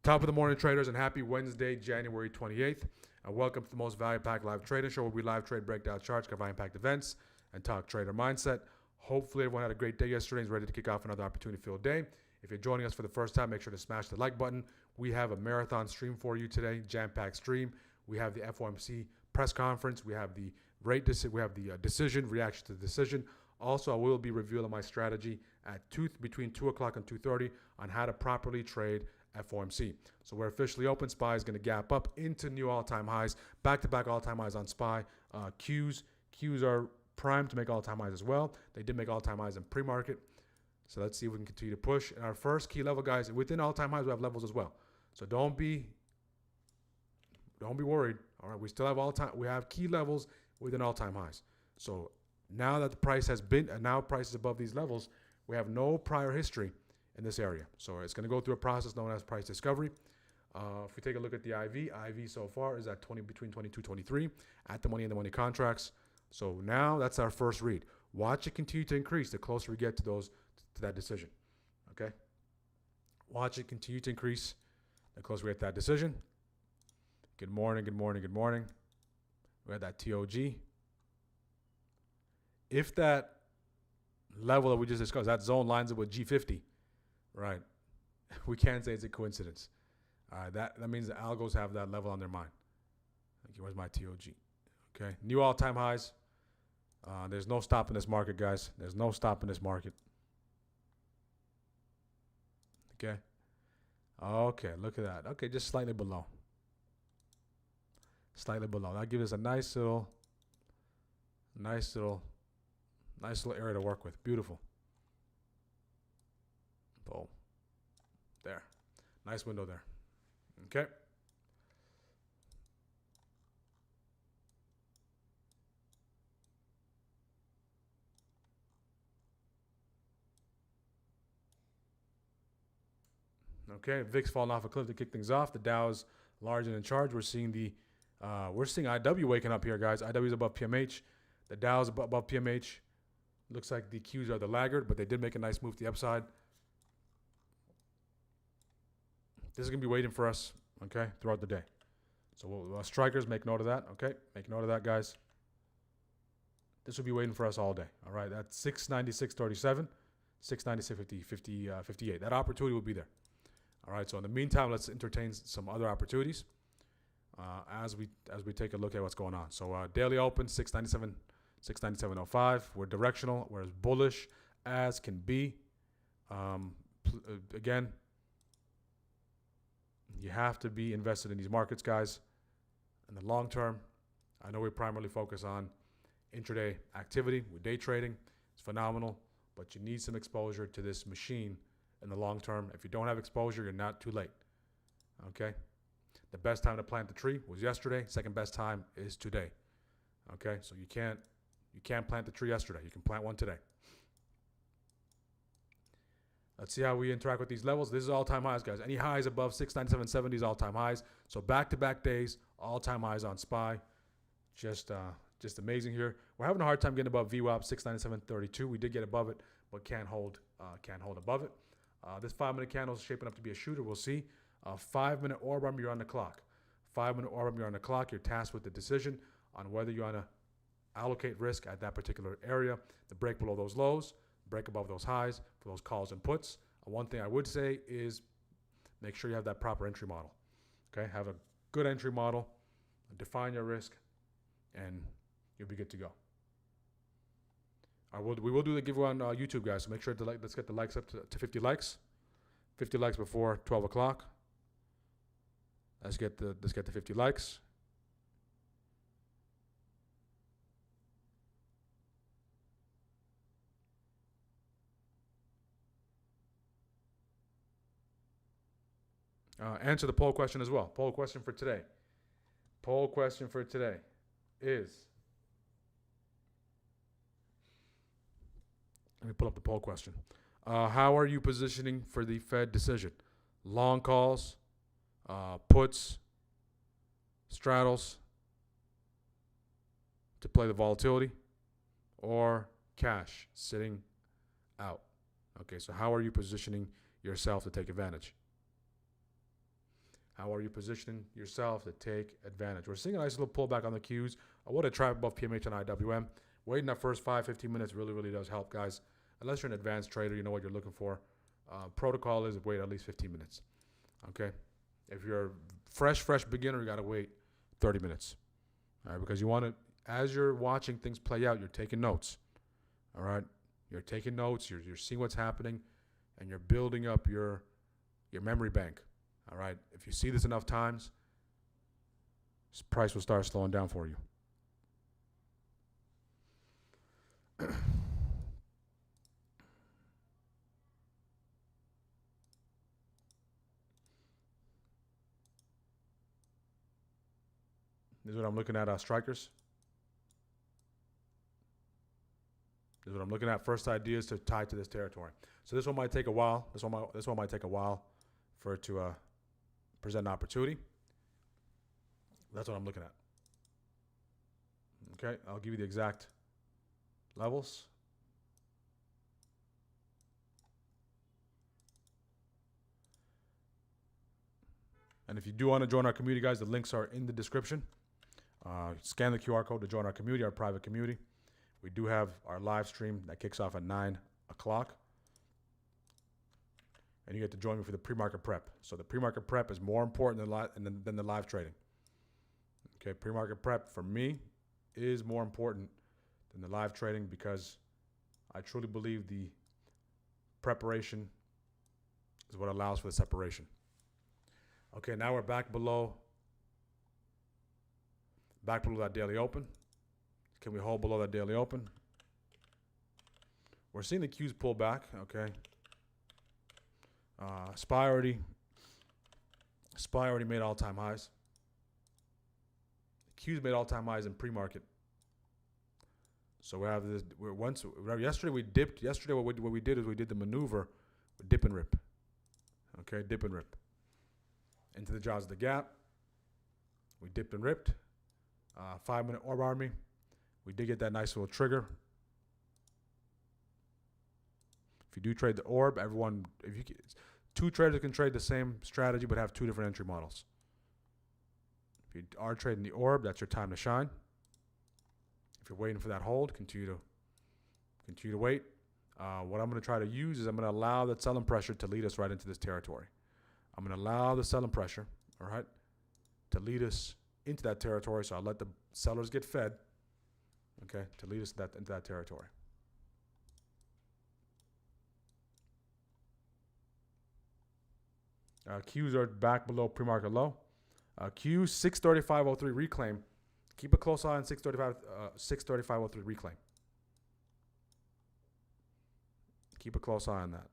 Top of the morning, traders, and happy Wednesday, January 28th. And welcome to the most value-packed live trading show where we live trade, breakdown charts, cover impact events, and talk trader mindset. Hopefully, everyone had a great day yesterday and is ready to kick off another opportunity-filled day. If you're joining us for the first time, make sure to smash the like button. We have a marathon stream for you today, jam-packed stream. We have the FOMC press conference. We have the decision, reaction to the decision. Also, I will be revealing my strategy at between 2 o'clock and 2:30 on how to properly trade FOMC. So we're officially open. SPY is going to gap up into new all-time highs, back-to-back all-time highs on SPY. Qs are primed to make all-time highs as well. They did make all-time highs in pre-market. So let's see if we can continue to push. And our first key level, guys, within all-time highs, we have levels as well. So don't be worried. All right, we still have we have key levels within all-time highs. So now that the price has been, and now price is above these levels, we have no prior history in this area. So it's going to go through a process known as price discovery. If we take a look at the IV so far is at between 22, 23 at the money and the money contracts. So now that's our first read. Watch it continue to increase the closer we get to that decision. Okay. Watch it continue to increase the closer we get to that decision. Good morning, good morning, good morning. We had that TOG. If that level that we just discussed, that zone lines up with G50, right, we can't say it's a coincidence. That means the algos have that level on their mind. Okay, where's my TOG? Okay, new all-time highs. There's no stopping this market, guys. There's no stopping this market. Okay. Okay, look at that. Okay, just slightly below. Slightly below. That gives us a nice little area to work with. Beautiful. Boom. There. Nice window there. Okay. Okay, VIX falling off a cliff to kick things off. The Dow's large and in charge. We're seeing IW waking up here, guys. IW is above PMH. The Dow's above PMH. Looks like the Qs are the laggard, but they did make a nice move to the upside. This is going to be waiting for us, okay, throughout the day. So strikers, make note of that, okay? Make note of that, guys. This will be waiting for us all day, all right? That's 696.37, 696.58. That opportunity will be there. All right, so in the meantime, let's entertain some other opportunities as we take a look at what's going on. So daily open, 697.05. We're directional. We're as bullish as can be. Again, you have to be invested in these markets, guys. In the long term, I know we primarily focus on intraday activity with day trading. It's phenomenal, but you need some exposure to this machine in the long term. If you don't have exposure, you're not too late. Okay? The best time to plant the tree was yesterday. Second best time is today. Okay? So you can't plant the tree yesterday. You can plant one today. Let's see how we interact with these levels. This is all-time highs, guys. Any highs above 697.70 is all-time highs. So back-to-back days, all-time highs on SPY. Just amazing here. We're having a hard time getting above VWAP 697.32. We did get above it, but can't hold above it. This 5-minute candle is shaping up to be a shooter. We'll see. 5-minute orb arm, you're on the clock. 5-minute orb arm, you're on the clock. You're tasked with the decision on whether you want to allocate risk at that particular area. The break below those lows, break above those highs for those calls and puts. One thing I would say is make sure you have that proper entry model. Okay, have a good entry model, define your risk, and you'll be good to go. We will do the giveaway on YouTube, guys. So make sure to let's get the likes up to 50 likes. 50 likes before 12 o'clock. Let's get the 50 likes. Answer the poll question as well. Poll question for today. Poll question for today is: Let me pull up the poll question. How are you positioning for the Fed decision? Long calls, puts, straddles to play the volatility, or cash sitting out? Okay, so how are you positioning yourself to take advantage? How are you positioning yourself to take advantage? We're seeing a nice little pullback on the Qs. I would have tried above PMH and IWM. Waiting that first 5-15 minutes really does help, guys. Unless you're an advanced trader, you know what you're looking for. Protocol is wait at least 15 minutes. Okay? If you're a fresh beginner, you got to wait 30 minutes. All right? Because you want to, as you're watching things play out, you're taking notes. All right? You're taking notes. You're seeing what's happening, and you're building up your memory bank. All right? If you see this enough times, this price will start slowing down for you. This is what I'm looking at, strikers. This is what I'm looking at. First ideas to tie to this territory. So this one might take a while. This one might take a while for it to present an opportunity. That's what I'm looking at. Okay, I'll give you the exact levels. And if you do want to join our community, guys, the links are in the description. Scan the QR code to join our community, our private community. We do have our live stream that kicks off at 9 o'clock. And you get to join me for the pre-market prep. So the pre-market prep is more important than the live trading. Okay, pre-market prep for me is more important than the live trading because I truly believe the preparation is what allows for the separation. Okay, now we're back below that daily open. Can we hold below that daily open? We're seeing the Qs pull back, okay. SPY already made all-time highs. The Qs made all-time highs in pre-market. So we have this. Yesterday we dipped. Yesterday what we did is we did the maneuver with dip and rip. Okay, dip and rip. Into the jaws of the gap. We dipped and ripped. 5-minute orb army. We did get that nice little trigger. If you do trade the orb, two traders can trade the same strategy but have two different entry models. If you are trading the orb, that's your time to shine. If you're waiting for that hold, continue to wait. What I'm going to try to use is I'm going to allow that selling pressure to lead us right into this territory. I'm going to allow the selling pressure, all right, to lead us into that territory. So I'll let the sellers get fed, okay, to lead us into that territory. Qs are back below pre-market low. Q 635.03 reclaim. Keep a close eye on 635.03 reclaim. Keep a close eye on that.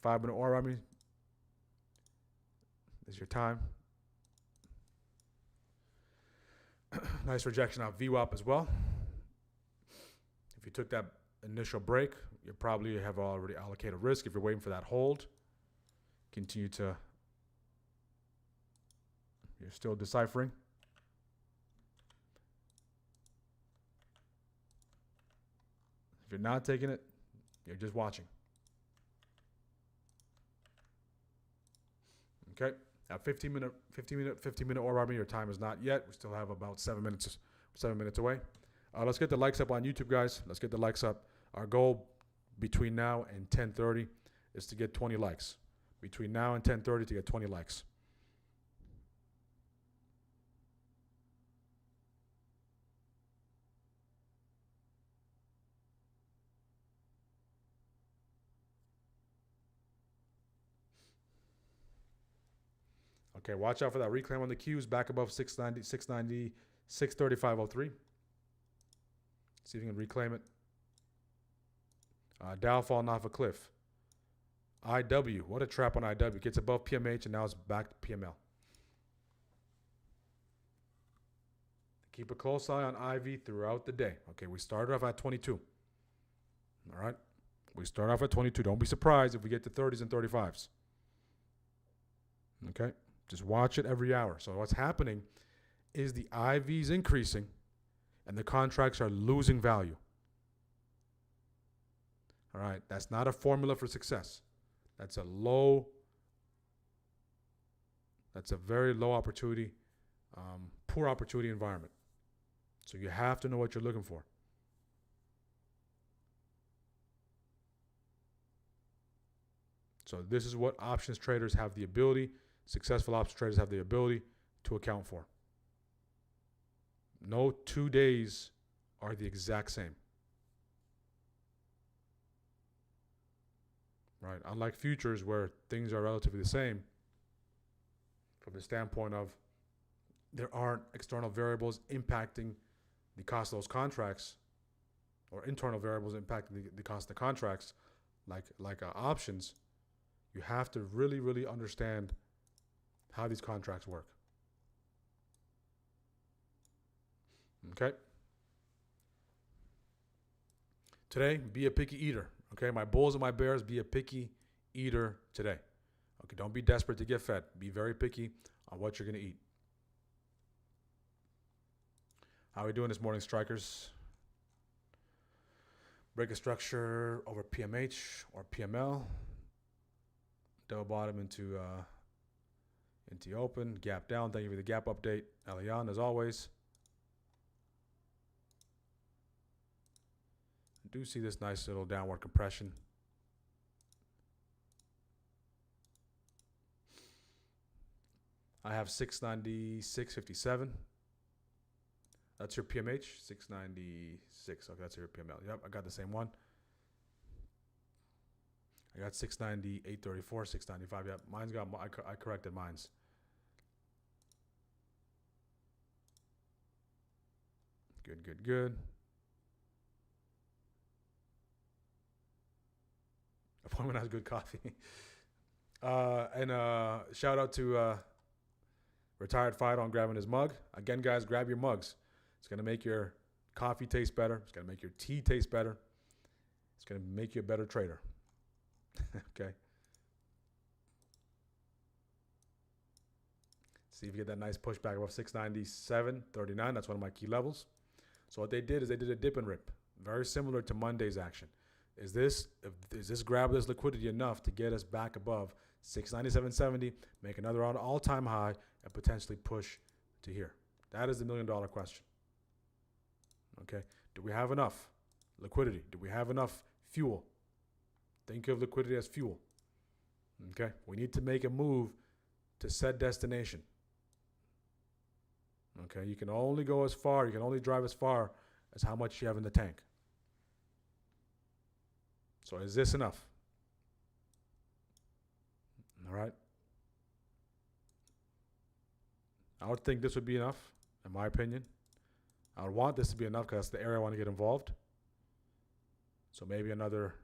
Five-minute orb army. This is your time. Nice rejection out VWAP as well. If you took that initial break, you probably have already allocated risk. If you're waiting for that hold, continue to. You're still deciphering. If you're not taking it, you're just watching. Okay, at 15 minute orb army, your time is not yet. We still have about 7 minutes away. Let's get the likes up on YouTube, guys. Let's get the likes up. Our goal between now and 10:30 is to get 20 likes. Between now and 10:30 to get 20 likes. Okay, watch out for that reclaim on the Qs back above 690, 635.03. See if you can reclaim it. Dow falling off a cliff. IW, what a trap on IW. Gets above PMH and now it's back to PML. keep a close eye on IV throughout the day. Okay, we started off at 22. All right, we start off at 22. Don't be surprised if we get to 30s and 35s. Okay, just watch it every hour. So what's happening is the IV is increasing and the contracts are losing value. All right, that's not a formula for success. That's a very low opportunity, poor opportunity environment. So you have to know what you're looking for. So this is what options traders have the ability, successful options traders have the ability to account for. No 2 days are the exact same. Right? Unlike futures where things are relatively the same from the standpoint of there aren't external variables impacting the cost of those contracts or internal variables impacting the cost of the contracts like options. You have to really, really understand how these contracts work. Okay? Today, be a picky eater. Okay? My bulls and my bears, be a picky eater today. Okay? Don't be desperate to get fed. Be very picky on what you're going to eat. How are we doing this morning, strikers? Break a structure over PMH or PML. Double bottom into open. Gap down. Thank you for the gap update. Elian, as always. I do see this nice little downward compression. I have 696.57. That's your PMH, 696. Okay, that's your PML. Yep, I got the same one. I got 698.34, 695. Yep, mine's got. I corrected mine's. Good, good, good. Appointment has good coffee. And shout out to Retired Fido on grabbing his mug. Again, guys, grab your mugs. It's going to make your coffee taste better. It's going to make your tea taste better. It's going to make you a better trader. Okay. See if you get that nice pushback above 697.39. That's one of my key levels. So what they did is they did a dip and rip, very similar to Monday's action. Is this grab this liquidity enough to get us back above 697.70, make another all-time high, and potentially push to here? That is the $1 million question. Okay. Do we have enough liquidity? Do we have enough fuel? Think of liquidity as fuel. Okay. We need to make a move to set destination. Okay. You can only go as far, you can only drive as far as how much you have in the tank. So is this enough? All right. I would think this would be enough, in my opinion. I would want this to be enough because that's the area I want to get involved. So maybe another,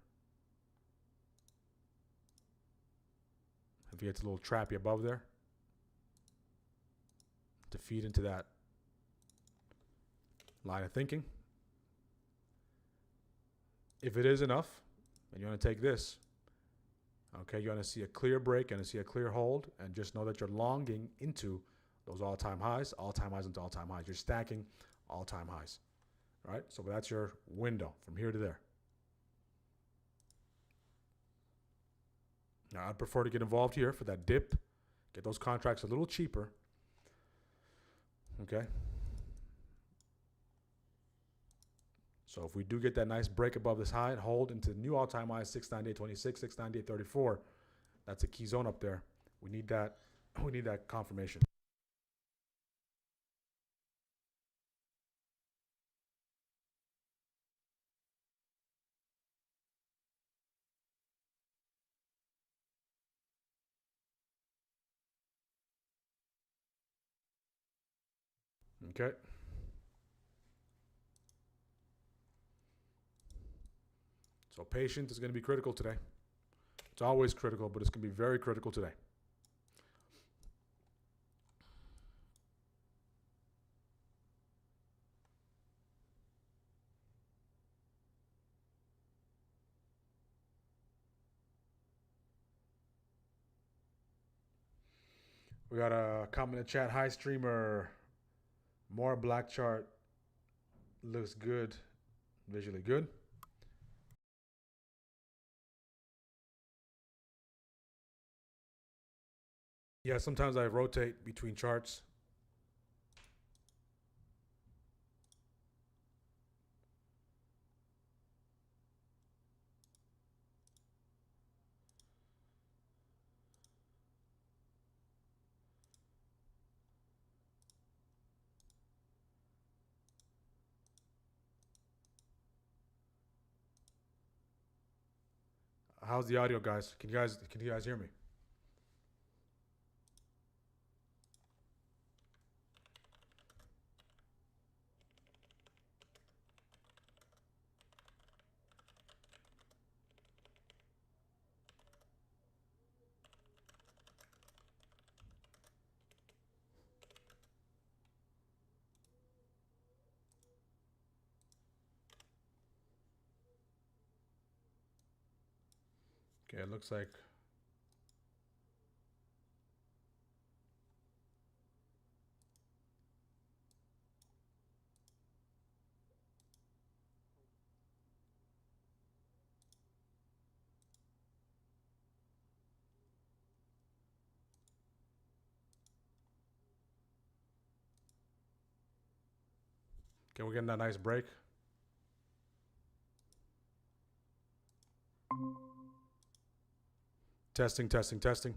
if he gets a little trappy above there, to feed into that line of thinking. If it is enough, and you want to take this, okay, you want to see a clear break and see a clear hold, and just know that you're longing into those all-time highs into all-time highs. You're stacking all-time highs, all right? So that's your window from here to there. Now, I'd prefer to get involved here for that dip, get those contracts a little cheaper, okay? So if we do get that nice break above this high and hold into the new all-time high, 698.26, 698.34, that's a key zone up there. We need that. We need that confirmation. Okay. So patience is going to be critical today. It's always critical, but it's going to be very critical today. We got a comment in the chat. Hi, streamer. More black chart. Looks good. Visually good. Yeah, sometimes I rotate between charts. How's the audio, guys? Can you guys hear me? Okay, it looks like we're getting that nice break. Testing, testing, testing.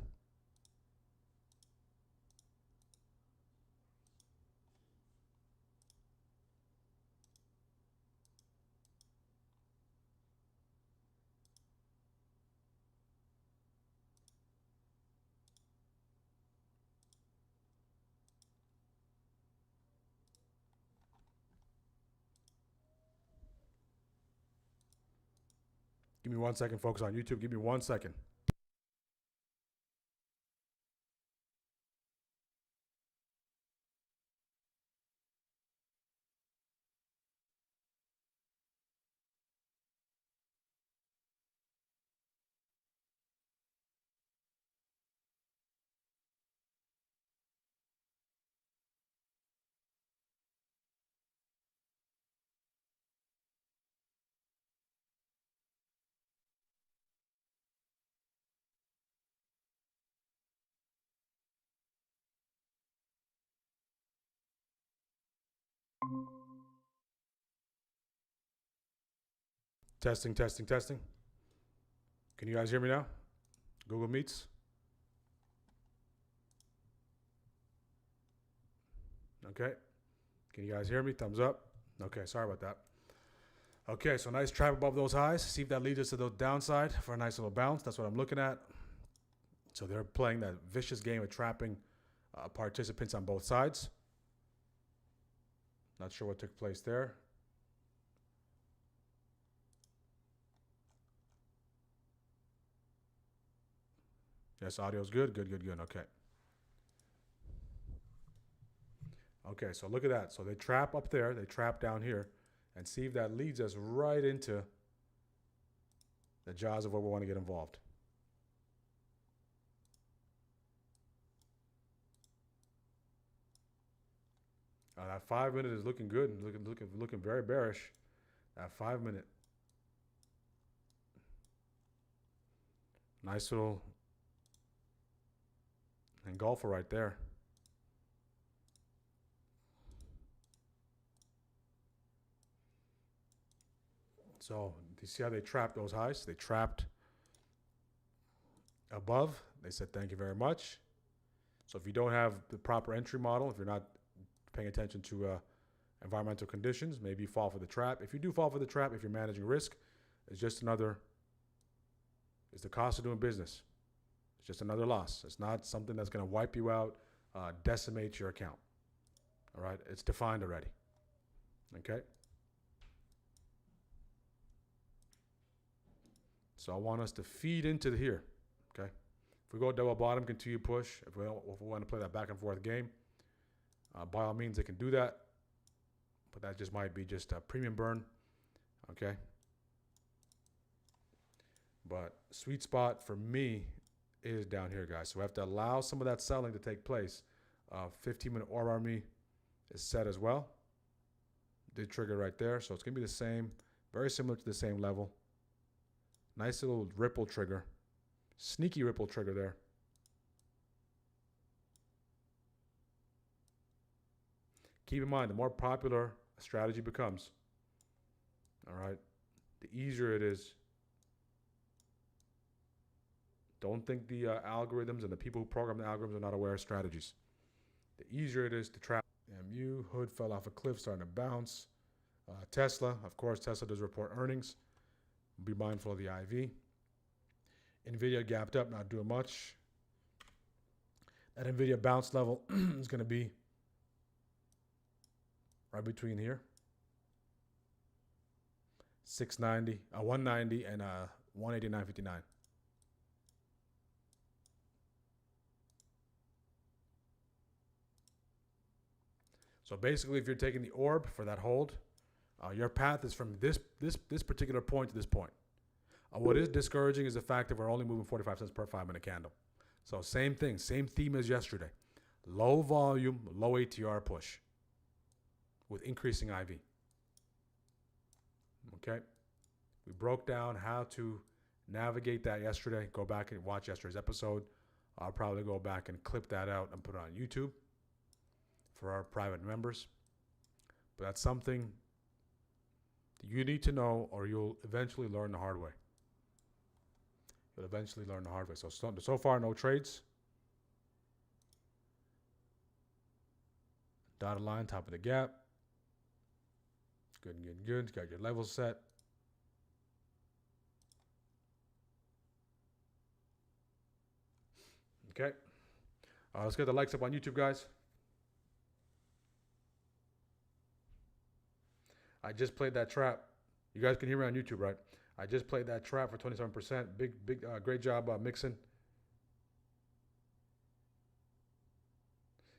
Give me 1 second, folks, on YouTube. Give me 1 second. Testing, testing, testing. Can you guys hear me now? Google Meets. Okay. Can you guys hear me? Thumbs up. Okay, sorry about that. Okay, so nice trap above those highs. See if that leads us to the downside for a nice little bounce. That's what I'm looking at. So they're playing that vicious game of trapping participants on both sides. Not sure what took place there. Yes, audio's good. Good, good, good. Okay. Okay, so look at that. So they trap up there. They trap down here. And see if that leads us right into the jaws of where we want to get involved. That 5 minute is looking good. Looking very bearish. That 5 minute. Nice little engulfer right there. So you see how they trapped those highs? They trapped above. They said thank you very much. So if you don't have the proper entry model, if you're not paying attention to environmental conditions, maybe you fall for the trap. If you do fall for the trap, if you're managing risk, it's just another, it's the cost of doing business. It's just another loss. It's not something that's going to wipe you out, decimate your account. All right? It's defined already. Okay? So I want us to feed into here. Okay? If we go double bottom, continue push. If we want to play that back and forth game, by all means, they can do that. But that just might be just a premium burn. Okay? But sweet spot for me is down here, guys. So we have to allow some of that selling to take place. 15-minute orb army is set as well. Did trigger right there. So it's going to be the same, very similar to the same level. Nice little ripple trigger. Sneaky ripple trigger there. Keep in mind, the more popular a strategy becomes, all right, the easier it is. Don't think the algorithms and the people who program the algorithms are not aware of strategies. The easier it is to trap. MU, hood fell off a cliff, starting to bounce. Tesla, of course, Tesla does report earnings. Be mindful of the IV. NVIDIA gapped up, not doing much. That NVIDIA bounce level is going to be right between here. 690, 190, and 189.59. So basically, if you're taking the orb for that hold, your path is from this particular point to this point. What is discouraging is the fact that we're only moving 45 cents per 5-minute candle. So same thing, same theme as yesterday. Low volume, low ATR push with increasing IV. Okay? We broke down how to navigate that yesterday. Go back and watch yesterday's episode. I'll probably go back and clip that out and put it on YouTube for our private members. But that's something you need to know, or you'll eventually learn the hard way. You'll eventually learn the hard way. So far, no trades. Dotted line, top of the gap. Good, good, good. Got your level set. Okay. Let's get the likes up on YouTube, guys. I just played that trap. You guys can hear me on YouTube, right? I just played that trap for 27%. Big, great job mixing.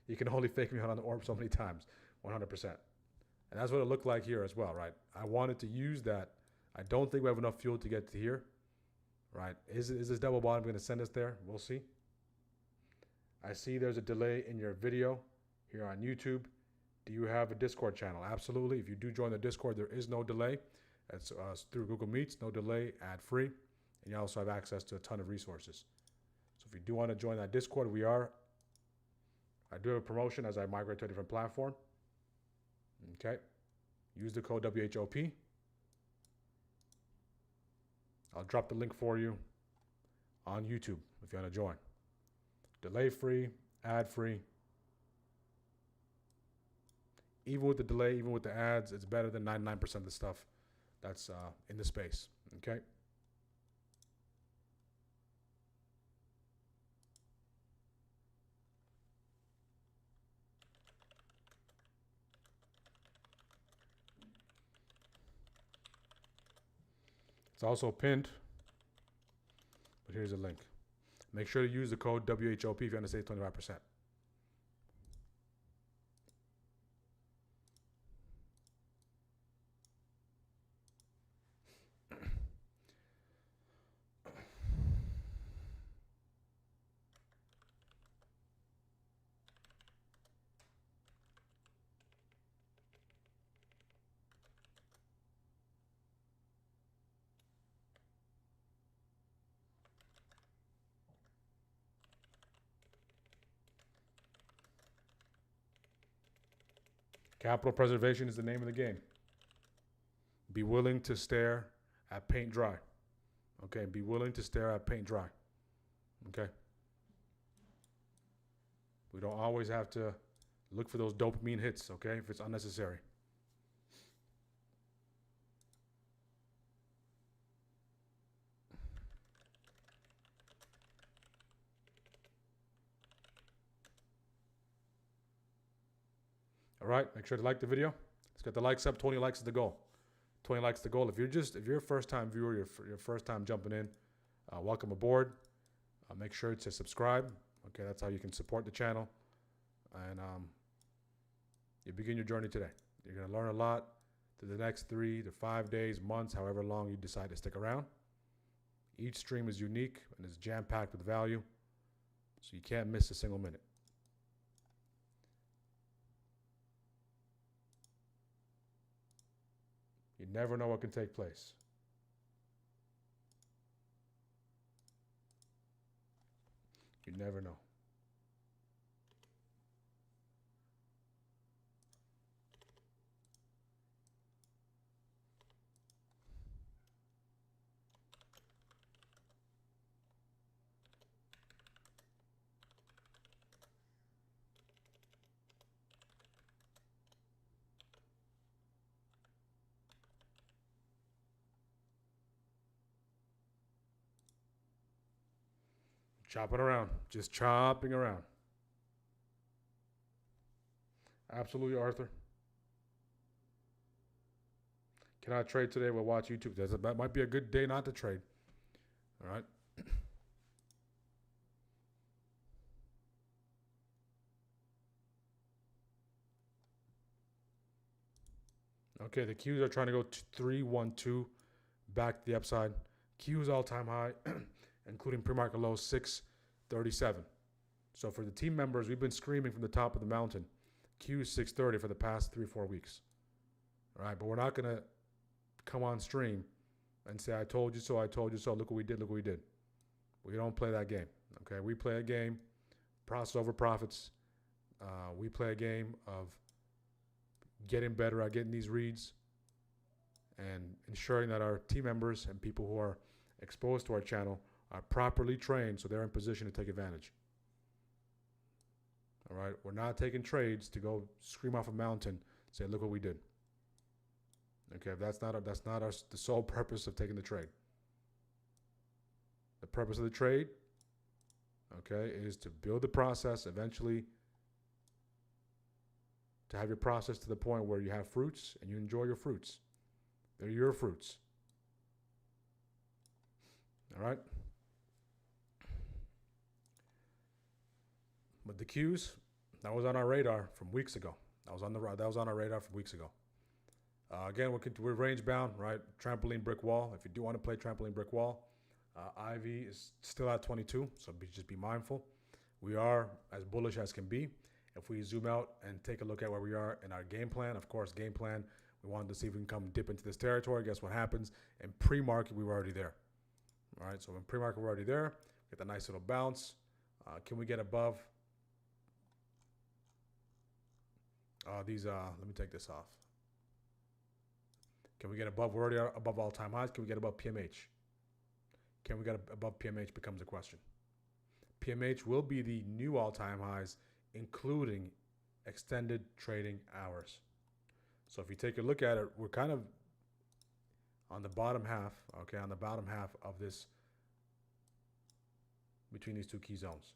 You can only fake me out on the orb so many times, 100%. And that's what it looked like here as well, right? I wanted to use that. I don't think we have enough fuel to get to here, right? Is this double bottom going to send us there? We'll see. I see there's a delay in your video here on YouTube. Do you have a Discord channel? Absolutely. If you do join the Discord, there is no delay. It's through Google Meets, no delay, ad-free. And you also have access to a ton of resources. So if you do want to join that Discord, I do have a promotion as I migrate to a different platform. Okay. Use the code WHOP. I'll drop the link for you on YouTube if you want to join. Delay-free, ad-free. Even with the delay, even with the ads, it's better than 99% of the stuff that's in the space. Okay. It's also pinned, but here's a link. Make sure to use the code WHOP if you want to save 25%. Capital preservation is the name of the game. Be willing to stare at paint dry. Okay, be willing to stare at paint dry. Okay. We don't always have to look for those dopamine hits, okay, if it's unnecessary. All right, make sure to like the video. Let's get the likes up. 20 likes is the goal. 20 likes is the goal. If you're a first-time viewer, you're first time jumping in, welcome aboard. Make sure to subscribe. Okay, that's how you can support the channel. And you begin your journey today. You're going to learn a lot through the next 3 to 5 days, months, however long you decide to stick around. Each stream is unique and is jam-packed with value. So you can't miss a single minute. You never know what can take place. You never know. Chopping around. Just chopping around. Absolutely, Arthur. Cannot trade today. We'll watch YouTube. That might be a good day not to trade. All right. Okay, the Qs are trying to go 312 back to the upside. Qs all-time high, including pre-market low 637. So for the team members, we've been screaming from the top of the mountain. Q 630 for the past 3-4 weeks. All right, but we're not going to come on stream and say, I told you so, I told you so, look what we did, look what we did. We don't play that game, okay? We play a game, process over profits. We play a game of getting better at getting these reads and ensuring that our team members and people who are exposed to our channel are properly trained so they're in position to take advantage. All right, we're not taking trades to go scream off a mountain, say, look what we did. Okay, that's not the sole purpose of taking the trade. The purpose of the trade, okay, is to build the process eventually to have your process to the point where you have fruits and you enjoy your fruits. They're your fruits. All right? But the Qs, that was on our radar from weeks ago. That was on our radar from weeks ago. Again, we're range bound, right? Trampoline brick wall. If you do want to play trampoline brick wall, IV is still at 22, so just be mindful. We are as bullish as can be. If we zoom out and take a look at where we are in our game plan, of course, game plan, we wanted to see if we can come dip into this territory. Guess what happens? In pre-market, we were already there. All right, so in pre-market, we're already there. Get the nice little bounce. Can we get above these? Let me take this off. Can we get above? We're already above all-time highs. Can we get above PMH? Can we get above PMH becomes a question. PMH will be the new all-time highs, including extended trading hours. So if you take a look at it, we're kind of on the bottom half, okay, on the bottom half of this, between these two key zones.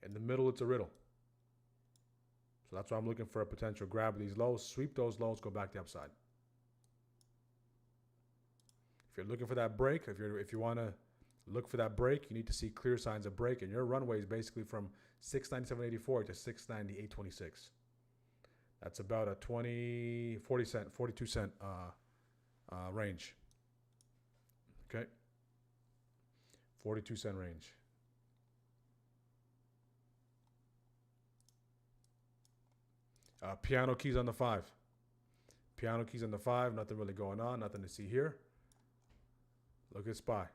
In the middle, it's a riddle. So that's why I'm looking for a potential grab of these lows, sweep those lows, go back to the upside. If you're looking for that break, if you want to look for that break, you need to see clear signs of break, and your runway is basically from 697.84 to 698.26. That's about a 42 cent range. Okay, 42 cent range. Piano keys on the 5. Piano keys on the 5. Nothing really going on. Nothing to see here. Look at SPY.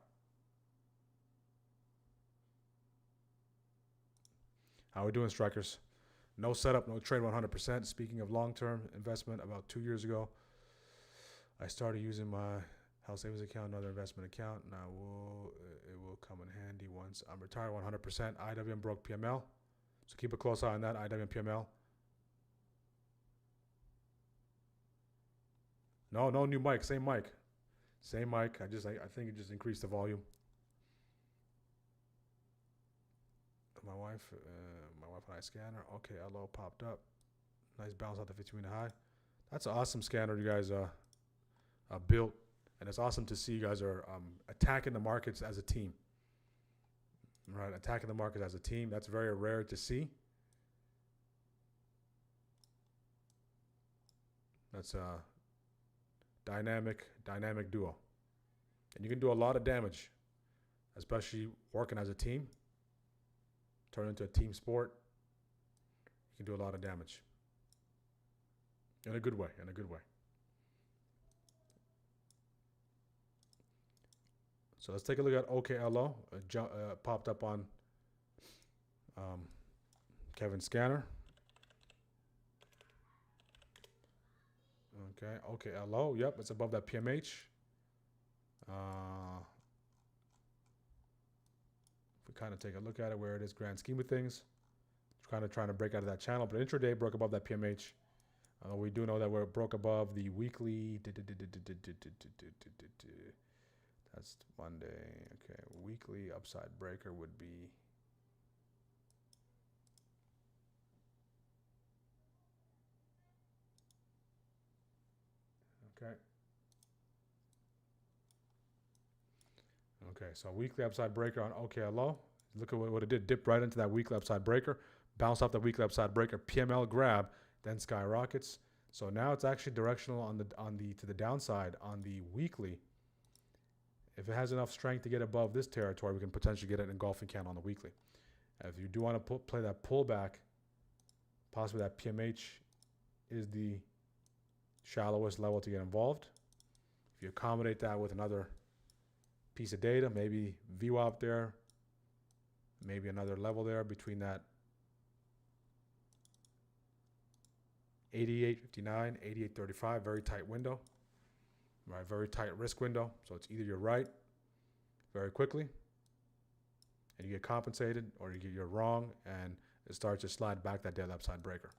How are we doing, strikers? No setup, no trade, 100%. Speaking of long-term investment, about 2 years ago, I started using my health savings account, another investment account. Now it will come in handy once I'm retired, 100%. IWM broke PML, so keep a close eye on that. IWM PML. No new mic, same mic. Same mic. I think it just increased the volume. My wife and I scanner. Okay, LO popped up. Nice bounce out the 50-minute high. That's an awesome scanner you guys built, and it's awesome to see you guys are attacking the markets as a team. Right, attacking the market as a team. That's very rare to see. That's a dynamic duo, and you can do a lot of damage, especially working as a team. turn into a team sport, you can do a lot of damage. In a good way, in a good way. So let's take a look at OKLO. Popped up on Kevin's scanner. Okay, OKLO. Yep, it's above that PMH. If we kind of take a look at it, where it is, grand scheme of things, it's kind of trying to break out of that channel. But intraday broke above that PMH. We do know that we're broke above the weekly. That's Monday. Okay, weekly upside breaker would be. Okay. Okay, so weekly upside breaker on OKLO. Look at what it did. Dipped right into that weekly upside breaker. Bounced off the weekly upside breaker. PML grab, then skyrockets. So now it's actually directional on the to the downside on the weekly. If it has enough strength to get above this territory, we can potentially get an engulfing candle on the weekly. If you do want to play that pullback, possibly that PMH is the shallowest level to get involved. If you accommodate that with another piece of data, maybe VWAP there, maybe another level there between that 88.59, 88.35, very tight window, right? Very tight risk window. So it's either you're right very quickly and you get compensated, or you're wrong and it starts to slide back that daily upside breaker.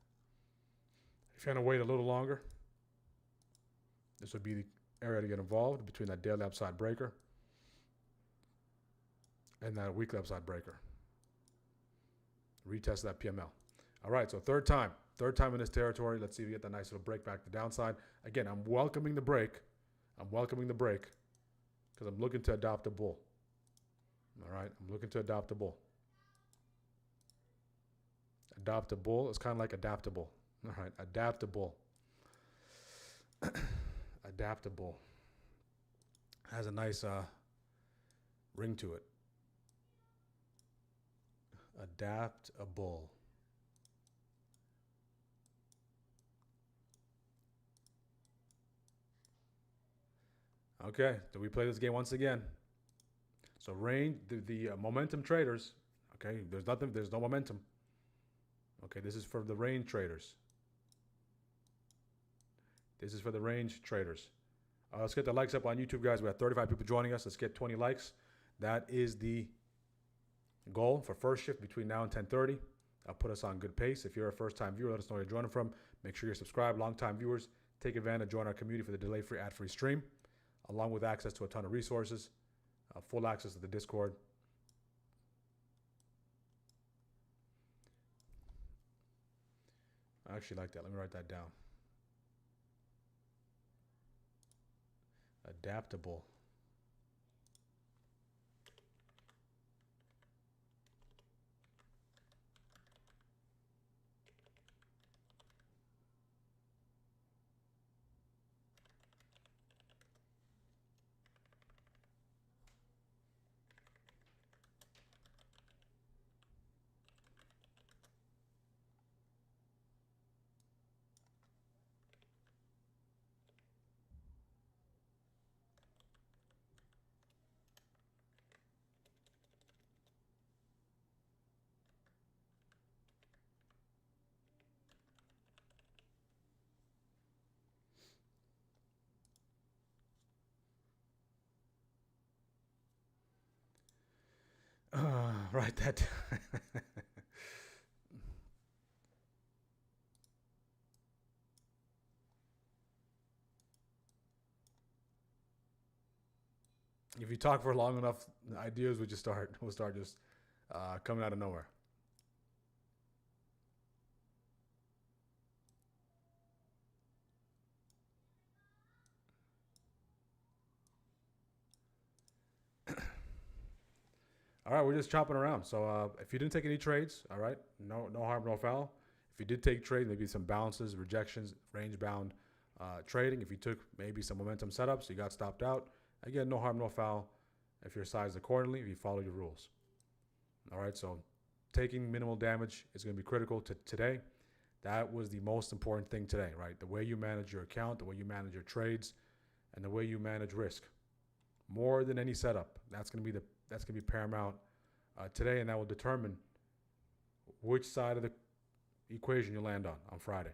If you're going to wait a little longer, this would be the area to get involved between that daily upside breaker and that weekly upside breaker. Retest that PML. All right, so third time in this territory. Let's see if we get that nice little break back to downside. Again, I'm welcoming the break. Because I'm looking to adopt a bull. All right, I'm looking to adopt a bull. Adopt a bull is kind of like adaptable. All right, adaptable. Adaptable. Has a nice ring to it. Adaptable. Okay, so we play this game once again. So range, the momentum traders, okay, there's no momentum. Okay, this is for the range traders. Let's get the likes up on YouTube, guys. We have 35 people joining us. Let's get 20 likes. That is the goal for first shift between now and 10:30. I'll put us on good pace. If you're a first-time viewer, let us know where you're joining from. Make sure you're subscribed. Long-time viewers, take advantage, join our community for the delay-free, ad-free stream, along with access to a ton of resources, full access to the Discord. I actually like that. Let me write that down. Adaptable. Write that down. If you talk for long enough, ideas will start just coming out of nowhere. All right, we're just chopping around. So if you didn't take any trades, all right, no harm, no foul. If you did take trades, maybe some bounces, rejections, range-bound trading. If you took maybe some momentum setups, you got stopped out. Again, no harm, no foul. If you're sized accordingly, if you follow your rules. All right, so taking minimal damage is going to be critical to today. That was the most important thing today, right? The way you manage your account, the way you manage your trades, and the way you manage risk. More than any setup, that's going to be paramount today, and that will determine which side of the equation you land on Friday.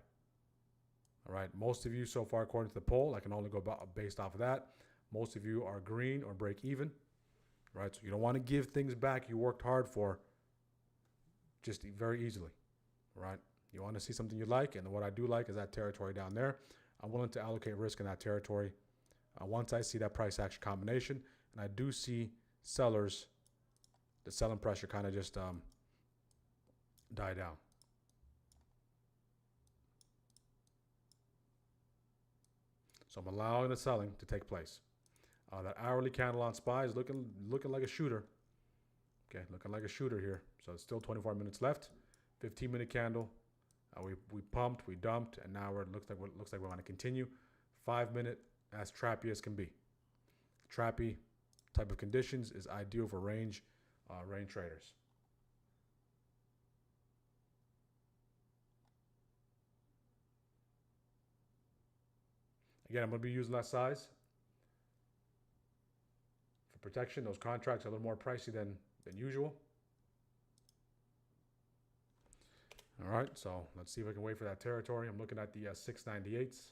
All right, most of you so far, according to the poll, I can only go based off of that. Most of you are green or break even, right? So you don't want to give things back you worked hard for just very easily, right? You want to see something you like, and what I do like is that territory down there. I'm willing to allocate risk in that territory once I see that price action combination, and I do see sellers, the selling pressure kind of just die down. So I'm allowing the selling to take place. That hourly candle on SPY is looking like a shooter. Okay, looking like a shooter here. So it's still 24 minutes left. 15-minute candle. We pumped, we dumped, and now it looks like we're going to continue. 5-minute, as trappy as can be. Trappy type of conditions is ideal for range traders. Again, I'm going to be using that size for protection. Those contracts are a little more pricey than usual. All right, so let's see if I can wait for that territory. I'm looking at the 698s.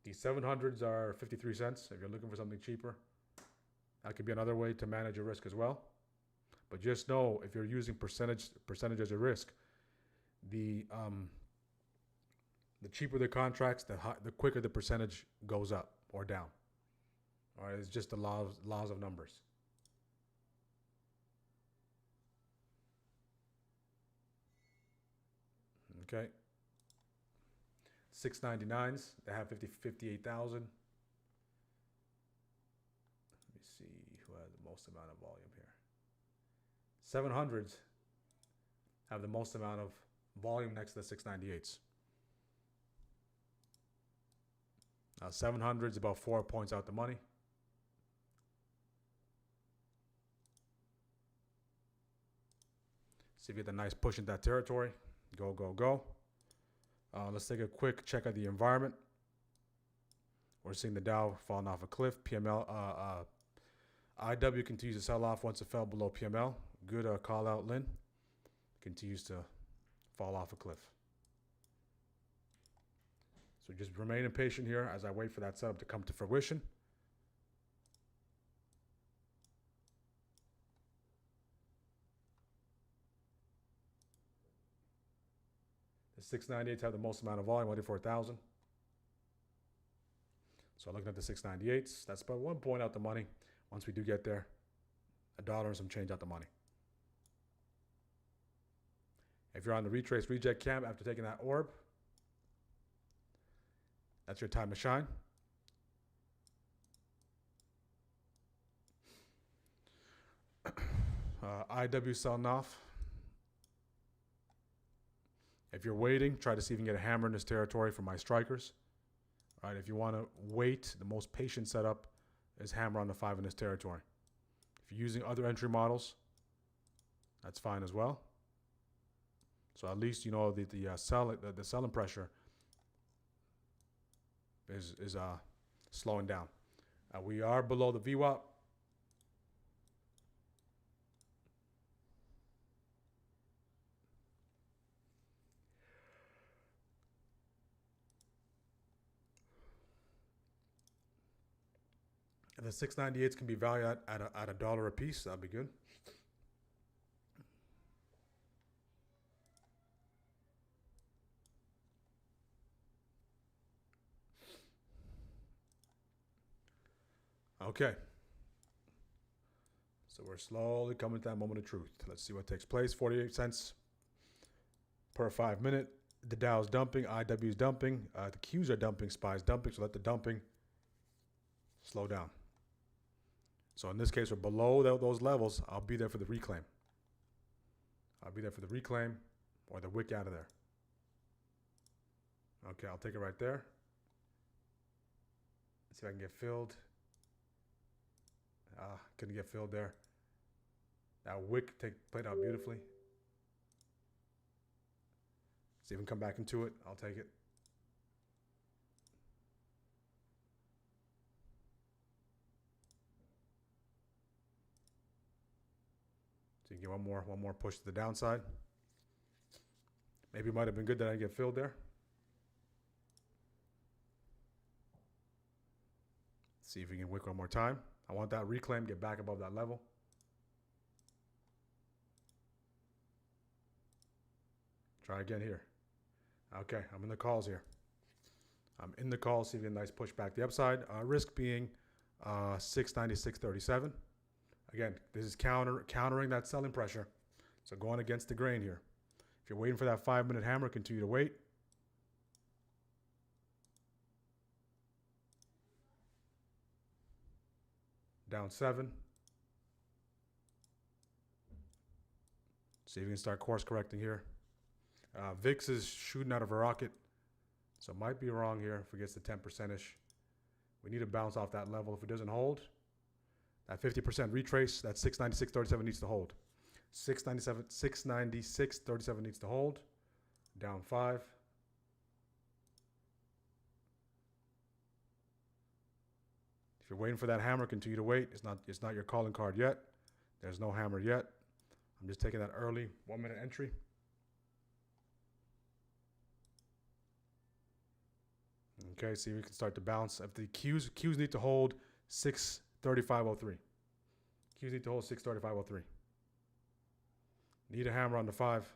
The 700s are 53 cents. If you're looking for something cheaper, that could be another way to manage your risk as well. But just know, if you're using percentage as a risk, the cheaper the contracts, the quicker the percentage goes up or down. All right, it's just the laws of numbers. Okay. 699s, they have 58,000. Let me see who has the most amount of volume here. 700s have the most amount of volume next to the 698s. Now 700s about 4 points out the money. See if you get a nice push in that territory. Go, go, go. Let's take a quick check of the environment. We're seeing the Dow falling off a cliff. PML, IW continues to sell off once it fell below PML. Good call out, Lynn. Continues to fall off a cliff. So just remain impatient here as I wait for that setup to come to fruition. The 698s have the most amount of volume, 184,000. So looking at the 698s, that's about 1 point out the money. Once we do get there, $1 and some change out the money. If you're on the retrace reject camp after taking that orb, that's your time to shine. IW selling off. If you're waiting, try to see if you can get a hammer in this territory for my strikers. All right, if you want to wait, the most patient setup is hammer on the 5 in this territory. If you're using other entry models, that's fine as well. So at least you know the selling pressure is slowing down. We are below the VWAP. And the 698s can be valued at $1 a piece. That'd be good. Okay. So we're slowly coming to that moment of truth. Let's see what takes place. 48 cents per 5 minute. The Dow's dumping. IW's dumping. The Qs are dumping. SPY's dumping. So let the dumping slow down. So in this case, we're below those levels. I'll be there for the reclaim. I'll be there for the reclaim or the wick out of there. Okay, I'll take it right there. Let's see if I can get filled. Couldn't get filled there. That wick played out beautifully. See if we can come back into it. I'll take it. So you get one more push to the downside. Maybe it might have been good that I didn't get filled there. See if we can wick one more time. I want that reclaim, get back above that level. Try again here. Okay, I'm in the calls here. I'm in the calls, see if we get a nice push back the upside. Risk being 696.37. Again, this is countering that selling pressure. So going against the grain here. If you're waiting for that 5-minute hammer, continue to wait. Down 7. See if we can start course correcting here. VIX is shooting out of a rocket, so it might be wrong here if it gets to 10%-ish. We need to bounce off that level. If it doesn't hold, that 50% retrace, that 696.37 needs to hold. 696.37 needs to hold. Down 5. If you're waiting for that hammer, continue to wait. It's not your calling card yet. There's no hammer yet. I'm just taking that early 1-minute entry. Okay, see if we can start to bounce. If the Qs need to hold 635.03. Qs need to hold 635.03. Need a hammer on the 5.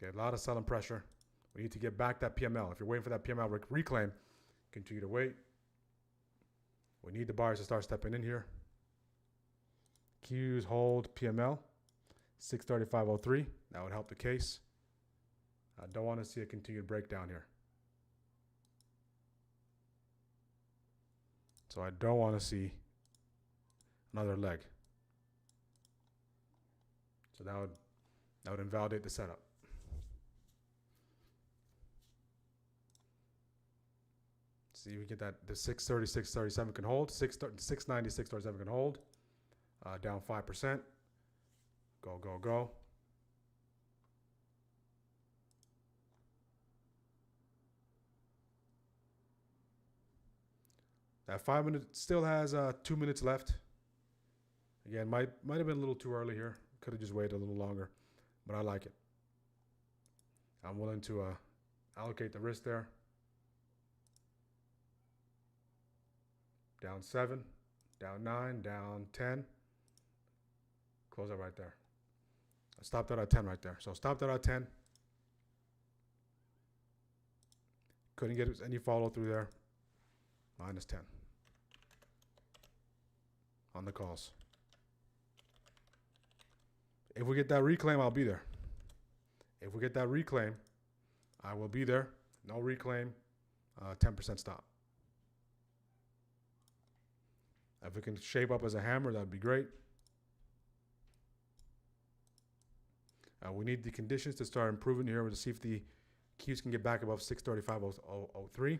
Okay, a lot of selling pressure. We need to get back that PML. If you're waiting for that PML reclaim, continue to wait. We need the buyers to start stepping in here. Qs hold PML 635.03. That would help the case. I don't want to see a continued breakdown here. So I don't want to see another leg. So that would invalidate the setup. See if we get that the 636.37 can hold. 696.37 can hold. Down 5%. Go, go, go. That 5 minutes still has 2 minutes left. Again, might have been a little too early here. Could have just waited a little longer, but I like it. I'm willing to allocate the risk there. Down 7, down 9, down 10. Close that right there. I stopped that at 10 right there. So stopped that at 10. Couldn't get any follow through there. Minus 10 on the calls. If we get that reclaim, I'll be there. If we get that reclaim, I will be there. No reclaim, 10% stop. If it can shape up as a hammer, that'd be great. We need the conditions to start improving here to see if the Qs can get back above 635.03.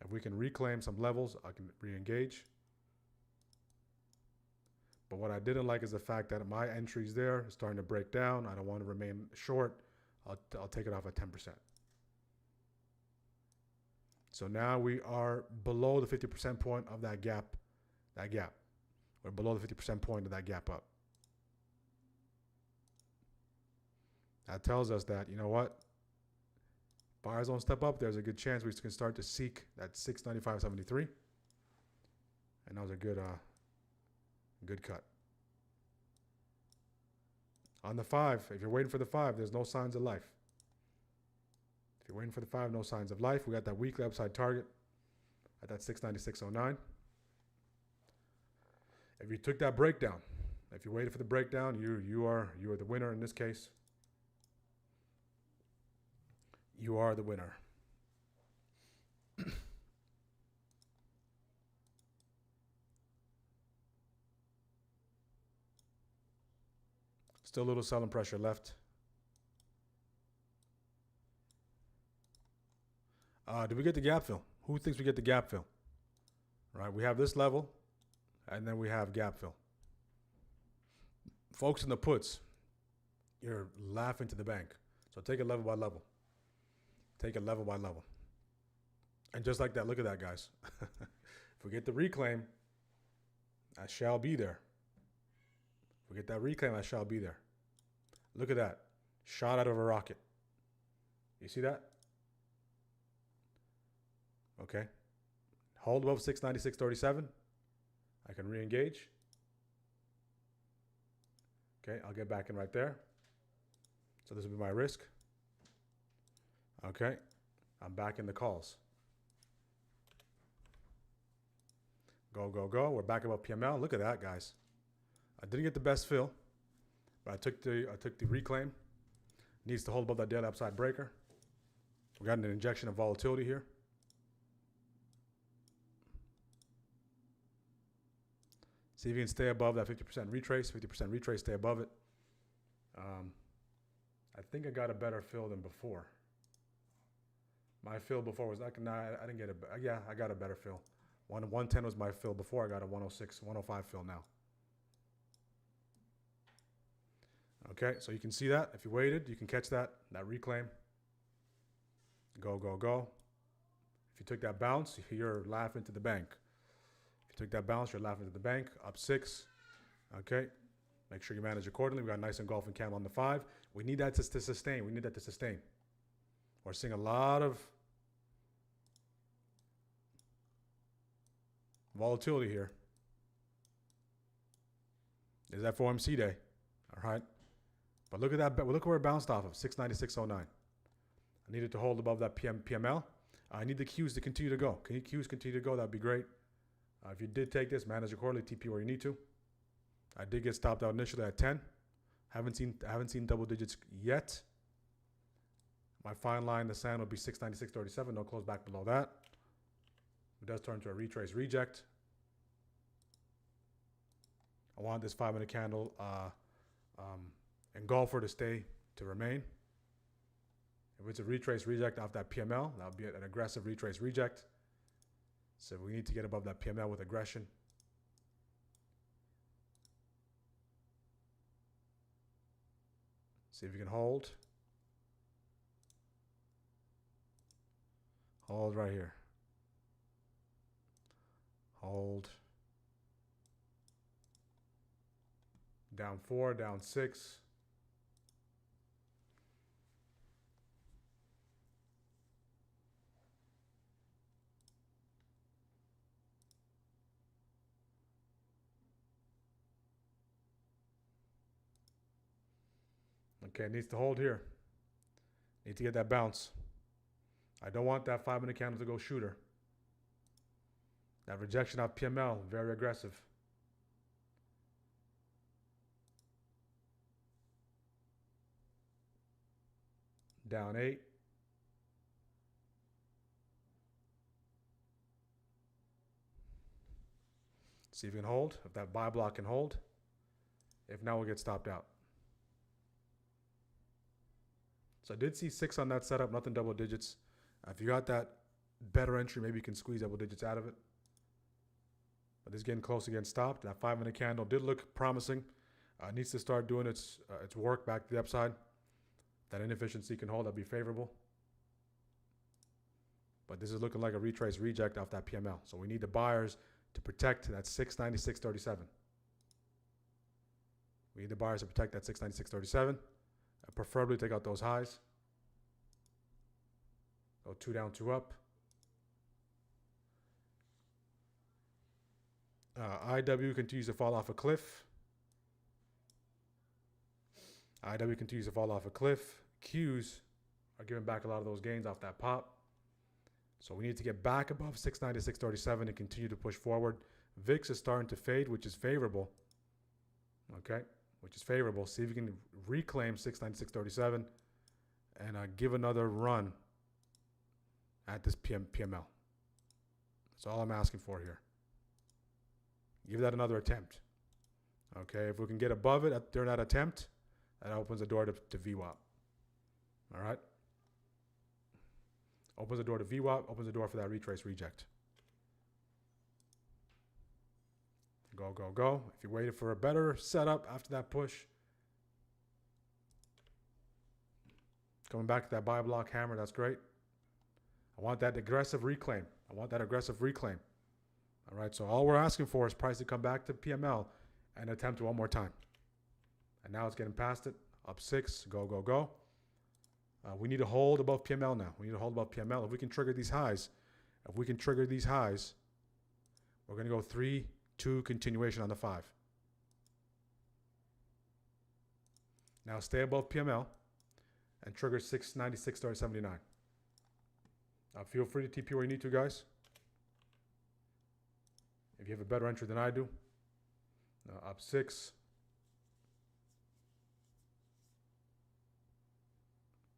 If we can reclaim some levels, I can re-engage. But what I didn't like is the fact that my entries there are starting to break down. I don't want to remain short. I'll take it off at 10%. So now we are below the 50% point of that gap. We're below the 50% point of that gap up. That tells us that, you know what? Buyers don't step up, there's a good chance we can start to seek that 695.73. And that was a good cut. On the 5, if you're waiting for the 5, there's no signs of life. If you're waiting for the 5, no signs of life. We got that weekly upside target at that 696.09. If you took that breakdown, if you waited for the breakdown, you are the winner in this case. You are the winner. Still a little selling pressure left. Did we get the gap fill? Who thinks we get the gap fill? Right, we have this level, and then we have gap fill. Folks in the puts, you're laughing to the bank. So take it level by level. Take it level by level. And just like that, look at that, guys. If we get the reclaim, I shall be there. If we get that reclaim, I shall be there. Look at that. Shot out of a rocket. You see that? Okay. Hold above 696.37. I can re-engage. Okay, I'll get back in right there. So this will be my risk. Okay, I'm back in the calls. Go, go, go. We're back above PML. Look at that, guys. I didn't get the best fill, but I took the reclaim. Needs to hold above that daily upside breaker. We got an injection of volatility here. See if you can stay above that 50% retrace. 50% retrace, stay above it. I think I got a better fill than before. My fill before was like, nah, I didn't get it. Yeah, I got a better fill. 110 was my fill before. I got a 106, 105 fill now. Okay, so you can see that. If you waited, you can catch that reclaim. Go, go, go. If you took that bounce, you're laughing to the bank. If you took that bounce, you're laughing to the bank. Up 6. Okay. Make sure you manage accordingly. We got a nice engulfing candle on the 5. We need that to sustain. We need that to sustain. We're seeing a lot of volatility here. Is that FOMC day? All right. But look at that. Look where it bounced off of, 696.09. I needed to hold above that PML. I need the Qs to continue to go. Can you Qs continue to go? That'd be great. If you did take this, manage accordingly, TP where you need to. I did get stopped out initially at 10. Haven't seen double digits yet. My fine line, the sand will be 696.37. No close back below that. It does turn to a retrace reject. I want this 5-minute candle engulfer to remain. If it's a retrace reject off that PML, that'll be an aggressive retrace reject. So we need to get above that PML with aggression. See if you can hold. Hold right here. Hold. Down 4, down 6. Okay, it needs to hold here. Need to get that bounce. I don't want that 5-minute candle to go shooter. That rejection of PML, very aggressive. Down 8. See if you can hold. If that buy block can hold. If not, we'll get stopped out. So I did see 6 on that setup, nothing double digits. If you got that better entry, maybe you can squeeze double digits out of it. But this is getting close to getting stopped. That 5-minute candle did look promising. Needs to start doing its work back to the upside. That inefficiency can hold, that'd be favorable. But this is looking like a retrace reject off that PML. So we need the buyers to protect that 696.37. We need the buyers to protect that 696.37. Preferably take out those highs. Go 2 down, 2 up. IW continues to fall off a cliff. IW continues to fall off a cliff. Qs are giving back a lot of those gains off that pop. So we need to get back above 696.37 and continue to push forward. VIX is starting to fade, which is favorable. Okay, which is favorable. See if you can reclaim 696.37 and give another run at this PML. That's all I'm asking for here. Give that another attempt. Okay, if we can get above it during that attempt, that opens the door to VWAP. All right. Opens the door to VWAP, opens the door for that retrace reject. Go, go, go. If you're waiting for a better setup after that push, coming back to that buy block hammer, that's great. I want that aggressive reclaim. I want that aggressive reclaim. All right, so all we're asking for is price to come back to PML and attempt one more time. And now it's getting past it. Up 6, go, go, go. We need to hold above PML now. We need to hold above PML. If we can trigger these highs, we're going to go 3, 2 continuation on the 5. Now stay above PML and trigger 696 to 79. Feel free to TP where you need to, guys. If you have a better entry than I do. Up 6.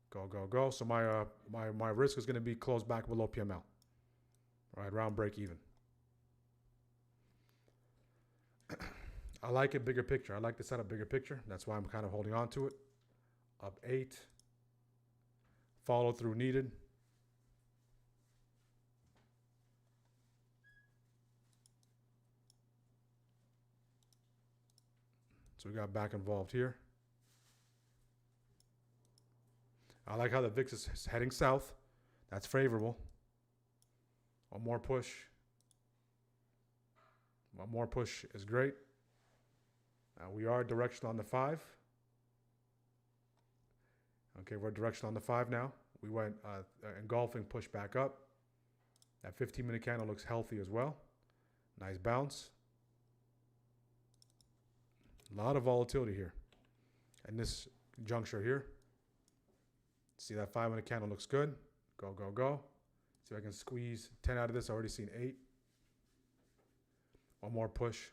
Go, go, go. So my risk is going to be closed back below PML. All right, round break even. I like it bigger picture. I like the setup bigger picture. That's why I'm kind of holding on to it. Up 8. Follow through needed. So we got back involved here. I like how the VIX is heading south. That's favorable. One more push. One more push is great. We are directional on the 5. Okay, we're directional on the 5 now. We went engulfing push back up. That 15-minute candle looks healthy as well. Nice bounce. A lot of volatility here. And this juncture here. See that 5-minute candle looks good. Go, go, go. See if I can squeeze 10 out of this. I've already seen 8. One more push.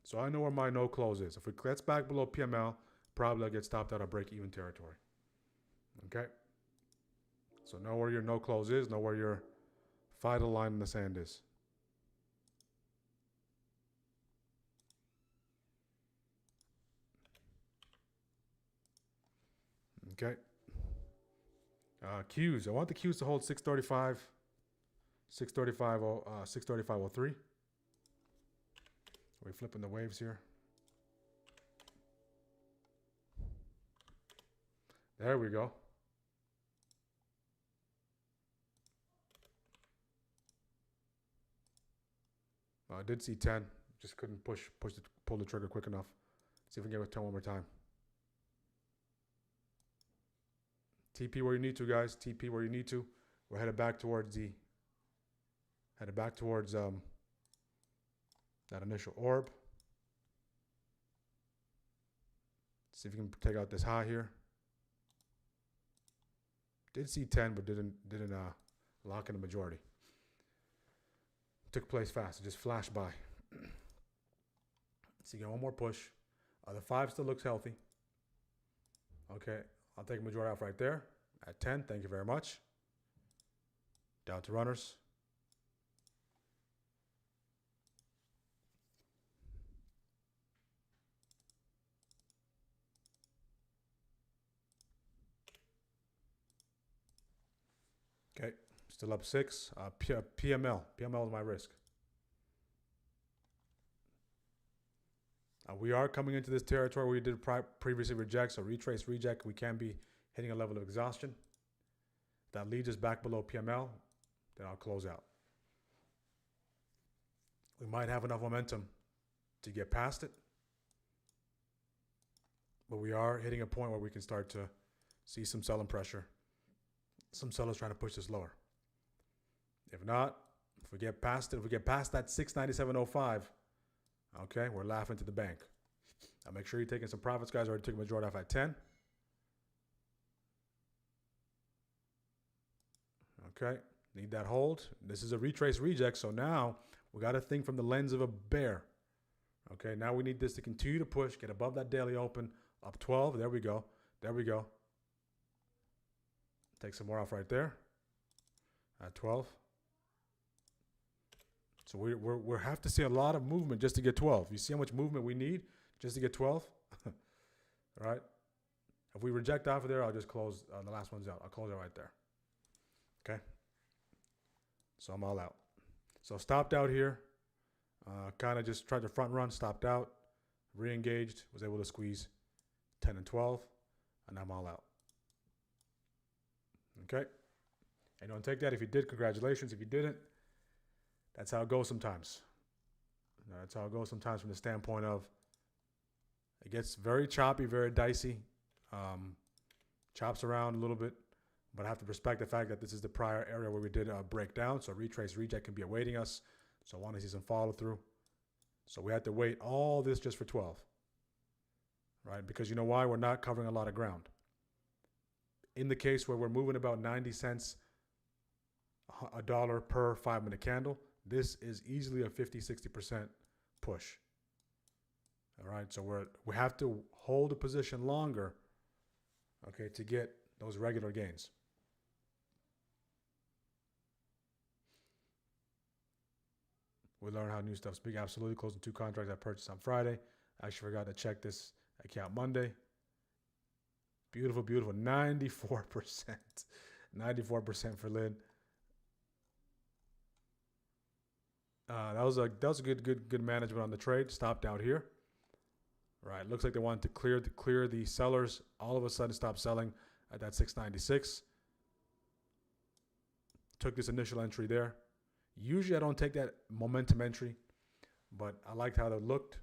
So I know where my no close is. If it gets back below PML, probably I'll get stopped out of break-even territory. Okay? So know where your no close is. Know where your final line in the sand is. Okay. Qs. I want the Qs to hold 635, 635.03. We're flipping the waves here. There we go. I did see 10. Just couldn't pull the trigger quick enough. See if we can get a 10 one more time. TP where you need to, guys. TP where you need to. We're headed back towards that initial orb. See if you can take out this high here. Did see 10, but didn't lock in the majority. Took place fast. It just flashed by. So you get one more push. The 5 still looks healthy. Okay, I'll take a majority off right there at 10. Thank you very much. Down to runners. Okay, still up 6. PML is my risk. We are coming into this territory where we did previously reject, so retrace, reject. We can be hitting a level of exhaustion. That leads us back below PML. Then I'll close out. We might have enough momentum to get past it, but we are hitting a point where we can start to see some selling pressure. Some sellers trying to push this lower. If not, if we get past it, if we get past that 697.05, okay, we're laughing to the bank. Now make sure you're taking some profits, guys. I already took a majority off at 10. Okay, need that hold. This is a retrace reject, so now we got to think from the lens of a bear. Okay, now we need this to continue to push, get above that daily open, up 12. There we go. There we go. Take some more off right there at 12. So we have to see a lot of movement just to get 12. You see how much movement we need just to get 12? All right. If we reject off of there, I'll just close the last ones out. I'll close it right there. Okay. So I'm all out. So stopped out here. Kind of just tried to front run, stopped out, re-engaged, was able to squeeze 10 and 12, and I'm all out. Okay. And don't take that. If you did, congratulations. If you didn't, that's how it goes sometimes. That's how it goes sometimes from the standpoint of it gets very choppy, very dicey, chops around a little bit, but I have to respect the fact that this is the prior area where we did a breakdown, so retrace reject can be awaiting us, so I want to see some follow through. So we had to wait all this just for 12, right? Because you know why? We're not covering a lot of ground. In the case where we're moving about 90 cents, a dollar per 5-minute candle, this is easily a 50-60% push. All right, so we have to hold a position longer, okay, to get those regular gains. We learn how new stuff speak. Absolutely, closing 2 contracts I purchased on Friday. I actually forgot to check this account Monday. Beautiful, beautiful, 94%, 94% for Lynn. That was a good management on the trade. Stopped out here. Right, looks like they wanted to clear the sellers. All of a sudden, stopped selling at that 696. Took this initial entry there. Usually, I don't take that momentum entry, but I liked how it looked.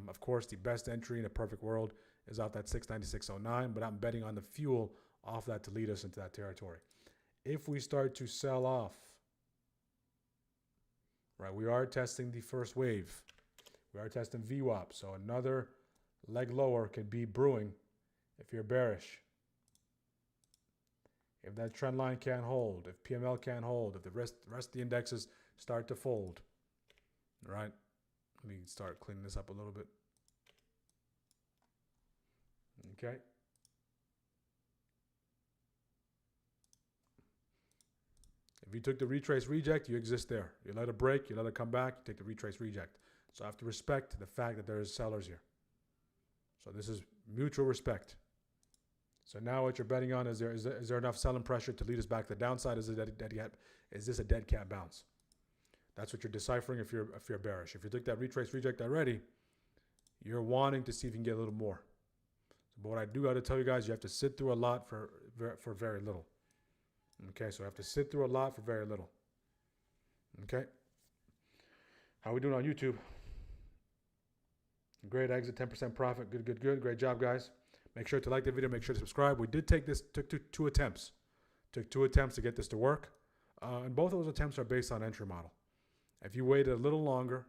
Of course, the best entry in a perfect world is off that 696.09, but I'm betting on the fuel off that to lead us into that territory. If we start to sell off, right, we are testing the first wave. We are testing VWAP, so another leg lower could be brewing if you're bearish. If that trend line can't hold, if PML can't hold, if the rest of the indexes start to fold, right? Let me start cleaning this up a little bit. Okay. If you took the retrace reject, you exist there. You let it break, you let it come back, you take the retrace reject. So I have to respect the fact that there is sellers here. So this is mutual respect. So now what you're betting on is there enough selling pressure to lead us back to the downside? Is this a dead cat bounce? That's what you're deciphering if you're bearish. If you took that retrace reject already, you're wanting to see if you can get a little more. But what I do got to tell you guys, you have to sit through a lot for very little. Okay, so I have to sit through a lot for very little. Okay. How are we doing on YouTube? Great exit, 10% profit. Good. Great job, guys. Make sure to like the video. Make sure to subscribe. We did take this, took two attempts. Took 2 attempts to get this to work. And both of those attempts are based on entry model. If you waited a little longer,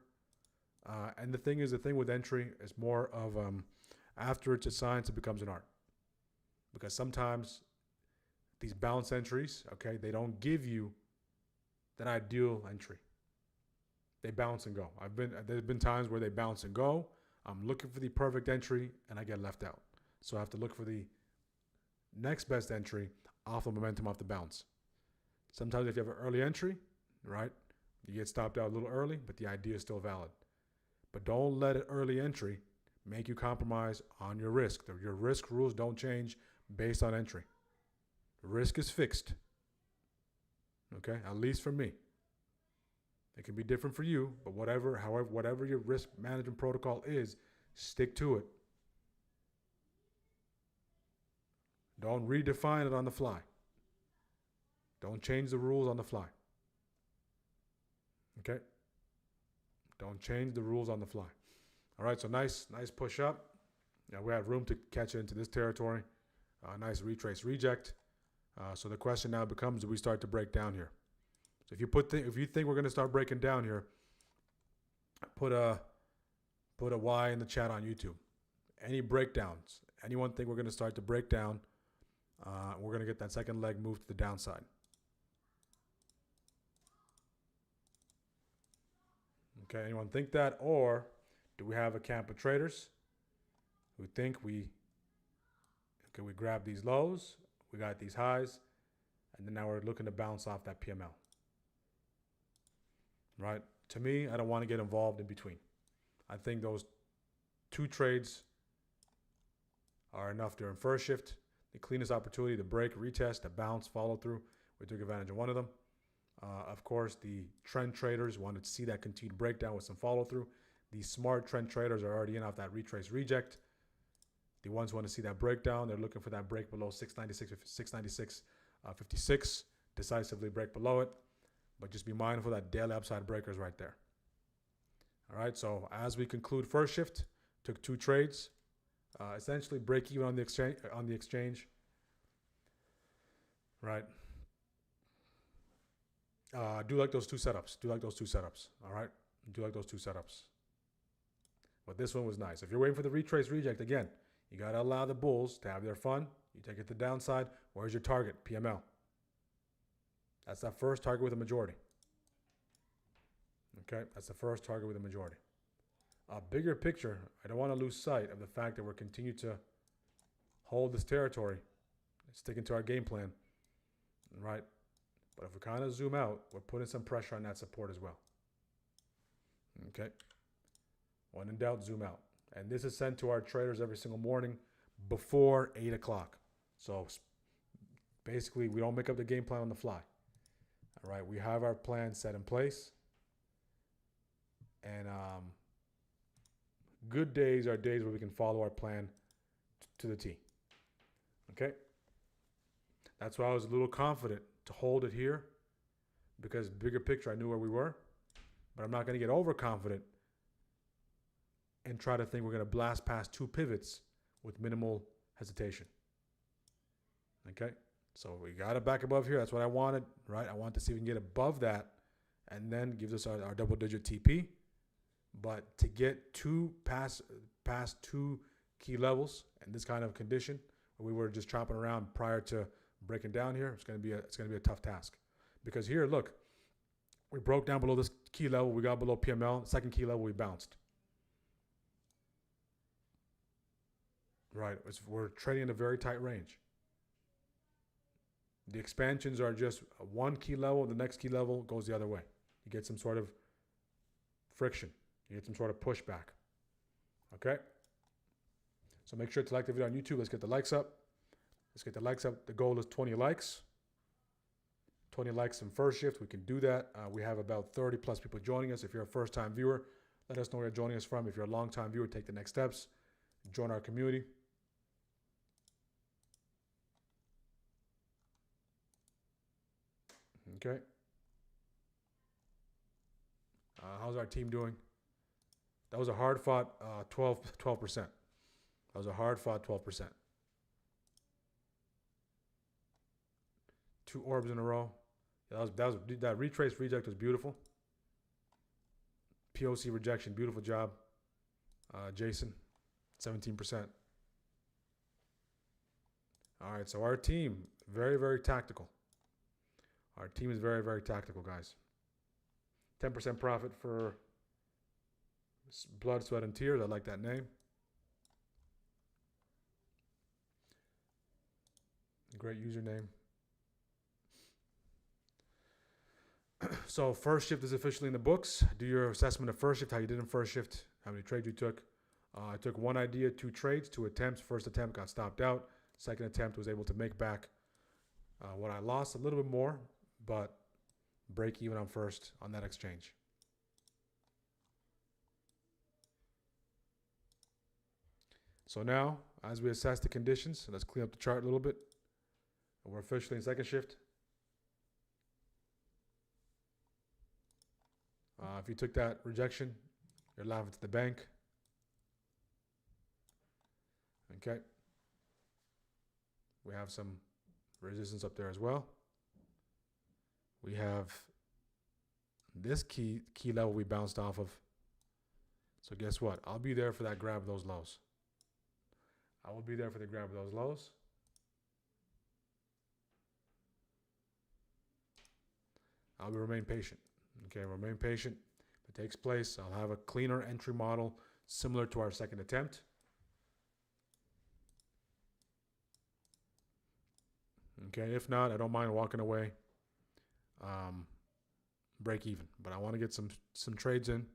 and the thing with entry is more of, after it's a science, it becomes an art. Because sometimes these bounce entries, okay, they don't give you that ideal entry. They bounce and go. There's been times where they bounce and go. I'm looking for the perfect entry and I get left out. So I have to look for the next best entry off the momentum off the bounce. Sometimes if you have an early entry, right, you get stopped out a little early, but the idea is still valid. But don't let an early entry make you compromise on your risk. Your risk rules don't change based on entry. Risk is fixed. Okay, at least for me. It can be different for you, but whatever your risk management protocol is, stick to it. Don't redefine it on the fly. Don't change the rules on the fly. Okay? Don't change the rules on the fly. All right, so nice push up. Yeah, we have room to catch it into this territory. Nice retrace reject. So the question now becomes, do we start to break down here? So if you think we're going to start breaking down here, put a Y in the chat on YouTube. Any breakdowns? Anyone think we're going to start to break down? We're going to get that second leg move to the downside. Okay, anyone think that? Or do we have a camp of traders who think we grab these lows, we got these highs, and then now we're looking to bounce off that PML? Right? To me, I don't want to get involved in between. I think those 2 trades are enough during first shift. The cleanest opportunity to break, retest, to bounce, follow through. We took advantage of one of them. Of course, the trend traders wanted to see that continued breakdown with some follow through. The smart trend traders are already in off that retrace reject. The ones who want to see that breakdown, they're looking for that break below 696.56, decisively break below it. But just be mindful that daily upside breakers right there. All right, so as we conclude first shift, took 2 trades, essentially break even on the exchange. Right. Do like those 2 setups. All right, do like those 2 setups. But this one was nice. If you're waiting for the retrace reject, again, you got to allow the bulls to have their fun. You take it to the downside. Where's your target? PML. That's that first target with a majority. Okay, that's the first target with a majority. Bigger picture, I don't want to lose sight of the fact that we're continuing to hold this territory, sticking to our game plan, right? But if we kind of zoom out, we're putting some pressure on that support as well. Okay. When in doubt, zoom out. And this is sent to our traders every single morning before 8 o'clock. So basically, we don't make up the game plan on the fly. All right, we have our plan set in place. And good days are days where we can follow our plan to the T. Okay? That's why I was a little confident to hold it here, because bigger picture, I knew where we were. But I'm not going to get overconfident and try to think we're going to blast past 2 pivots with minimal hesitation. Okay? So we got it back above here. That's what I wanted, right? I want to see if we can get above that, and then gives us our double-digit TP. But to get past 2 key levels in this kind of condition, where we were just chopping around prior to breaking down here, it's going to be a tough task. Because here, look, we broke down below this key level. We got below PML. Second key level, we bounced. Right, we're trading in a very tight range. The expansions are just 1 key level. The next key level goes the other way. You get some sort of friction. You get some sort of pushback. Okay? So make sure to like the video on YouTube. Let's get the likes up. The goal is 20 likes. 20 likes in first shift. We can do that. We have about 30 plus people joining us. If you're a first-time viewer, let us know where you're joining us from. If you're a long-time viewer, take the next steps. Join our community. Okay. How's our team doing? That was a hard-fought 12%. That was a hard-fought 12%. 2 orbs in a row. That retrace reject was beautiful. POC rejection, beautiful job. Jason, 17%. All right, so our team, very, very tactical. Our team is very, very tactical, guys. 10% profit for Blood, Sweat, and Tears. I like that name. Great username. So first shift is officially in the books. Do your assessment of first shift, how you did in first shift, how many trades you took. I took 1 idea, 2 trades, 2 attempts. First attempt got stopped out. Second attempt was able to make back what I lost, a little bit more, but break even on first on that exchange. So now, as we assess the conditions, let's clean up the chart a little bit. We're officially in second shift. If you took that rejection, you're laughing to the bank. Okay. We have some resistance up there as well. We have this key level we bounced off of. So guess what? I'll be there for that grab of those lows. I will be there for the grab of those lows. I'll remain patient. Okay, remain patient. If it takes place, I'll have a cleaner entry model similar to our second attempt. Okay, if not, I don't mind walking away. Break even. But I want to get some trades in.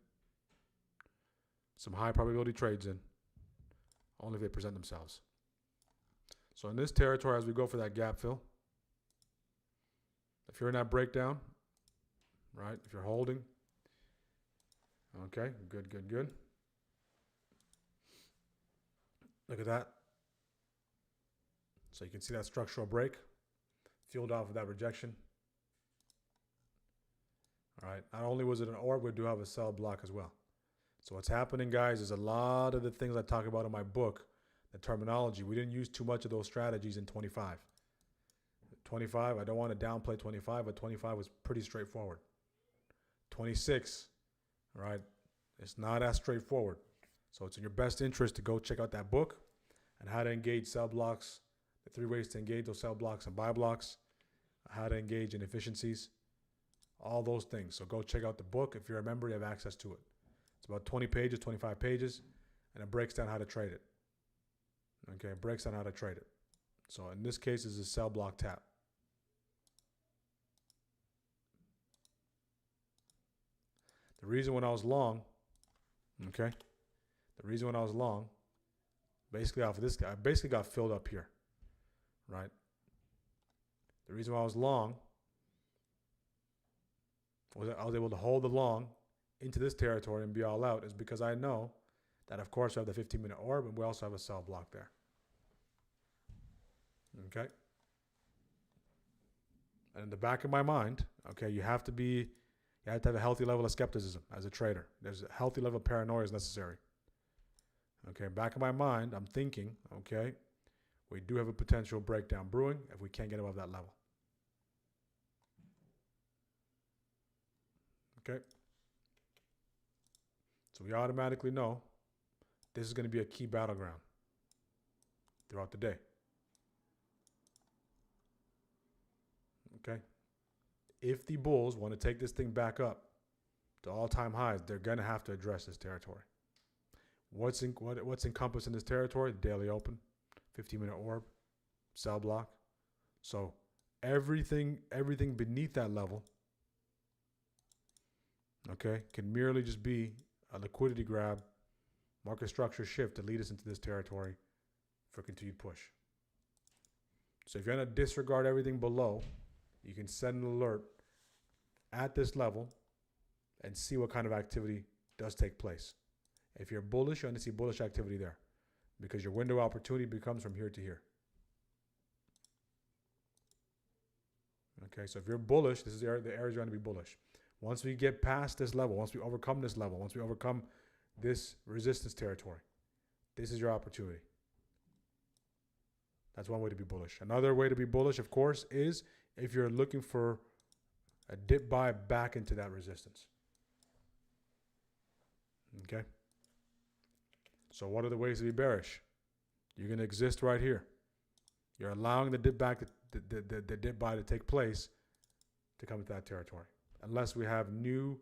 Some high probability trades in. Only if they present themselves. So in this territory, as we go for that gap fill, If you're in that breakdown, right? If you're holding, okay, good, good, good. Look at that. So you can see that structural break, fueled off of that rejection. All right. Not only was it an orb, we do have a sell block as well. So what's happening, guys, is a lot of the things I talk about in my book, the terminology, we didn't use too much of those strategies in 25. 25, I don't want to downplay 25, but 25 was pretty straightforward. 26, right? It's not as straightforward. So it's in your best interest to go check out that book and how to engage sell blocks, the 3 ways to engage those sell blocks and buy blocks, how to engage in efficiencies, all those things. So go check out the book. If you're a member, you have access to it. It's about 20 pages, 25 pages, and it breaks down how to trade it. Okay, it breaks down how to trade it. So in this case, it's a sell block tap. The reason when I was long, okay, the reason when I was long, basically off of this guy, I basically got filled up here, right? The reason why I was long was that I was able to hold the long into this territory and be all out is because I know that, of course, we have the 15-minute orb and we also have a sell block there. Okay? And in the back of my mind, okay, you have to have a healthy level of skepticism as a trader. There's a healthy level of paranoia is necessary. Okay, back of my mind, I'm thinking, okay, we do have a potential breakdown brewing if we can't get above that level. Okay. So we automatically know this is going to be a key battleground throughout the day. Okay. If the bulls want to take this thing back up to all-time highs, they're going to have to address this territory. What's encompassed in this territory? The daily open, 15-minute orb, sell block. So everything beneath that level, okay, can merely just be a liquidity grab, market structure shift to lead us into this territory for continued push. So if you're going to disregard everything below, you can send an alert at this level and see what kind of activity does take place. If you're bullish, you're going to see bullish activity there because your window of opportunity becomes from here to here. Okay, so if you're bullish, this is the areas you're going to be bullish. Once we get past this level, once we overcome this level, once we overcome this resistance territory, this is your opportunity. That's one way to be bullish. Another way to be bullish, of course, is if you're looking for a dip buy back into that resistance. Okay? So what are the ways to be bearish? You're going to exist right here. You're allowing the dip back, the dip buy to take place to come into that territory. Unless we have new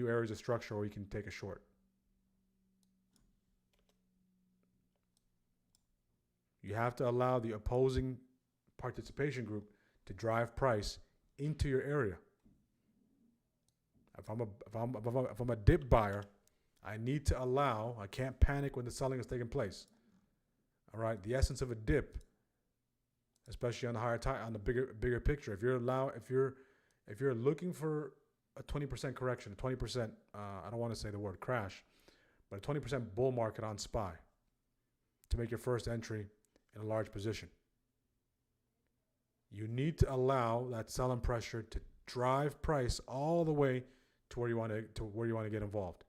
areas of structure where we can take a short. You have to allow the opposing participation group to drive price into your area. If I'm a dip buyer, I need to allow. I can't panic when the selling is taking place. All right. The essence of a dip, especially on the higher on the bigger picture. If you're looking for a 20% correction, a 20%, I don't want to say the word crash, but a 20% bull market on SPY to make your first entry in a large position. You need to allow that selling pressure to drive price all the way to where you want to get involved.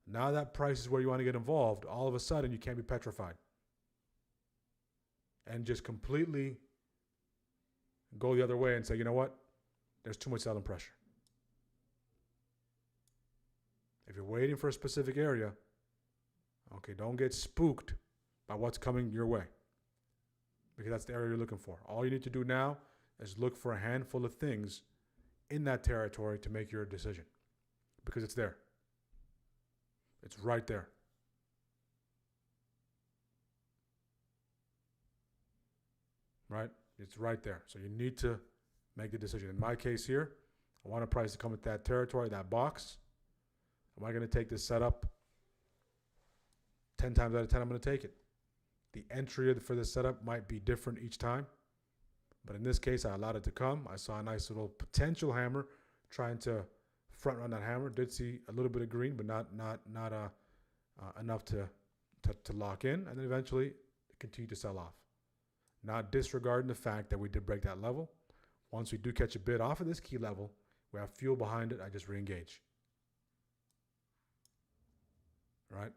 Now that price is where you want to get involved, all of a sudden you can't be petrified and just completely go the other way and say, you know what? There's too much selling pressure. If you're waiting for a specific area, okay, don't get spooked by what's coming your way because that's the area you're looking for. All you need to do now is look for a handful of things in that territory to make your decision because it's there. It's right there. Right? It's right there. So you need to make the decision. In my case here, I want a price to come into that territory, that box. Am I going to take this setup? 10 times out of 10, I'm going to take it. The entry for this setup might be different each time, But in this case, I allowed it to come. I saw a nice little potential hammer trying to front run that hammer. Did see a little bit of green, but not enough to lock in. And then eventually it continued to sell off. Not disregarding the fact that we did break that level. Once we do catch a bid off of this key level, we have fuel behind it. I just re-engage. Right?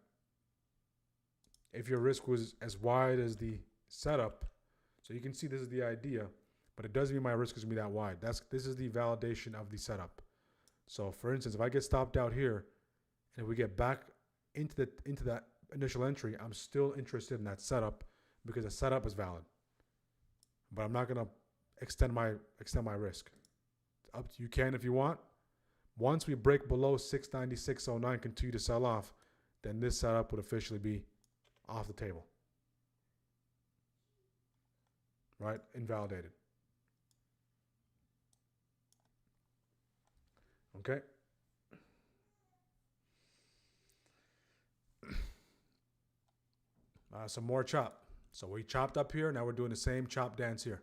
If your risk was as wide as the setup, so you can see this is the idea, but it doesn't mean my risk is going to be that wide. This is the validation of the setup. So for instance, if I get stopped out here and if we get back into that initial entry, I'm still interested in that setup because the setup is valid. But I'm not going to extend my risk. Up to you can if you want. Once we break below 696.09, continue to sell off, then this setup would officially be off the table. Right? Invalidated. Okay. Some more chop. So we chopped up here. Now we're doing the same chop dance here.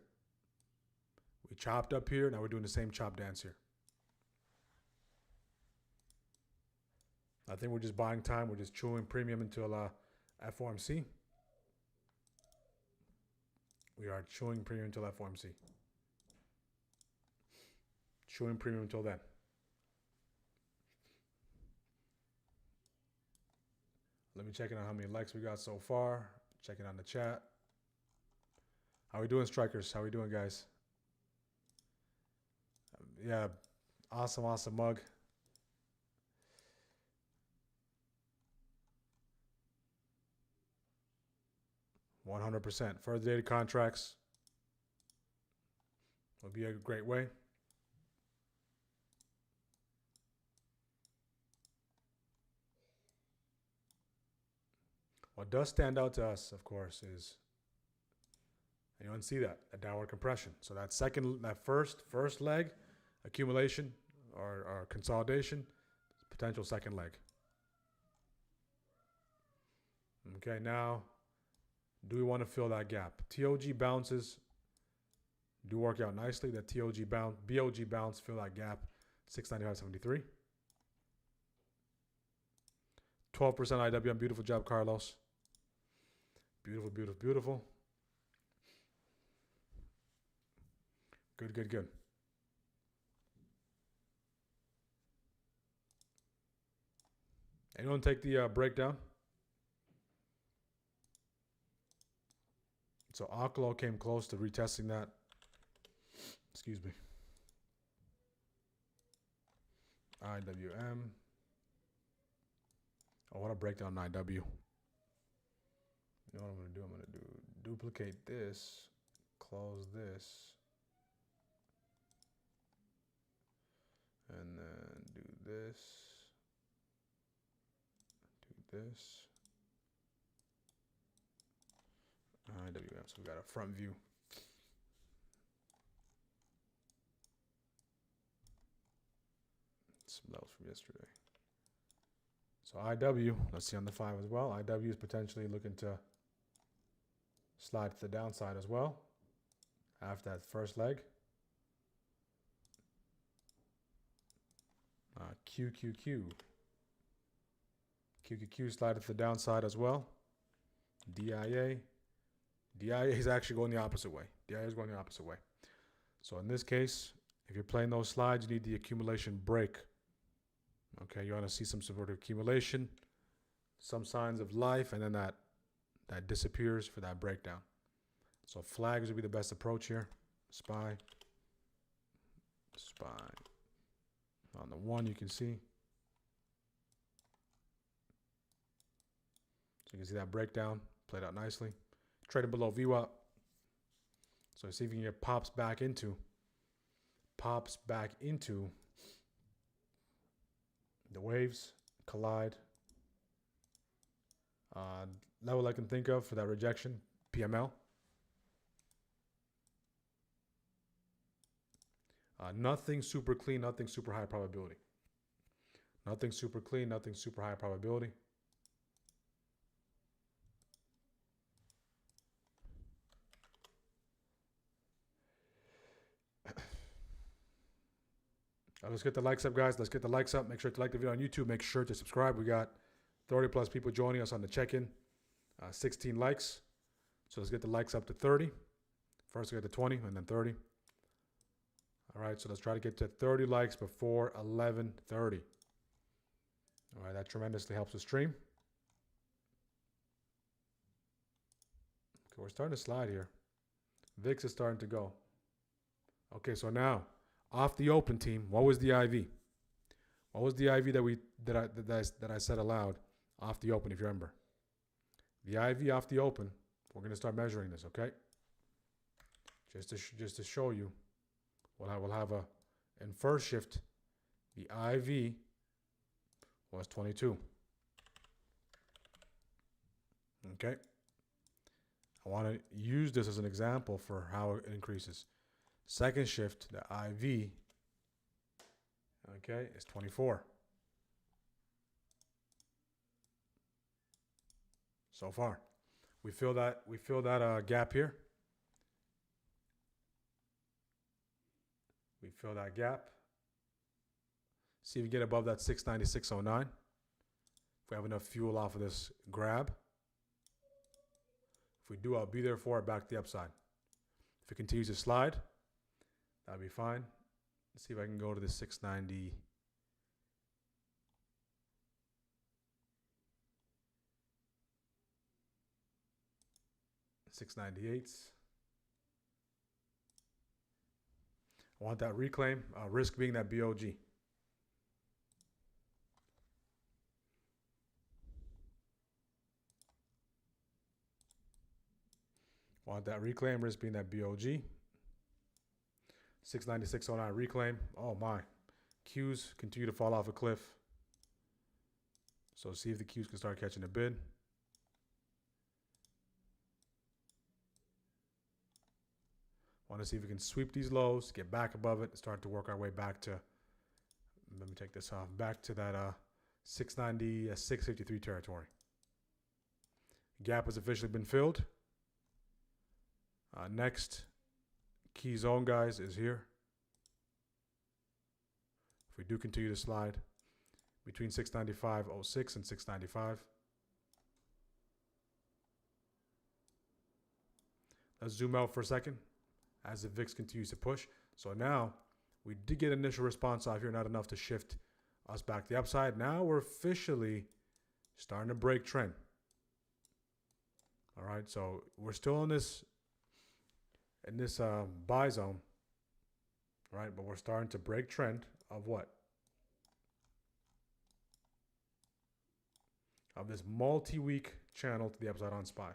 We chopped up here. Now we're doing the same chop dance here. I think we're just buying time. We're just chewing premium until FOMC. We are chewing premium until FOMC. Chewing premium until then. Let me check in on how many likes we got so far. Checking on the chat. How we doing, strikers? How we doing, guys? Yeah, awesome mug. %. Further dated contracts will be a great way. What does stand out to us, of course, is you don't see that downward compression. So that first leg, accumulation or consolidation, potential second leg. Okay, now do we want to fill that gap? TOG bounces do work out nicely. That BOG bounce, fill that gap, 695.73. 12% IWM. Beautiful job, Carlos. Beautiful. Good. Anyone take the breakdown? So Aklo came close to retesting that. Excuse me. IWM. I want to break down IW. You know what I'm going to do? I'm going to duplicate this, close this, and then do this, IWM. So we got a front view. Some levels from yesterday. So IW, let's see on the 5 as well. IW is potentially looking to slide to the downside as well after that first leg. QQQ slide to the downside as well. DIA is actually going the opposite way. So in this case, if you're playing those slides, you need the accumulation break. Okay, you want to see some sort of accumulation, some signs of life, and then that disappears for that breakdown. So flags would be the best approach here. SPY. On the 1, you can see. So you can see that breakdown played out nicely. Trading below VWAP. So see if you can get pops back into the waves, collide. Level I can think of for that rejection, PML. Nothing super clean, nothing super high probability. Nothing super clean, nothing super high probability. Let's get the likes up, guys. Let's get the likes up. Make sure to like the video on YouTube. Make sure to subscribe. We got 30 plus people joining us on the check-in. 16 likes. So let's get the likes up to 30. First we get to 20 and then 30. All right, so let's try to get to 30 likes before 11:30. All right, that tremendously helps the stream. Okay, we're starting to slide here. VIX is starting to go. Okay, so now off the open, team. What was the IV? What was the IV that I said aloud off the open? If you remember, the IV off the open. We're gonna start measuring this, okay? Just to show you, we'll have a in first shift. The IV was 22. Okay. I want to use this as an example for how it increases. Second shift, the IV, okay, is 24. So far, we feel that gap here. We fill that gap. See if we get above that 696.09. If we have enough fuel off of this grab. If we do, I'll be there for it back to the upside. If it continues to slide, that'll be fine. Let's see if I can go to the 690. $698. I want that reclaim, risk being that BOG. Want that reclaim, risk being that BOG. 696.09 reclaim. Oh my. Qs continue to fall off a cliff. So see if the Qs can start catching a bid. Want to see if we can sweep these lows, get back above it, and start to work our way back to, let me take this off, back to that 690, 653 territory. Gap has officially been filled. Next key zone, guys, is here. If we do continue to slide between 695.06 and 695. Let's zoom out for a second as the VIX continues to push. So now we did get initial response off here, not enough to shift us back to the upside. Now we're officially starting to break trend. All right, so we're still in this buy zone, right? But we're starting to break trend of what? Of this multi-week channel to the upside on SPY.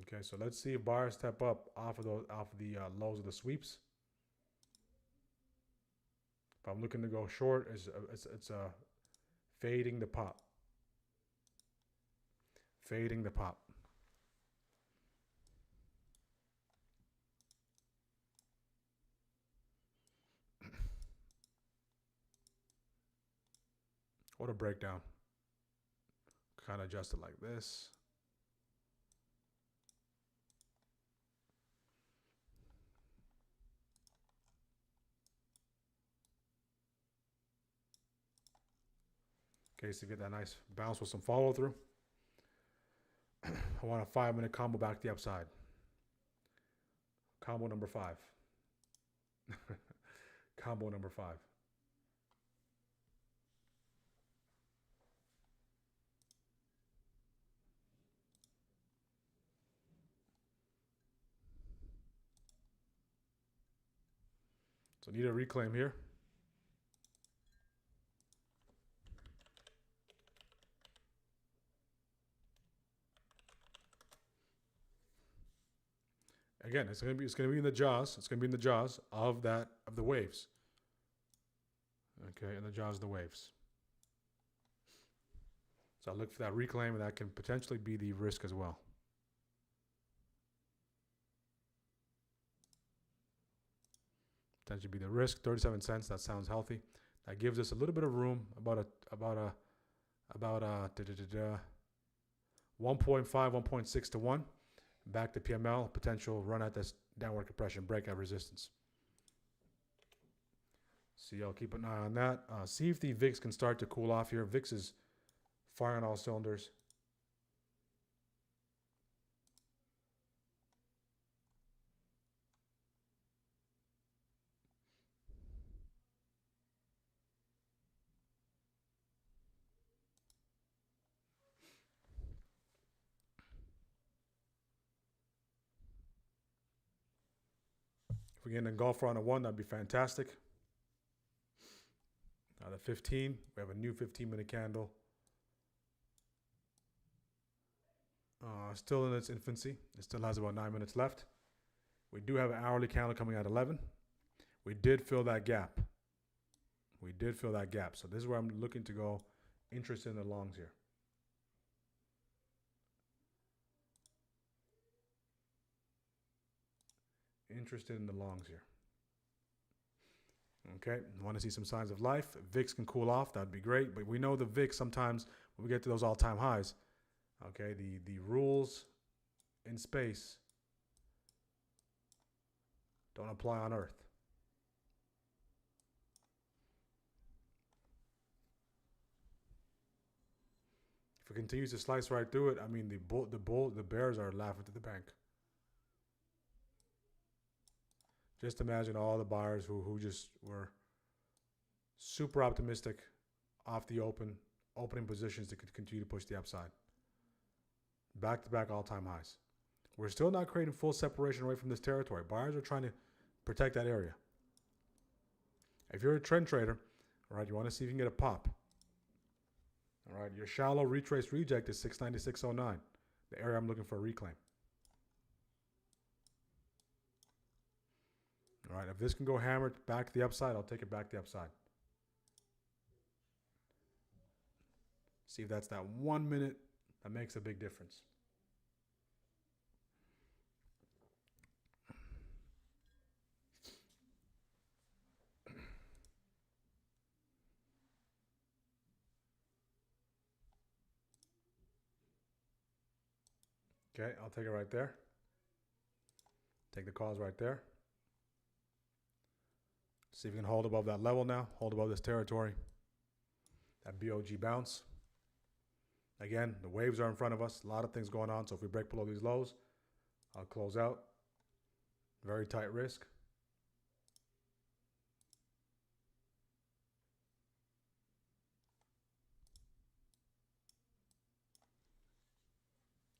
Okay, so let's see if buyers step up off of the lows of the sweeps. If I'm looking to go short, it's fading the pop. Fading the pop. What a breakdown. Kind of adjust it like this. Okay, so you get that nice bounce with some follow through. I want a 5-minute combo back to the upside. Combo number 5. Combo number 5. So need a reclaim here. Again, it's gonna be in the jaws. It's gonna be in the jaws of the waves. Okay, in the jaws of the waves. So I look for that reclaim, and that can potentially be the risk as well. Potentially be the risk. 37 cents. That sounds healthy. That gives us a little bit of room, about 1.5, 1.6 to 1. Back to PML, potential run at this downward compression break at resistance. So y'all keep an eye on that. See if the VIX can start to cool off here. VIX is firing on all cylinders. If we get an engulfer on a 1, that'd be fantastic. Now the 15, we have a new 15-minute candle. Still in its infancy. It still has about 9 minutes left. We do have an hourly candle coming at 11. We did fill that gap. We did fill that gap. So this is where I'm looking to go. Interested in the longs here. Interested in the longs here. Okay, want to see some signs of life. If VIX can cool off, that'd be great. But we know the VIX sometimes when we get to those all-time highs, okay, the rules in space don't apply on Earth. If it continues to slice right through it, I mean the bears are laughing to the bank. Just imagine all the buyers who just were super optimistic off the opening positions to continue to push the upside. Back-to-back all-time highs. We're still not creating full separation away from this territory. Buyers are trying to protect that area. If you're a trend trader, all right, you want to see if you can get a pop. All right, your shallow retrace reject is 696.09, the area I'm looking for a reclaim. All right, if this can go hammered back to the upside, I'll take it back to the upside. See if that's that 1 minute that makes a big difference. Okay, I'll take it right there. Take the calls right there. See if we can hold above that level now. Hold above this territory. That BOG bounce. Again, the waves are in front of us. A lot of things going on. So if we break below these lows, I'll close out. Very tight risk.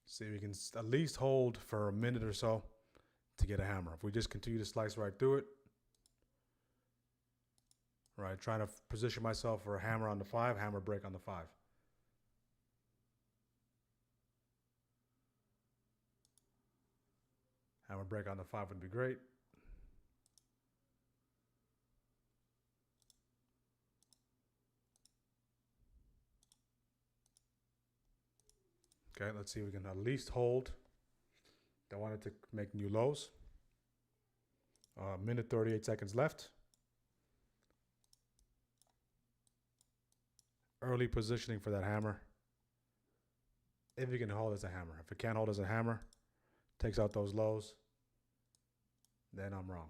See if we can at least hold for a minute or so to get a hammer. If we just continue to slice right through it, right, trying to position myself for a hammer on the 5, hammer break on the 5. Hammer break on the 5 would be great. Okay, let's see if we can at least hold. I wanted to make new lows. Minute 38 seconds left. Early positioning for that hammer. If you can hold as a hammer. If it can't hold as a hammer, takes out those lows, then I'm wrong.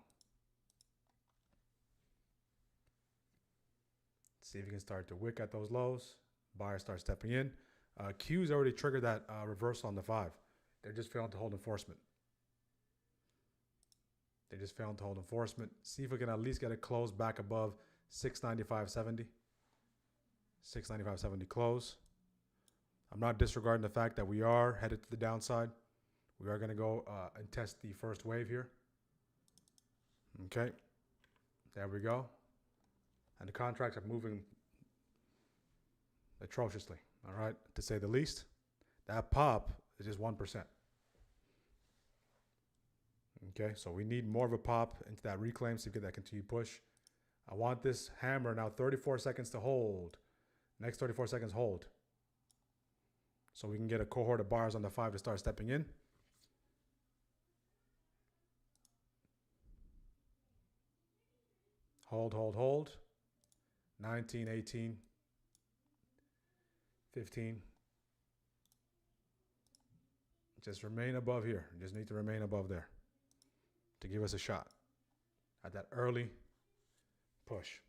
See if you can start to wick at those lows. Buyer starts stepping in. Q's already triggered that reversal on the 5. They're just failing to hold enforcement. They just failing to hold enforcement. See if we can at least get it closed back above 695.70. 695.70 close. I'm not disregarding the fact that we are headed to the downside. We are going to go and test the first wave here. Okay. There we go. And the contracts are moving atrociously. All right, to say the least. That pop is just 1%. Okay, so we need more of a pop into that reclaim so you get that continued push. I want this hammer now 34 seconds to hold. Next 34 seconds, hold. So we can get a cohort of bars on the 5 to start stepping in. Hold, hold, hold. 19, 18. 15. Just remain above here. Just need to remain above there. to give us a shot at that early push.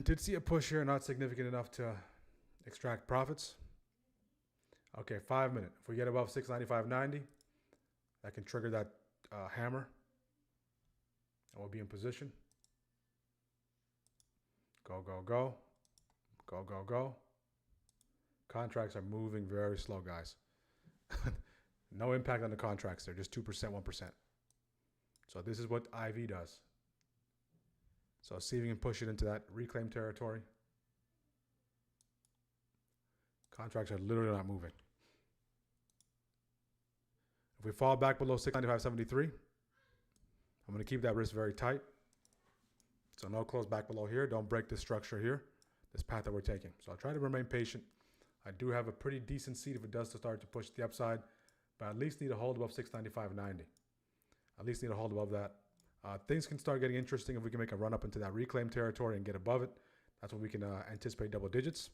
Did see a push here, not significant enough to extract profits. Okay, 5 minute. If we get above 695.90, that can trigger that hammer, and we'll be in position. Go, go, go. Go, go, go. Contracts are moving very slow, guys. No impact on the contracts. They're just 2%, 1%. So this is what IV does. So see if you can push it into that reclaim territory. Contracts are literally not moving. If we fall back below 695.73, I'm going to keep that risk very tight. So no close back below here. Don't break this structure here, this path that we're taking. So I'll try to remain patient. I do have a pretty decent seat if it does start to push the upside, but I at least need a hold above 695.90. At least need a hold above that. Things can start getting interesting if we can make a run up into that reclaim territory and get above it. That's when we can anticipate double digits.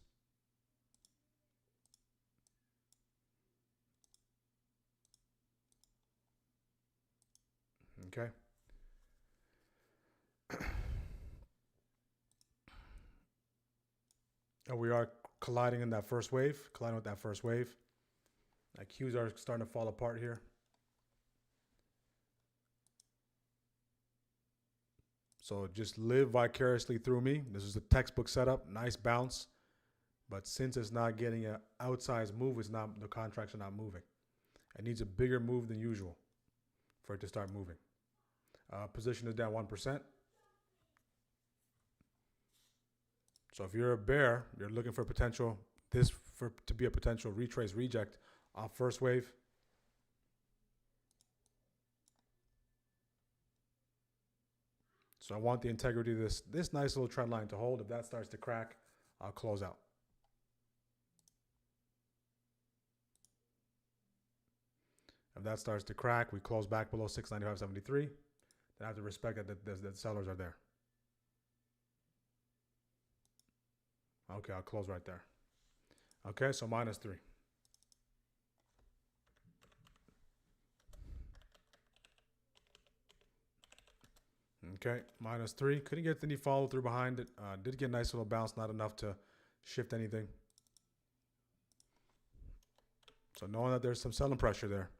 Okay. And we are colliding in that first wave, colliding with that first wave. Qs are starting to fall apart here. So just live vicariously through me. This is a textbook setup, nice bounce. But since it's not getting an outsized move, the contracts are not moving. It needs a bigger move than usual for it to start moving. Position is down 1%. So if you're a bear, you're looking for potential, to be a potential retrace reject off first wave. So I want the integrity of this nice little trend line to hold. If that starts to crack, I'll close out. If that starts to crack, we close back below 695.73. Then I have to respect that the sellers are there. Okay, I'll close right there. Okay, so -3. Okay, -3. Couldn't get any follow through behind it. Did get a nice little bounce, not enough to shift anything. So knowing that there's some selling pressure there.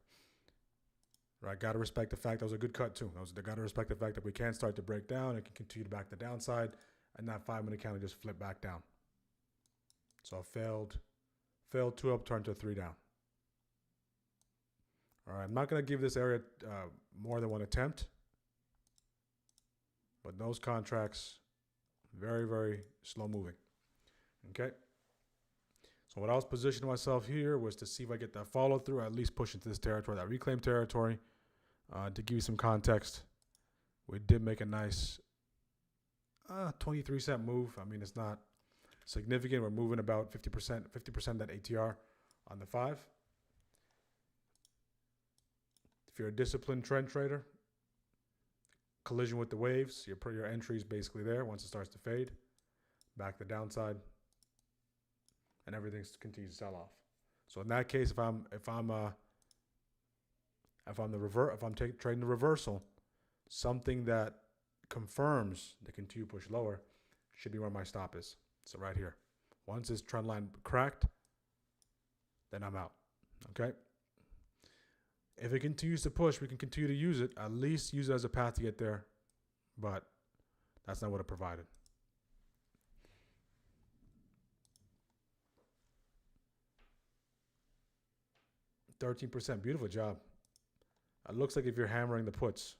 Right, got to respect the fact that was a good cut too. Got to respect the fact that we can start to break down and can continue to back the downside, and that 5 minute candle just flip back down. So failed 2 up, turned to 3 down. All right, I'm not going to give this area more than one attempt, but those contracts, very, very slow moving. Okay. So what I was positioning myself here was to see if I get that follow through, or at least push into this territory, that reclaim territory. To give you some context, we did make a nice 23-cent move. I mean, it's not significant. We're moving about 50% that ATR on the 5. If you're a disciplined trend trader, collision with the waves, your entry is basically there. Once it starts to fade, back the downside, and everything continues to sell off. So in that case, if I'm trading the reversal, something that confirms the continued push lower should be where my stop is. So right here. Once this trend line cracked, then I'm out. Okay. If it continues to push, we can continue to use it. At least use it as a path to get there. But that's not what it provided. %, beautiful job. It looks like if you're hammering the puts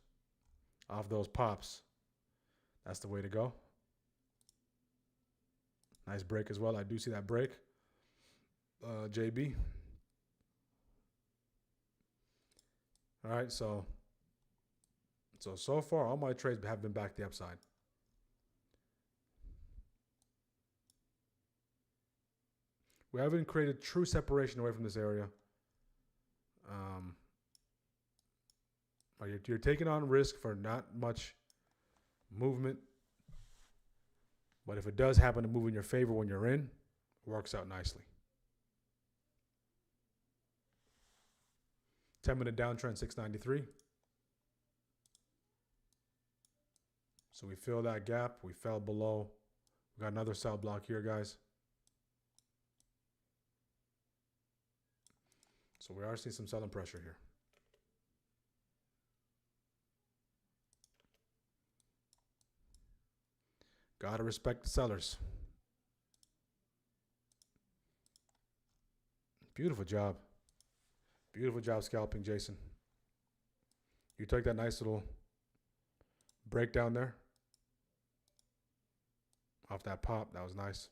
off those pops, that's the way to go. Nice break as well. I do see that break. JB. All right, so far all my trades have been back the upside. We haven't created true separation away from this area. You're taking on risk for not much movement, but if it does happen to move in your favor when you're in, it works out nicely. 10-minute downtrend, 693. So we fill that gap. We fell below. We got another sell block here, guys. So we are seeing some selling pressure here. Gotta respect the sellers. Beautiful job. Beautiful job scalping, Jason. You took that nice little breakdown there. Off that pop. That was nice.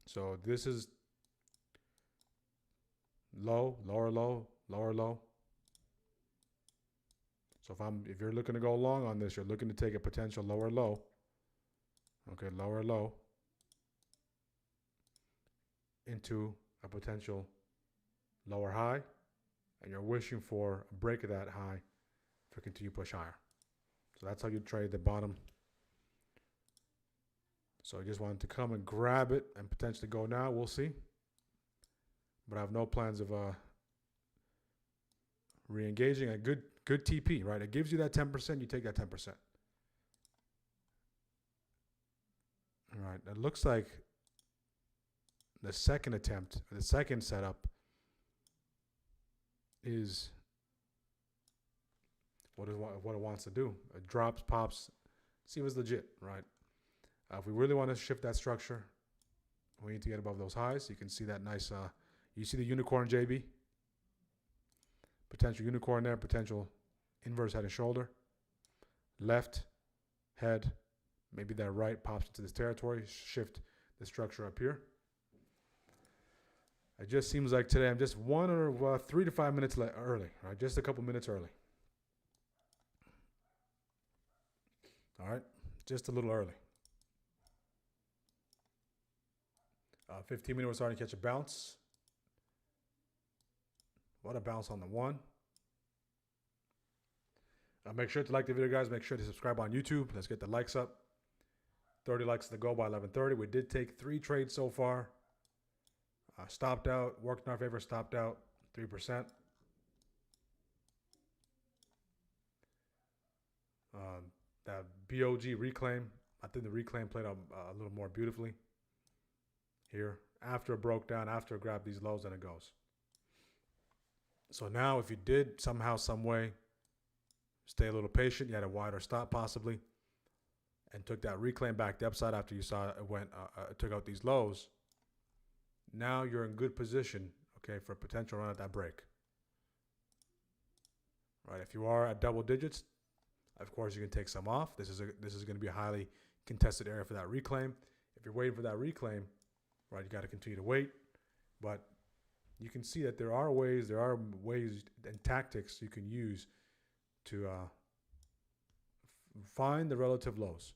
So this is low, lower low, lower low. So if you're looking to go long on this, you're looking to take a potential lower low. Okay, lower low into a potential lower high, and you're wishing for a break of that high for continue push higher. So that's how you trade the bottom. So I just wanted to come and grab it and potentially go now. We'll see. But I have no plans of re-engaging. A good TP, right? It gives you that 10%. You take that 10%. All right. It looks like the second attempt, the second setup is what it wants to do. It drops, pops, see if it's legit, right? If we really want to shift that structure, we need to get above those highs. You can see that nice, you see the unicorn, JB? Potential unicorn there, potential inverse head and shoulder. Left, head, maybe that right pops into this territory, shift the structure up here. It just seems like today I'm just 3 to 5 minutes early, right? Just a couple minutes early. All right, just a little early. 15 minutes, we're starting to catch a bounce. What a bounce on the one. Make sure to like the video, guys. Make sure to subscribe on YouTube. Let's get the likes up. 30 likes to go by 11:30. We did take 3 trades so far. Stopped out, worked in our favor, stopped out 3%. That BOG reclaim, I think the reclaim played out a little more beautifully here. After it broke down, after it grabbed these lows, then it goes. So now if you did somehow, some way, stay a little patient, you had a wider stop possibly, and took that reclaim back the upside after you saw it went, took out these lows, now you're in good position, okay, for a potential run at that break. Right, if you are at double digits, of course you can take some off. This is going to be a highly contested area for that reclaim. If you're waiting for that reclaim, right, you got to continue to wait. But you can see that there are ways and tactics you can use to find the relative lows.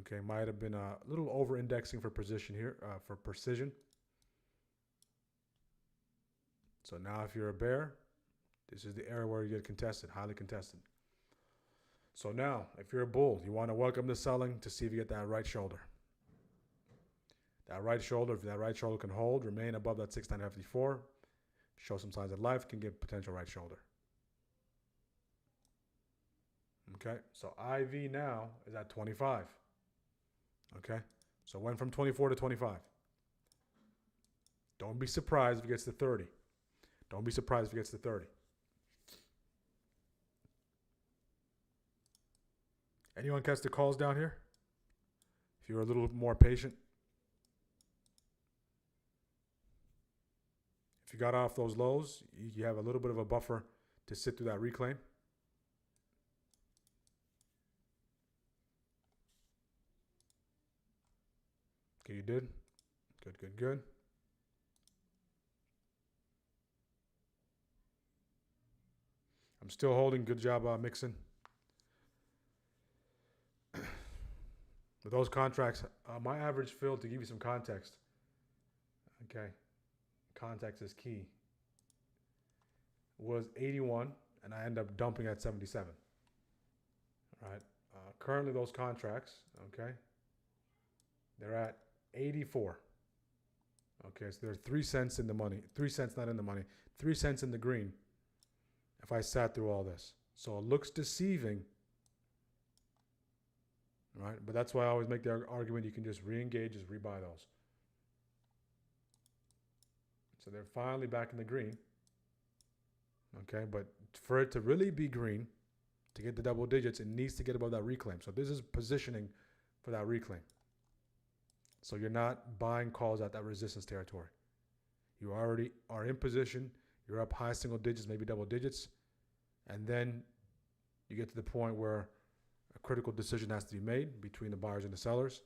Okay, might have been a little over-indexing for position here, for precision. So now if you're a bear, this is the area where you get contested, highly contested. So now, if you're a bull, you want to welcome the selling to see if you get that right shoulder. That right shoulder, if that right shoulder can hold, remain above that 6.954, show some signs of life, can get potential right shoulder. Okay, so IV now is at 25. Okay, so went from 24 to 25. Don't be surprised if it gets to 30. Don't be surprised if it gets to 30. Anyone catch the calls down here? If you're a little more patient. If you got off those lows, you have a little bit of a buffer to sit through that reclaim. Okay, you did. Good, good, good. I'm still holding. Good job mixing. With those contracts, my average fill, to give you some context, okay, context is key, was 81, and I end up dumping at 77. All right. Currently, those contracts, okay, they're at 84. Okay, so there's 3 cents in the money. 3 cents not in the money. 3 cents in the green if I sat through all this. So it looks deceiving, right? But that's why I always make the argument you can just re-engage, just rebuy those. So they're finally back in the green. Okay, but for it to really be green, to get the double digits, it needs to get above that reclaim. So this is positioning for that reclaim. So you're not buying calls at that resistance territory. You already are in position. You're up high single digits, maybe double digits. And then you get to the point where a critical decision has to be made between the buyers and the sellers,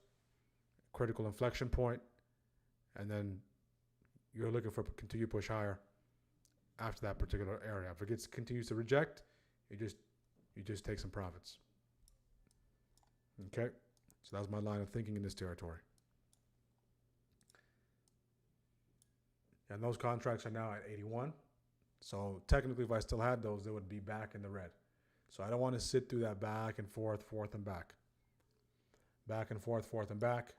critical inflection point, and then you're looking for a continued push higher after that particular area. If it continues to reject, you just take some profits. Okay, so that's my line of thinking in this territory. And those contracts are now at 81. So technically, if I still had those, they would be back in the red. So I don't want to sit through that back and forth, forth and back. Back and forth, forth and back.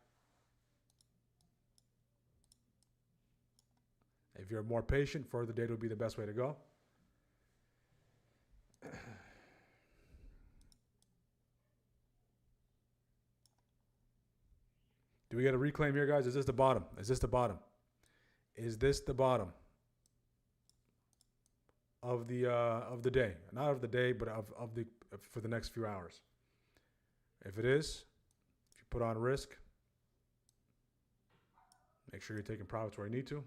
If you're more patient, further data would be the best way to go. Do we get a reclaim here, guys? Is this the bottom? Is this the bottom? Is this the bottom of the day? Not of the day, but for the next few hours. If it is, if you put on risk, make sure you're taking profits where you need to.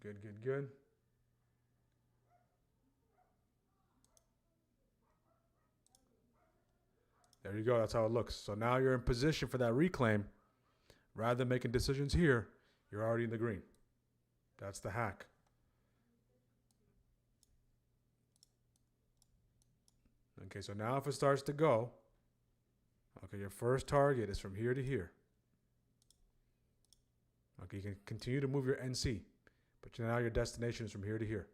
Good, good, good. There you go. That's how it looks. So now you're in position for that reclaim. Rather than making decisions here, you're already in the green. That's the hack. Okay, so now if it starts to go, okay, your first target is from here to here. Okay, you can continue to move your NC, but now your destination is from here to here.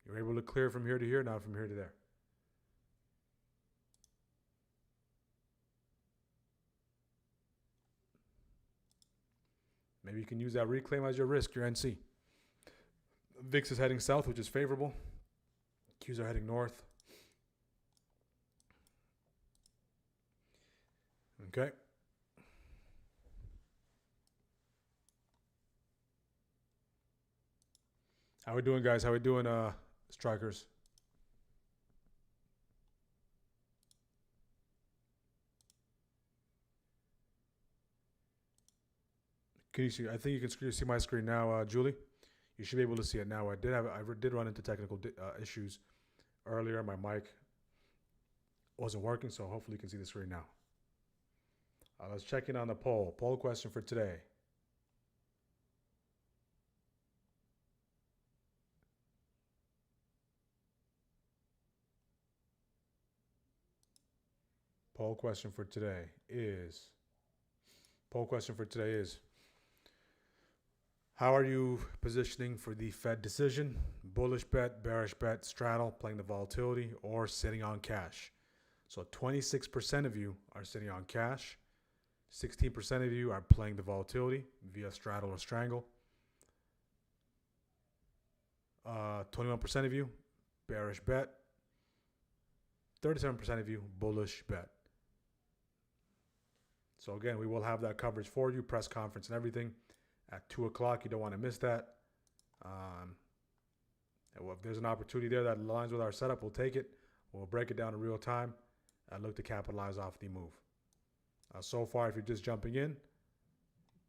You're able to clear from here to here, not from here to there. Maybe you can use that reclaim as your risk, your NC. VIX is heading south, which is favorable. Qs are heading north. Okay. How we doing, guys? How we doing, strikers? Can you see? I think you can see my screen now, Julie. You should be able to see it now. I did run into technical issues earlier. My mic wasn't working, so hopefully you can see the screen now. Let's check in on the poll. Poll question for today. Poll question for today is, how are you positioning for the Fed decision? Bullish bet, bearish bet, straddle, playing the volatility, or sitting on cash? So 26% of you are sitting on cash. 16% of you are playing the volatility via straddle or strangle. 21% of you, bearish bet. 37% of you, bullish bet. So again, we will have that coverage for you, press conference and everything at 2 o'clock. You don't want to miss that. If there's an opportunity there that aligns with our setup, we'll take it. We'll break it down in real time and look to capitalize off the move. So far, if you're just jumping in,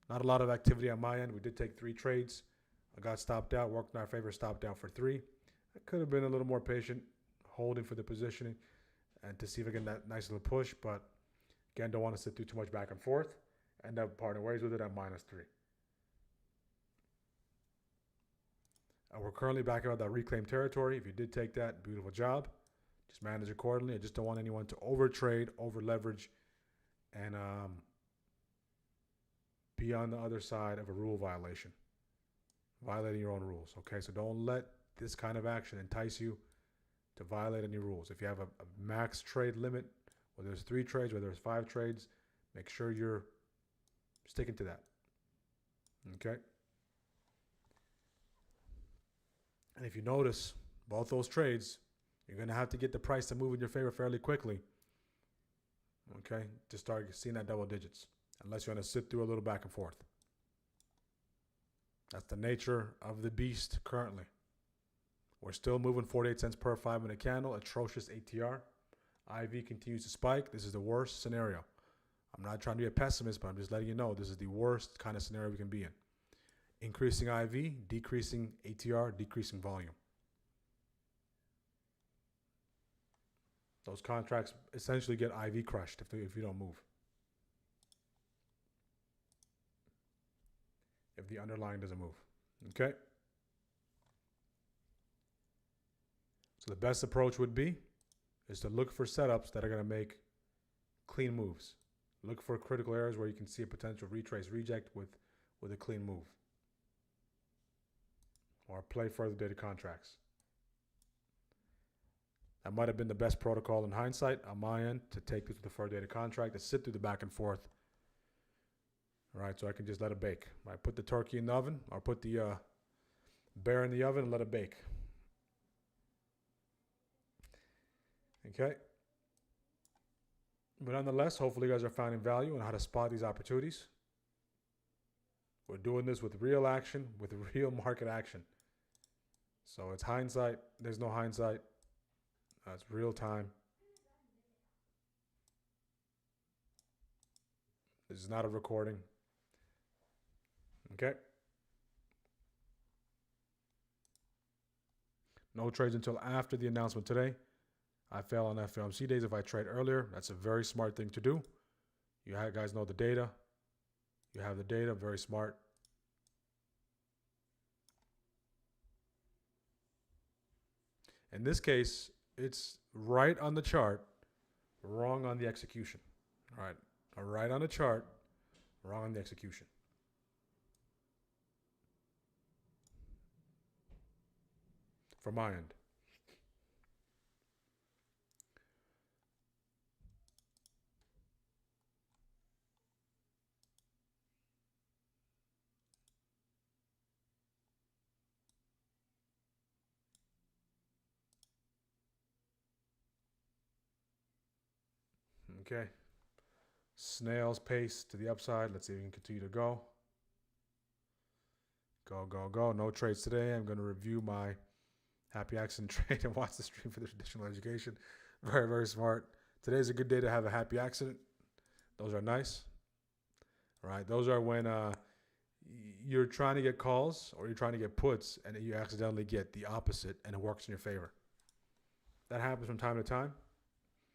not a lot of activity on my end. We did take 3 trades. I got stopped out, worked in our favor, stopped out for 3. I could have been a little more patient, holding for the positioning and to see if I get that nice little push. But again, don't want to sit through too much back and forth. End up parting ways with it at -3. We're currently back out that reclaim territory. If you did take that, beautiful job. Just manage accordingly. I just don't want anyone to overtrade, over leverage, and be on the other side of a rule violation, violating your own rules. Okay, so don't let this kind of action entice you to violate any rules. If you have a max trade limit, whether it's 3 trades, whether it's 5 trades, make sure you're sticking to that. Okay? And if you notice, both those trades, you're going to have to get the price to move in your favor fairly quickly, okay, to start seeing that double digits, unless you're going to sit through a little back and forth. That's the nature of the beast currently. We're still moving 48 cents per 5-minute candle, atrocious ATR. IV continues to spike. This is the worst scenario. I'm not trying to be a pessimist, but I'm just letting you know this is the worst kind of scenario we can be in. Increasing IV, decreasing ATR, decreasing volume. Those contracts essentially get IV crushed if you don't move. If the underlying doesn't move. Okay? So the best approach would be is to look for setups that are going to make clean moves. Look for critical areas where you can see a potential retrace reject with a clean move. Or play further dated contracts. That might have been the best protocol in hindsight on my end to take this to the further dated contract, to sit through the back and forth. All right, so I can just let it bake. I put the turkey in the oven, or put the bear in the oven and let it bake. Okay. But nonetheless, hopefully you guys are finding value on how to spot these opportunities. We're doing this with real action, with real market action. So it's hindsight. There's no hindsight. It's real time. This is not a recording. Okay. No trades until after the announcement today. I fail on FOMC days if I trade earlier. That's a very smart thing to do. You guys know the data. You have the data. Very smart. In this case, it's right on the chart, wrong on the execution. All right. Right on the chart, wrong on the execution. From my end. Okay. Snail's pace to the upside. Let's see if we can continue to go. Go, go, go. No trades today. I'm going to review my happy accident trade and watch the stream for the traditional education. Very, very smart. Today's a good day to have a happy accident. Those are nice. All right. Those are when you're trying to get calls or you're trying to get puts and you accidentally get the opposite and it works in your favor. That happens from time to time.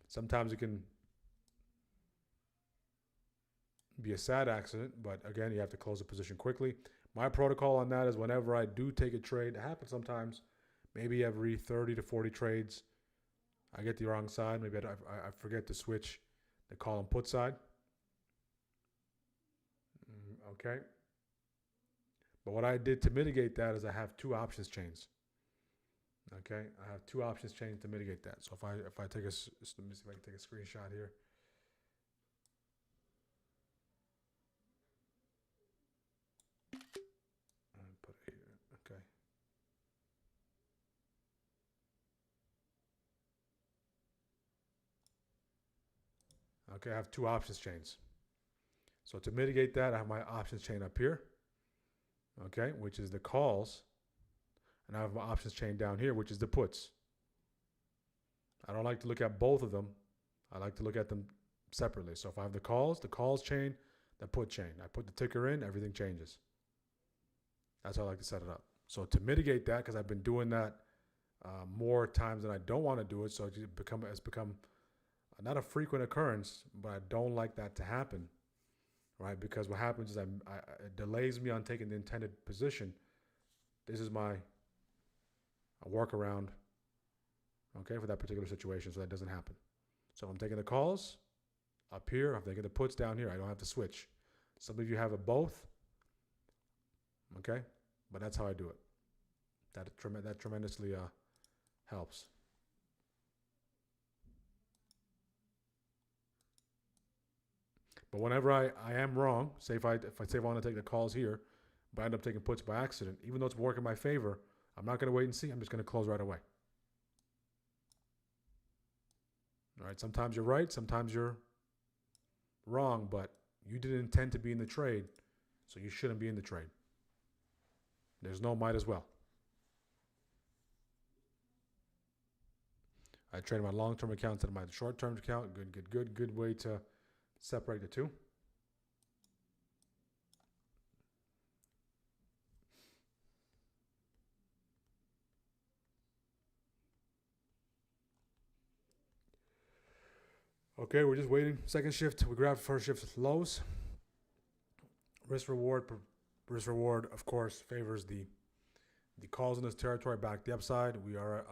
Sometimes it can be a sad accident, but again, you have to close the position quickly. My protocol on that is whenever I do take a trade, it happens sometimes, maybe every 30 to 40 trades, I get the wrong side. Maybe I forget to switch the call and put side. Okay. But what I did to mitigate that is I have 2 options chains. Okay. I have 2 options chains to mitigate that. So if I take let me see if I can take a screenshot here. Put it here. Okay. Okay, I have 2 options chains. So to mitigate that, I have my options chain up here. Okay, which is the calls. And I have my options chain down here, which is the puts. I don't like to look at both of them. I like to look at them separately. So if I have the calls chain, the put chain. I put the ticker in, everything changes. That's how I like to set it up. So to mitigate that, because I've been doing that more times than I don't want to do it, so it's become not a frequent occurrence, but I don't like that to happen, right? Because what happens is it delays me on taking the intended position. This is my workaround, okay, for that particular situation, so that doesn't happen. So if I'm taking the calls up here, I'm taking the puts down here, I don't have to switch. Some of you have it both, okay, but that's how I do it. That tremendously helps. But whenever I am wrong, say if I say I want to take the calls here, but I end up taking puts by accident, even though it's working in my favor, I'm not going to wait and see. I'm just going to close right away. All right. Sometimes you're right. Sometimes you're wrong, but you didn't intend to be in the trade, so you shouldn't be in the trade. There's no might as well. I trade my long-term account instead of my short-term account. Good way to separate the two. Okay, we're just waiting. Second shift, we grabbed first shift lows. Risk reward, of course, favors the calls in this territory back the upside. We are,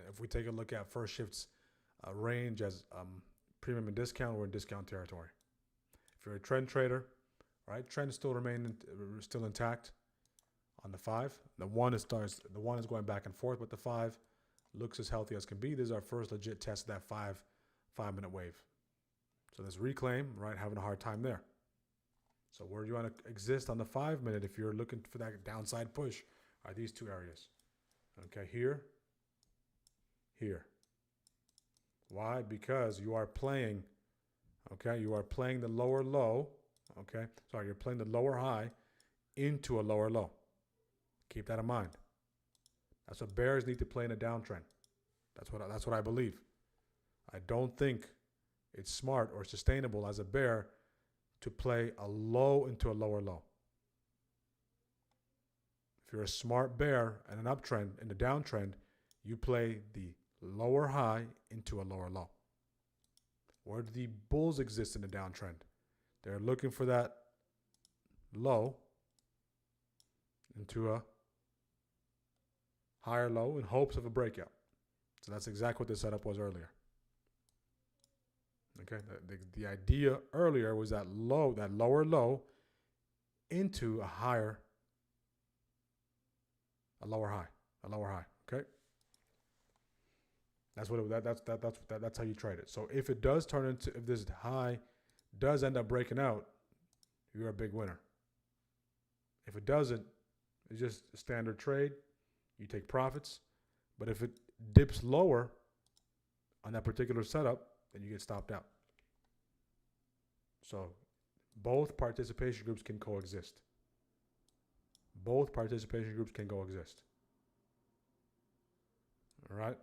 if we take a look at first shift's range as premium and discount, we're in discount territory. If you're a trend trader, right, trends still remain still intact on the 5. The one is going back and forth, but the 5 looks as healthy as can be. This is our first legit test of that 5-minute wave. So this reclaim, right, having a hard time there. So where do you want to exist on the 5-minute if you're looking for that downside push? Are these two areas. Okay, here. Why? Because you are playing, okay, you are playing the lower low, okay? Sorry, you're playing the lower high into a lower low. Keep that in mind. That's what bears need to play in a downtrend. That's what I believe. I don't think it's smart or sustainable as a bear to play a low into a lower low. If you're a smart bear and an uptrend in the downtrend, you play the lower high into a lower low. Where do the bulls exist in the downtrend? They're looking for that low into a higher low in hopes of a breakout. So that's exactly what the setup was earlier. Okay, the idea earlier was that lower low into a lower high. Okay, that's how you trade it. So if it does turn into, if this high does end up breaking out, you're a big winner. If it doesn't, it's just a standard trade. You take profits. But if it dips lower on that particular setup, then you get stopped out. So both participation groups can coexist. All right?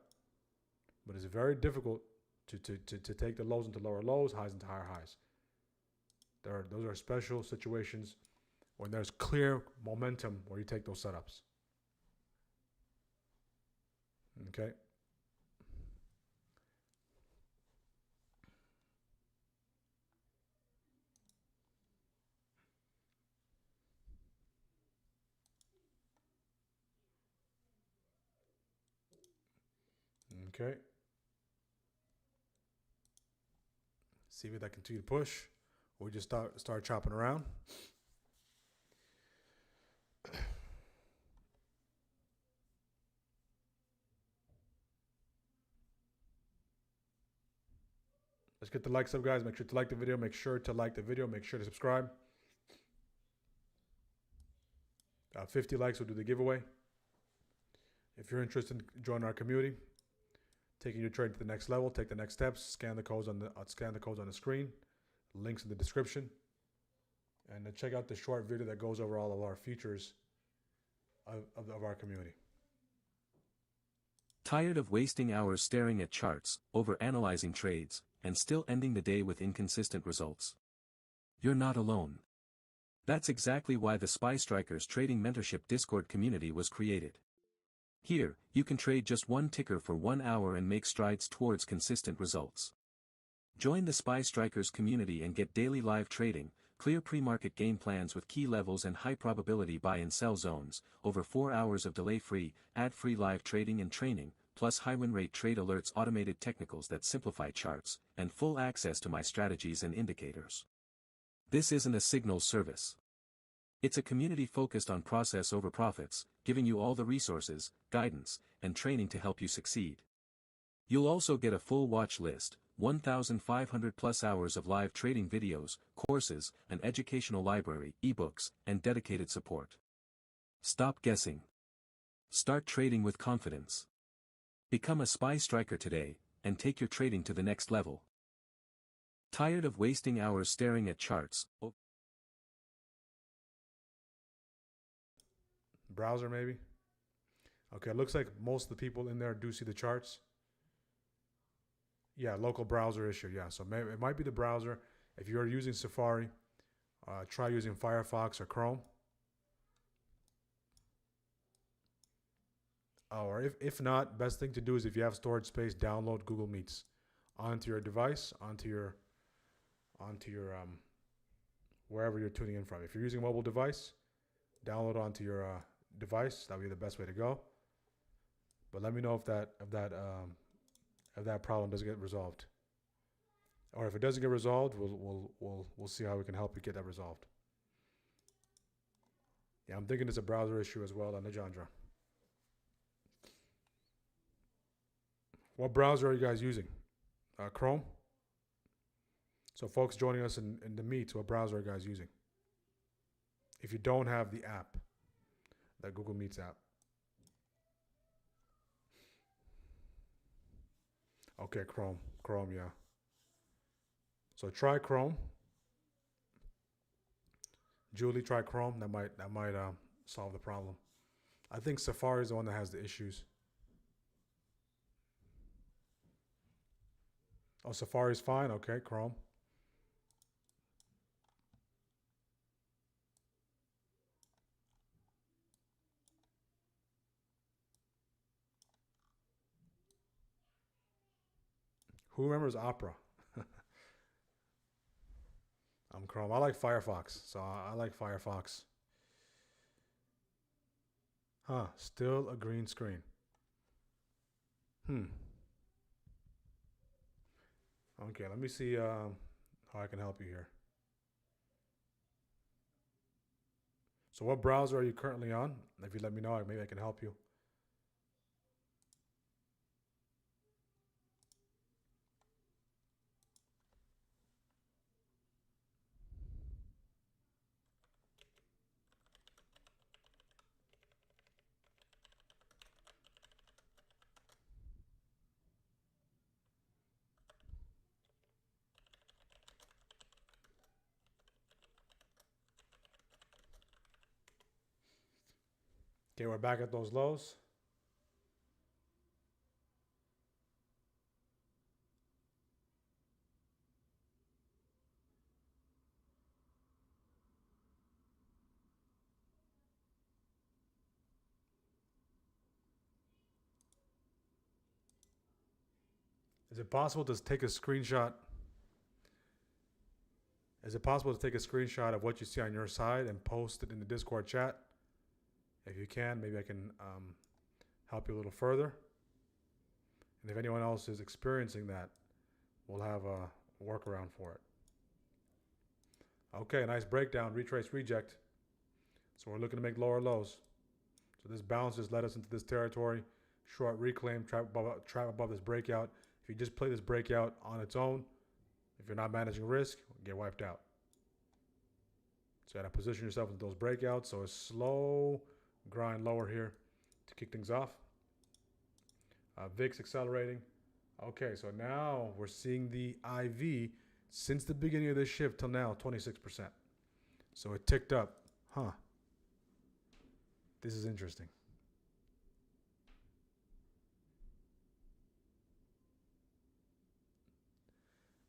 But it's very difficult to take the lows into lower lows, highs into higher highs. Those are special situations when there's clear momentum where you take those setups. Okay? Okay. See if that continue to push, or we just start chopping around. Let's get the likes up, guys. Make sure to like the video. Make sure to subscribe. 50 likes will do the giveaway. If you're interested in joining our community, taking your trade to the next level, take the next steps, scan the codes on the screen, links in the description, and check out the short video that goes over all of our features of our community. Tired of wasting hours staring at charts, over-analyzing trades, and still ending the day with inconsistent results? You're not alone. That's exactly why the SPY Strikers Trading Mentorship Discord community was created. Here, you can trade just one ticker for 1 hour and make strides towards consistent results. Join the SPY Strikers community and get daily live trading, clear pre-market game plans with key levels and high probability buy and sell zones, over 4 hours of delay-free, ad-free live trading and training, plus high win rate trade alerts, automated technicals that simplify charts, and full access to my strategies and indicators. This isn't a signal service. It's a community focused on process over profits, giving you all the resources, guidance, and training to help you succeed. You'll also get a full watch list, 1,500 plus hours of live trading videos, courses, an educational library, ebooks, and dedicated support. Stop guessing. Start trading with confidence. Become a SPY striker today, and take your trading to the next level. Tired of wasting hours staring at charts? Browser maybe? Okay, it looks like most of the people in there do see the charts. Yeah, local browser issue. Yeah, so maybe it might be the browser. If you're using Safari, try using Firefox or Chrome. Or if not, best thing to do is if you have storage space, download Google Meets onto your device, onto your wherever you're tuning in from. If you're using a mobile device, download onto your device. That would be the best way to go. But let me know if that problem doesn't get resolved, or if it doesn't get resolved, we'll see how we can help you get that resolved. Yeah, I'm thinking it's a browser issue as well, Najandra. What browser are you guys using? Chrome? So folks joining us in the meets, what browser are you guys using? If you don't have the app, that Google Meets app. Okay, Chrome, yeah. So try Chrome. Julie, try Chrome. That might solve the problem. I think Safari is the one that has the issues. Oh, Safari's fine. Okay, Chrome. Who remembers Opera? I'm Chrome. I like Firefox, so I like Firefox. Huh, still a green screen. Okay, let me see how I can help you here. So what browser are you currently on? If you let me know, maybe I can help you. Okay, we're back at those lows. Is it possible to take a screenshot? Is it possible to take a screenshot of what you see on your side and post it in the Discord chat? If you can, maybe I can help you a little further. And if anyone else is experiencing that, we'll have a workaround for it. Okay, nice breakdown, retrace, reject. So we're looking to make lower lows. So this bounce just led us into this territory. Short reclaim, trap above this breakout. If you just play this breakout on its own, if you're not managing risk, get wiped out. So you gotta position yourself into those breakouts. So a slow grind lower here to kick things off. VIX accelerating. Okay, so now we're seeing the IV since the beginning of this shift till now, 26%. So it ticked up. Huh. This is interesting.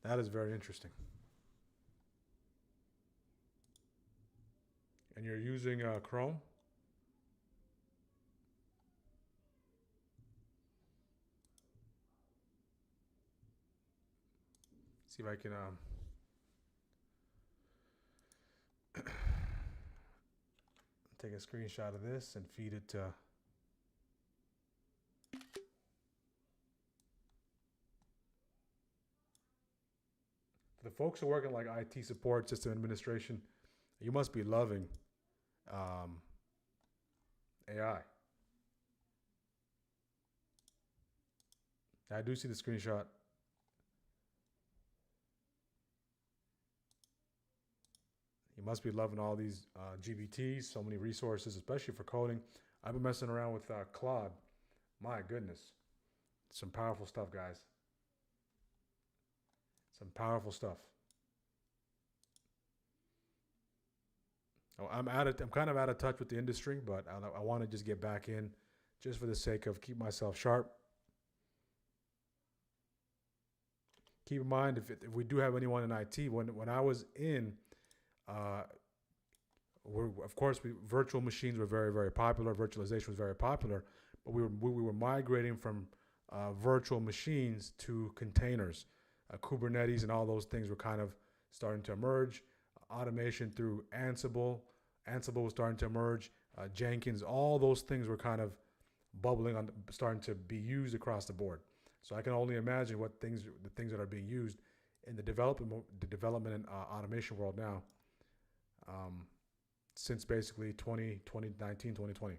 That is very interesting. And you're using Chrome? See if I can take a screenshot of this and feed it to the folks who are working like IT support, system administration. You must be loving AI. I do see the screenshot. Must be loving all these GBTs, so many resources, especially for coding. I've been messing around with Claude. My goodness. Some powerful stuff, guys. Some powerful stuff. Oh, I'm kind of out of touch with the industry, but I want to just get back in just for the sake of keep myself sharp. Keep in mind, if we do have anyone in IT, when I was in, of course, virtual machines were very, very popular. Virtualization was very popular, but we were migrating from virtual machines to containers. Kubernetes and all those things were kind of starting to emerge. Automation through Ansible was starting to emerge. Jenkins, all those things were kind of bubbling on, starting to be used across the board. So I can only imagine the things that are being used in the development and automation world now, since basically 2019, 2020.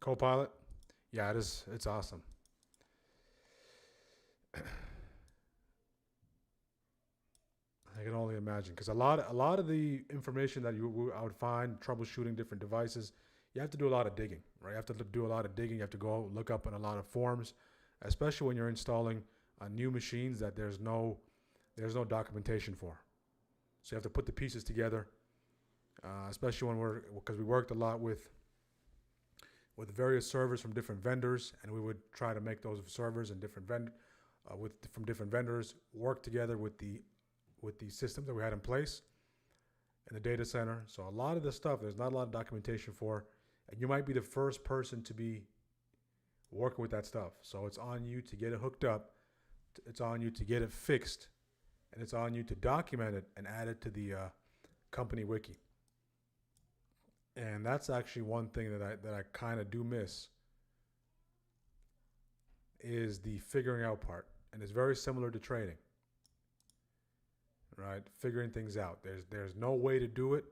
Copilot, yeah, it's awesome. I can only imagine, because a lot of the information that I would find troubleshooting different devices, you have to do a lot of digging, right? You have to do a lot of digging. You have to go look up in a lot of forums, especially when you're installing new machines that there's no documentation for. So you have to put the pieces together, especially because we worked a lot with various servers from different vendors, and we would try to make those servers and from different vendors work together with the systems that we had in place in the data center. So a lot of this stuff, there's not a lot of documentation for, and you might be the first person to be working with that stuff. So it's on you to get it hooked up, it's on you to get it fixed, and it's on you to document it and add it to the company wiki. And that's actually one thing that I kind of do miss, is the figuring out part. And it's very similar to trading, right? Figuring things out. There's no way to do it,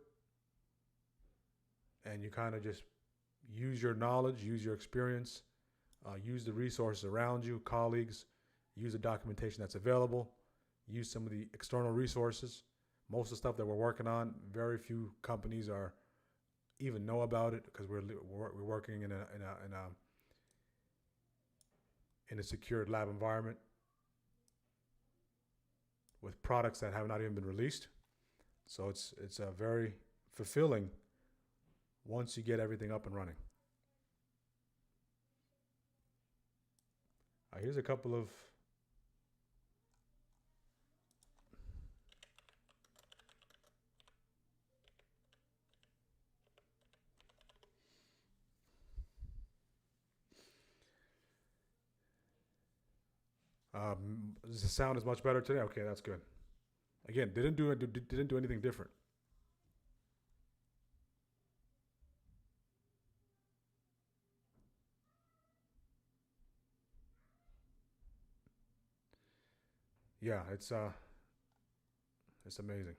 and you kind of just use your knowledge, use your experience, use the resources around you, colleagues, use the documentation that's available, use some of the external resources. Most of the stuff that we're working on, very few companies even know about it, because we're working in a secured lab environment with products that have not even been released. So it's very fulfilling once you get everything up and running. Here's a couple of the sound is much better today. Okay, that's good. Again, didn't do anything different. Yeah, it's amazing.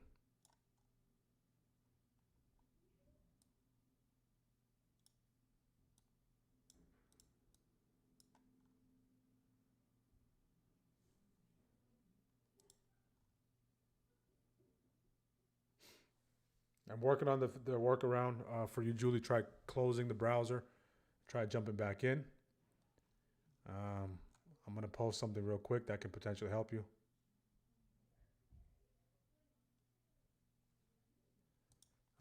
I'm working on the workaround for you, Julie. Try closing the browser. Try jumping back in. I'm going to post something real quick that can potentially help you.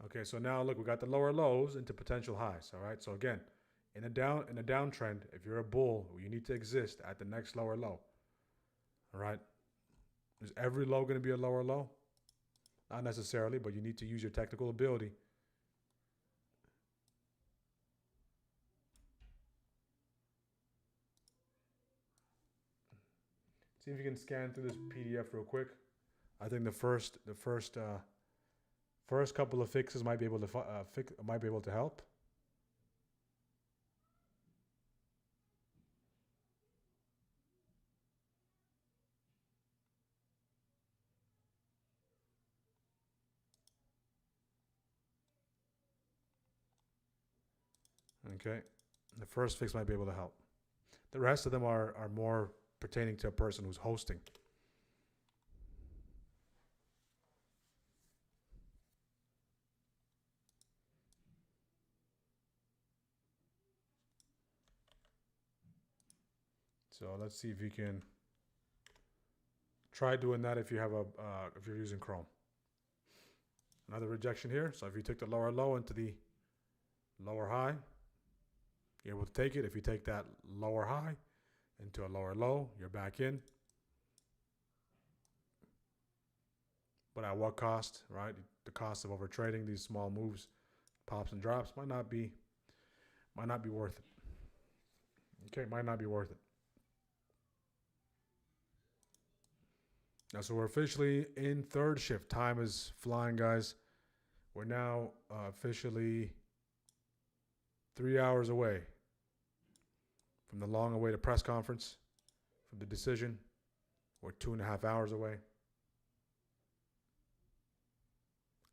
Okay, so now look, we got the lower lows into potential highs. All right, so again, in a downtrend, if you're a bull, you need to exist at the next lower low. All right, is every low going to be a lower low? Not necessarily, but you need to use your technical ability. See if you can scan through this PDF real quick. I think the first couple of fixes might be able to help. Okay. The first fix might be able to help. The rest of them are more pertaining to a person who's hosting. So let's see if you can try doing that if you have if you're using Chrome. Another rejection here. So if you took the lower low into the lower high, you're able to take it. If you take that lower high into a lower low, you're back in. But at what cost, right? The cost of overtrading these small moves, pops and drops might not be worth it. Okay, might not be worth it. Now, so we're officially in third shift. Time is flying, guys. We're now officially 3 hours away from the long-awaited press conference, from the decision. We're 2.5 hours away.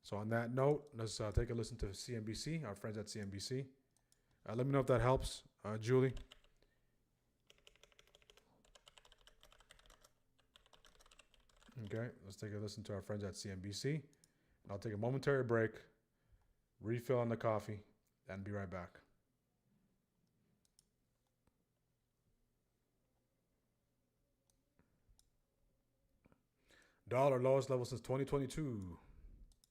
So on that note, let's take a listen to CNBC, our friends at CNBC. Let me know if that helps, Julie. Okay, let's take a listen to our friends at CNBC. And I'll take a momentary break, refill on the coffee, and be right back. Dollar lowest level since 2022.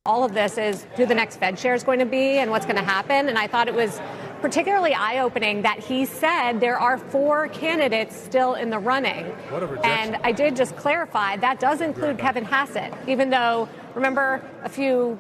All of this is who the next Fed chair is going to be and what's going to happen. And I thought it was particularly eye-opening that he said there are 4 candidates still in the running. What a rejection. And I did just clarify that does include Kevin Hassett, even though, remember, a few,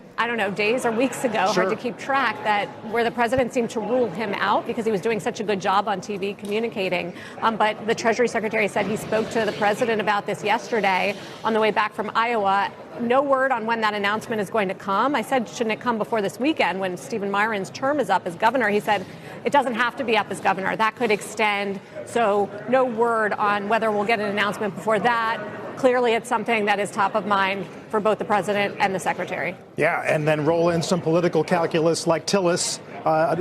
days or weeks ago, Sure. hard to keep track, that where the president seemed to rule him out because he was doing such a good job on TV communicating. But the Treasury Secretary said he spoke to the president about this yesterday on the way back from Iowa. No word on when that announcement is going to come. I said, shouldn't it come before this weekend when Stephen Myron's term is up as governor? He said, it doesn't have to be up as governor. That could extend. So no word on whether we'll get an announcement before that. Clearly, it's something that is top of mind for both the president and the secretary. Yeah, and then roll in some political calculus like Tillis,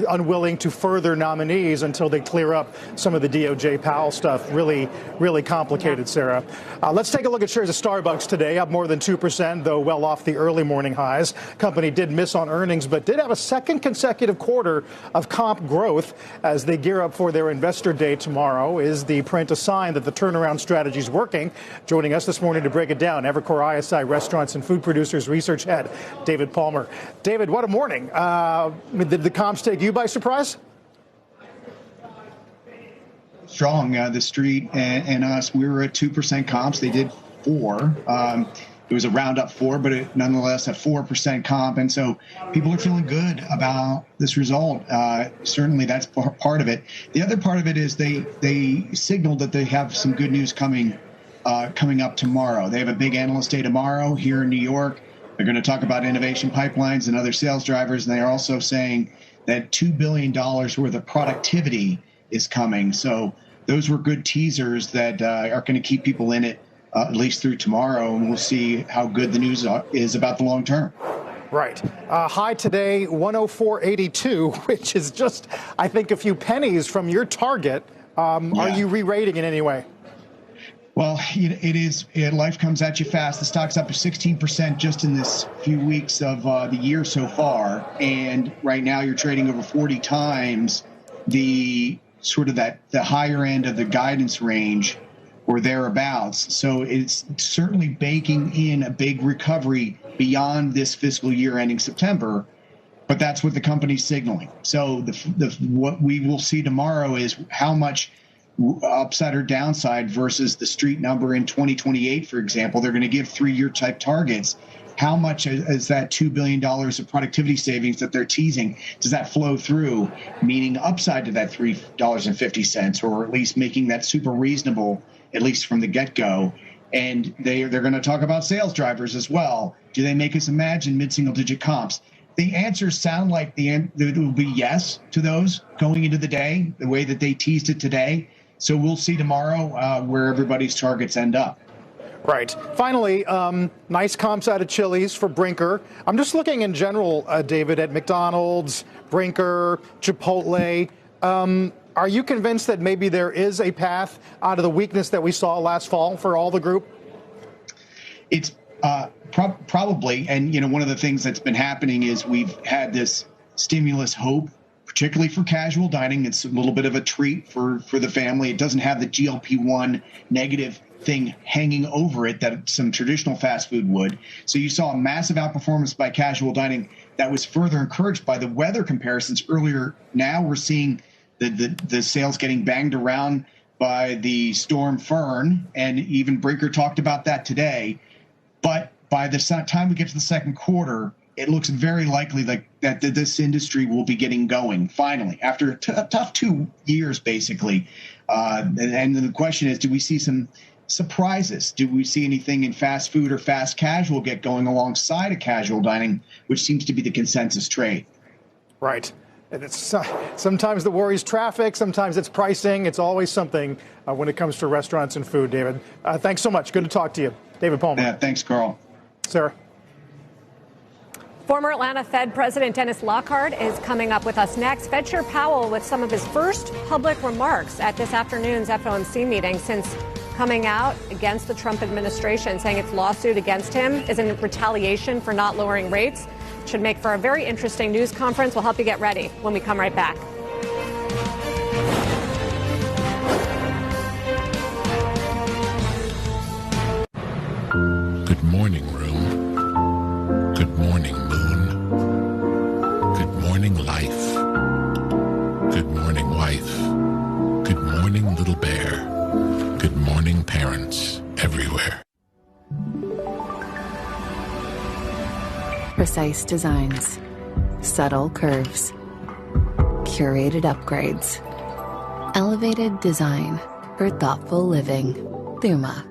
unwilling to further nominees until they clear up some of the DOJ Powell stuff. Really, really complicated, Yeah. Sarah. Let's take a look at shares of Starbucks today, up more than 2%, though well off the early morning highs. Company did miss on earnings, but did have a second consecutive quarter of comp growth as they gear up for their investor day tomorrow. Is the print a sign that the turnaround strategy is working? Joining us this morning to break it down, Evercore ISI Restaurants and Food Producers Research Head, David Palmer. David, what a morning. Did the comps take you by surprise? Strong, the street and us. We were at 2% comps. They did 4. It was a round up 4, but it nonetheless a 4% comp. And so people are feeling good about this result. Certainly that's part of it. The other part of it is they signaled that they have some good news coming up tomorrow. They have a big analyst day tomorrow here in New York. They're going to talk about innovation pipelines and other sales drivers. And they are also saying that $2 billion worth of productivity is coming. So those were good teasers that are going to keep people in it at least through tomorrow. And we'll see how good the news is about the long term. Right. High today, 104.82, which is just, I think, a few pennies from your target. Are you re-rating in any way? Well, it is. Life comes at you fast. The stock's up 16% just in this few weeks of the year so far. And right now you're trading over 40 times the sort of the higher end of the guidance range or thereabouts. So it's certainly baking in a big recovery beyond this fiscal year ending September. But that's what the company's signaling. So what we will see tomorrow is how much upside or downside versus the street number in 2028, for example. They're going to give 3-year type targets. How much is that $2 billion of productivity savings that they're teasing? Does that flow through, meaning upside to that $3.50, or at least making that super reasonable, at least from the get-go? And they're going to talk about sales drivers as well. Do they make us imagine mid-single digit comps? The answers sound like it will be yes to those going into the day, the way that they teased it today. So we'll see tomorrow where everybody's targets end up. Right. Finally, nice comps out of Chili's for Brinker. I'm just looking in general, David, at McDonald's, Brinker, Chipotle. Are you convinced that maybe there is a path out of the weakness that we saw last fall for all the group? It's probably. And, one of the things that's been happening is we've had this stimulus hope, particularly for casual dining. It's a little bit of a treat for the family. It doesn't have the GLP-1 negative thing hanging over it that some traditional fast food would. So you saw a massive outperformance by casual dining that was further encouraged by the weather comparisons earlier. Now we're seeing the sales getting banged around by the storm Fern, and even Brinker talked about that today. But by the time we get to the second quarter, it looks very likely that this industry will be getting going finally after a tough 2 years, basically. And the question is, do we see some surprises? Do we see anything in fast food or fast casual get going alongside of casual dining, which seems to be the consensus trade? Right. And it's sometimes the worry is traffic, sometimes it's pricing. It's always something when it comes to restaurants and food, David. Thanks so much. Good to talk to you. David Palmer. Yeah, thanks, Carl. Sarah. Former Atlanta Fed President Dennis Lockhart is coming up with us next. Fed Chair Powell with some of his first public remarks at this afternoon's FOMC meeting since coming out against the Trump administration, saying its lawsuit against him is in retaliation for not lowering rates. Should make for a very interesting news conference. We'll help you get ready when we come right back. Good morning, room. Good morning, moon. Good morning, life. Good morning, wife. Good morning, little bear. Good morning, parents everywhere. Precise designs, subtle curves, curated upgrades, elevated design for thoughtful living. Thuma.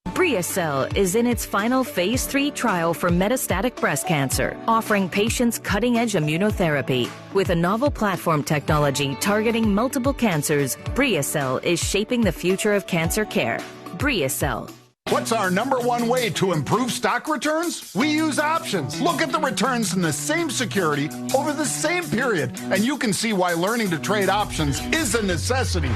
Briacel is in its final phase 3 trial for metastatic breast cancer, offering patients cutting-edge immunotherapy. With a novel platform technology targeting multiple cancers, Briacel is shaping the future of cancer care. Briacel. What's our #1 way to improve stock returns? We use options. Look at the returns in the same security over the same period, and you can see why learning to trade options is a necessity.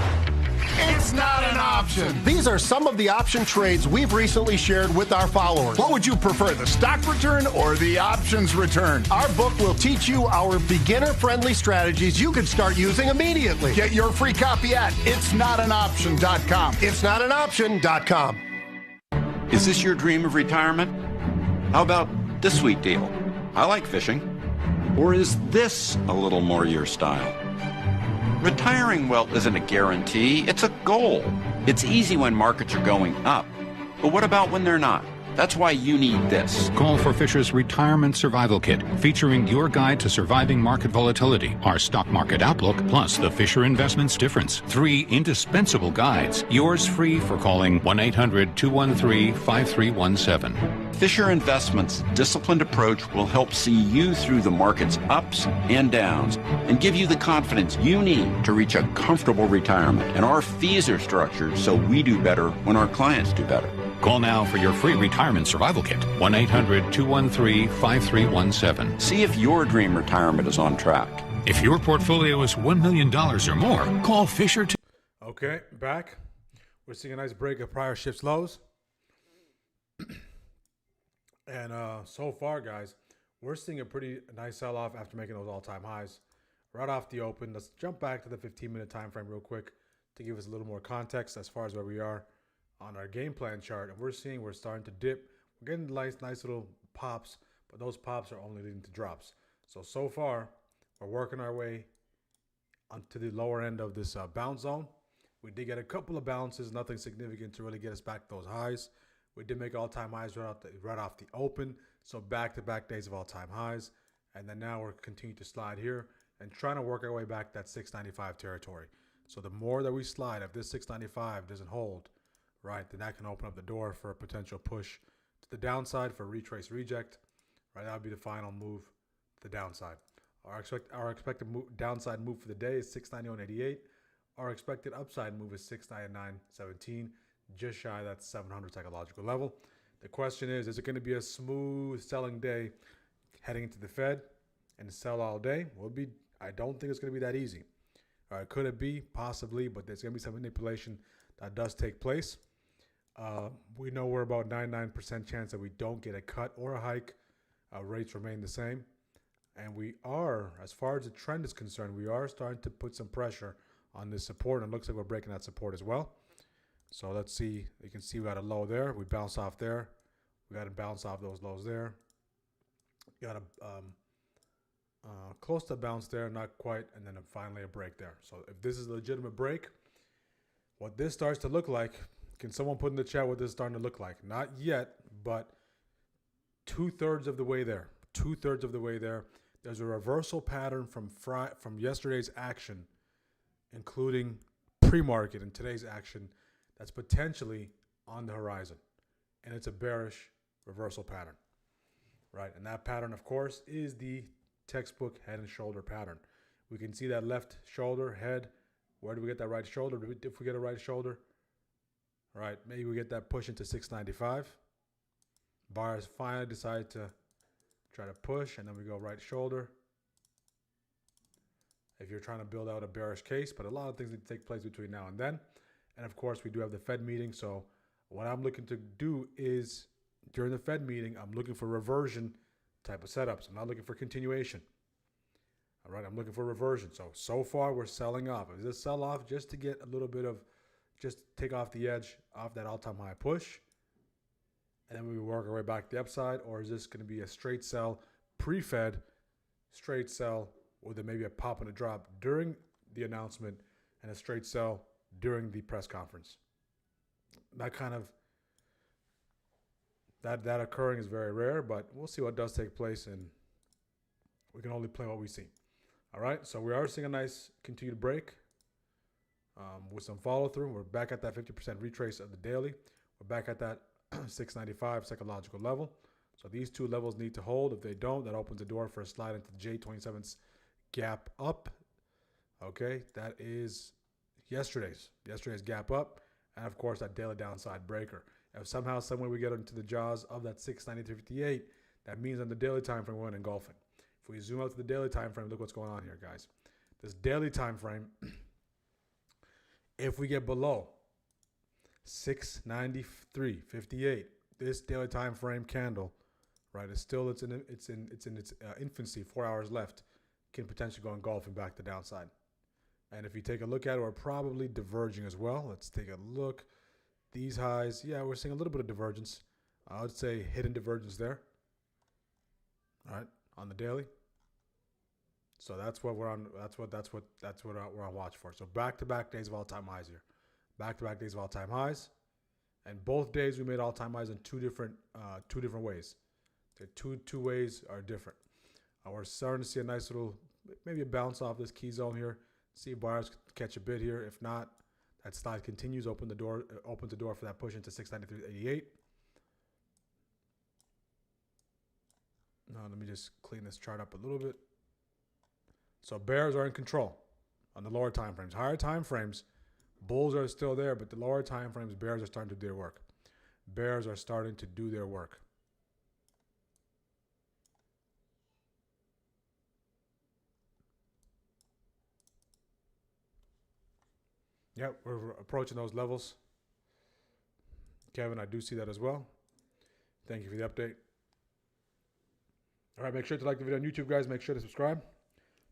It's not an option. These are some of the option trades we've recently shared with our followers. What would you prefer, the stock return or the options return? Our book will teach you our beginner-friendly strategies you can start using immediately. Get your free copy at itsnotanoption.com. Itsnotanoption.com. Is this your dream of retirement? How about this sweet deal? I like fishing. Or is this a little more your style? Retiring well isn't a guarantee, it's a goal. It's easy when markets are going up. But what about when they're not? That's why you need this. Call for Fisher's Retirement Survival Kit, featuring your guide to surviving market volatility, our stock market outlook, plus the Fisher Investments Difference. 3 indispensable guides. Yours free for calling 1-800-213-5317. Fisher Investments' disciplined approach will help see you through the market's ups and downs and give you the confidence you need to reach a comfortable retirement. And our fees are structured so we do better when our clients do better. Call now for your free retirement survival kit. 1-800-213-5317. See if your dream retirement is on track. If your portfolio is $1 million or more, call Fisher to... Okay, back. We're seeing a nice break of prior shifts lows. And so far, guys, we're seeing a pretty nice sell-off after making those all-time highs. Right off the open, let's jump back to the 15-minute time frame real quick to give us a little more context as far as where we are on our game plan chart. And we're starting to dip. We're getting nice little pops, but those pops are only leading to drops. So far, we're working our way onto the lower end of this bounce zone. We did get a couple of bounces, nothing significant to really get us back those highs. We did make all-time highs right off the open, so back-to-back days of all-time highs. And then now we're continuing to slide here and trying to work our way back that 695 territory. So the more that we slide, if this 695 doesn't hold, right, then that can open up the door for a potential push to the downside for retrace reject. Right, that would be the final move to the downside. Our expected downside move for the day is 691.88. Our expected upside move is 699.17, just shy of that 700 psychological level. The question is it going to be a smooth selling day heading into the Fed and sell all day? I don't think it's going to be that easy. All right, could it be? Possibly, but there's going to be some manipulation that does take place. We know we're about 99% chance that we don't get a cut or a hike. Rates remain the same. And we are, as far as the trend is concerned, we are starting to put some pressure on this support. And it looks like we're breaking that support as well. So let's see. You can see we got a low there. We bounce off there. We got to bounce off those lows there. Got a close to bounce there, not quite, and then finally a break there. So if this is a legitimate break, what this starts to look like, can someone put in the chat what this is starting to look like? Not yet, but 2/3 of the way there. 2/3 of the way there. There's a reversal pattern from yesterday's action, including pre-market and today's action, that's potentially on the horizon. And it's a bearish reversal pattern, right? And that pattern, of course, is the textbook head and shoulder pattern. We can see that left shoulder, head. Where do we get that right shoulder? If we get a right shoulder, right, maybe we get that push into 695. Buyers finally decide to try to push, and then we go right shoulder. If you're trying to build out a bearish case, but a lot of things need to take place between now and then. And of course, we do have the Fed meeting. So what I'm looking to do is during the Fed meeting, I'm looking for reversion type of setups. I'm not looking for continuation. All right, I'm looking for reversion. So far we're selling off. Is this sell off just to get a little bit of, just take off the edge off that all-time high push? And then we work our way back to the upside, or is this going to be a straight sell, pre-Fed, straight sell, with maybe a pop and a drop during the announcement and a straight sell during the press conference? That kind of, that occurring is very rare, but we'll see what does take place, and we can only play what we see. All right, so we are seeing a nice continued break with some follow through. We're back at that 50% retrace of the daily. We're back at that 695 psychological level. So these two levels need to hold. If they don't, that opens the door for a slide into the J27's gap up. Okay, that is yesterday's gap up, and of course that daily downside breaker. If somehow, someway we get into the jaws of that 693.58, that means on the daily time frame we're engulfing. If we zoom out to the daily time frame, look what's going on here, guys. This daily time frame, if we get below 693.58, this daily time frame candle, right, is still it's in its infancy, 4 hours left, can potentially go engulfing back to downside. And if you take a look at it, we're probably diverging as well. Let's take a look. These highs, yeah, we're seeing a little bit of divergence. I would say hidden divergence there. All right, on the daily. So that's what we're on. That's what we're on watch for. So back-to-back days of all-time highs here. Back-to-back days of all-time highs, and both days we made all-time highs in two different ways. The two ways are different. We're starting to see a nice little, maybe a bounce off this key zone here. See if buyers catch a bid here. If not, that slide continues. Opens the door for that push into 693.88. Now let me just clean this chart up a little bit. So bears are in control on the lower time frames. Higher time frames, bulls are still there, but the lower time frames, bears are starting to do their work. Bears are starting to do their work. Yep, we're approaching those levels. Kevin, I do see that as well. Thank you for the update. All right, make sure to like the video on YouTube, guys. Make sure to subscribe.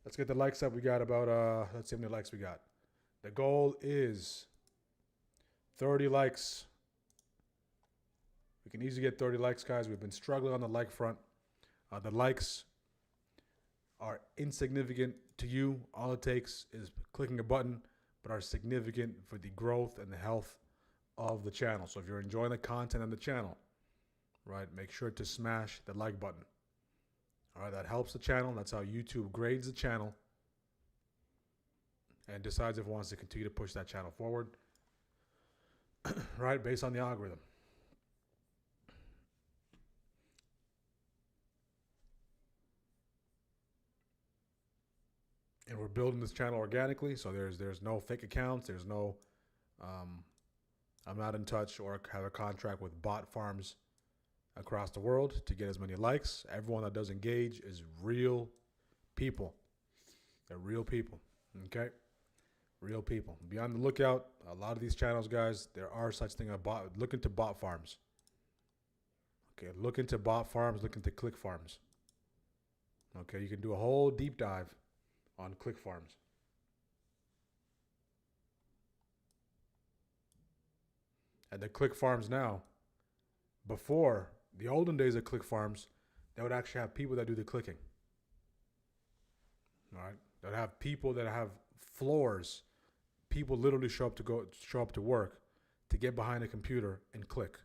Let's get the likes up. We got about, let's see how many likes we got. The goal is 30 likes. We can easily get 30 likes, guys. We've been struggling on the like front. The likes are insignificant to you. All it takes is clicking a button, but are significant for the growth and the health of the channel. So if you're enjoying the content on the channel, right, make sure to smash the like button. All right, that helps the channel. That's how YouTube grades the channel and decides if it wants to continue to push that channel forward, right, based on the algorithm. And we're building this channel organically, so there's no fake accounts. There's no, I'm not in touch or have a contract with bot farms across the world to get as many likes. Everyone that does engage is real people. They're real people, okay? Real people. Be on the lookout. A lot of these channels, guys, there are such thing as look into bot farms. Okay, look into bot farms, look into click farms. Okay, you can do a whole deep dive on click farms. And the click farms now, before the olden days of click farms, they would actually have people that do the clicking. All right, they would have people that have floors. People literally show up to work to get behind a computer and click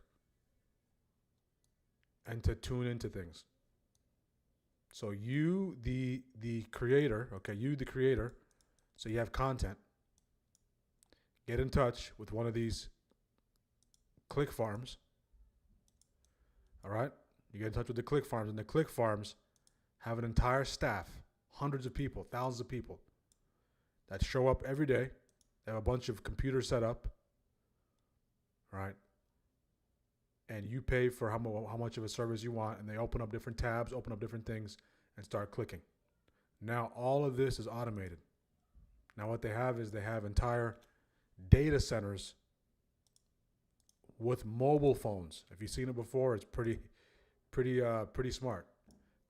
and to tune into things. So you, the creator, okay, you, the creator, so you have content, get in touch with one of these click farms. All right, you get in touch with the click farms, and the click farms have an entire staff, hundreds of people, thousands of people that show up every day. They have a bunch of computers set up, right? And you pay for how much of a service you want, and they open up different tabs, open up different things, and start clicking. Now all of this is automated. Now what they have is they have entire data centers with mobile phones. If you've seen it before, it's pretty smart.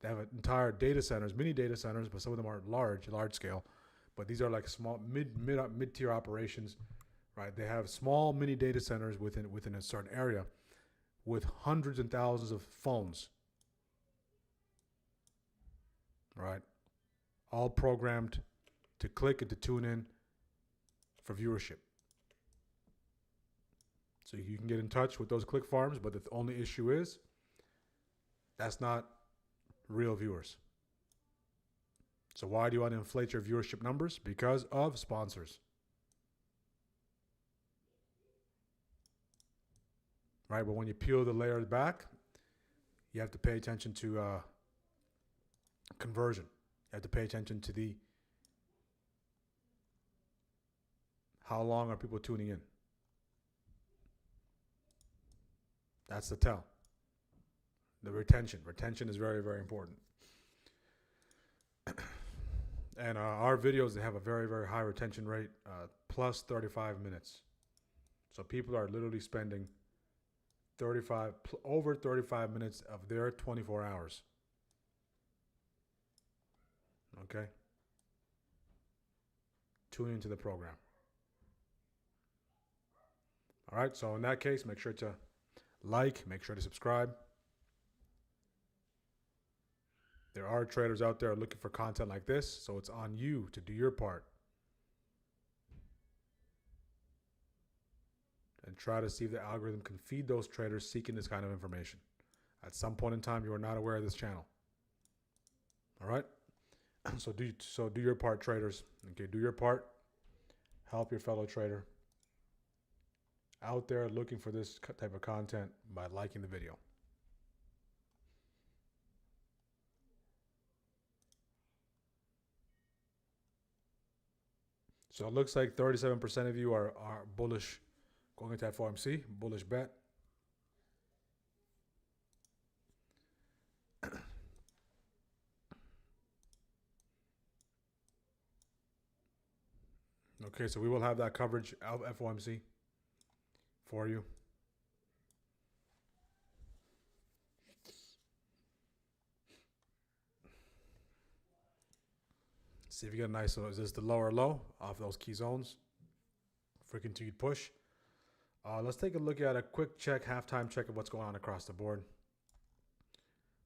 They have entire data centers, mini data centers, but some of them are large scale. But these are like small, mid-tier operations, right? They have small mini data centers within a certain area with hundreds and thousands of phones, right? All programmed to click and to tune in for viewership. So you can get in touch with those click farms, but the only issue is that's not real viewers. So why do you want to inflate your viewership numbers? Because of sponsors. Right, but when you peel the layers back, you have to pay attention to conversion. You have to pay attention to how long are people tuning in. That's the tell. The retention. Retention is very, very important. And our videos, they have a very, very high retention rate, plus 35 minutes. So people are literally spending over 35 minutes of their 24 hours. Okay? Tune into the program. All right, so in that case, make sure to like, make sure to subscribe. There are traders out there looking for content like this, so it's on you to do your part. And try to see if the algorithm can feed those traders seeking this kind of information. At some point in time, you are not aware of this channel. All right? So do your part, traders. Okay, do your part. Help your fellow trader out there looking for this type of content by liking the video. So it looks like 37% of you are bullish going into FOMC, bullish bet. Okay, so we will have that coverage of FOMC for you. See if you get a nice little, is this the lower low off those key zones for continued push? Let's take a look at a quick check, halftime check of what's going on across the board.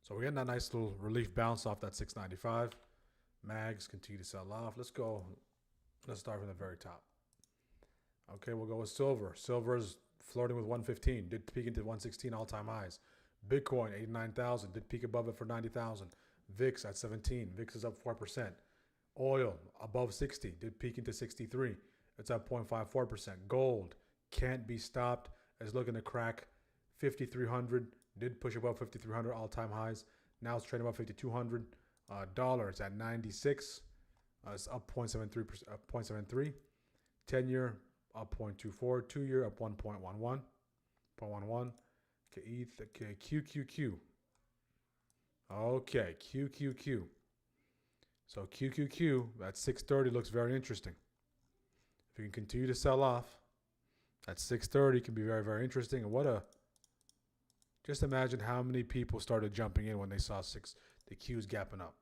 So we're getting that nice little relief bounce off that 695. Mags continue to sell off. Let's start from the very top. Okay, we'll go with silver. Silver's flirting with 115, did peak into 116 all-time highs. Bitcoin, 89,000, did peak above it for 90,000. VIX at 17, VIX is up 4%. Oil above 60, did peak into 63. It's up 0.54%. Gold can't be stopped. It's looking to crack 5,300. Did push above 5,300 all-time highs. Now it's trading above 5,200. Dollar is at 96. It's up 0.73. 10-year up 0.24. 2-year up 1.11. 0.11. Okay, QQQ. Okay, QQQ. So QQQ at 630 looks very interesting. If you can continue to sell off at 630, can be very, very interesting. And just imagine how many people started jumping in when they saw the Qs gapping up.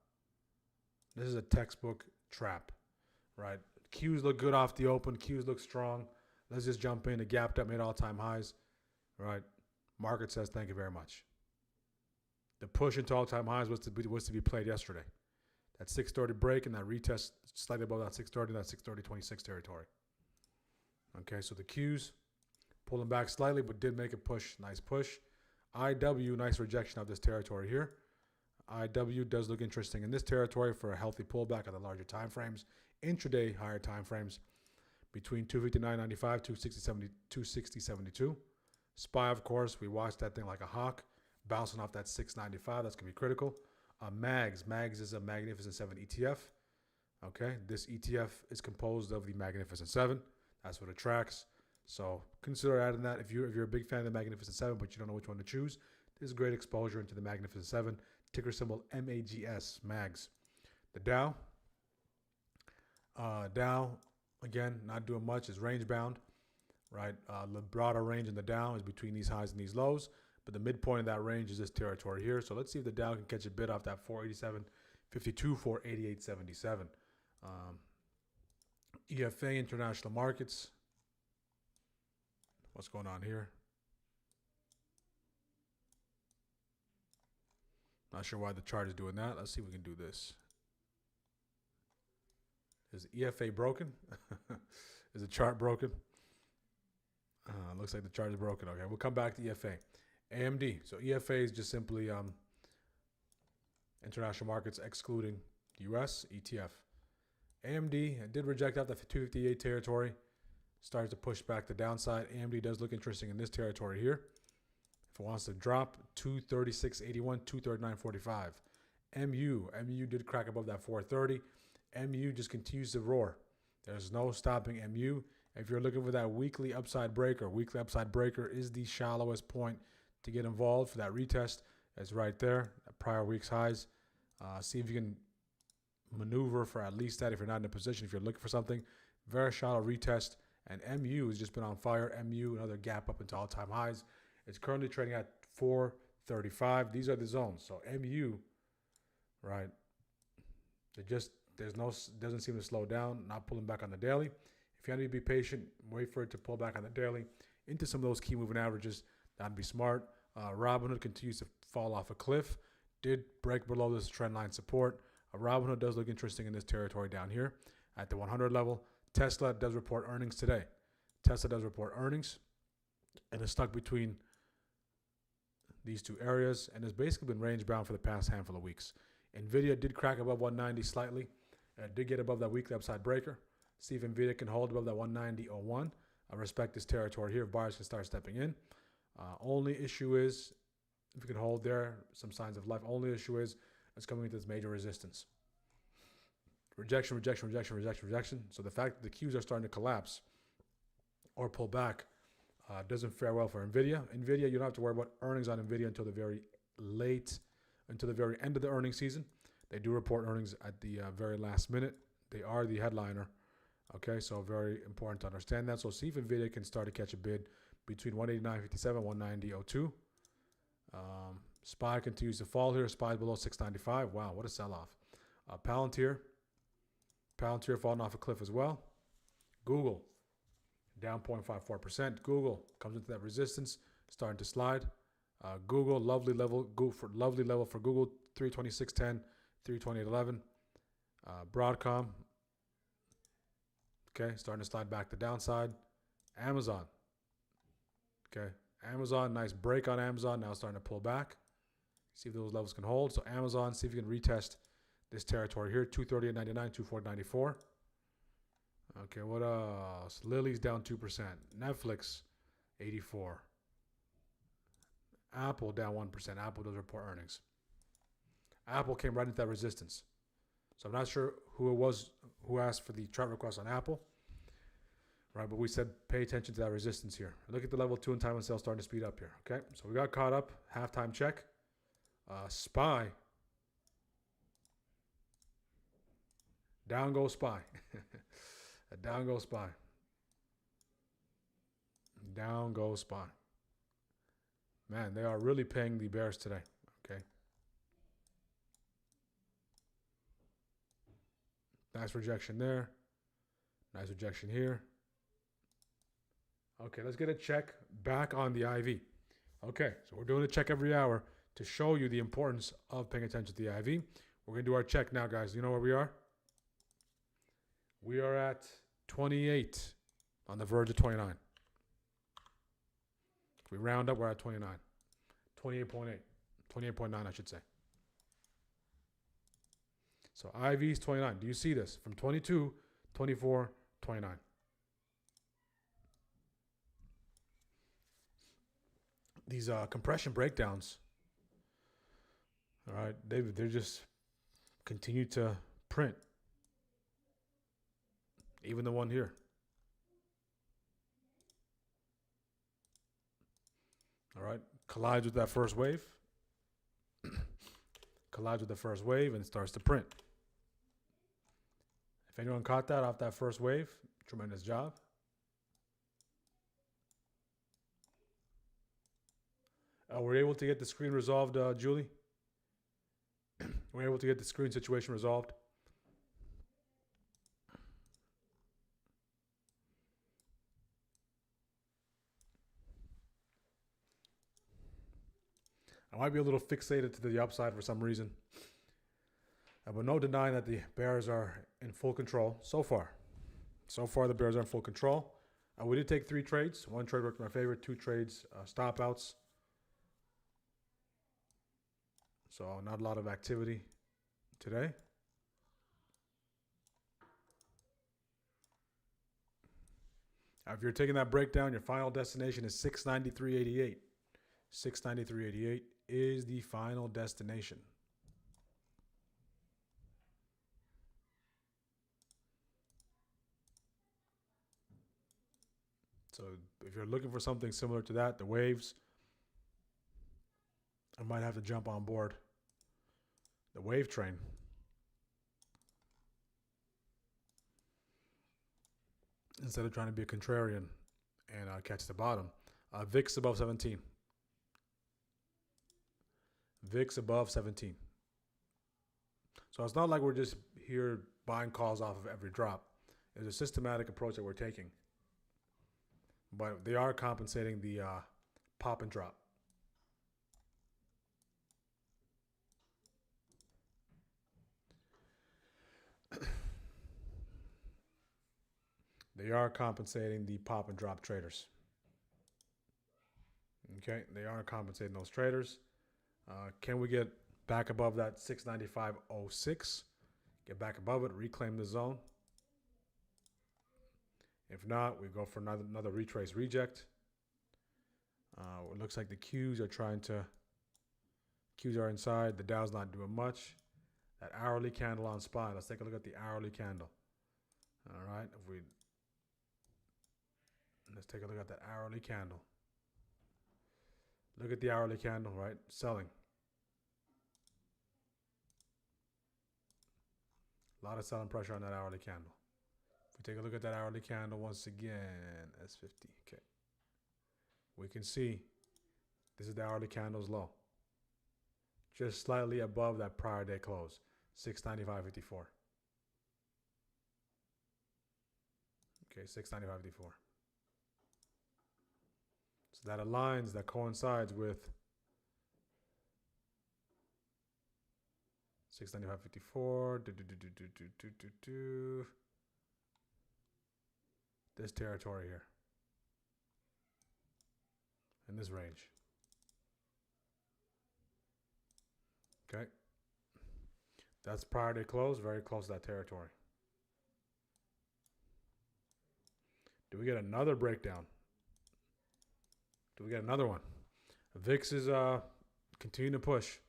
This is a textbook trap, right? Qs look good off the open. Qs look strong. Let's just jump in. It gapped up, made all-time highs, right? Market says thank you very much. The push into all-time highs was to be played yesterday. That 630 break and that retest slightly above that 630, that 630.26 territory. Okay, so the Qs pulling back slightly, but did make a push. Nice push. IW, nice rejection of this territory here. IW does look interesting in this territory for a healthy pullback at the larger time frames. Intraday higher time frames between 259.95 to 260.72. SPY, of course, we watched that thing like a hawk, bouncing off that 695. That's going to be critical. MAGS is a Magnificent 7 ETF. Okay, this ETF is composed of the Magnificent 7. That's what it tracks. So consider adding that. If you're a big fan of the Magnificent 7, but you don't know which one to choose, this is great exposure into the Magnificent 7. Ticker symbol MAGS, MAGS. The Dow. Dow, again, not doing much, is range bound, right? The broader range in the Dow is between these highs and these lows, but the midpoint of that range is this territory here. So let's see if the Dow can catch a bid off that 487.52, 488.77. EFA, international markets. What's going on here? Not sure why the chart is doing that. Let's see if we can do this. Is EFA broken? Is the chart broken? Looks like the chart is broken. Okay, we'll come back to EFA. AMD. So EFA is just simply international markets excluding US ETF. AMD did reject out the 258 territory. Started to push back the downside. AMD does look interesting in this territory here. If it wants to drop, 236.81, 239.45. MU did crack above that 430. MU just continues to roar. There's no stopping MU. If you're looking for that weekly upside breaker is the shallowest point to get involved for that retest. It's right there, at prior week's highs. See if you can maneuver for at least that if you're not in a position. If you're looking for something, very shallow retest. And MU has just been on fire. MU, another gap up into all-time highs. It's currently trading at 435. These are the zones. So MU, right, doesn't seem to slow down, not pulling back on the daily. If you need to be patient, wait for it to pull back on the daily into some of those key moving averages. That'd be smart. Robinhood continues to fall off a cliff. Did break below this trend line support. Robinhood does look interesting in this territory down here at the 100 level. Tesla does report earnings today. And it's stuck between these two areas and has basically been range bound for the past handful of weeks. NVIDIA did crack above 190 slightly. Did get above that weekly upside breaker. See if NVIDIA can hold above that 190.01. I respect this territory here if buyers can start stepping in. Only issue is, if you can hold there, some signs of life. Only issue is it's coming into this major resistance. Rejection. So the fact that the Qs are starting to collapse or pull back doesn't fare well for NVIDIA. NVIDIA, you don't have to worry about earnings on NVIDIA until the very end of the earnings season. They do report earnings at the very last minute. They are the headliner. Okay, so very important to understand that. So see if NVIDIA can start to catch a bid between 189.57, 190.02. SPY continues to fall here. SPY is below 695. Wow, what a sell-off. Palantir falling off a cliff as well. Google down 0.54%. Google comes into that resistance, starting to slide. Google, lovely level for Google, 326.10, 328.11. Broadcom, okay, starting to slide back the downside. Amazon, okay, Amazon, nice break on Amazon, now starting to pull back. See if those levels can hold. So Amazon, see if you can retest this territory here, 230.99, 240.94. Okay, what else? Lily's down 2%. Netflix, 84. Apple down 1%. Apple does report earnings. Apple came right into that resistance. So I'm not sure who it was who asked for the chart request on Apple. Right, but we said pay attention to that resistance here. Look at the level 2 and time on sale starting to speed up here. Okay, so we got caught up. Halftime check. SPY. Down goes SPY. Down goes SPY. Down goes SPY. Man, they are really paying the bears today. Okay. Nice rejection there. Nice rejection here. Okay, let's get a check back on the IV. Okay, so we're doing a check every hour to show you the importance of paying attention to the IV. We're going to do our check now, guys. You know where we are? We are at 28 on the verge of 29. If we round up, we're at 29. 28.8. 28.9, I should say. So IV is 29. Do you see this? From 22, 24, 29. These compression breakdowns, all right, they're just continue to print. Even the one here. All right, collides with that first wave. Collides with the first wave and starts to print. If anyone caught that off that first wave, tremendous job. We're able to get the screen resolved, Julie. We're able to get the screen situation resolved. I might be a little fixated to the upside for some reason. But no denying that the bears are in full control so far. So far, the bears are in full control. We did take 3 trades. 1 trade worked in my favor. 2 trades, stop outs. So not a lot of activity today. If you're taking that breakdown, your final destination is 693.88. 693.88 is the final destination. So if you're looking for something similar to that, the waves, I might have to jump on board the wave train. Instead of trying to be a contrarian and catch the bottom. VIX above 17. VIX above 17. So it's not like we're just here buying calls off of every drop. It's a systematic approach that we're taking. But they are compensating the pop and drop. They are compensating the pop and drop traders. Okay, they are compensating those traders. Can we get back above that 695.06? Get back above it, reclaim the zone. If not, we go for another retrace reject. It looks like the Qs are inside. The Dow's not doing much. That hourly candle on SPY. Let's take a look at the hourly candle. All right, let's take a look at that hourly candle. Look at the hourly candle, right? Selling. A lot of selling pressure on that hourly candle. If we take a look at that hourly candle once again, S50. Okay. We can see this is the hourly candle's low. Just slightly above that prior day close, 695.54. Okay, 695.54. So that aligns, that coincides with 695.54. This territory here. In this range. Okay. That's prior day close, very close to that territory. Do we get another breakdown? Do we get another one? VIX is continuing to push.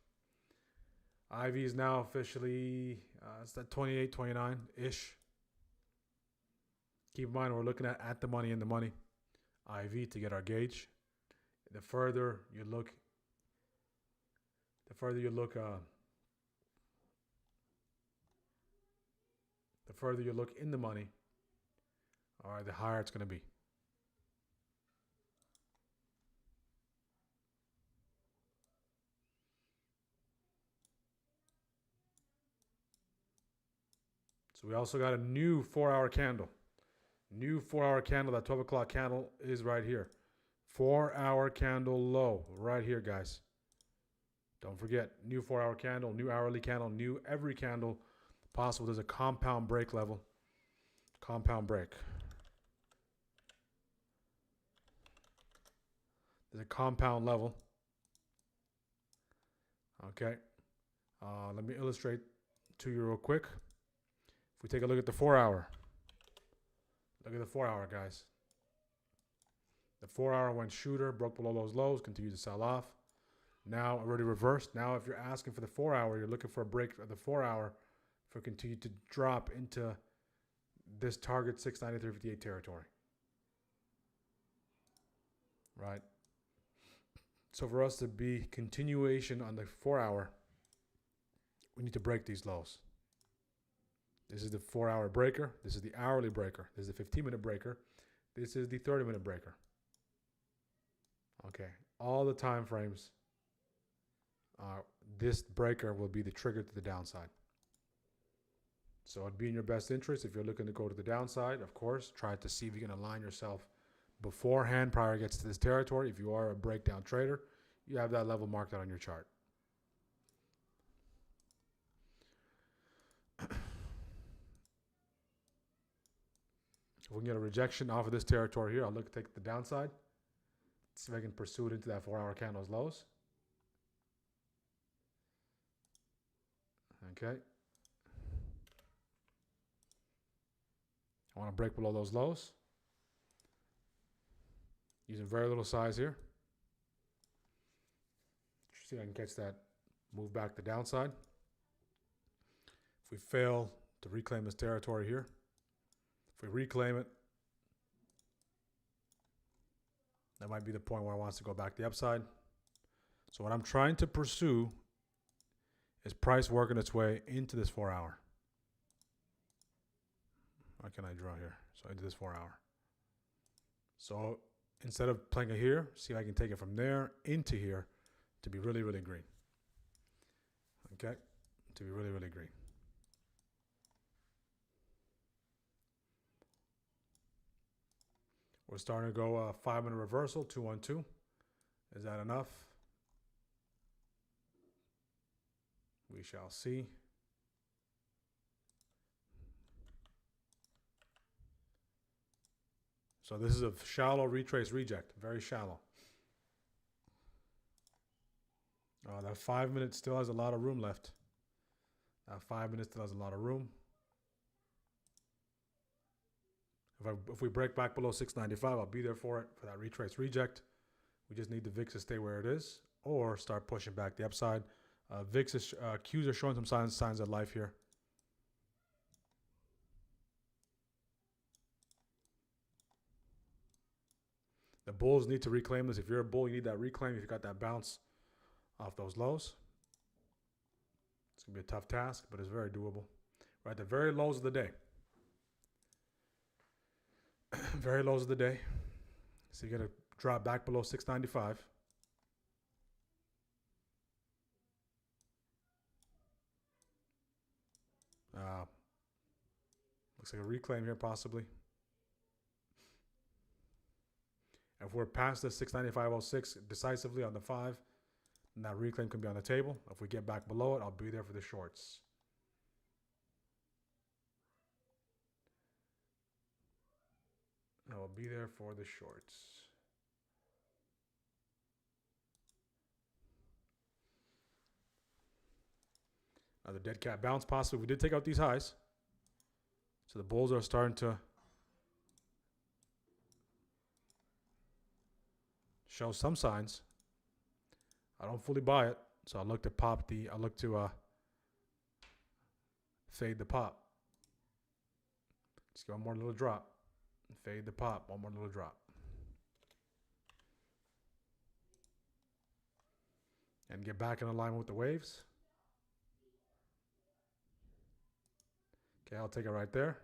IV is now officially, it's at 28, 29-ish. Keep in mind, we're looking at the money, in the money. IV to get our gauge. The further you look in the money, all right, the higher it's going to be. So we also got a new 4-hour candle. New 4-hour candle. That 12 o'clock candle is right here. 4-hour candle low right here, guys. Don't forget, new 4-hour candle, new hourly candle, new every candle possible. There's a compound break level. Compound break. There's a compound level. Okay. Let me illustrate to you real quick. If we take a look at the 4-hour. Look at the 4-hour, guys. The 4-hour went shooter, broke below those lows, continued to sell off. Now already reversed. Now if you're asking for the 4-hour, you're looking for a break of the 4-hour for continue to drop into this target 693.58 territory. Right? So for us to be continuation on the 4-hour, we need to break these lows. This is the 4-hour breaker. This is the hourly breaker. This is the 15-minute breaker. This is the 30-minute breaker. Okay. All the time frames. This breaker will be the trigger to the downside. So it'd be in your best interest if you're looking to go to the downside, of course, try to see if you can align yourself beforehand prior gets to this territory. If you are a breakdown trader, you have that level marked out on your chart. If we can get a rejection off of this territory here, I'll take the downside. See if I can pursue it into that 4-hour candle's lows. Okay. I want to break below those lows. Using very little size here. See if I can catch that move back to downside. If we fail to reclaim this territory here, if we reclaim it, that might be the point where it wants to go back the upside. So what I'm trying to pursue is price working its way into this 4-hour. What can I draw here? So into this 4-hour. So instead of playing it here, see if I can take it from there into here to be really, really green. Okay? To be really, really green. We're starting to go 5-minute reversal, 2-1-2. Is that enough? We shall see. So this is a shallow retrace reject, very shallow. That 5 minutes still has a lot of room left. That 5 minutes still has a lot of room. If we break back below 695, I'll be there for it, for that retrace reject. We just need the VIX to stay where it is or start pushing back the upside. VIX is, Qs are showing some signs of life here. The bulls need to reclaim this. If you're a bull, you need that reclaim. If you got that bounce off those lows, it's going to be a tough task, but it's very doable. We're at the very lows of the day. Very lows of the day. So you got to drop back below 695. Looks like a reclaim here possibly. If we're past the 695.06 decisively on the 5, then that reclaim can be on the table. If we get back below it, I'll be there for the shorts. I will be there for the shorts. Another dead cat bounce possibly. We did take out these highs. So the bulls are starting to show some signs. I don't fully buy it, so I look to fade the pop. Just get one more little drop. Fade the pop, one more little drop. And get back in alignment with the waves. Okay, I'll take it right there.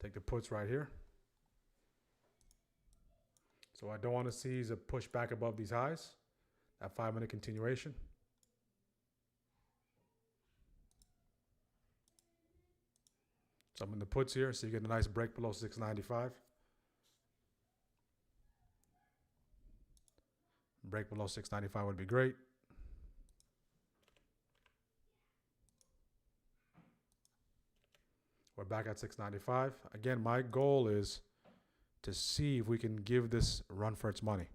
Take the puts right here. So what I don't want to see is a push back above these highs. That 5-minute continuation. So I'm in the puts here, so you get a nice break below 695. Break below 695 would be great. We're back at 695. Again, my goal is to see if we can give this run for its money.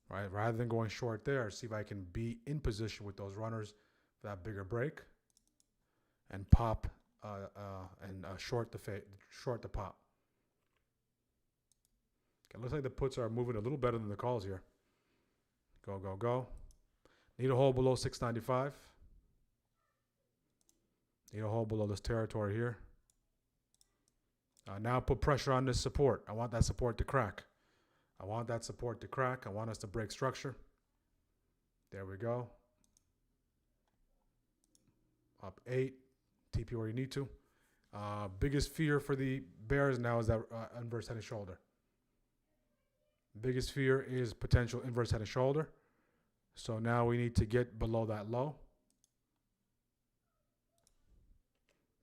Right? Rather than going short there, see if I can be in position with those runners for that bigger break and pop and short the pop. Okay, looks like the puts are moving a little better than the calls here. Go, go, go. Need a hold below 695. Need a hold below this territory here. Now put pressure on this support. I want that support to crack. I want that support to crack. I want us to break structure. There we go. Up 8. TP where you need to. Biggest fear for the bears now is that inverse head and shoulder. Biggest fear is potential inverse head and shoulder. So now we need to get below that low.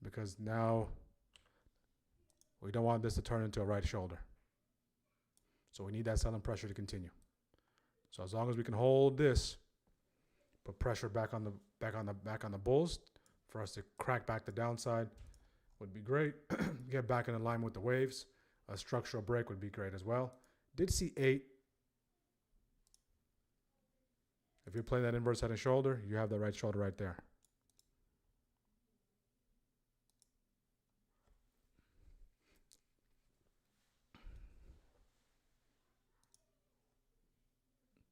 Because now we don't want this to turn into a right shoulder. So we need that selling pressure to continue. So as long as we can hold this, put pressure back on the bulls for us to crack back the downside would be great. Get back in alignment with the waves. A structural break would be great as well. Did see 8. If you're playing that inverse head and shoulder, you have the right shoulder right there.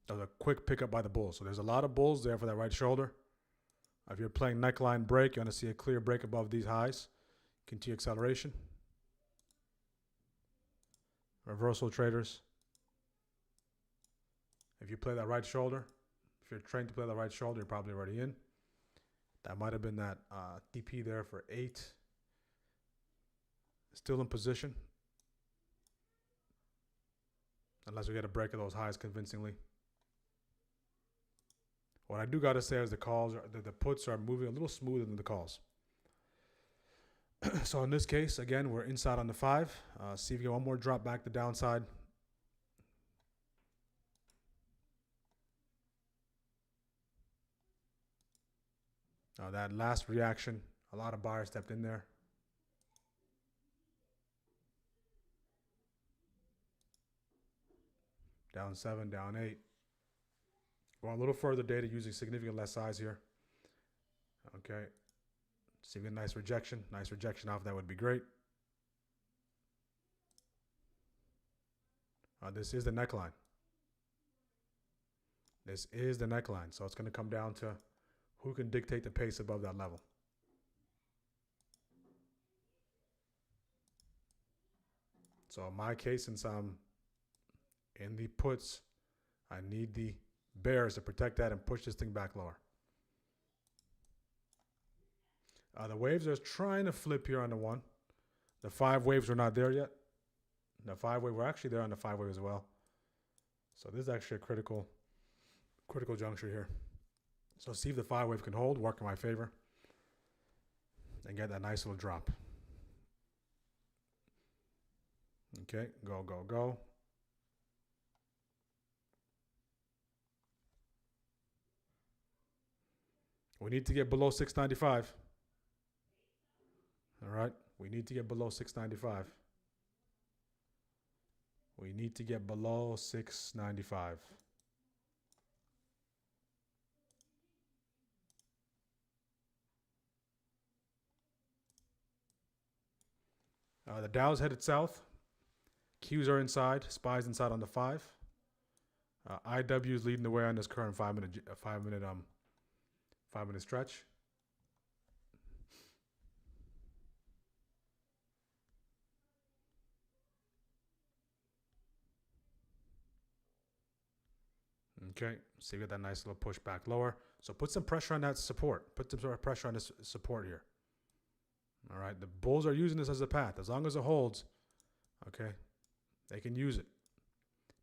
That was a quick pickup by the bulls. So there's a lot of bulls there for that right shoulder. If you're playing neckline break, you want to see a clear break above these highs. Continue acceleration. Reversal traders. If you play that right shoulder, if you're trained to play that right shoulder, you're probably already in. That might have been that TP there for 8. Still in position. Unless we get a break of those highs convincingly. What I do got to say is the puts are moving a little smoother than the calls. So in this case, again, we're inside on the 5. See if we get one more drop back to downside. That last reaction, a lot of buyers stepped in there. Down 7, down 8. Going a little further data using significant less size here. Okay. See if we get a nice rejection. Nice rejection off that would be great. This is the neckline. This is the neckline. So it's going to come down to who can dictate the pace above that level. So in my case, since I'm in the puts, I need the bears to protect that and push this thing back lower. The waves are trying to flip here on the 1. The 5 waves are not there yet. The 5 wave, we're actually there on the 5 wave as well. So this is actually a critical juncture here. So see if the 5 wave can hold, work in my favor, and get that nice little drop. Okay, go, go, go. We need to get below 695. All right, we need to get below 695. We need to get below 695. The Dow's headed south. Qs are inside. SPY's inside on the 5. IW is leading the way on this current 5 minute stretch. Okay, so you get that nice little push back lower. So put some pressure on that support. Put some sort of pressure on this support here. All right, the bulls are using this as a path. As long as it holds, okay, they can use it.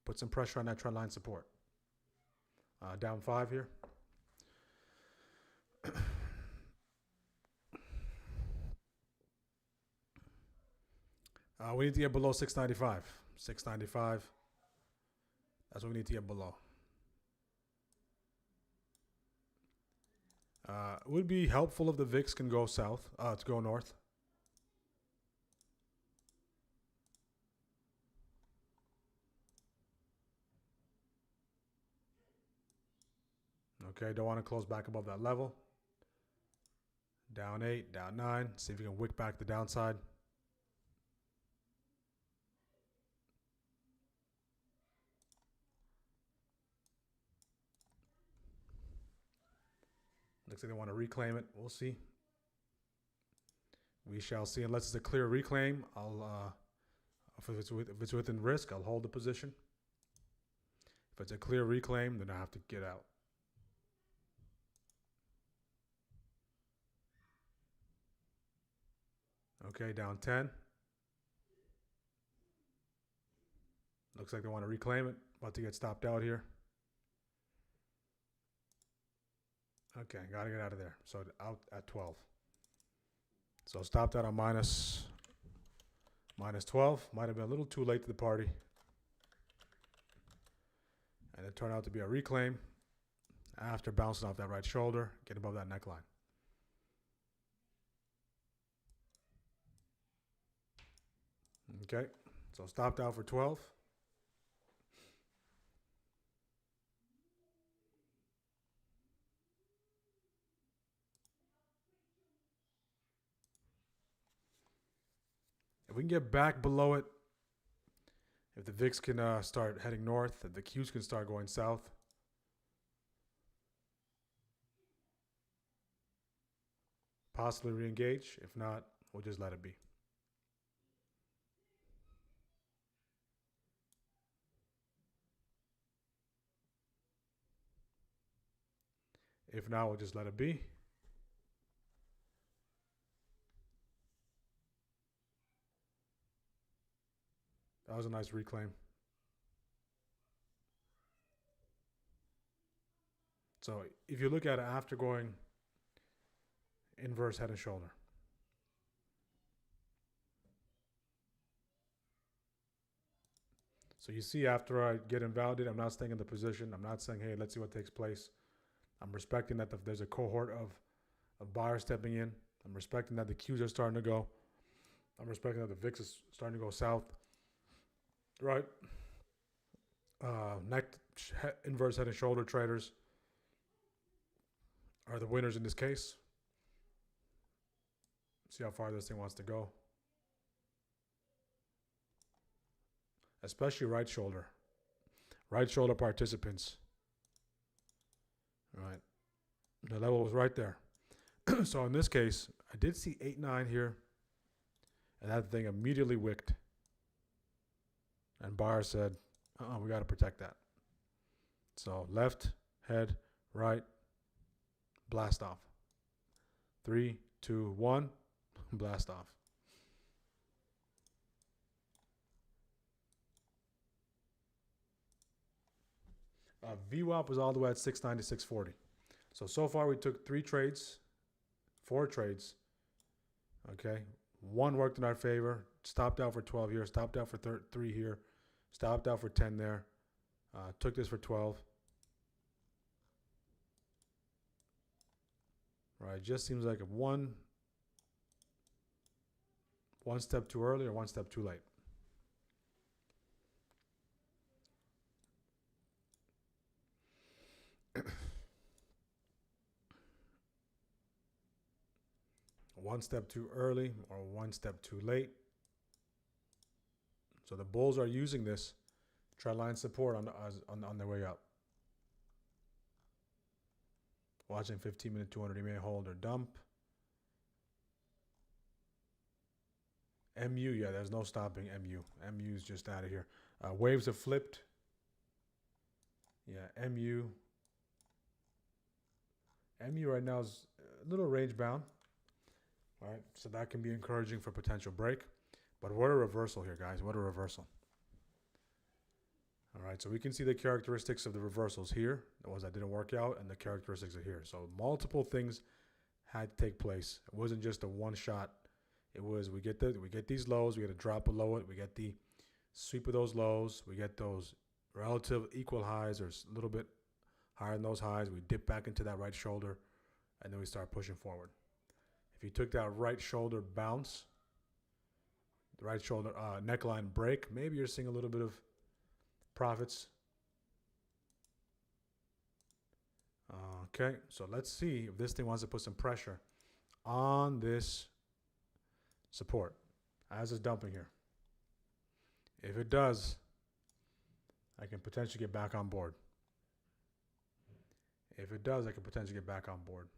Put some pressure on that trend line support. Down 5 here. We need to get below 695. 695. That's what we need to get below. It would be helpful if the VIX can go south, to go north. Okay, don't want to close back above that level. Down 8, down 9. See if you can wick back the downside. Looks like they want to reclaim it. We'll see. We shall see. Unless it's a clear reclaim, if it's within risk, I'll hold the position. If it's a clear reclaim, then I have to get out. Okay, down 10. Looks like they want to reclaim it. About to get stopped out here. Okay, got to get out of there. So out at 12. So stopped out on minus 12. Might have been a little too late to the party. And it turned out to be a reclaim after bouncing off that right shoulder, get above that neckline. Okay, so stopped out for 12. If we can get back below it, if the VIX can start heading north, if the Qs can start going south, possibly re-engage. If not, we'll just let it be. If not, we'll just let it be. That was a nice reclaim. So if you look at it after going inverse head and shoulder, so you see after I get invalidated, I'm not staying in the position. I'm not saying, hey, let's see what takes place. I'm respecting that there's a cohort of buyers stepping in. I'm respecting that the Qs are starting to go. I'm respecting that the VIX is starting to go south. Right? Inverse head and shoulder traders are the winners in this case. See how far this thing wants to go. Especially right shoulder. Right shoulder participants. Right. The level was right there. So in this case, I did see 8-9 here. And that thing immediately wicked. And Barr said, we got to protect that. So left, head, right, blast off. 3, 2, 1, blast off. VWAP was all the way at 690, 640. So far we took 4 trades. Okay. 1 worked in our favor. Stopped out for 12 here. Stopped out for 3 here. Stopped out for 10 there. Took this for 12. Right. Just seems like one step too early or 1 step too late. One step too early or 1 step too late. So the bulls are using this trendline support on their way up. Watching 15-minute 200 EMA hold or dump. MU, yeah, there's no stopping MU. MU is just out of here. Waves have flipped. Yeah, MU. MU right now is a little range bound. All right, so that can be encouraging for potential break. But what a reversal here, guys. What a reversal. All right, so we can see the characteristics of the reversals here. The ones that didn't work out and the characteristics are here. So multiple things had to take place. It wasn't just a one-shot, It was we get these lows, we get a drop below it, we get the sweep of those lows, we get those relative equal highs or a little bit higher than those highs. We dip back into that right shoulder, and then we start pushing forward. If you took that right shoulder bounce, the right shoulder neckline break, maybe you're seeing a little bit of profits. Okay, so let's see if this thing wants to put some pressure on this support as it's dumping here. If it does, I can potentially get back on board. If it does, I can potentially get back on board.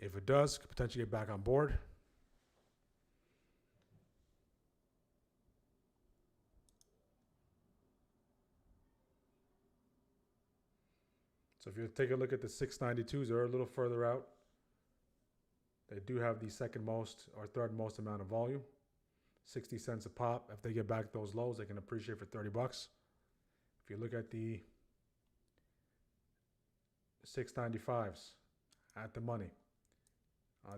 If it does, could potentially get back on board. So if you take a look at the 692s, they're a little further out. They do have the second most or third most amount of volume. 60 cents a pop. If they get back those lows, they can appreciate for 30 bucks. If you look at the 695s at the money,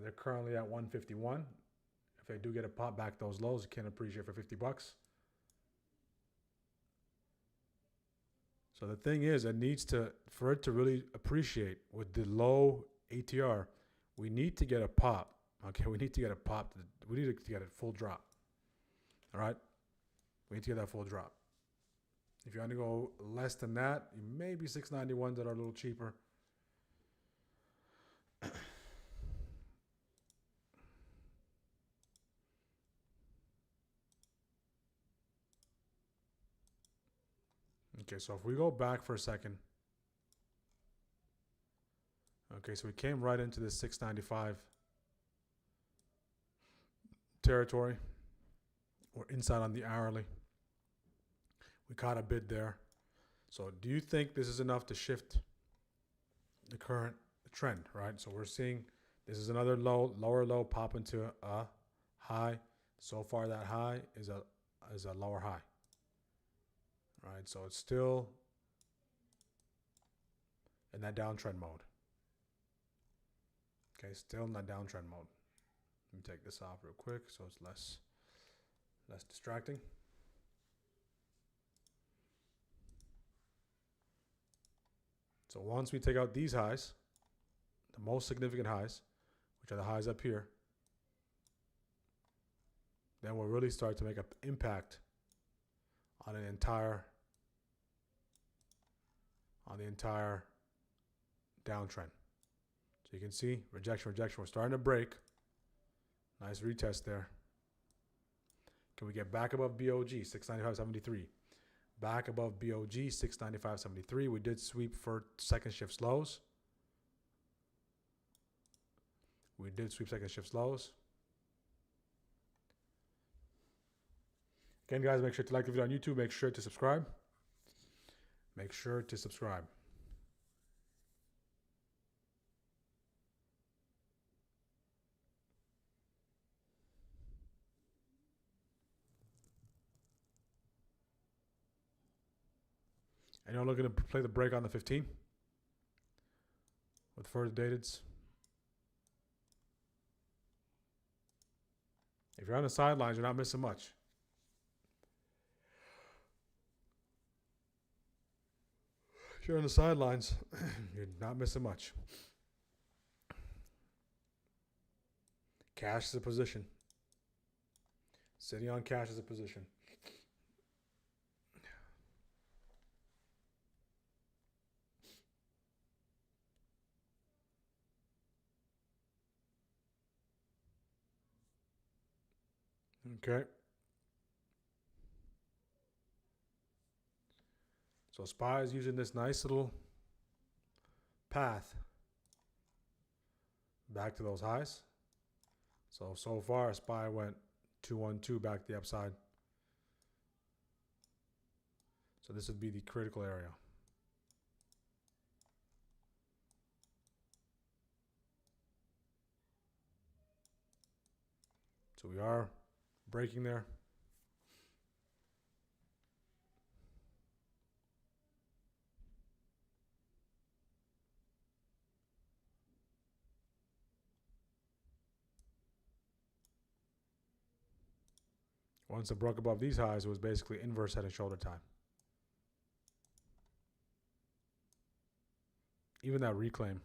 they're currently at 151. If they do get a pop back those lows, you can appreciate for 50 bucks. So the thing is, it needs to, for it to really appreciate with the low ATR, we need to get a pop. Okay, we need to get a pop. We need to get a full drop. All right, we need to get that full drop. If you want to go less than that, maybe 691s that are a little cheaper. Okay, so if we go back for a second. Okay, so we came right into this 695 territory. We're inside on the hourly. We caught a bid there. So do you think this is enough to shift the current trend, right? So we're seeing this is another lower low pop into a high. So far that high is a lower high. Right, so it's still in that downtrend mode. Okay, still in that downtrend mode. Let me take this off real quick so it's less distracting. So once we take out these highs, the most significant highs, which are the highs up here, then we'll really start to make an impact on the entire downtrend. So you can see rejection. We're starting to break. Nice retest there. Can we get back above BOG 695.73? Back above BOG 695.73. We did sweep for second shift lows. Again, guys, make sure to like the video on YouTube. Make sure to subscribe. Anyone looking to play the break on the 15 with further dateds? If you're on the sidelines, you're not missing much. If you're on the sidelines, you're not missing much. Cash is a position. Sitting on cash is a position. Okay. So SPY is using this nice little path back to those highs. So far SPY went 212 back to the upside. So this would be the critical area. So we are breaking there. Once it broke above these highs, it was basically inverse head and shoulder time. Even that reclaim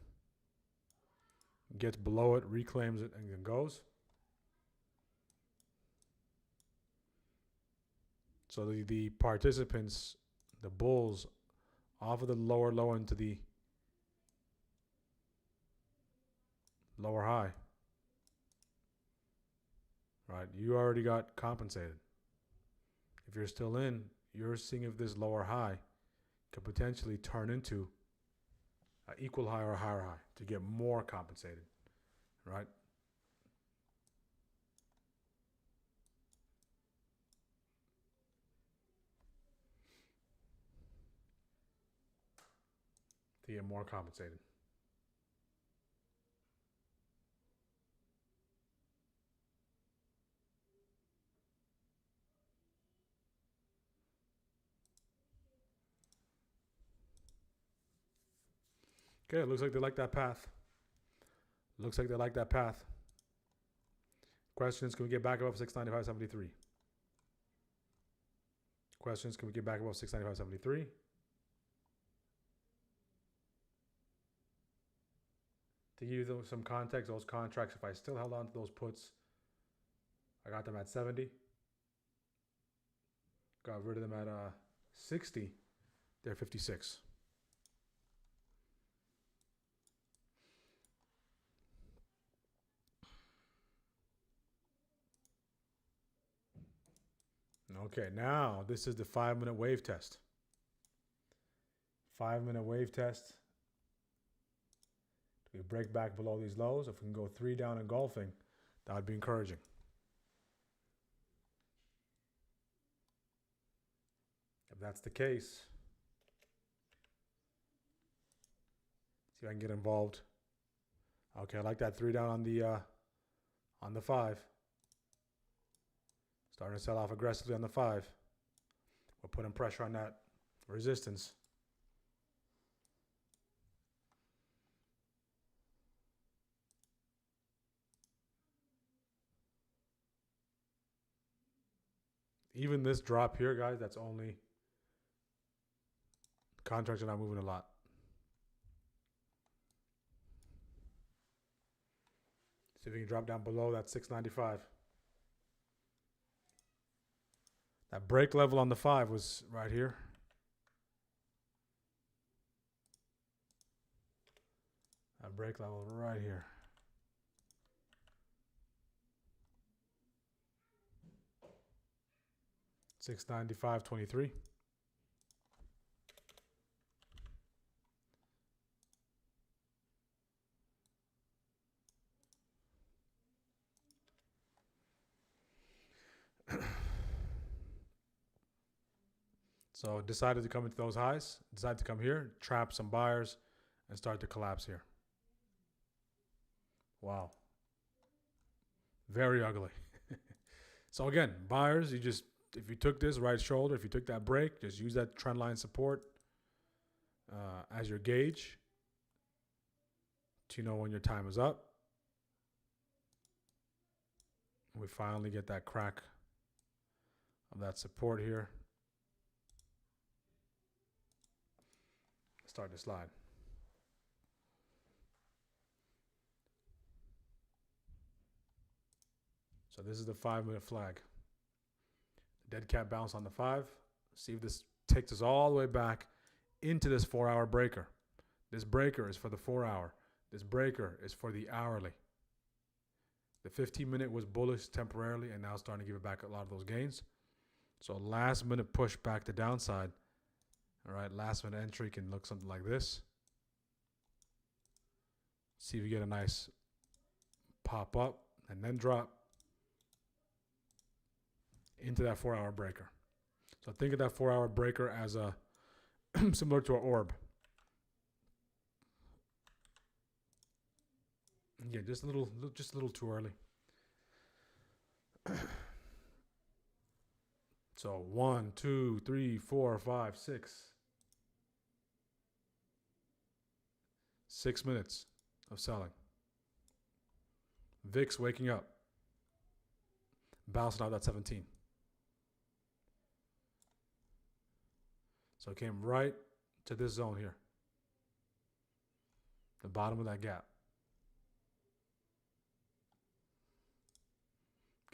gets below it, reclaims it, and then goes. So the participants, the bulls, off of the lower low into the lower high. Right, you already got compensated. If you're still in, you're seeing if this lower high could potentially turn into an equal high or a higher high to get more compensated, right? To get more compensated. Okay, it looks like they like that path. Looks like they like that path. Questions, can we get back above 695.73? Questions, can we get back above 695.73? To give you some context, those contracts, if I still held on to those puts, I got them at 70. Got rid of them at 60. They're 56. Okay, now this is the 5-minute wave test. 5-minute wave test. Do we break back below these lows? If we can go 3 down engulfing, that would be encouraging. If that's the case, see if I can get involved. Okay, I like that 3 down on the 5. Starting to sell off aggressively on the 5. We're putting pressure on that resistance. Even this drop here, guys, that's only contracts are not moving a lot. See if we can drop down below that 695. That break level on the 5 was right here. That break level right here. $695.23. So decided to come into those highs, decided to come here, trap some buyers, and start to collapse here. Wow. Very ugly. So again, buyers, if you took this right shoulder, if you took that break, just use that trend line support as your gauge to know when your time is up. We finally get that crack of that support here. Start to slide. So this is the 5-minute flag. The dead cat bounce on the 5. See if this takes us all the way back into this 4-hour breaker. This breaker is for the 4-hour. This breaker is for the hourly. The 15-minute was bullish temporarily and now starting to give it back a lot of those gains. So last minute push back to downside. All right, last minute entry can look something like this. See if you get a nice pop up and then drop into that 4-hour breaker. So think of that 4-hour breaker as a similar to an orb. Yeah, just a little too early. So 1, 2, 3, 4, 5, 6. 6 minutes of selling. VIX waking up. Bouncing out that 17. So it came right to this zone here, the bottom of that gap.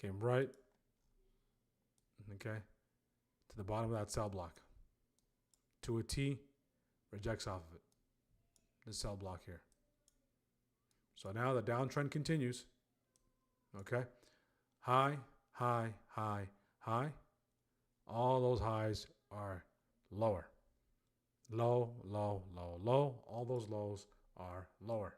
Came right, okay, to the bottom of that sell block. To a T, rejects off of it. This sell block here. So now the downtrend continues. Okay. High, high, high, high. All those highs are lower. Low, low, low, low. All those lows are lower.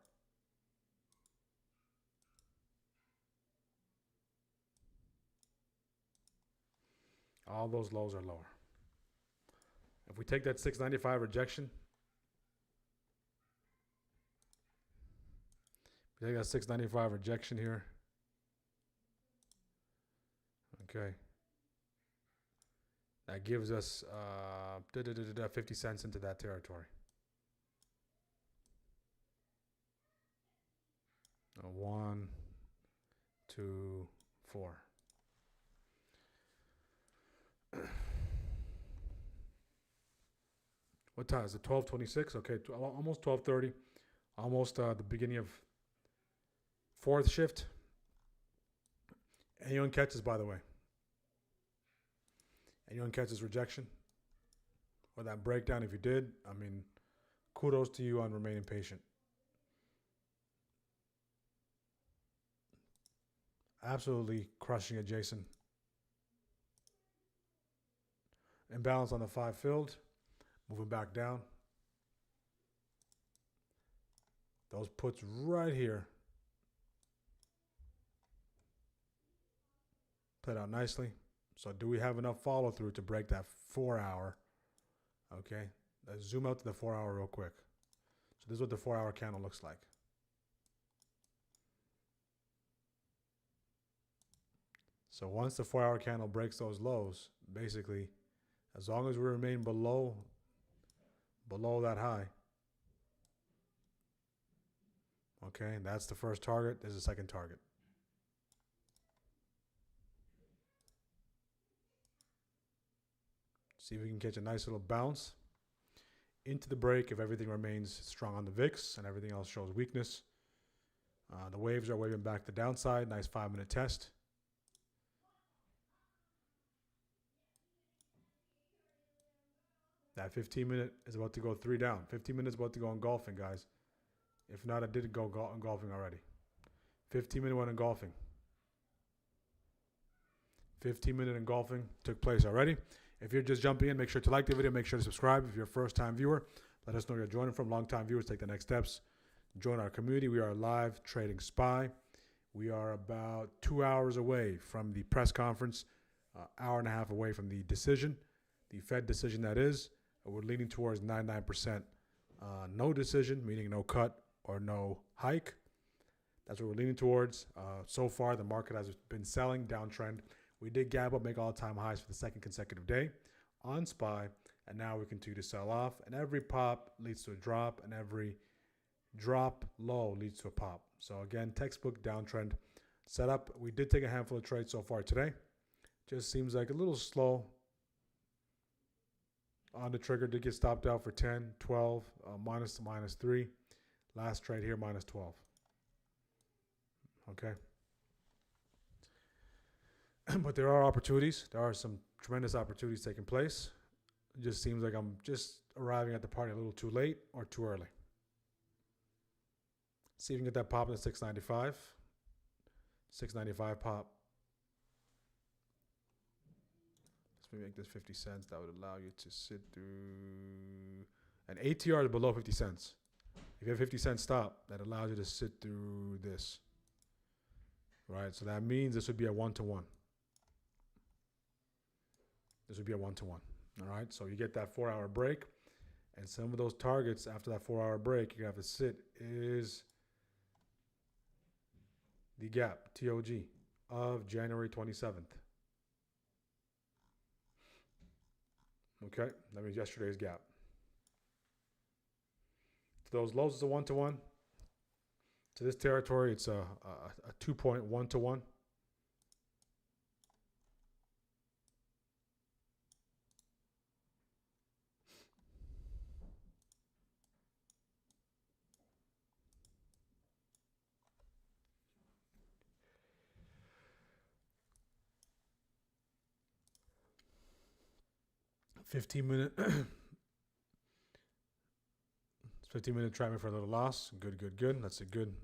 All those lows are lower. If we take that 695 rejection, we take that 695 rejection here. Okay. That gives us 50 cents into that territory. 1, 2, 4. What time is it? 12:26. Okay, almost 12:30. Almost the beginning of fourth shift. Anyone catches, by the way? Anyone catches rejection or that breakdown? If you did, I mean, kudos to you on remaining patient. Absolutely crushing it, Jason. Imbalance on the 5 filled. Moving back down. Those puts right here. Played out nicely. So do we have enough follow through to break that 4 hour? Okay. Let's zoom out to the 4 hour real quick. So this is what the 4 hour candle looks like. So once the 4 hour candle breaks those lows, basically, as long as we remain below that high. Okay, that's the first target. There's a second target. See if we can catch a nice little bounce into the break if everything remains strong on the VIX and everything else shows weakness. The waves are waving back the downside. Nice 5-minute test. That 15-minute is about to go 3 down. 15 minutes about to go engulfing, guys. If not, I did go engulfing already. 15-minute went engulfing. 15-minute engulfing took place already. If you're just jumping in, make sure to like the video. Make sure to subscribe. If you're a first-time viewer, let us know you're joining from. Long-time viewers, take the next steps. Join our community. We are live trading SPY. We are about 2 hours away from the press conference, hour and a half away from the decision, the Fed decision that is. We're leaning towards 99% no decision, meaning no cut or no hike. That's what we're leaning towards. So far, the market has been selling downtrend. We did gap up, make all-time highs for the second consecutive day on SPY, and now we continue to sell off. And every pop leads to a drop, and every drop low leads to a pop. So again, textbook downtrend setup. We did take a handful of trades so far today. Just seems like a little slow on the trigger. Did get stopped out for 10, 12, minus to minus 3. Last trade here, minus 12. Okay. But there are opportunities. There are some tremendous opportunities taking place. It just seems like I'm just arriving at the party a little too late or too early. See if we can get that pop in the 695. 695 pop. Let's make this 50 cents. That would allow you to sit through. And ATR is below 50 cents. If you have 50 cent stop, that allows you to sit through this. Right? So that means this would be a 1-to-1. This would be a 1-to-1. All right? So you get that 4 hour break. And some of those targets after that 4 hour break, you have to sit is the gap, TOG, of January 27th. Okay, that means yesterday's gap. To those lows, it's a 1-to-1. To this territory, it's a 2.1-to-1. 15-minute 15-minute tracking for a little loss. Good, good, good. That's a good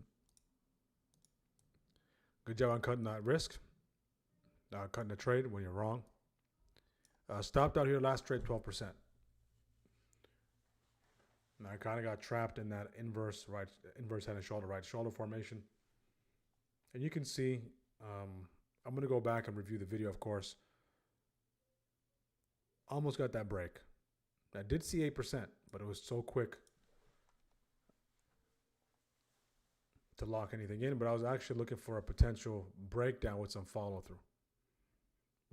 job on cutting that risk. Cutting the trade when you're wrong. Stopped out here last trade 12%. And I kind of got trapped in that inverse head and shoulder, right shoulder formation. And you can see, I'm going to go back and review the video, of course. Almost got that break. I did see 8%, but it was so quick to lock anything in. But I was actually looking for a potential breakdown with some follow-through.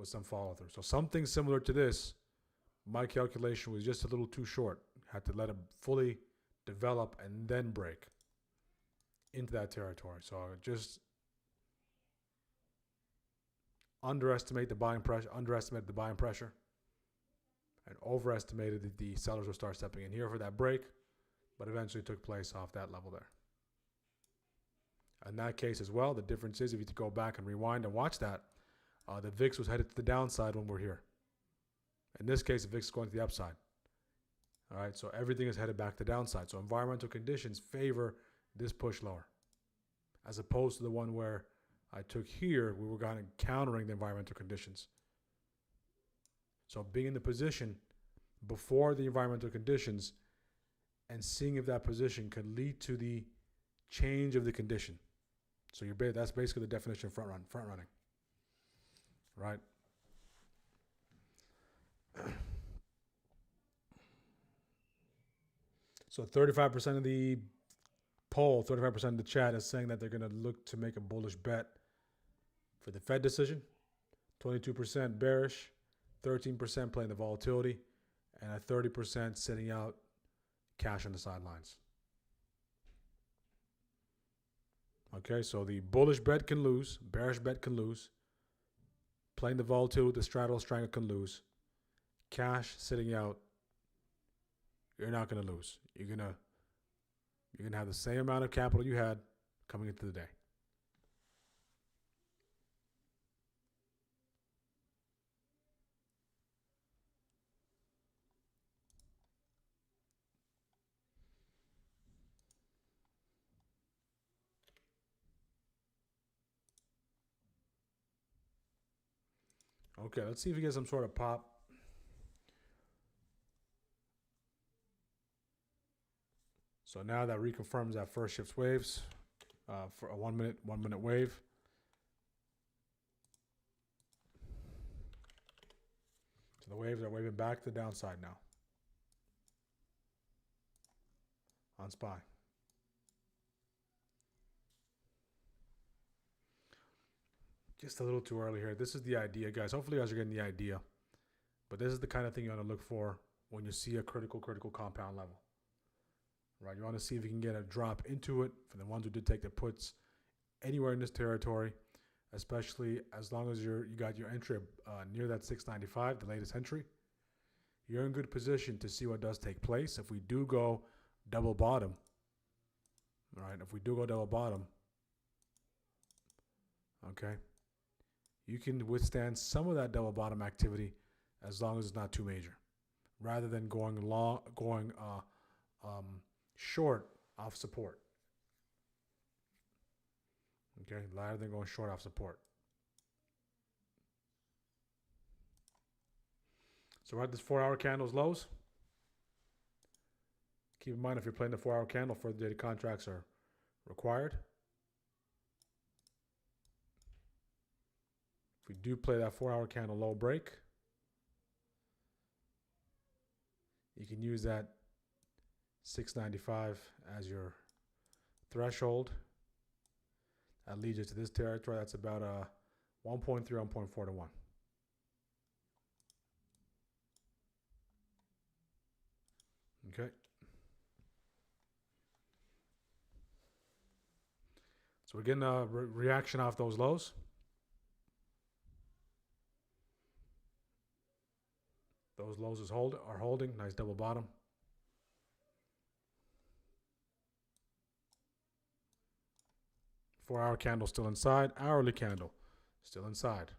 So something similar to this, my calculation was just a little too short. Had to let it fully develop and then break into that territory. So I just underestimated the buying pressure, and overestimated that the sellers would start stepping in here for that break, but eventually took place off that level there. In that case as well, the difference is if you go back and rewind and watch that, the VIX was headed to the downside when we're here. In this case, the VIX is going to the upside. All right, so everything is headed back to the downside. So environmental conditions favor this push lower, as opposed to the one where I took here, we were kind of countering the environmental conditions. So being in the position before the environmental conditions and seeing if that position could lead to the change of the condition. So that's basically the definition of front running. Right? So 35% of the poll, 35% of the chat is saying that they're going to look to make a bullish bet for the Fed decision. 22% bearish, 13% playing the volatility, and a 30% sitting out cash on the sidelines. Okay, so the bullish bet can lose, bearish bet can lose. Playing the volatility with the straddle strangle can lose. Cash sitting out, you're not going to lose. You're gonna have the same amount of capital you had coming into the day. Okay, let's see if we get some sort of pop. So now that reconfirms that first shift waves for a 1 minute wave. So the waves are waving back to the downside now on SPY. Just a little too early here. This is the idea, guys. Hopefully you guys are getting the idea. But this is the kind of thing you want to look for when you see a critical compound level. Right, you want to see if you can get a drop into it for the ones who did take the puts anywhere in this territory, especially as long as you got your entry near that 695, the latest entry. You're in good position to see what does take place. If we do go double bottom, right? If we do go double bottom, okay, you can withstand some of that double bottom activity as long as it's not too major, rather than going short off support. Okay, rather than going short off support. So we're at this 4-hour candles lows. Keep in mind, if you're playing the 4-hour candle, further dated contracts are required. If we do play that 4-hour candle low break, you can use that 695 as your threshold. That leads you to this territory. That's about 1.3, 1.4 to 1. Okay. So we're getting a reaction off those lows. Those lows are holding. Nice double bottom. Four-hour candle still inside. Hourly candle still inside.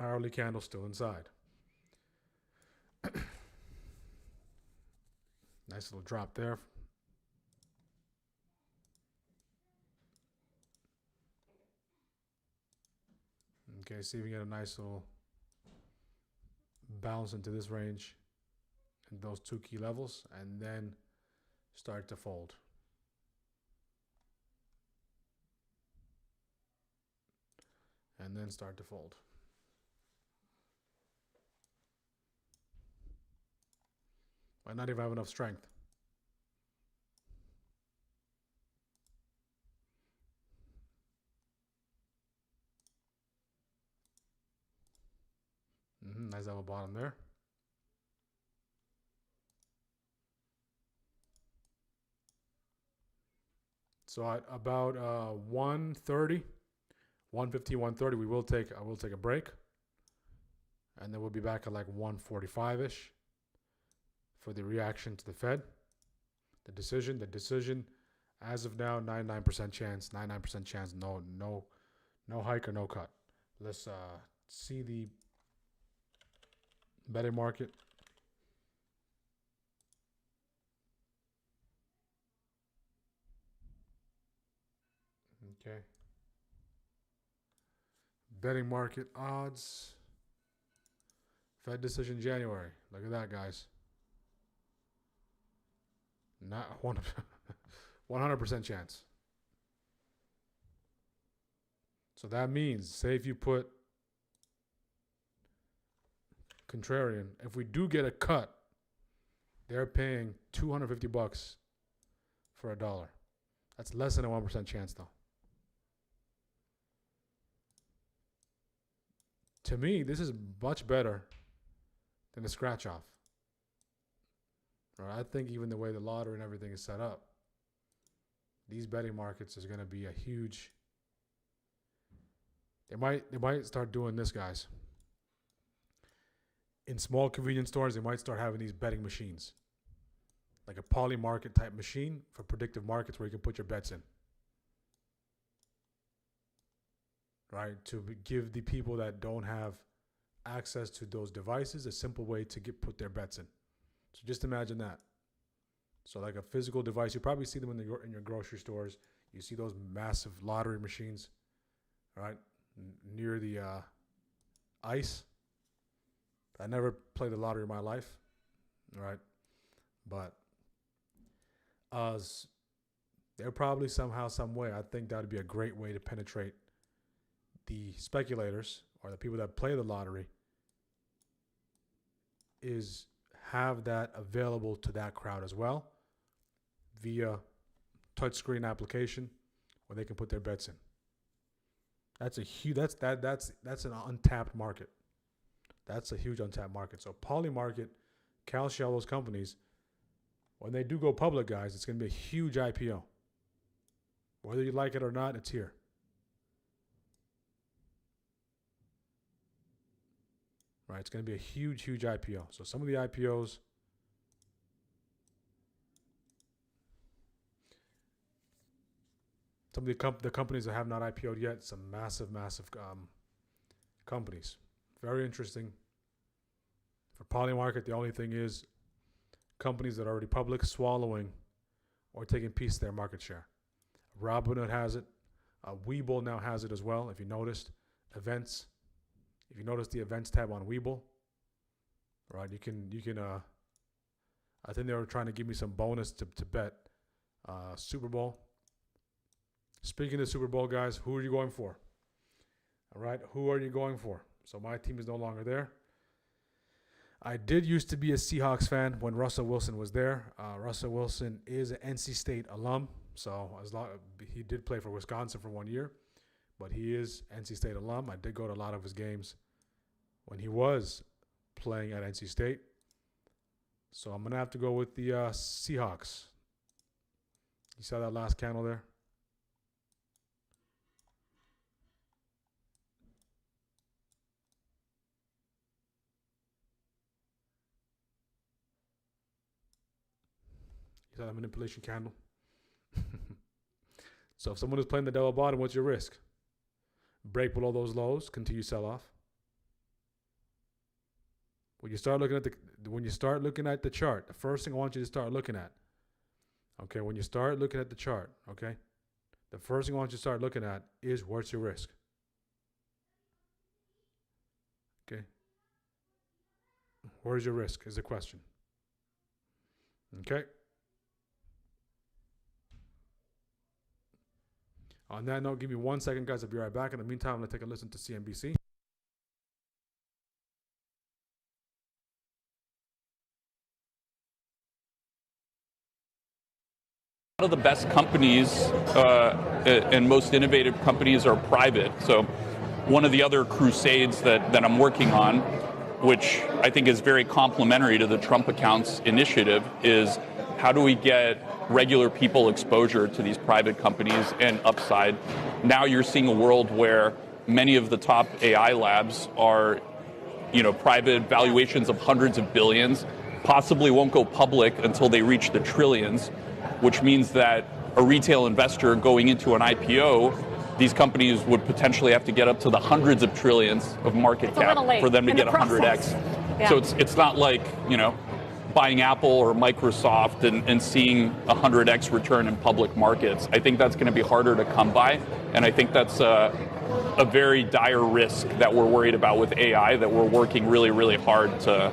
Hourly candle still inside. Nice little drop there. Okay, see if we get a nice little bounce into this range and those two key levels, and then start to fold. And then start to fold. Might not even have enough strength. Nice level bottom there. So at about 1:30, 1:50, 1:30, I will take a break, and then we'll be back at like 1:45ish for the reaction to the Fed, the decision. As of now, 99% chance, 99% chance, no hike or no cut. Let's see the betting market. Okay. Betting market odds. Fed decision January. Look at that, guys. Not 100% chance. So that means, say if you put contrarian, if we do get a cut, they're paying $250 for $1. That's less than a 1% chance, though. To me, this is much better than a scratch off. Right? I think even the way the lottery and everything is set up, these betting markets is going to be a huge. They might start doing this, guys. In small convenience stores, they might start having these betting machines, like a poly market type machine for predictive markets where you can put your bets in. Right, to give the people that don't have access to those devices a simple way to put their bets in. So just imagine that. So like a physical device, you probably see them in your grocery stores. You see those massive lottery machines, right, near the ice. I never played the lottery in my life, right? But they're probably somehow, some way, I think that would be a great way to penetrate the speculators or the people that play the lottery, is have that available to that crowd as well via touchscreen application where they can put their bets in. That's a huge, that's an untapped market. That's a huge untapped market. So poly market, CalShell, those companies, when they do go public, guys, it's going to be a huge IPO. Whether you like it or not, it's here. Right, it's going to be a huge, huge IPO. So some of the IPOs, some of the companies that have not IPO'd yet, some massive companies. Very interesting. For poly market, the only thing is companies that are already public swallowing or taking a piece of their market share. Robinhood has it. Webull now has it as well. If you noticed, events. If you notice the events tab on Webull, right? You can. I think they were trying to give me some bonus to bet Super Bowl. Speaking of Super Bowl, guys, who are you going for? All right, who are you going for? So my team is no longer there. I did used to be a Seahawks fan when Russell Wilson was there. Russell Wilson is an NC State alum, so he did play for Wisconsin for 1 year. But he is NC State alum. I did go to a lot of his games when he was playing at NC State. So I'm going to have to go with the Seahawks. You saw that last candle there? You saw that manipulation candle? So if someone is playing the double bottom, what's your risk? Break below those lows, continue sell off. when you start looking at the chart, the first thing I want you to start looking at, okay, when you start looking at the chart, okay, the first thing I want you to start looking at is what's your risk. Okay. Where's your risk is the question. Okay. On that note, give me 1 second, guys. I'll be right back. In the meantime, I'm going to take a listen to CNBC. A lot of the best companies and most innovative companies are private. So one of the other crusades that I'm working on, which I think is very complementary to the Trump Accounts initiative, is how do we get regular people exposure to these private companies and upside. Now you're seeing a world where many of the top AI labs are, private valuations of hundreds of billions, possibly won't go public until they reach the trillions, which means that a retail investor going into an IPO, these companies would potentially have to get up to the hundreds of trillions of market cap for them to get 100x. Yeah. So it's not like, buying Apple or Microsoft and seeing 100x return in public markets. I think that's going to be harder to come by, and I think that's a very dire risk that we're worried about with AI that we're working really, really hard to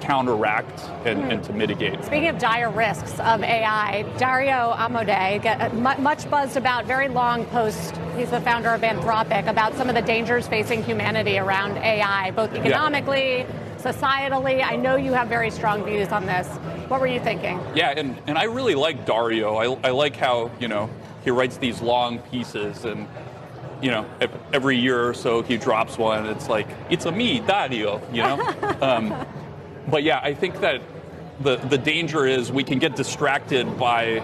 counteract and to mitigate. Speaking of dire risks of AI, Dario Amodei, much buzzed about, very long post, he's the founder of Anthropic, about some of the dangers facing humanity around AI, both economically, societally. I know you have very strong views on this. What were you thinking? Yeah, and I really like Dario. I like how, he writes these long pieces, and every year or so he drops one. It's like, it's a me, Dario, But yeah, I think that the danger is we can get distracted by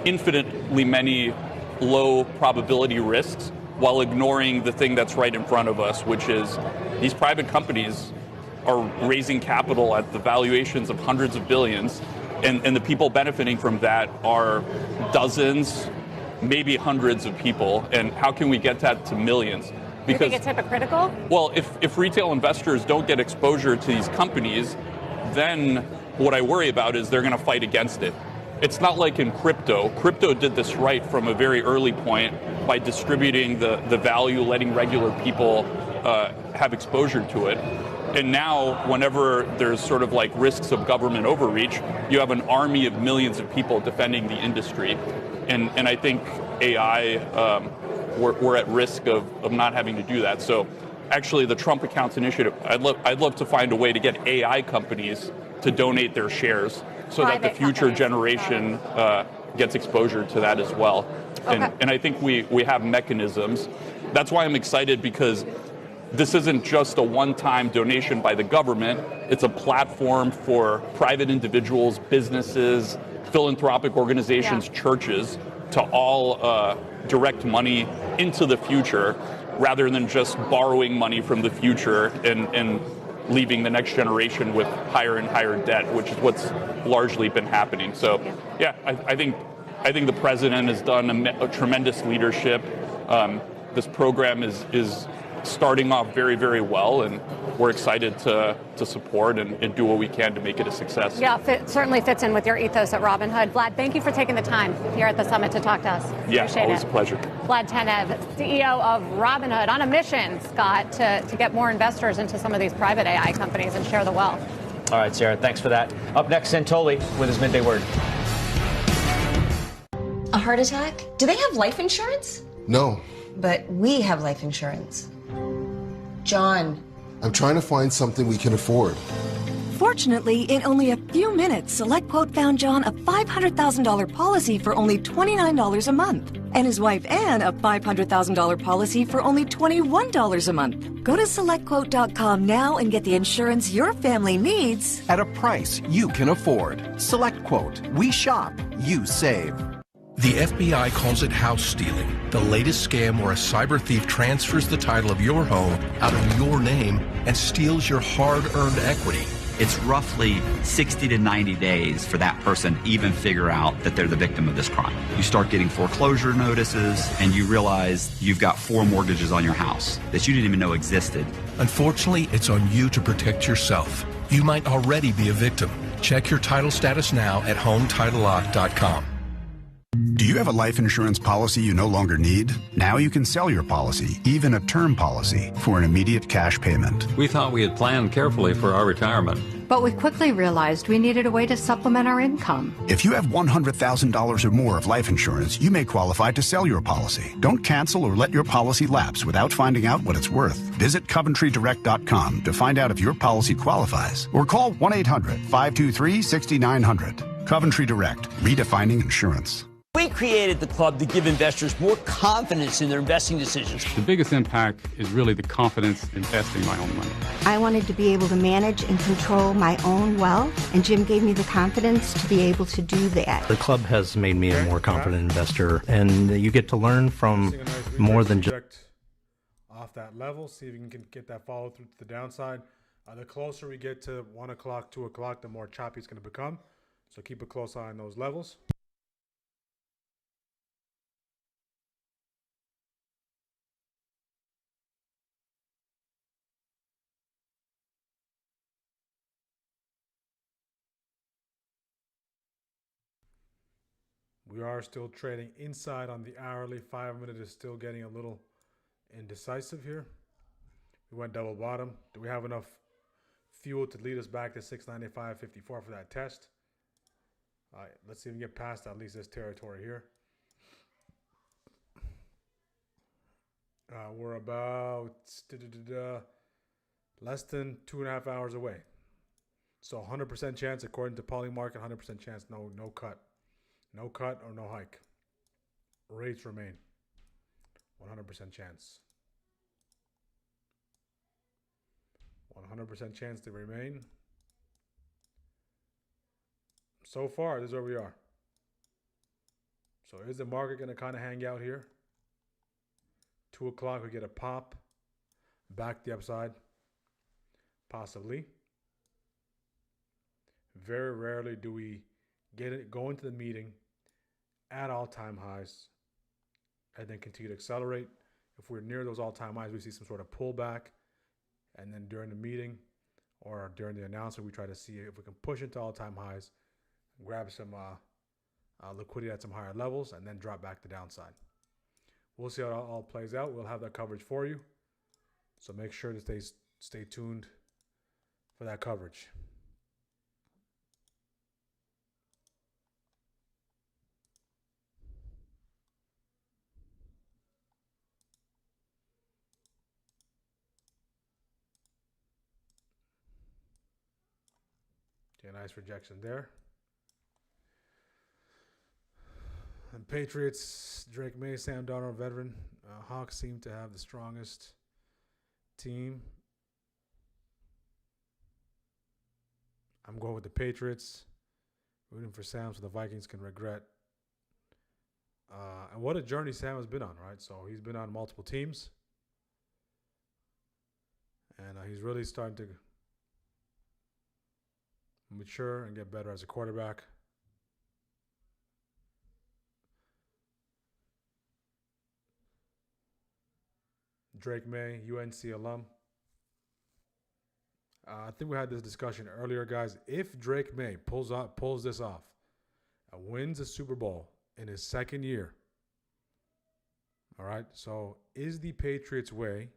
infinitely many low probability risks while ignoring the thing that's right in front of us, which is these private companies are raising capital at the valuations of hundreds of billions, and the people benefiting from that are dozens, maybe hundreds of people. And how can we get that to millions? Because, you think it's hypocritical? Well, if retail investors don't get exposure to these companies, then what I worry about is they're going to fight against it. It's not like in crypto. Crypto did this right from a very early point by distributing the value, letting regular people have exposure to it. And now, whenever there's sort of like risks of government overreach, you have an army of millions of people defending the industry. And I think AI, we're at risk of not having to do that. So actually, the Trump Accounts initiative, I'd love to find a way to get AI companies to donate their shares so that the future generation gets exposure to that as well. Okay. And I think we have mechanisms. That's why I'm excited, because this isn't just a one-time donation by the government. It's a platform for private individuals, businesses, philanthropic organizations, churches, to all direct money into the future, rather than just borrowing money from the future and leaving the next generation with higher and higher debt, which is what's largely been happening. So, yeah, I think the president has done a tremendous leadership. This program is starting off very, very well, and we're excited to support and do what we can to make it a success. Yeah, certainly fits in with your ethos at Robinhood. Vlad, thank you for taking the time here at the summit to talk to us. Yeah, appreciate always it. A pleasure. Vlad Tenev, CEO of Robinhood, on a mission, Scott, to get more investors into some of these private AI companies and share the wealth. All right, Sarah, thanks for that. Up next, Santoli with his midday word. A heart attack? Do they have life insurance? No. But we have life insurance. John. I'm trying to find something we can afford. Fortunately, in only a few minutes, SelectQuote found John a $500,000 policy for only $29 a month, and his wife Anne a $500,000 policy for only $21 a month. Go to SelectQuote.com now and get the insurance your family needs at a price you can afford. SelectQuote. We shop, you save. The FBI calls it house stealing, the latest scam where a cyber thief transfers the title of your home out of your name and steals your hard-earned equity. it's roughly 60 to 90 days for that person to even figure out that they're the victim of this crime. You start getting foreclosure notices, and you realize you've got 4 mortgages on your house that you didn't even know existed. Unfortunately, it's on you to protect yourself. You might already be a victim. Check your title status now at HomeTitleLock.com. Do you have a life insurance policy you no longer need? Now you can sell your policy, even a term policy, for an immediate cash payment. We thought we had planned carefully for our retirement. But we quickly realized we needed a way to supplement our income. If you have $100,000 or more of life insurance, you may qualify to sell your policy. Don't cancel or let your policy lapse without finding out what it's worth. Visit CoventryDirect.com to find out if your policy qualifies, or call 1-800-523-6900. Coventry Direct, redefining insurance. We created the club to give investors more confidence in their investing decisions. The biggest impact is really the confidence investing my own money. I wanted to be able to manage and control my own wealth, and Jim gave me the confidence to be able to do that. The club has made me a more confident investor, and you get to learn from more than just off that level. See if you can get that follow through to the downside. The closer we get to 1 o'clock, 2 o'clock, the more choppy it's going to become. So keep a close eye on those levels. We are still trading inside on the hourly. 5-minute is still getting a little indecisive here. We went double bottom. Do we have enough fuel to lead us back to 695.54 for that test? All right, let's see if we can get past at least this territory here. We're about less than 2.5 hours away. So 100% chance, according to Polling Market, 100% chance, no cut. No cut or no hike. Rates remain. 100% chance. 100% chance they remain. So far, this is where we are. So is the market going to kind of hang out here? 2 o'clock, we get a pop. Back the upside. Possibly. Very rarely do we go into the meeting at all-time highs and then continue to accelerate. If we're near those all-time highs, we see some sort of pullback, and then during the meeting or during the announcement, we try to see if we can push into all-time highs, grab some liquidity at some higher levels, and then drop back to downside. We'll see how it all plays out. We'll have that coverage for you, so make sure to stay tuned for that coverage. Okay, nice rejection there. And Patriots, Drake May, Sam Darnold, veteran. Hawks seem to have the strongest team. I'm going with the Patriots. Rooting for Sam so the Vikings can regret. And what a journey Sam has been on, right? So he's been on multiple teams. And he's really starting to mature and get better as a quarterback. Drake May, UNC alum. I think we had this discussion earlier, guys. If Drake May pulls this off and wins a Super Bowl in his second year, all right, so is the Patriots way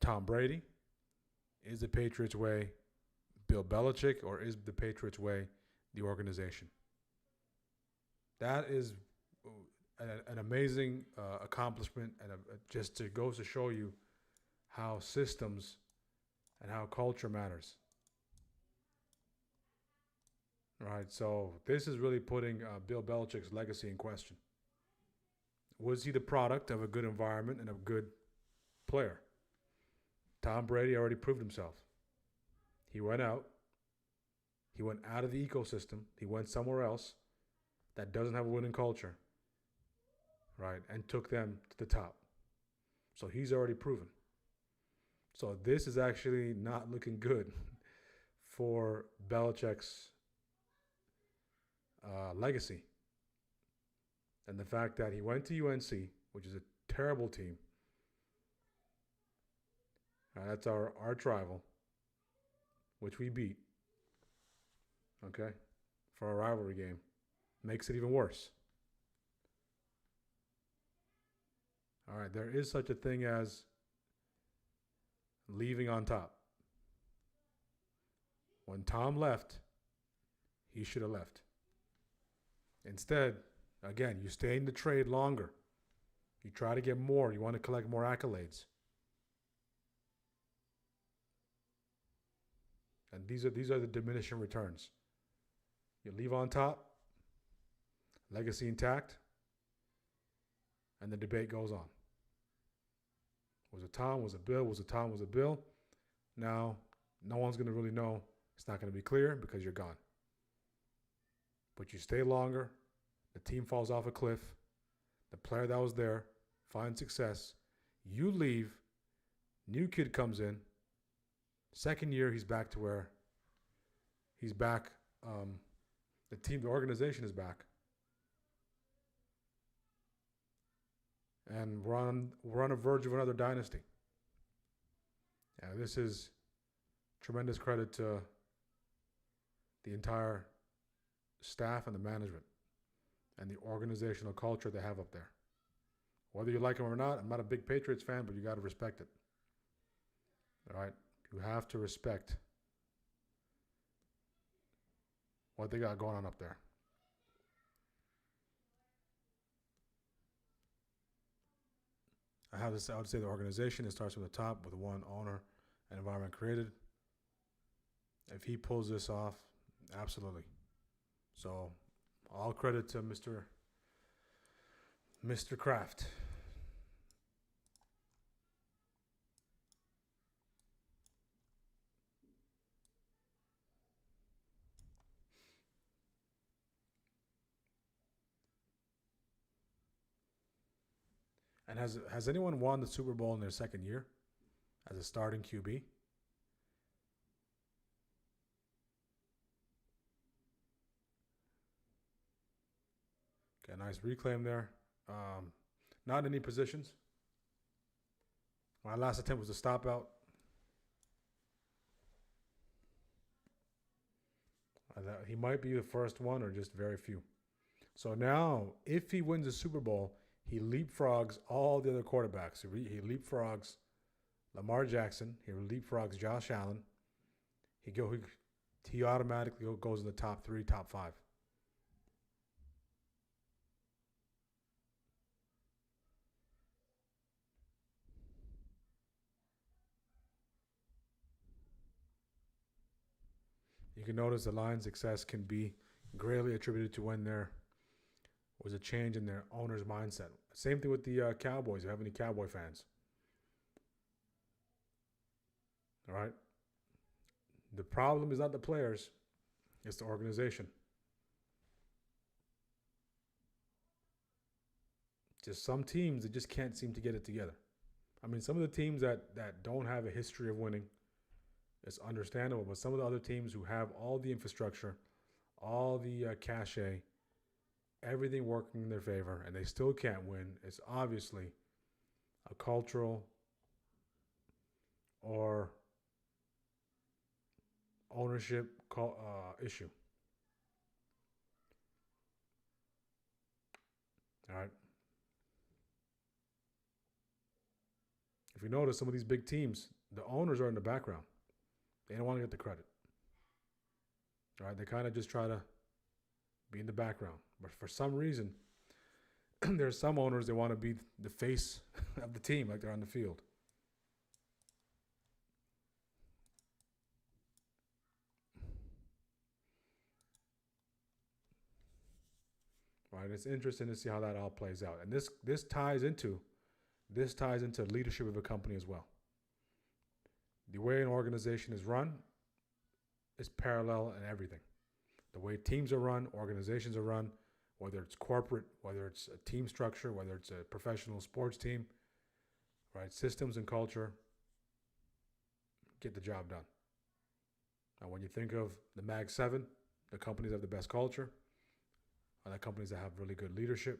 Tom Brady? Is the Patriots way Bill Belichick? Or is the Patriots way the organization? That is an amazing accomplishment, and just goes to show you how systems and how culture matters. Right, so this is really putting Bill Belichick's legacy in question. Was he the product of a good environment and a good player? Tom Brady already proved himself. He went out. He went out of the ecosystem. He went somewhere else that doesn't have a winning culture. Right, and took them to the top. So he's already proven. So this is actually not looking good for Belichick's legacy. And the fact that he went to UNC, which is a terrible team. That's our arch rival, which we beat. Okay? For a rivalry game. Makes it even worse. All right, there is such a thing as leaving on top. When Tom left, he should have left. Instead, again, you stay in the trade longer. You try to get more. You want to collect more accolades. And these are the diminishing returns. You leave on top, legacy intact, and the debate goes on. Was it Tom? Was it Bill? Was it Tom? Was it Bill? Now, no one's going to really know. It's not going to be clear because you're gone. But you stay longer, the team falls off a cliff, the player that was there finds success, you leave, new kid comes in, second year he's back to where he's back, the organization is back. And we're on a verge of another dynasty. Yeah, this is tremendous credit to the entire staff and the management and the organizational culture they have up there. Whether you like them or not, I'm not a big Patriots fan, but you got to respect it. All right? You have to respect what they got going on up there. I would say the organization, it starts from the top with one owner and environment created. If he pulls this off, absolutely. So all credit to Mr. Kraft. And has anyone won the Super Bowl in their second year as a starting QB? Okay, nice reclaim there. Not in any positions. My last attempt was a stop out. He might be the first one or just very few. So now, if he wins the Super Bowl, he leapfrogs all the other quarterbacks. He leapfrogs Lamar Jackson. He leapfrogs Josh Allen. He automatically goes in the top 3, top 5. You can notice the Lions' success can be greatly attributed to when there was a change in their owner's mindset. Same thing with the Cowboys. If you have any Cowboy fans. All right? The problem is not the players. It's the organization. Just some teams that just can't seem to get it together. I mean, some of the teams that don't have a history of winning, it's understandable. But some of the other teams who have all the infrastructure, all the cachet, everything working in their favor, and they still can't win, it's obviously a cultural or ownership issue. All right. If you notice, some of these big teams, the owners are in the background. They don't want to get the credit. All right. They kind of just try to be in the background. But for some reason, there's some owners that want to be the face of the team, like they're on the field. Right? It's interesting to see how that all plays out. And this ties into leadership of a company as well. The way an organization is run is parallel in everything. The way teams are run, organizations are run, whether it's corporate, whether it's a team structure, whether it's a professional sports team, right? Systems and culture get the job done. And when you think of the Mag 7, the companies that have the best culture, are the companies that have really good leadership.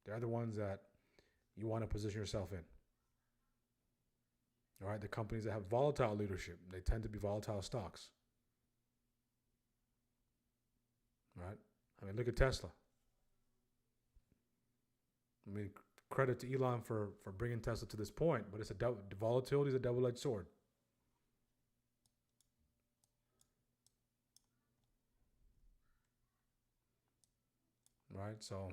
They're the ones that you want to position yourself in. All right, the companies that have volatile leadership, they tend to be volatile stocks. All right, I mean, look at Tesla. I mean, credit to Elon for bringing Tesla to this point, but volatility is a double-edged sword. Right, so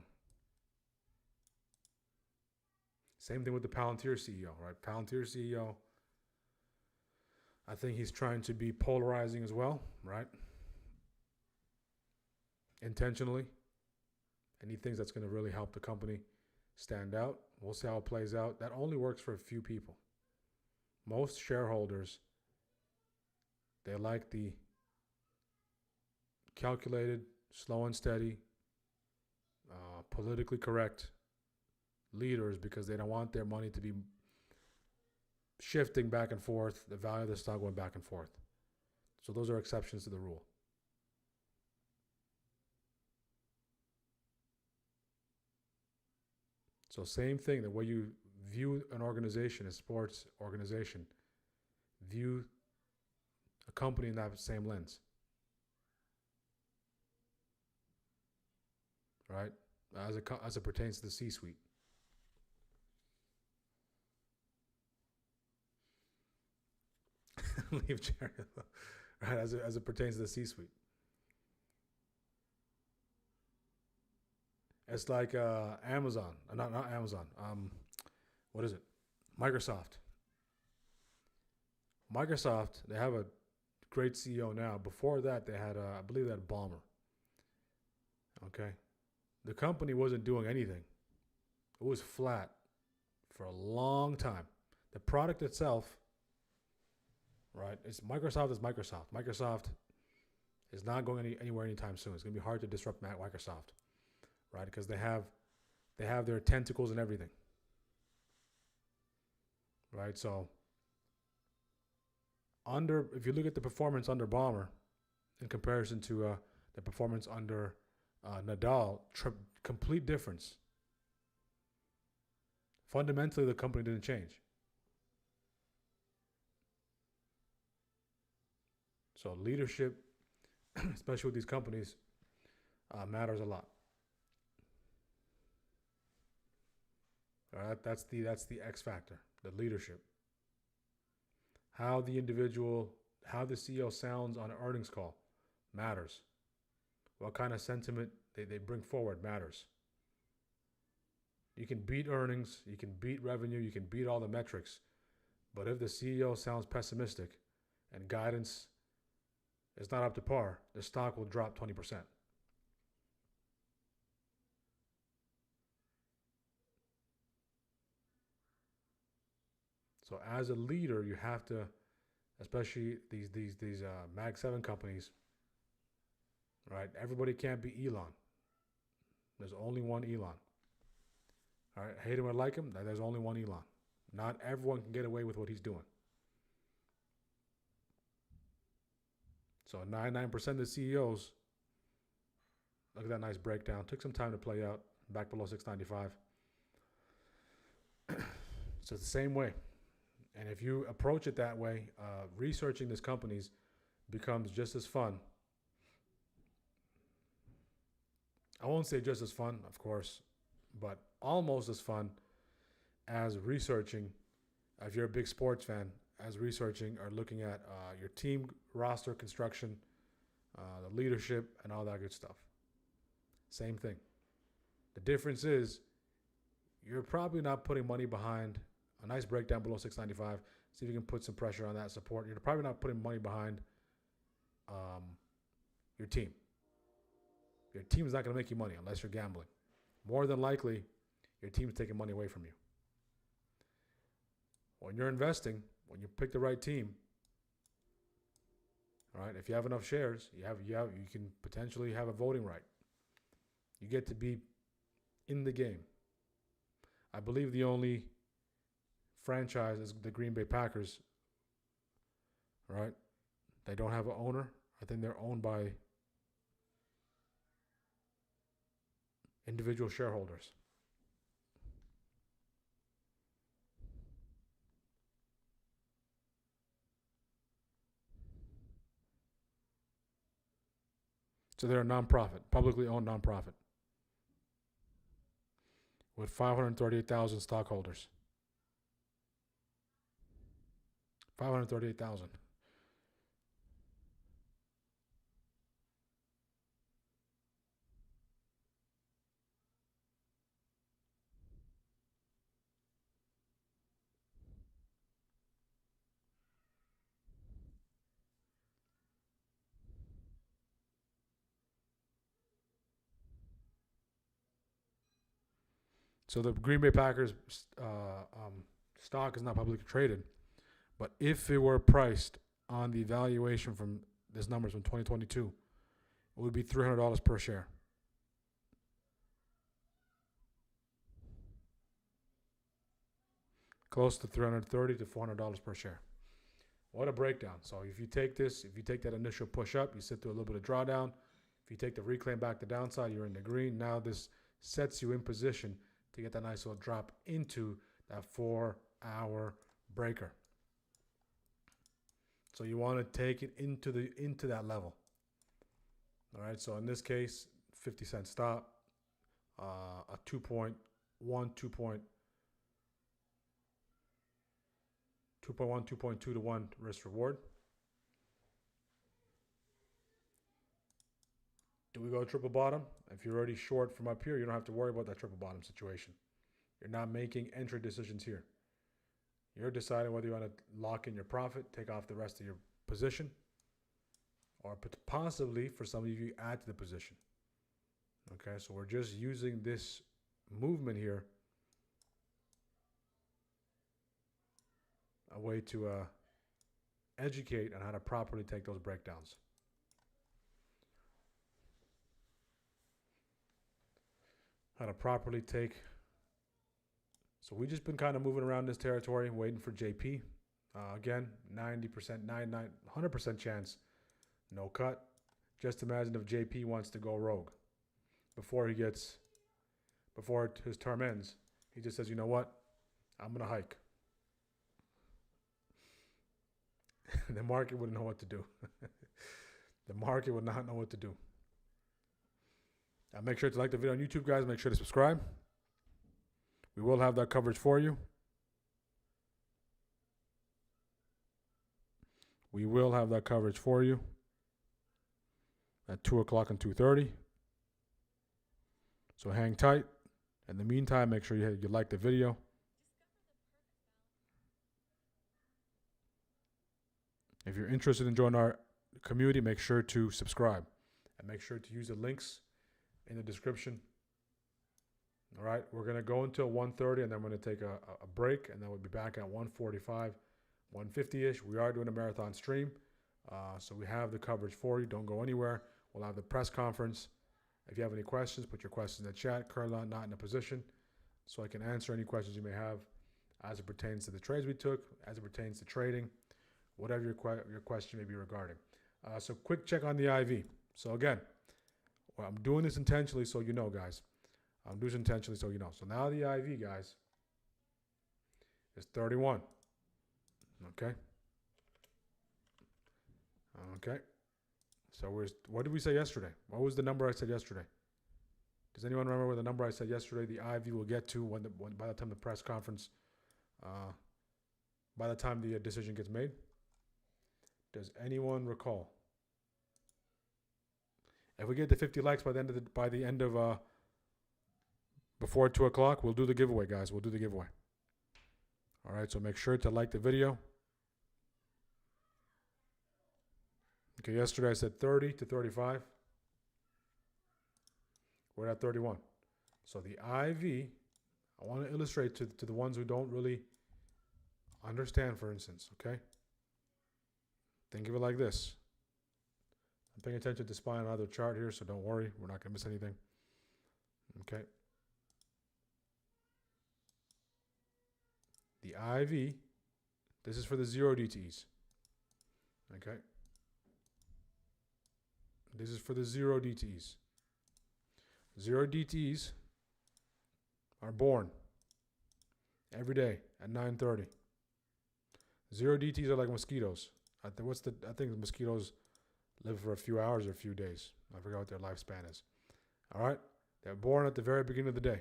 same thing with the Palantir CEO, right? Palantir CEO, I think he's trying to be polarizing as well, right? Intentionally. And he thinks that's going to really help the company stand out. We'll see how it plays out. That only works for a few people. Most shareholders, they like the calculated, slow and steady, politically correct leaders because they don't want their money to be shifting back and forth, the value of the stock going back and forth. So those are exceptions to the rule. So same thing, the way you view an organization, a sports organization, view a company in that same lens. Right? As it pertains to the C-suite. Leave Jerry alone. Right? As it pertains to the C-suite. It's like Amazon. Not Amazon. What is it? Microsoft. Microsoft, they have a great CEO now. Before that, they had, I believe they had Ballmer. Okay? The company wasn't doing anything. It was flat for a long time. The product itself, right? It's Microsoft is Microsoft. Microsoft is not going anywhere anytime soon. It's going to be hard to disrupt Microsoft, right? Because they have their tentacles and everything, right? So if you look at the performance under Ballmer in comparison to the performance under Nadal, complete difference. Fundamentally, the company didn't change. So leadership, especially with these companies, matters a lot. All right, that's the X factor, the leadership. How the CEO sounds on an earnings call matters. What kind of sentiment they bring forward matters. You can beat earnings, you can beat revenue, you can beat all the metrics, but if the CEO sounds pessimistic and guidance is not up to par, the stock will drop 20%. So as a leader, you have to, especially these Mag 7 companies, right? Everybody can't be Elon. There's only one Elon. All right, hate him or like him, there's only one Elon. Not everyone can get away with what he's doing. So 99% of the CEOs, look at that nice breakdown. Took some time to play out, back below 695. So it's the same way. And if you approach it that way, researching these companies becomes just as fun. I won't say just as fun, of course, but almost as fun as researching, if you're a big sports fan, as researching or looking at your team roster construction, the leadership, and all that good stuff. Same thing. The difference is you're probably not putting money behind a nice breakdown below 695. See if you can put some pressure on that support. You're probably not putting money behind your team. Your team is not going to make you money unless you're gambling. More than likely, your team is taking money away from you. When you're investing, when you pick the right team, all right, if you have enough shares, you can potentially have a voting right. You get to be in the game. I believe the only franchise is the Green Bay Packers right? They don't have an owner. I think they're owned by individual shareholders. So they're a nonprofit, publicly owned nonprofit, with 538,000 stockholders. 538,000. So the Green Bay Packers stock is not publicly traded, but if it were priced on the valuation from this numbers from 2022, it would be $300 per share. Close to $330 to $400 per share. What a breakdown. So if you take this, if you take that initial push up, you sit through a little bit of drawdown. If you take the reclaim back to downside, you're in the green. Now this sets you in position to get that nice little drop into that 4-hour breaker. So you want to take it into that level. All right. So in this case, 50-cent stop, a 2.1, 2.1, 2.2 to 1 risk reward. Do we go triple bottom? If you're already short from up here, you don't have to worry about that triple bottom situation. You're not making entry decisions here. You're deciding whether you want to lock in your profit, take off the rest of your position, or possibly, for some of you, add to the position. Okay, so we're just using this movement here, a way to educate on how to properly take those breakdowns. How to properly take. So we've just been kind of moving around this territory, waiting for JP. Again, 90%, 100% chance, no cut. Just imagine if JP wants to go rogue before his term ends. He just says, you know what? I'm going to hike. The market wouldn't know what to do. The market would not know what to do. Make sure to like the video on YouTube, guys. Make sure to subscribe. We will have that coverage for you. We will have that coverage for you at 2 o'clock and 2:30. So hang tight. In the meantime, make sure you like the video. If you're interested in joining our community, make sure to subscribe. And make sure to use the links in the description. All right, we're going to go until 1:30, and then we're going to take a break, and then we'll be back at 1:45, 1:50-ish. We are doing a marathon stream, so we have the coverage for you. Don't go anywhere. We'll have the press conference. If you have any questions, put your questions in the chat. Currently not in a position, so I can answer any questions you may have as it pertains to the trades we took, as it pertains to trading, whatever your question may be regarding. So quick check on the IV. So again, well, I'm doing this intentionally so you know, guys. I'm doing this intentionally so you know. So now the IV, guys, is 31. Okay. Okay. So what did we say yesterday? What was the number I said yesterday? Does anyone remember the number I said yesterday the IV will get to by the time the press conference, by the time the decision gets made? Does anyone recall? If we get to 50 likes by the end of before 2 o'clock, we'll do the giveaway, guys. We'll do the giveaway. All right, so make sure to like the video. Okay, yesterday I said 30 to 35. We're at 31. So the IV, I want to illustrate to the ones who don't really understand, for instance, okay? Think of it like this. I'm paying attention to SPY on another chart here, so don't worry. We're not going to miss anything. Okay. The IV, this is for the 0 DTEs. Okay. This is for the 0 DTEs. 0 DTEs are born every day at 9:30. 0 DTEs are like mosquitoes. I think mosquitoes live for a few hours or a few days. I forgot what their lifespan is. All right? They're born at the very beginning of the day.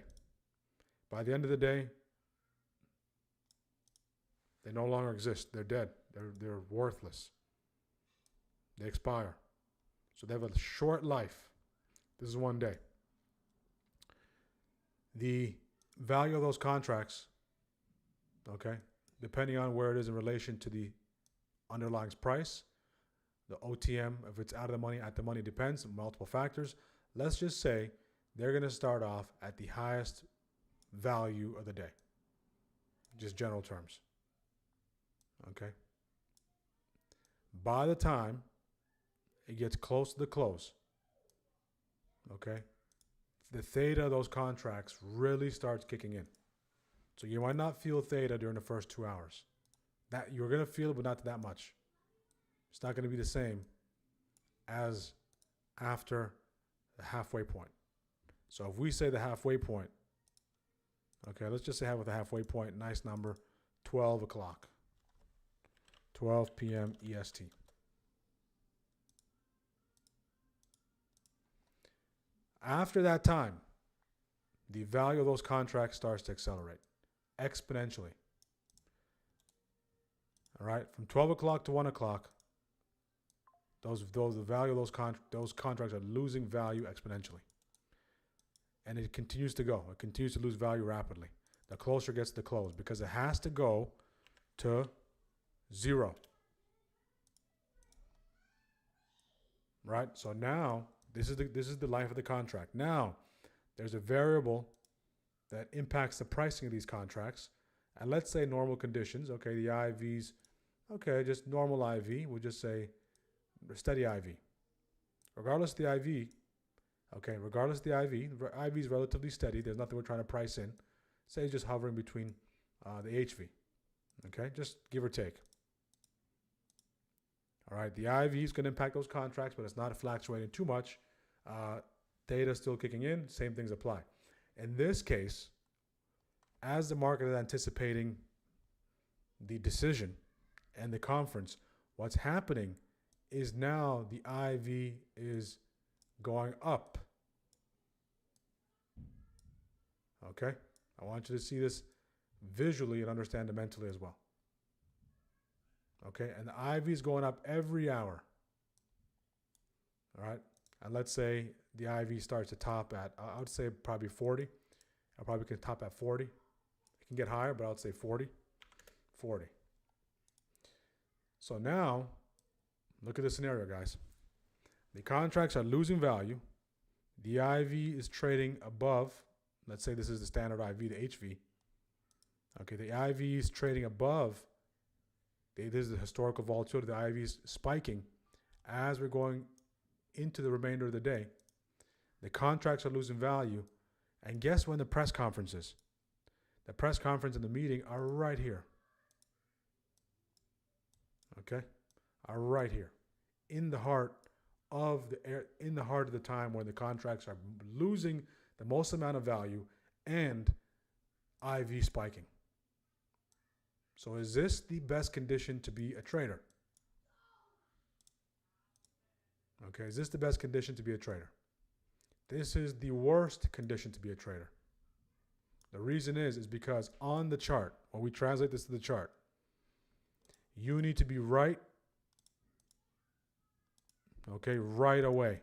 By the end of the day, they no longer exist. They're dead. They're worthless. They expire. So they have a short life. This is one day. The value of those contracts, okay, depending on where it is in relation to the underlying price, the OTM, if it's out of the money, at the money, depends on multiple factors. Let's just say they're going to start off at the highest value of the day. Just general terms. Okay. By the time it gets close to the close, okay, the theta of those contracts really starts kicking in. So you might not feel theta during the first 2 hours. That you're going to feel it, but not that much. It's not going to be the same as after the halfway point. So if we say the halfway point, okay, let's just say with the halfway point, nice number, 12 o'clock. 12 p.m. EST. After that time, the value of those contracts starts to accelerate exponentially. All right, from 12 o'clock to 1 o'clock, the value of those contracts are losing value exponentially. And it continues to go. It continues to lose value rapidly. The closer it gets to the close, because it has to go to 0. Right? So now this is the life of the contract. Now there's a variable that impacts the pricing of these contracts. And let's say normal conditions. Okay, the IVs, okay, just normal IV. We'll just say steady IV. Regardless of the IV, okay, regardless of the IV is relatively steady. There's nothing we're trying to price in. Say just hovering between the HV. Okay, just give or take. All right, the IV is going to impact those contracts, but it's not fluctuating too much. Theta still kicking in, same things apply. In this case, as the market is anticipating the decision and the conference, what's happening is now the IV is going up. Okay? I want you to see this visually and understand it mentally as well. Okay? And the IV is going up every hour. All right? And let's say the IV starts to top at, I would say probably 40. I probably can top at 40. It can get higher, but I would say 40. 40. So now, look at the scenario, guys. The contracts are losing value. The IV is trading above. Let's say this is the standard IV, the HV. Okay, the IV is trading above. This is the historical volatility. The IV is spiking as we're going into the remainder of the day. The contracts are losing value. And guess when the press conference is? The press conference and the meeting are right here. Okay? Are right here. In the heart of the time when the contracts are losing the most amount of value and IV spiking. So is this the best condition to be a trader? Okay, is this the best condition to be a trader? This is the worst condition to be a trader. The reason is because on the chart, when we translate this to the chart, you need to be right, okay, right away.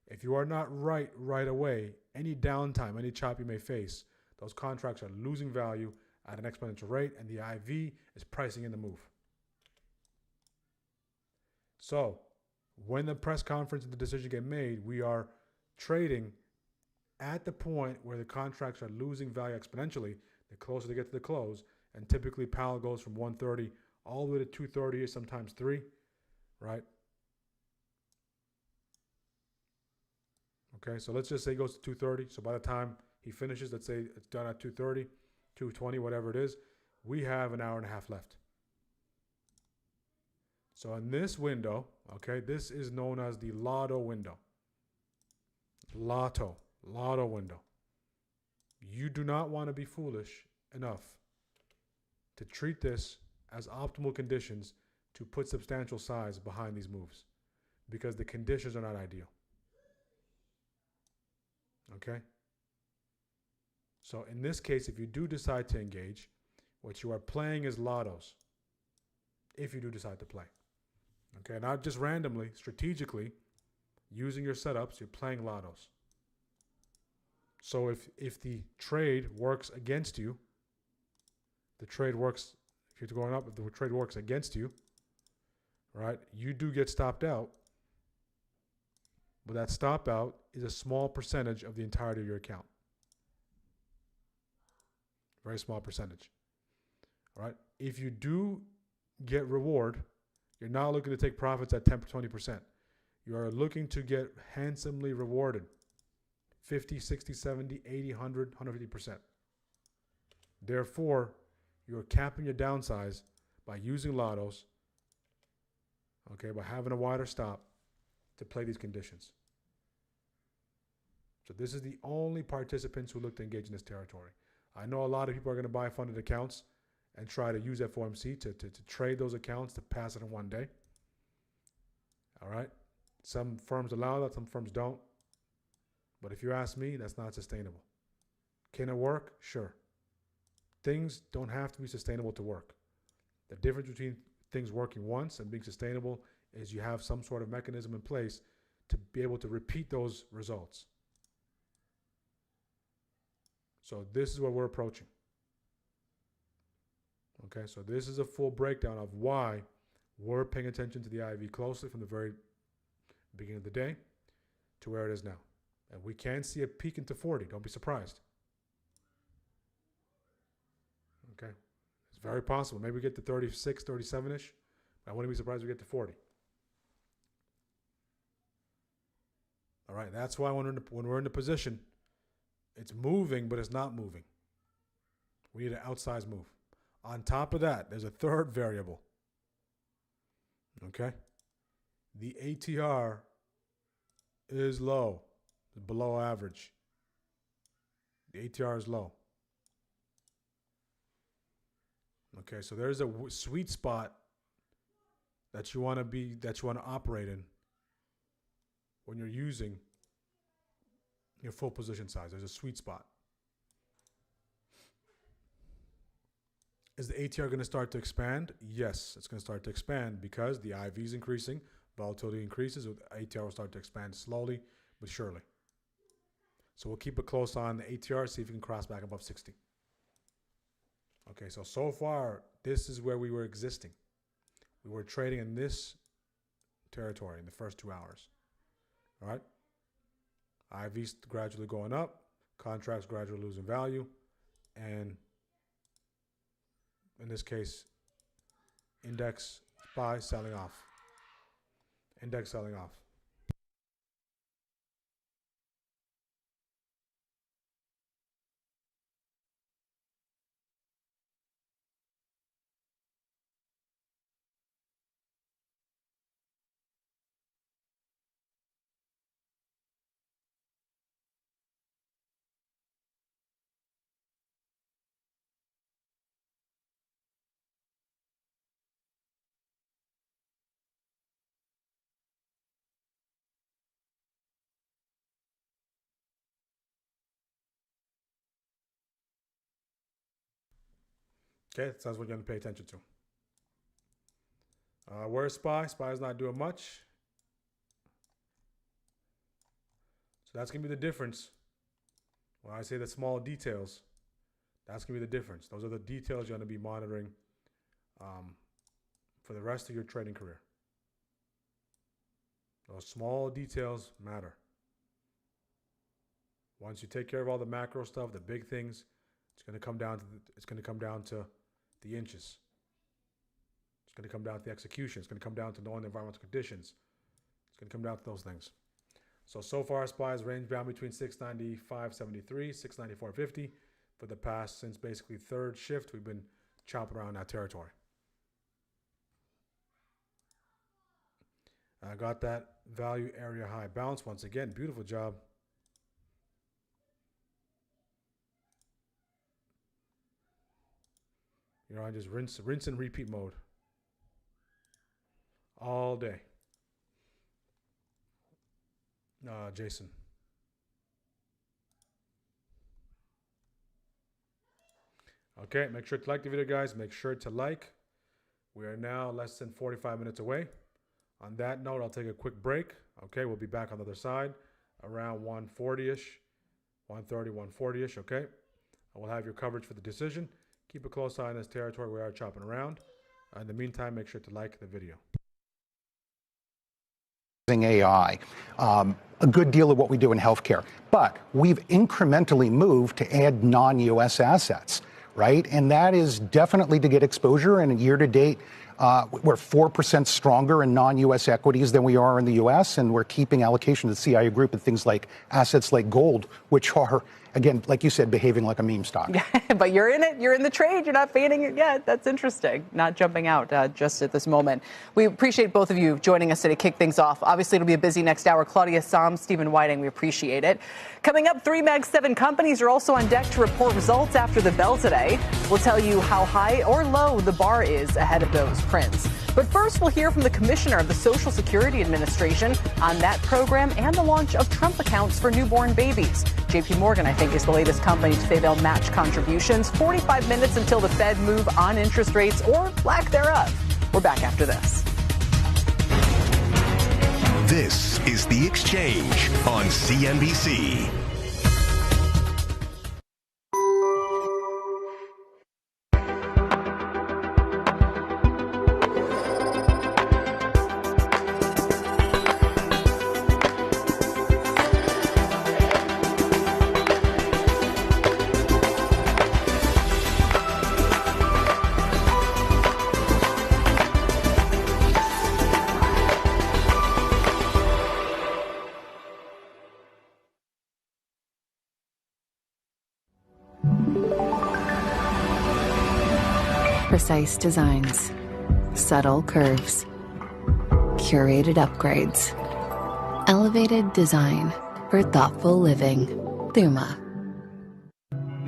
If you are not right away, any downtime, any chop you may face, those contracts are losing value at an exponential rate, and the IV is pricing in the move. So when the press conference and the decision get made, we are trading at the point where the contracts are losing value exponentially, the closer they get to the close. And typically Powell goes from 130 all the way to 230, sometimes 3, right? Okay, so let's just say he goes to 230. So by the time he finishes, let's say it's done at 230, 220, whatever it is, we have an hour and a half left. So in this window, okay, this is known as the lotto window. Lotto window. You do not want to be foolish enough to treat this as optimal conditions to put substantial size behind these moves, because the conditions are not ideal. Okay? So in this case, if you do decide to engage, what you are playing is lottos. If you do decide to play. Okay, not just randomly, strategically, using your setups, you're playing lottos. So if the trade works against you, if you're going up, if the trade works against you, right, you do get stopped out, but that stop out is a small percentage of the entirety of your account. Very small percentage. All right, if you do get reward, you're not looking to take profits at 10 to 20%. You are looking to get handsomely rewarded. 50, 60, 70, 80, 100, 150%. Therefore, you're capping your downsize by using lottos, okay, by having a wider stop to play these conditions. So this is the only participants who look to engage in this territory. I know a lot of people are going to buy funded accounts and try to use FOMC to trade those accounts to pass it in one day. All right? Some firms allow that, some firms don't. But if you ask me, that's not sustainable. Can it work? Sure. Things don't have to be sustainable to work. The difference between things working once and being sustainable is you have some sort of mechanism in place to be able to repeat those results. So this is what we're approaching. Okay, so this is a full breakdown of why we're paying attention to the IV closely from the very beginning of the day to where it is now. And we can see a peak into 40. Don't be surprised. Okay, it's very possible. Maybe we get to 36, 37-ish. I wouldn't be surprised if we get to 40. All right, that's why when we're in the position, it's moving, but it's not moving. We need an outsized move. On top of that, there's a third variable. Okay? The ATR is low, below average. The ATR is low. Okay, so there's a sweet spot that you want to operate in when you're using your full position size. There's a sweet spot. Is the ATR going to start to expand? Yes, it's going to start to expand because the IV is increasing, volatility increases, ATR will start to expand slowly but surely. So we'll keep a close eye on the ATR, see if we can cross back above 60. Okay, so far, this is where we were existing. We were trading in this territory in the first 2 hours. All right? IV's gradually going up, contracts gradually losing value, and in this case, index buy selling off. Index selling off. Okay, that's what you're going to pay attention to. Where's SPY? SPY is not doing much. So that's going to be the difference. When I say the small details, that's going to be the difference. Those are the details you're going to be monitoring for the rest of your trading career. Those small details matter. Once you take care of all the macro stuff, the big things, it's going to come down to the inches. It's going to come down to the execution. It's going to come down to knowing the environmental conditions. It's going to come down to those things. So far, SPY has ranged bound between 695.73, 694.50 for the past, since basically third shift, we've been chopping around that territory. I got that value area high bounce once again. Beautiful job. You know, I just rinse and repeat mode all day. Jason. Okay, make sure to like the video, guys. Make sure to like. We are now less than 45 minutes away. On that note, I'll take a quick break. Okay, we'll be back on the other side around 1:40-ish, 1:30, 1:40-ish, okay? I will have your coverage for the decision. Keep a close eye on this territory. We are chopping around. In the meantime, make sure to like the video. AI, a good deal of what we do in healthcare, but we've incrementally moved to add non-U.S. assets, right? And that is definitely to get exposure. And year to date, we're 4% stronger in non-U.S. equities than we are in the U.S. And we're keeping allocation to the CIA group and things like assets like gold, which are, again, like you said, behaving like a meme stock. But you're in it. You're in the trade. You're not fading it yet. That's interesting. Not jumping out just at this moment. We appreciate both of you joining us today to kick things off. Obviously, it'll be a busy next hour. Claudia Sam, Stephen Whiting, we appreciate it. Coming up, 3 Mag 7 companies are also on deck to report results after the bell today. We'll tell you how high or low the bar is ahead of those prints. But first, we'll hear from the Commissioner of the Social Security Administration on that program and the launch of Trump accounts for newborn babies. JP Morgan, I think, is the latest company to say they'll match contributions. 45 minutes until the Fed move on interest rates or lack thereof. We're back after this. This is The Exchange on CNBC. Precise designs, subtle curves, curated upgrades, elevated design for thoughtful living. Thuma.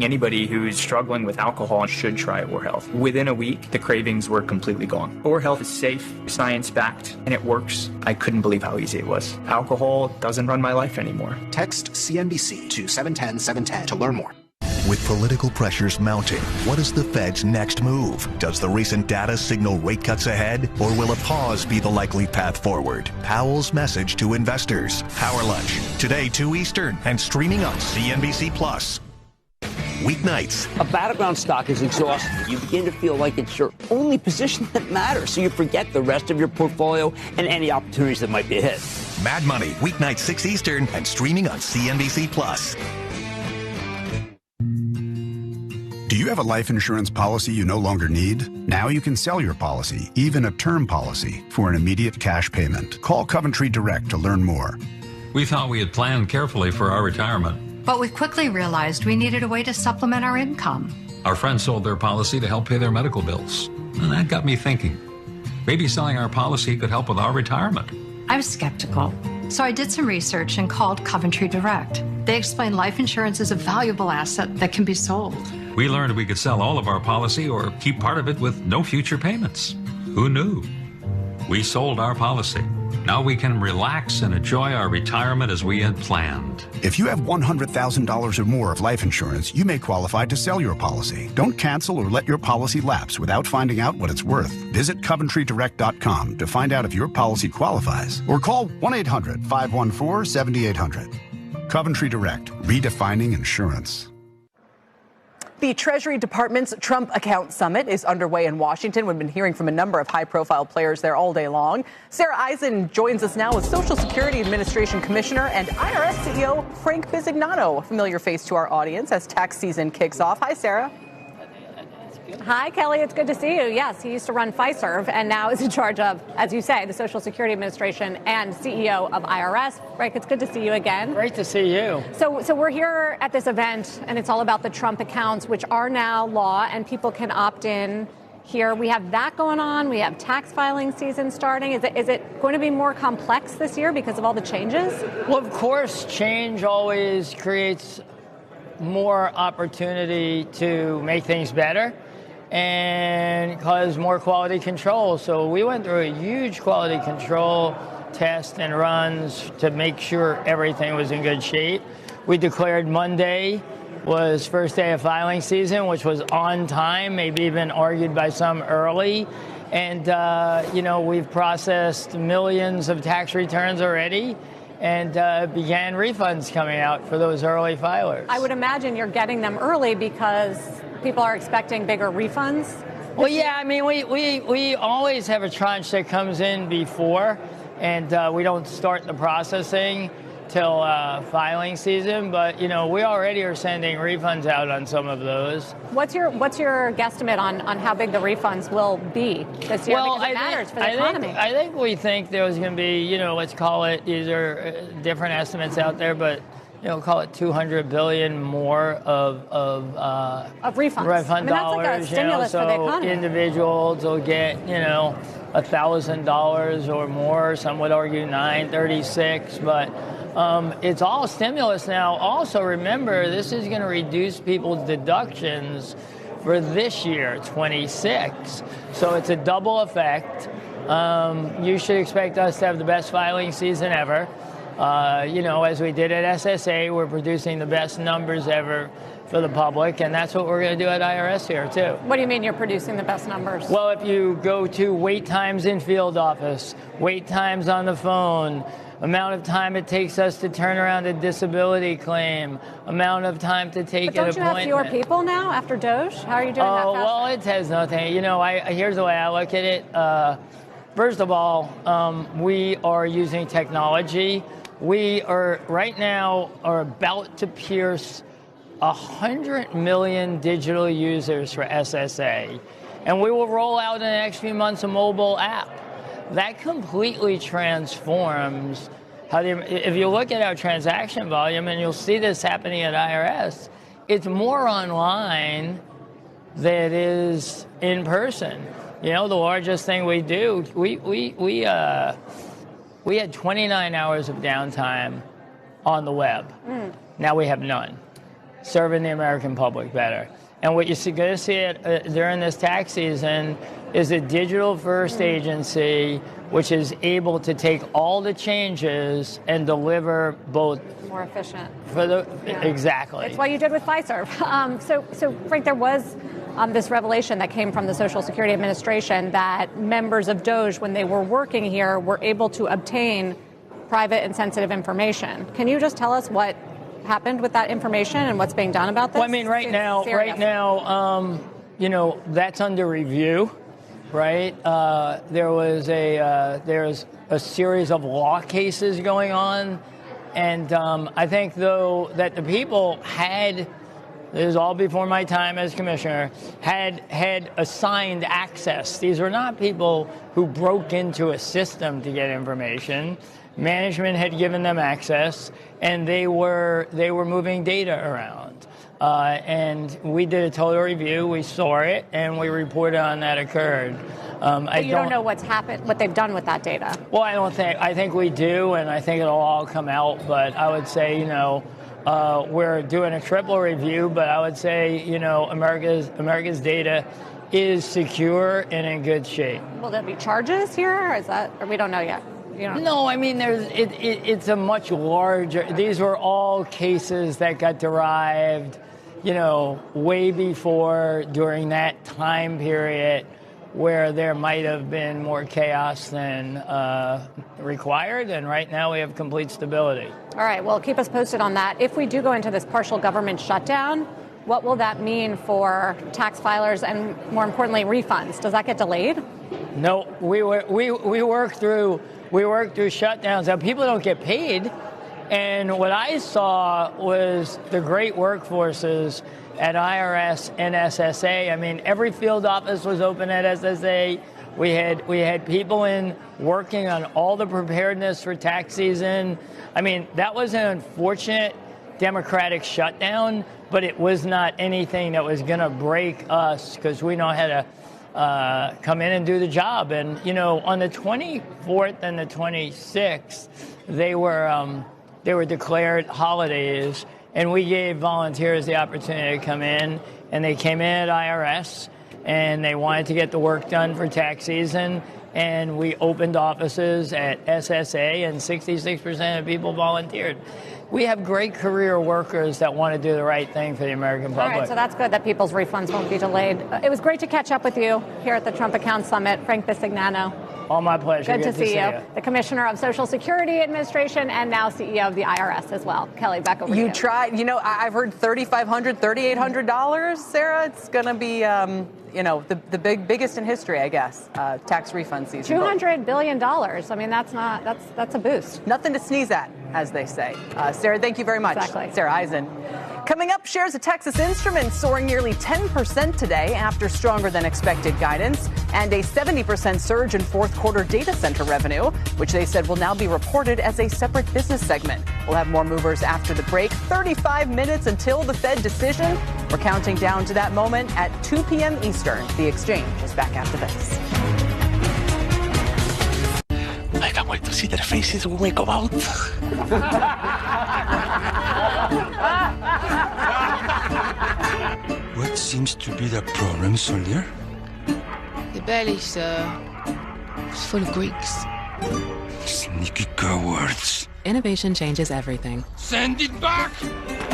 Anybody who's struggling with alcohol should try Or Health. Within a week, the cravings were completely gone. Or Health is safe, science-backed, and it works. I couldn't believe how easy it was. Alcohol doesn't run my life anymore. Text CNBC to 710-710 to learn more. With political pressures mounting, what is the Fed's next move? Does the recent data signal rate cuts ahead, or will a pause be the likely path forward? Powell's message to investors. Power Lunch, today 2 Eastern, and streaming on CNBC Plus. Weeknights. A battleground stock is exhausting. You begin to feel like it's your only position that matters, so you forget the rest of your portfolio and any opportunities that might be ahead. Mad Money, weeknight 6 Eastern, and streaming on CNBC Plus. Do you have a life insurance policy you no longer need? Now you can sell your policy, even a term policy, for an immediate cash payment. Call Coventry Direct to learn more. We thought we had planned carefully for our retirement. But we quickly realized we needed a way to supplement our income. Our friends sold their policy to help pay their medical bills. And that got me thinking. Maybe selling our policy could help with our retirement. I was skeptical, so I did some research and called Coventry Direct. They explained life insurance is a valuable asset that can be sold. We learned we could sell all of our policy or keep part of it with no future payments. Who knew? We sold our policy. Now we can relax and enjoy our retirement as we had planned. If you have $100,000 or more of life insurance, you may qualify to sell your policy. Don't cancel or let your policy lapse without finding out what it's worth. Visit CoventryDirect.com to find out if your policy qualifies, or call 1-800-514-7800. Coventry Direct, redefining insurance. The Treasury Department's Trump Account Summit is underway in Washington. We've been hearing from a number of high-profile players there all day long. Sarah Eisen joins us now with Social Security Administration Commissioner and IRS CEO Frank Bisignano, a familiar face to our audience as tax season kicks off. Hi, Sarah. Hi, Kelly. It's good to see you. Yes, he used to run Fiserv and now is in charge of, as you say, the Social Security Administration and CEO of IRS. Frank, it's good to see you again. Great to see you. So we're here at this event, and it's all about the Trump accounts, which are now law, and people can opt in here. We have that going on. We have tax filing season starting. Is it going to be more complex this year because of all the changes? Well, of course, change always creates more opportunity to make things better and cause more quality control. So we went through a huge quality control test and runs to make sure everything was in good shape. We declared Monday was first day of filing season, which was on time, maybe even argued by some early. And, we've processed millions of tax returns already and began refunds coming out for those early filers. I would imagine you're getting them early because people are expecting bigger refunds. Well, yeah, I mean, we always have a tranche that comes in before, and we don't start the processing till filing season, but we already are sending refunds out on some of those. What's your guesstimate on how big the refunds will be this year? Well, because it matters for the economy. I think we think there's going to be, let's call it, these are different estimates out there, but call it $200 billion more of refunds. Refund dollars. That's like a stimulus for the economy. Individuals will get, $1,000 or more. Some would argue $936, but it's all stimulus now. Also, remember, this is going to reduce people's deductions for this year, 26. So it's a double effect. You should expect us to have the best filing season ever. As we did at SSA, we're producing the best numbers ever for the public, and that's what we're going to do at IRS here, too. What do you mean you're producing the best numbers? Well, if you go to wait times in field office, wait times on the phone, amount of time it takes us to turn around a disability claim, amount of time to take an appointment. But don't you have fewer people now after Doge? How are you doing that faster? Well, it has nothing. Here's the way I look at it. First of all, we are using technology. We are right now about to pierce 100 million digital users for SSA, and we will roll out in the next few months a mobile app that completely transforms how if you look at our transaction volume, and you'll see this happening at IRS, it's more online than it is in person. The largest thing we do, we had 29 hours of downtime on the web. Now we have none, serving the American public better. And what you're going to see during this tax season is a digital-first agency which is able to take all the changes and deliver both more efficient for the exactly. It's what you did with Fiserv. So Frank, there was this revelation that came from the Social Security Administration that members of Doge, when they were working here, were able to obtain private and sensitive information. Can you just tell us what happened with that information and what's being done about this? Well, I mean, right now, that's under review, right? There's a series of law cases going on, and I think, though, that the people had, this is all before my time as commissioner, had assigned access. These were not people who broke into a system to get information. Management had given them access, and they were moving data around. And we did a total review. We saw it, and we reported on that occurred. But you don't know what's happened, what they've done with that data. Well, I think we do, and I think it'll all come out. But I would say, we're doing a triple review. But I would say, America's data is secure and in good shape. Will there be charges here? Or we don't know yet? No, I mean, it's a much larger. These were all cases that got derived, way before, during that time period, where there might have been more chaos than required, and right now we have complete stability. All right, well, keep us posted on that. If we do go into this partial government shutdown, what will that mean for tax filers and, more importantly, refunds? Does that get delayed? No, we work through shutdowns. Now, people don't get paid, and what I saw was the great workforces at IRS and SSA. I mean, every field office was open at SSA. We had people in working on all the preparedness for tax season. I mean, that was an unfortunate Democratic shutdown, but it was not anything that was going to break us, because we know how to come in and do the job. And, you know, on the 24th and the 26th, they were declared holidays, and we gave volunteers the opportunity to come in, and they came in at IRS, and they wanted to get the work done for tax season, and we opened offices at SSA, and 66% of people volunteered. We have great career workers that want to do the right thing for the American public. All right, so that's good that people's refunds won't be delayed. It was great to catch up with you here at the Trump Account Summit. Frank Bisignano. All my pleasure. Good to see you. The Commissioner of Social Security Administration and now CEO of the IRS as well. Kelly, back over to you. You tried, you know, I've heard $3,500, $3,800, Sarah. It's going to be, you know, the biggest in history, I guess, tax refund season. $200 billion. I mean, that's a boost. Nothing to sneeze at, as they say. Sarah, thank you very much. Exactly. Sarah Eisen. Coming up, shares of Texas Instruments soaring nearly 10% today after stronger than expected guidance and a 70% surge in fourth quarter data center revenue, which they said will now be reported as a separate business segment. We'll have more movers after the break. 35 minutes until the Fed decision. We're counting down to that moment at 2 p.m. Eastern. The Exchange is back after this. I can't wait to see their faces when we go out. What seems to be the problem, soldier? The belly's full of Greeks. Sneaky cowards. Innovation changes everything. Send it back!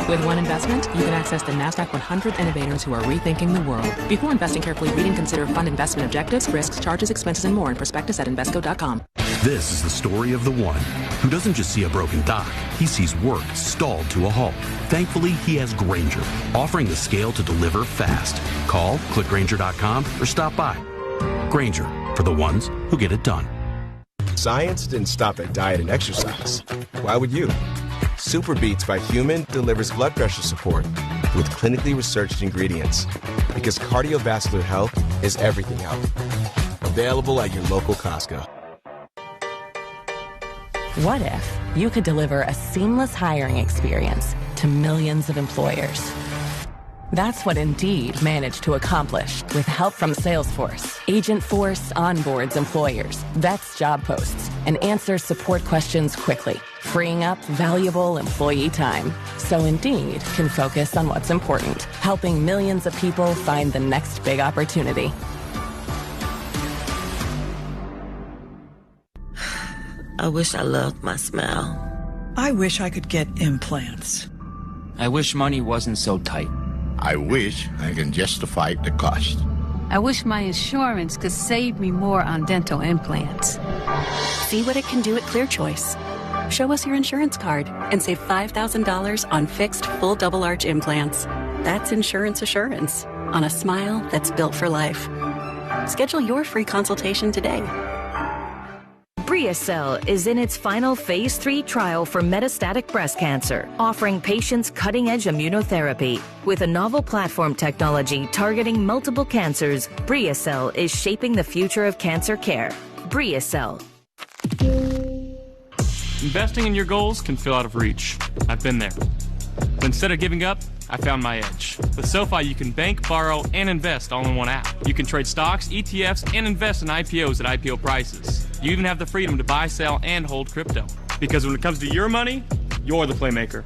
With one investment, you can access the NASDAQ 100 innovators who are rethinking the world. Before investing carefully, read and consider fund investment objectives, risks, charges, expenses, and more in prospectus at Invesco.com. This is the story of the one who doesn't just see a broken dock, he sees work stalled to a halt. Thankfully, he has Grainger, offering the scale to deliver fast. Call, click Grainger.com, or stop by. Grainger, for the ones who get it done. Science didn't stop at diet and exercise. Why would you? Super Beats by Human delivers blood pressure support with clinically researched ingredients because cardiovascular health is everything health. Available at your local Costco. What if you could deliver a seamless hiring experience to millions of employers? That's what Indeed managed to accomplish with help from Salesforce. Agentforce onboards employers, vets job posts, and answers support questions quickly, freeing up valuable employee time. So Indeed can focus on what's important, helping millions of people find the next big opportunity. I wish I loved my smile. I wish I could get implants. I wish money wasn't so tight. I wish I can justify the cost. I wish my insurance could save me more on dental implants. See what it can do at ClearChoice. Show us your insurance card and save $5,000 on fixed full double arch implants. That's insurance assurance on a smile that's built for life. Schedule your free consultation today. Briacel is in its final phase 3 trial for metastatic breast cancer, offering patients cutting-edge immunotherapy. With a novel platform technology targeting multiple cancers, Briacel is shaping the future of cancer care. Briacel. Investing in your goals can feel out of reach. I've been there. But instead of giving up, I found my edge. With SoFi, you can bank, borrow, and invest all in one app. You can trade stocks, ETFs, and invest in IPOs at IPO prices. You even have the freedom to buy, sell, and hold crypto. Because when it comes to your money, you're the playmaker.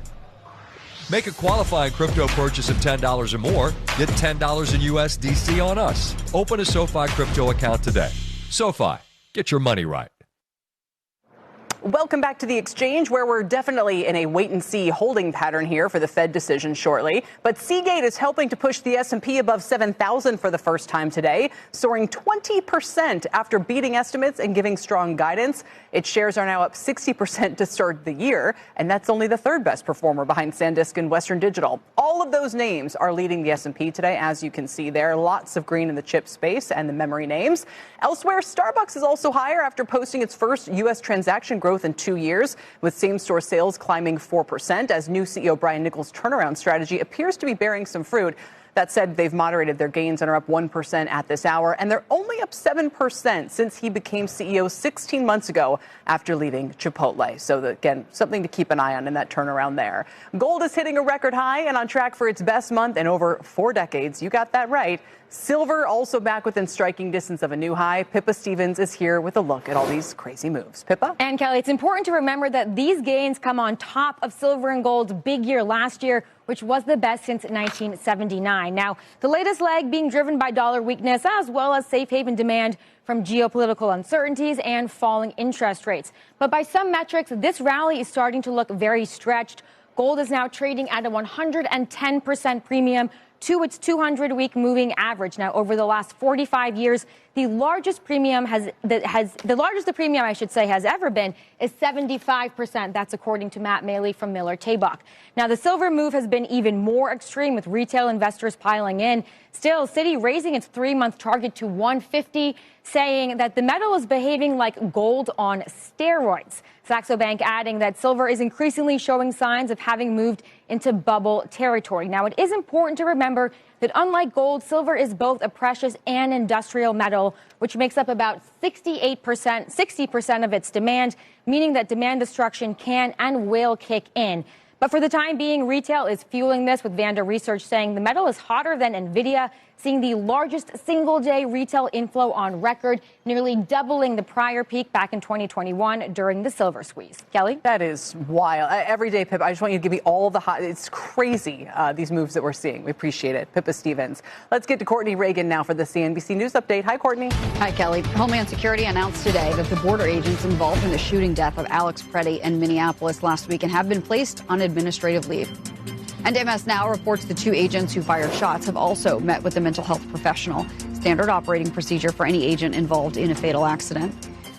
Make a qualifying crypto purchase of $10 or more. Get $10 in USDC on us. Open a SoFi crypto account today. SoFi, get your money right. Welcome back to the Exchange, where we're definitely in a wait-and-see holding pattern here for the Fed decision shortly. But Seagate is helping to push the S&P above 7,000 for the first time today, soaring 20% after beating estimates and giving strong guidance. Its shares are now up 60% to start the year, and that's only the third best performer behind SanDisk and Western Digital. All of those names are leading the S&P today, as you can see there. Lots of green in the chip space and the memory names. Elsewhere, Starbucks is also higher after posting its first U.S. transaction growth in 2 years, with same-store sales climbing 4% as new CEO Brian Niccol's turnaround strategy appears to be bearing some fruit. That said, they've moderated their gains and are up 1% at this hour, and they're only up 7% since he became CEO 16 months ago after leaving Chipotle. So again, something to keep an eye on in that turnaround there. Gold is hitting a record high and on track for its best month in over 4 decades. You got that right. Silver also back within striking distance of a new high. Pippa Stevens is here with a look at all these crazy moves. Pippa? And Kelly, it's important to remember that these gains come on top of silver and gold's big year last year, which was the best since 1979. Now, the latest leg being driven by dollar weakness as well as safe haven demand from geopolitical uncertainties and falling interest rates. But by some metrics, this rally is starting to look very stretched. Gold is now trading at a 110% premium to its 200-week moving average. Now, over the last 45 years, the largest the premium I should say has ever been is 75%. That's according to Matt Maley from Miller Tabak. Now, the silver move has been even more extreme with retail investors piling in. Still, Citi raising its 3-month target to 150, saying that the metal is behaving like gold on steroids. Saxo Bank adding that silver is increasingly showing signs of having moved into bubble territory. Now, it is important to remember that unlike gold, silver is both a precious and industrial metal, which makes up about 60% of its demand, meaning that demand destruction can and will kick in. But for the time being, retail is fueling this, with Vanda Research saying the metal is hotter than Nvidia, seeing the largest single-day retail inflow on record, nearly doubling the prior peak back in 2021 during the silver squeeze. Kelly? That is wild. Every day, Pippa, I just want you to give me all the hot. It's crazy, these moves that we're seeing. We appreciate it. Pippa Stevens. Let's get to Courtney Reagan now for the CNBC News Update. Hi, Courtney. Hi, Kelly. Homeland Security announced today that the border agents involved in the shooting death of Alex Preddy in Minneapolis last weekend have been placed on administrative leave. And MS Now reports the 2 agents who fired shots have also met with a mental health professional. Standard operating procedure for any agent involved in a fatal accident.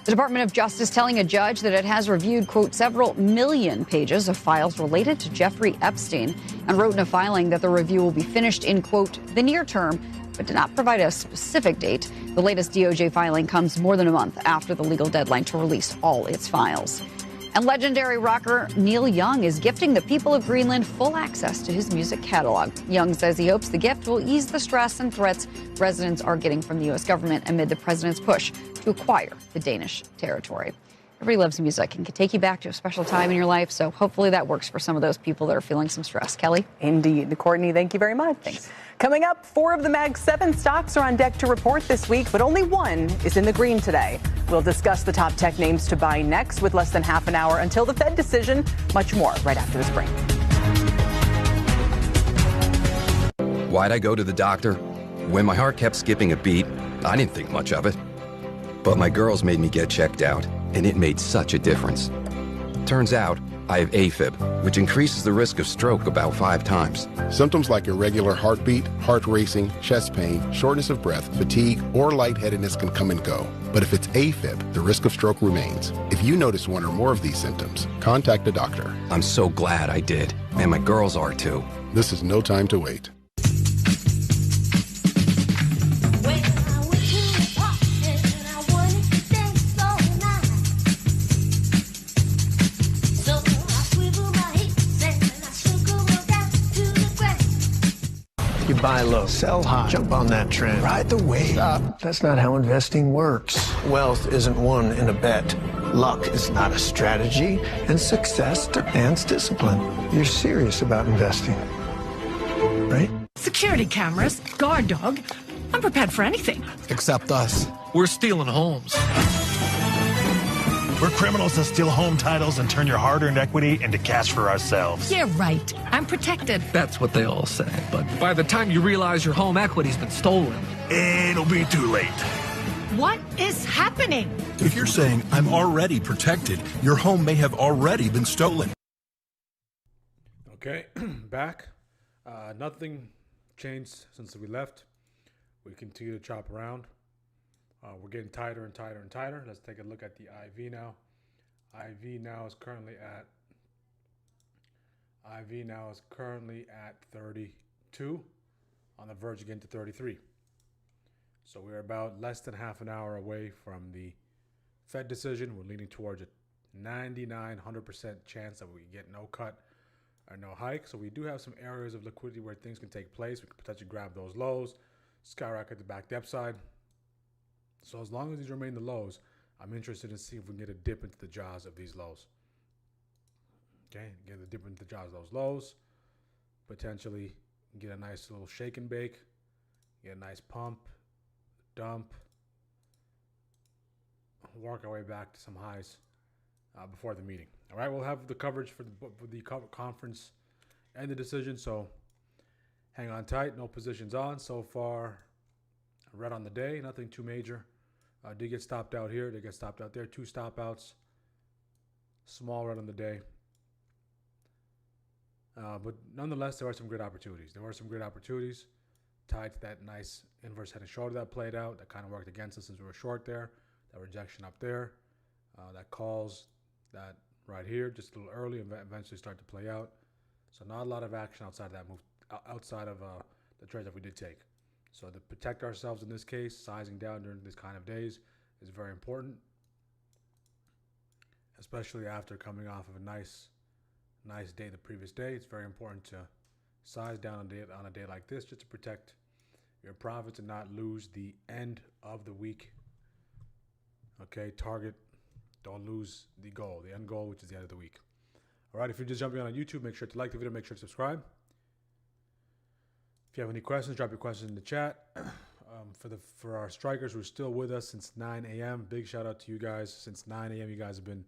The Department of Justice telling a judge that it has reviewed, quote, several million pages of files related to Jeffrey Epstein, and wrote in a filing that the review will be finished in, quote, the near term, but did not provide a specific date. The latest DOJ filing comes more than a month after the legal deadline to release all its files. And legendary rocker Neil Young is gifting the people of Greenland full access to his music catalog. Young says he hopes the gift will ease the stress and threats residents are getting from the U.S. government amid the president's push to acquire the Danish territory. Everybody loves music and can take you back to a special time in your life, so hopefully that works for some of those people that are feeling some stress. Kelly? Indeed. Courtney, thank you very much. Thanks. Coming up, 4 of the Mag 7 stocks are on deck to report this week, but only 1 is in the green today. We'll discuss the top tech names to buy next with less than half an hour until the Fed decision. Much more right after this break. Why'd I go to the doctor? When my heart kept skipping a beat, I didn't think much of it. But my girls made me get checked out, and it made such a difference. Turns out, I have AFib, which increases the risk of stroke about 5 times. Symptoms like irregular heartbeat, heart racing, chest pain, shortness of breath, fatigue, or lightheadedness can come and go. But if it's AFib, the risk of stroke remains. If you notice 1 or more of these symptoms, contact a doctor. I'm so glad I did, and my girls are too. This is no time to wait. You buy low, sell high, jump on that trend, ride the wave. Stop. That's not how investing works. Wealth isn't won in a bet. Luck is not a strategy, and success demands discipline. You're serious about investing, right? Security cameras, guard dog. I'm prepared for anything. Except us. We're stealing homes. We're criminals that steal home titles and turn your hard-earned equity into cash for ourselves. Yeah, right. I'm protected. That's what they all say. But by the time you realize your home equity's been stolen, it'll be too late. What is happening? If you're saying, I'm already protected, your home may have already been stolen. Okay, back. Nothing changed since we left. We continue to chop around. We're getting tighter and tighter and tighter. Let's take a look at the IV now. IV now is currently at 32, on the verge again to 33. So we're about less than half an hour away from the Fed decision. We're leaning towards a 99, 100% chance that we get no cut or no hike. So we do have some areas of liquidity where things can take place. We can potentially grab those lows, skyrocket the back depth side. So as long as these remain the lows, I'm interested in seeing if we can get a dip into the jaws of these lows. Okay, get a dip into the jaws of those lows. Potentially get a nice little shake and bake. Get a nice pump, dump. Work our way back to some highs before the meeting. All right, we'll have the coverage for the conference and the decision. So hang on tight. No positions on so far. Red on the day. Nothing too major. Did get stopped out here. Did get stopped out there. 2 stop outs. Small red on the day. But nonetheless, there are some great opportunities. There were some great opportunities tied to that nice inverse head and shoulder that played out. That kind of worked against us since we were short there. That rejection up there. That calls that right here just a little early and eventually start to play out. So not a lot of action outside of that move, outside of the trades that we did take. So to protect ourselves in this case, sizing down during this kind of days is very important, especially after coming off of a nice day the previous day. It's very important to size down on a day like this just to protect your profits and not lose the end of the week. Okay, target. Don't lose the goal, the end goal, which is the end of the week. All right, if you're just jumping on YouTube, make sure to like the video, make sure to subscribe. If you have any questions, drop your questions in the chat. For our strikers who are still with us since 9 a.m., big shout out to you guys. Since 9 a.m., you guys have been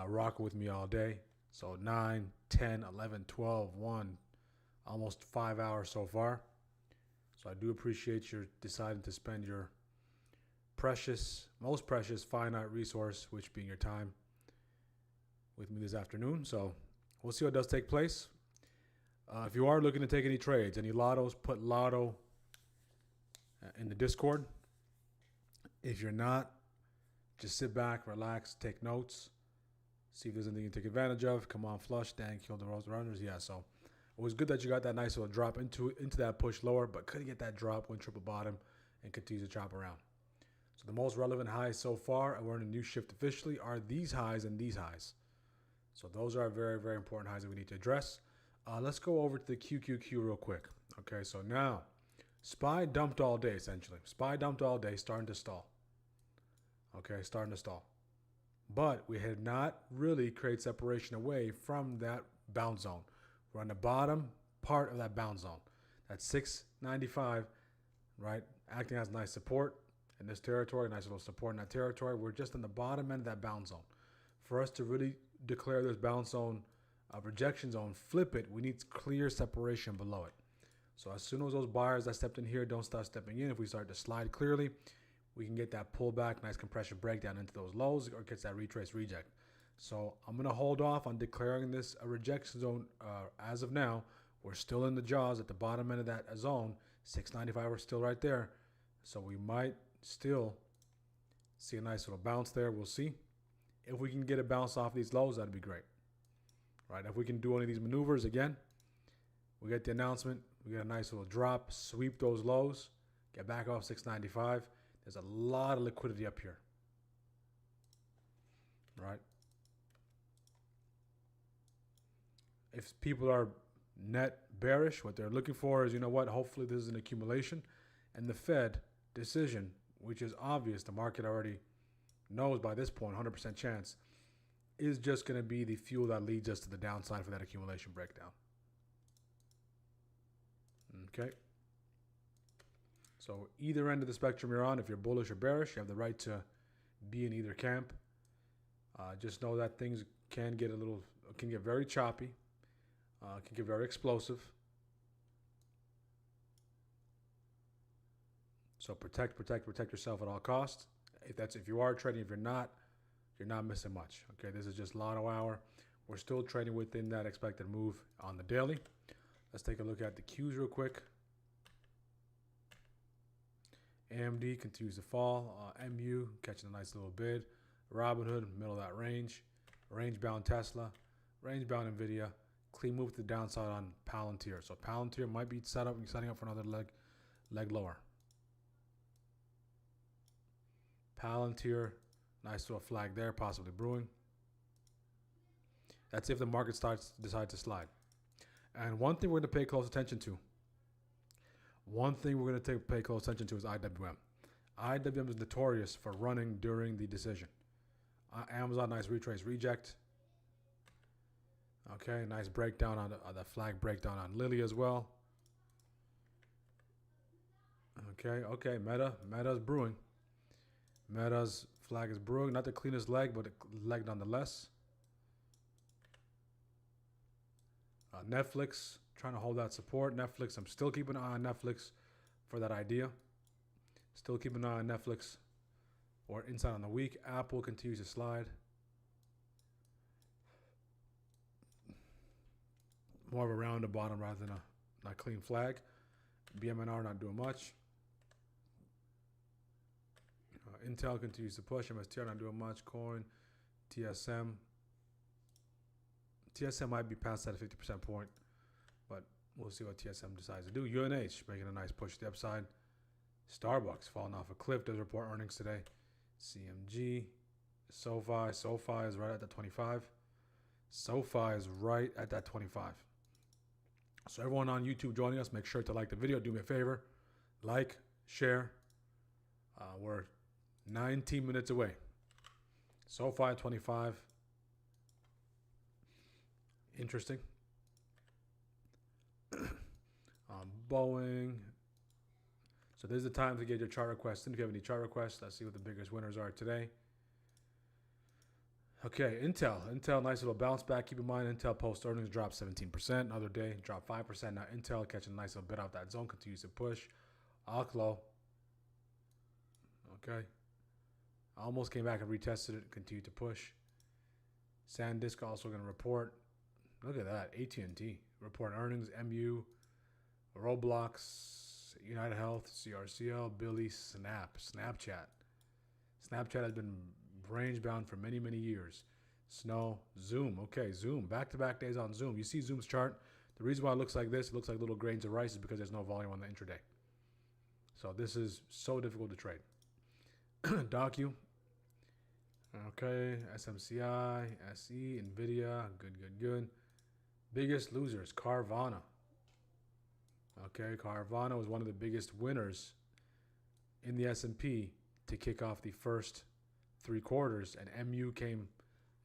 rocking with me all day. So 9, 10, 11, 12, 1, almost 5 hours so far. So I do appreciate your deciding to spend your most precious finite resource, which being your time, with me this afternoon. So we'll see what does take place. If you are looking to take any trades, any lottos, put lotto in the Discord. If you're not, just sit back, relax, take notes, see if there's anything you can take advantage of. Come on, flush, dang, kill the rose runners. Yeah, so it was good that you got that nice little drop into that push lower, but couldn't get that drop, went triple bottom, and continues to chop around. So the most relevant highs so far, and we're in a new shift officially, are these highs and these highs. So those are very, very important highs that we need to address. Let's go over to the QQQ real quick. Okay, so now SPY dumped all day, essentially. SPY dumped all day, starting to stall. Okay, starting to stall. But we had not really created separation away from that bounce zone. We're on the bottom part of that bounce zone. That's 695, right? Acting as nice support in this territory, nice little support in that territory. We're just on the bottom end of that bounce zone. For us to really declare this bounce zone, rejection zone, flip it, we need clear separation below it. So as soon as those buyers that stepped in here don't start stepping in, if we start to slide clearly, we can get that pullback, nice compression breakdown into those lows, or gets that retrace reject. So I'm going to hold off on declaring this a rejection zone as of now. We're still in the jaws at the bottom end of that zone. 695, we're still right there. So we might still see a nice little bounce there. We'll see. If we can get a bounce off these lows, that'd be great. Right? If we can do any of these maneuvers again, we get the announcement, we get a nice little drop, sweep those lows, get back off 695. There's a lot of liquidity up here. Right? If people are net bearish, what they're looking for is, you know what, hopefully this is an accumulation. And the Fed decision, which is obvious, the market already knows by this point, 100% chance, is just going to be the fuel that leads us to the downside for that accumulation breakdown. Okay. So either end of the spectrum you're on, if you're bullish or bearish, you have the right to be in either camp. Just know that things can get very choppy, can get very explosive. So protect yourself at all costs. If you are trading, if you're not missing much. Okay, this is just lotto hour. We're still trading within that expected move on the daily. Let's take a look at the Qs real quick. AMD continues to fall. MU catching a nice little bid. Robinhood, middle of that range. Range-bound Tesla. Range-bound NVIDIA. Clean move to the downside on Palantir. So Palantir might be setting up for another leg lower. Palantir, nice little flag there, possibly brewing. That's if the market decides to slide. And one thing we're going to pay close attention to. Pay close attention to is IWM. IWM is notorious for running during the decision. Amazon, nice retrace reject. Okay, nice breakdown on the flag breakdown on Lily as well. Okay, Meta's brewing. Meta's flag is brewing. Not the cleanest leg, but a leg nonetheless. Netflix, trying to hold that support. Netflix, I'm still keeping an eye on Netflix for that idea. Still keeping an eye on Netflix or inside on the week. Apple continues to slide. More of a round to bottom rather than a clean flag. BMNR not doing much. Intel continues to push. MSTR not doing much. Coin, TSM. TSM might be past that 50% point, but we'll see what TSM decides to do. UNH making a nice push to the upside. Starbucks falling off a cliff. Does report earnings today. CMG. SoFi. SoFi is right at that 25. SoFi is right at that 25. So everyone on YouTube joining us, make sure to like the video. Do me a favor. Like, share. We're 19 minutes away. SoFi 25. Interesting. Boeing. So this is the time to get your chart requests in. If you have any chart requests, let's see what the biggest winners are today. Okay, Intel, nice little bounce back. Keep in mind, Intel post earnings dropped 17%. Another day, dropped 5%. Now Intel catching a nice little bit out that zone, continues to push. Alclo. Okay. Almost came back and retested it, continued to push. SanDisk also going to report. Look at that, AT&T. Report earnings, MU, Roblox, United Health, CRCL, Billy, Snapchat. Snapchat has been range bound for many, many years. Snow, Zoom. Okay, Zoom. Back-to-back days on Zoom. You see Zoom's chart. The reason why it looks like this, it looks like little grains of rice, is because there's no volume on the intraday. So this is so difficult to trade. Docu. Okay, SMCI, SE, NVIDIA. Good. Biggest losers, Carvana. Okay, Carvana was one of the biggest winners in the S&P to kick off the first 3 quarters, and MU came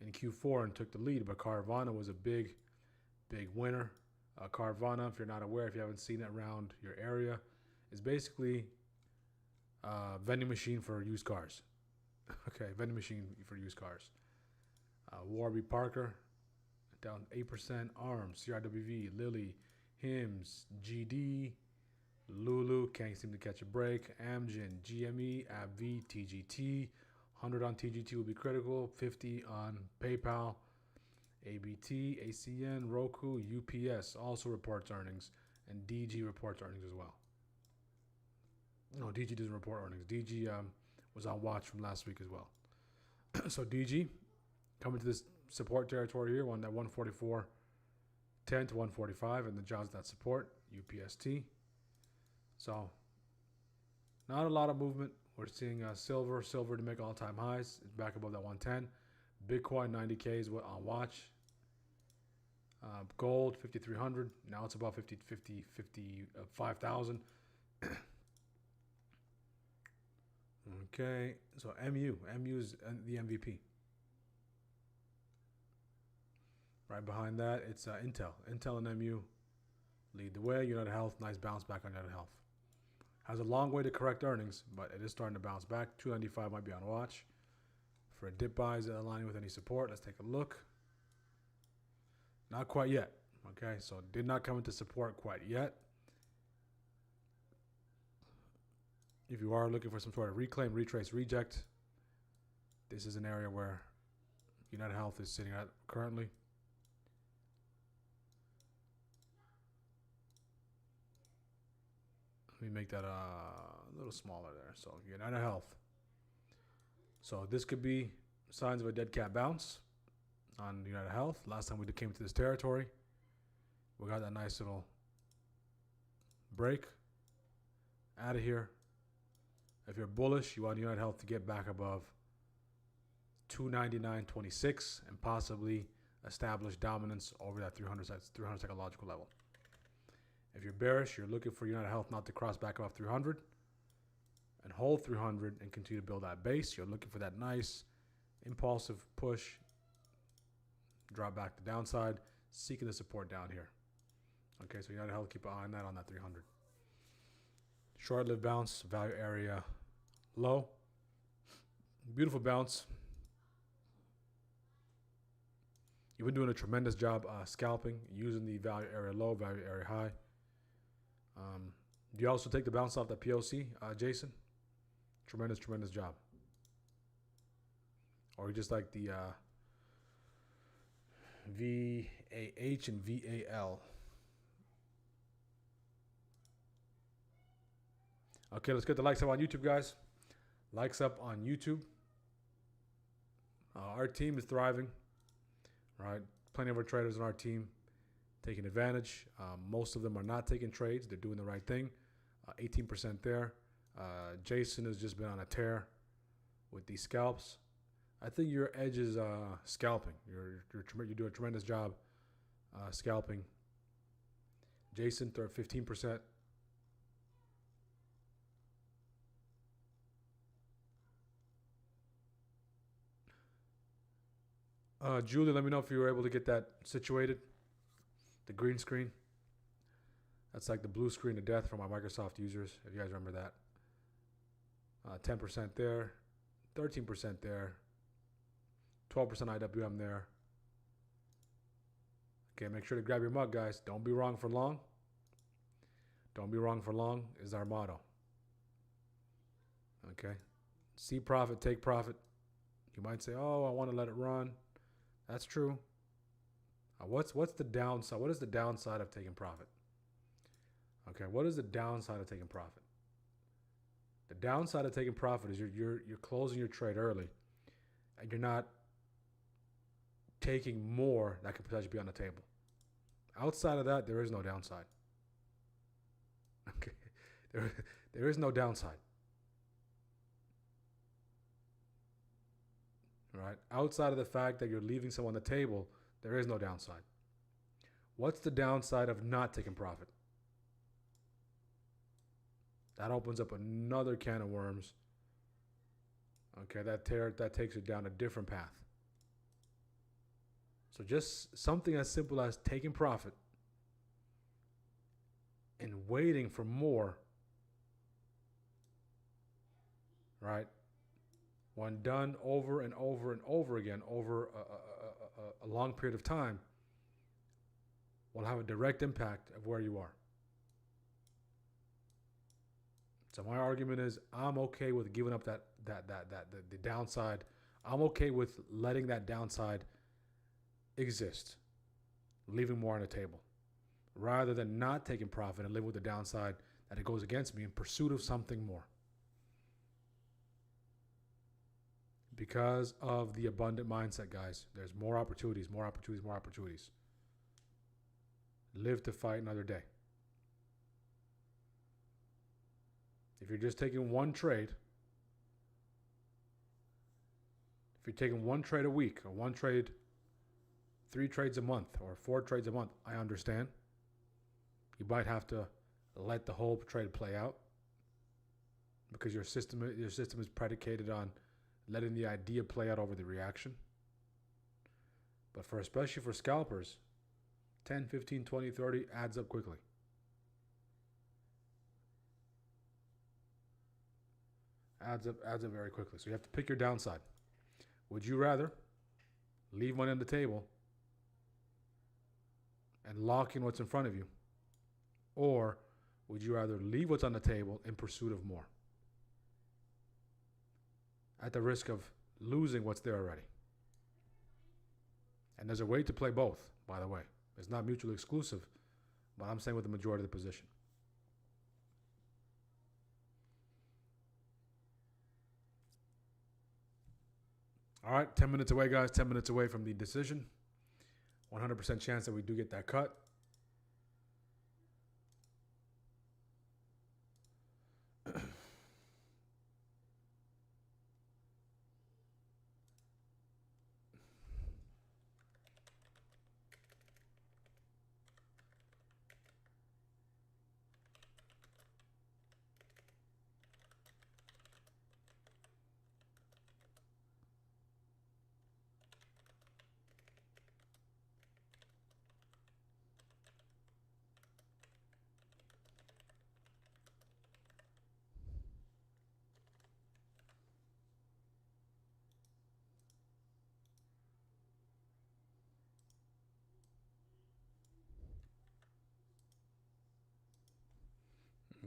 in Q4 and took the lead, but Carvana was a big winner. Carvana, if you're not aware, if you haven't seen it around your area, is basically a vending machine for used cars. Okay, vending machine for used cars. Warby Parker, down 8%. ARMS, CRWV, Lilly, HIMS, GD, Lulu, can't seem to catch a break. Amgen, GME, AbbVie, TGT. 100 on TGT will be critical. 50 on PayPal, ABT, ACN, Roku, UPS also reports earnings, and DG reports earnings as well. No, DG doesn't report earnings. DG was on watch from last week as well. So DG coming to this support territory here, one at 144.10 to 145, and the jobs that support UPST. So not a lot of movement. We're seeing silver to make all-time highs. It's back above that 110. Bitcoin 90K is on watch. Gold 5,300. Now it's about 55,000. Okay, so MU is the MVP. Right behind that, it's Intel. Intel and MU lead the way. United Health, nice bounce back on United Health. Has a long way to correct earnings, but it is starting to bounce back. 295 might be on watch. For a dip buy, is it aligning with any support? Let's take a look. Not quite yet. Okay, so did not come into support quite yet. If you are looking for some sort of reclaim, retrace, reject, this is an area where United Health is sitting at currently. Let me make that a little smaller there. So United Health. So this could be signs of a dead cat bounce on United Health. Last time we came to this territory, we got that nice little break out of here. If you're bullish, you want United Health to get back above 299.26 and possibly establish dominance over that 300 psychological level. If you're bearish, you're looking for United Health not to cross back off 300 and hold 300 and continue to build that base. You're looking for that nice impulsive push, drop back to downside, seeking the support down here. Okay, so United Health, keep an eye on that 300. Short-lived bounce, value area low. Beautiful bounce. You've been doing a tremendous job scalping, using the value area low, value area high. Do you also take the bounce off that POC, Jason? Tremendous job. Or you just like the VAH and VAL. Okay, let's get the likes up on YouTube, guys. Likes up on YouTube. Our team is thriving, right? Plenty of our traders on our team taking advantage. Most of them are not taking trades. They're doing the right thing. 18% there. Jason has just been on a tear with these scalps. I think your edge is scalping. You do a tremendous job scalping. Jason, 15%. Julie, let me know if you were able to get that situated. The green screen. That's like the blue screen of death for my Microsoft users, if you guys remember that. 10% there, 13% there, 12% IWM there. Okay, make sure to grab your mug, guys. Don't be wrong for long. Don't be wrong for long is our motto. Okay. See profit, take profit. You might say, oh, I want to let it run. That's true. What's the downside? What is the downside of taking profit? Okay, what is the downside of taking profit? The downside of taking profit is you're closing your trade early, and you're not taking more that could potentially be on the table. Outside of that, there is no downside. Okay, there is no downside. Right? Outside of the fact that you're leaving some on the table, there is no downside. What's the downside of not taking profit? That opens up another can of worms. Okay, that takes it down a different path. So just something as simple as taking profit and waiting for more, right? When done over and over and over again over a long period of time, will have a direct impact of where you are. So my argument is I'm okay with giving up the downside. I'm okay with letting that downside exist, leaving more on the table, rather than not taking profit and live with the downside that it goes against me in pursuit of something more. Because of the abundant mindset, guys, there's more opportunities, more opportunities, more opportunities. Live to fight another day. If you're just taking one trade, if you're taking one trade a week, or one trade, 3 trades a month, or 4 trades a month, I understand. You might have to let the whole trade play out because your system is predicated on letting the idea play out over the reaction. But especially for scalpers, 10, 15, 20, 30 adds up quickly. Adds up very quickly. So you have to pick your downside. Would you rather leave money on the table and lock in what's in front of you? Or would you rather leave what's on the table in pursuit of more, at the risk of losing what's there already? And there's a way to play both, by the way. It's not mutually exclusive, but I'm saying with the majority of the position. All right, 10 minutes away, guys. 10 minutes away from the decision. 100% chance that we do get that cut.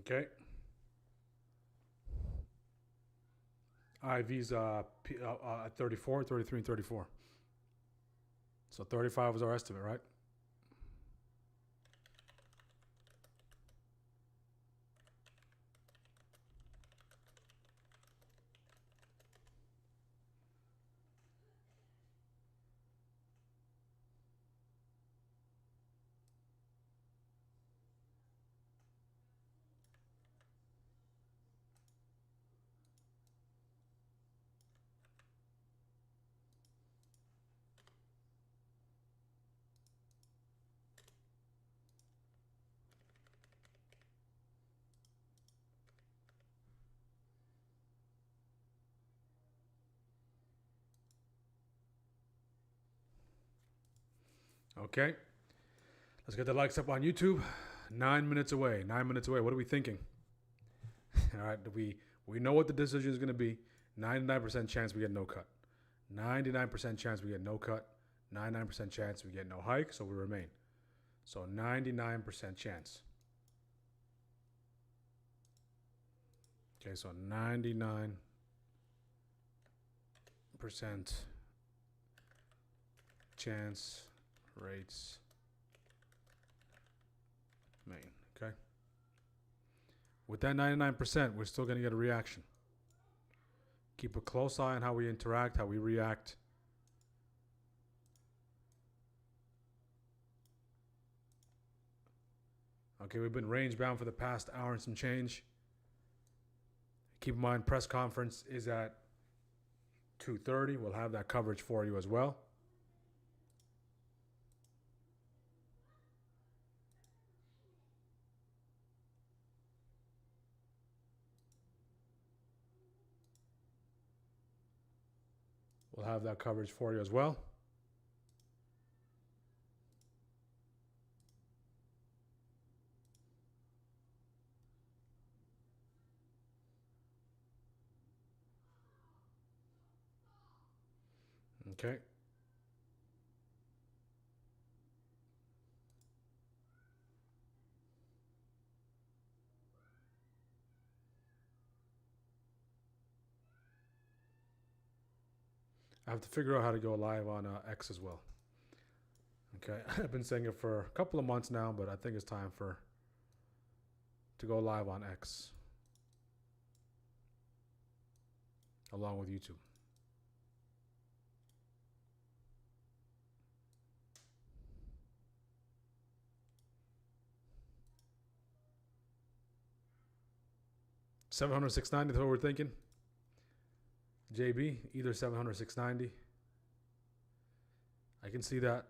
Okay. IV's at 34, 33, and 34. So 35 was our estimate, right? Okay. Let's get the likes up on YouTube. 9 minutes away. 9 minutes away. What are we thinking? All right. We know what the decision is going to be. 99% chance we get no cut. 99% chance we get no cut. 99% chance we get no hike, so we remain. So 99% chance. Okay, so 99% chance rates main. Okay. With that 99%, we're still going to get a reaction. Keep a close eye on how we interact, how we react. Okay, we've been range bound for the past hour and some change. Keep in mind, press conference is at 2:30. We'll have that coverage for you as well. We'll have that coverage for you as well. Okay. I have to figure out how to go live on X as well. Okay, I've been saying it for a couple of months now, but I think it's time to go live on X along with YouTube. $700, $690 is what we're thinking. JB, either 700 or 690. I can see that.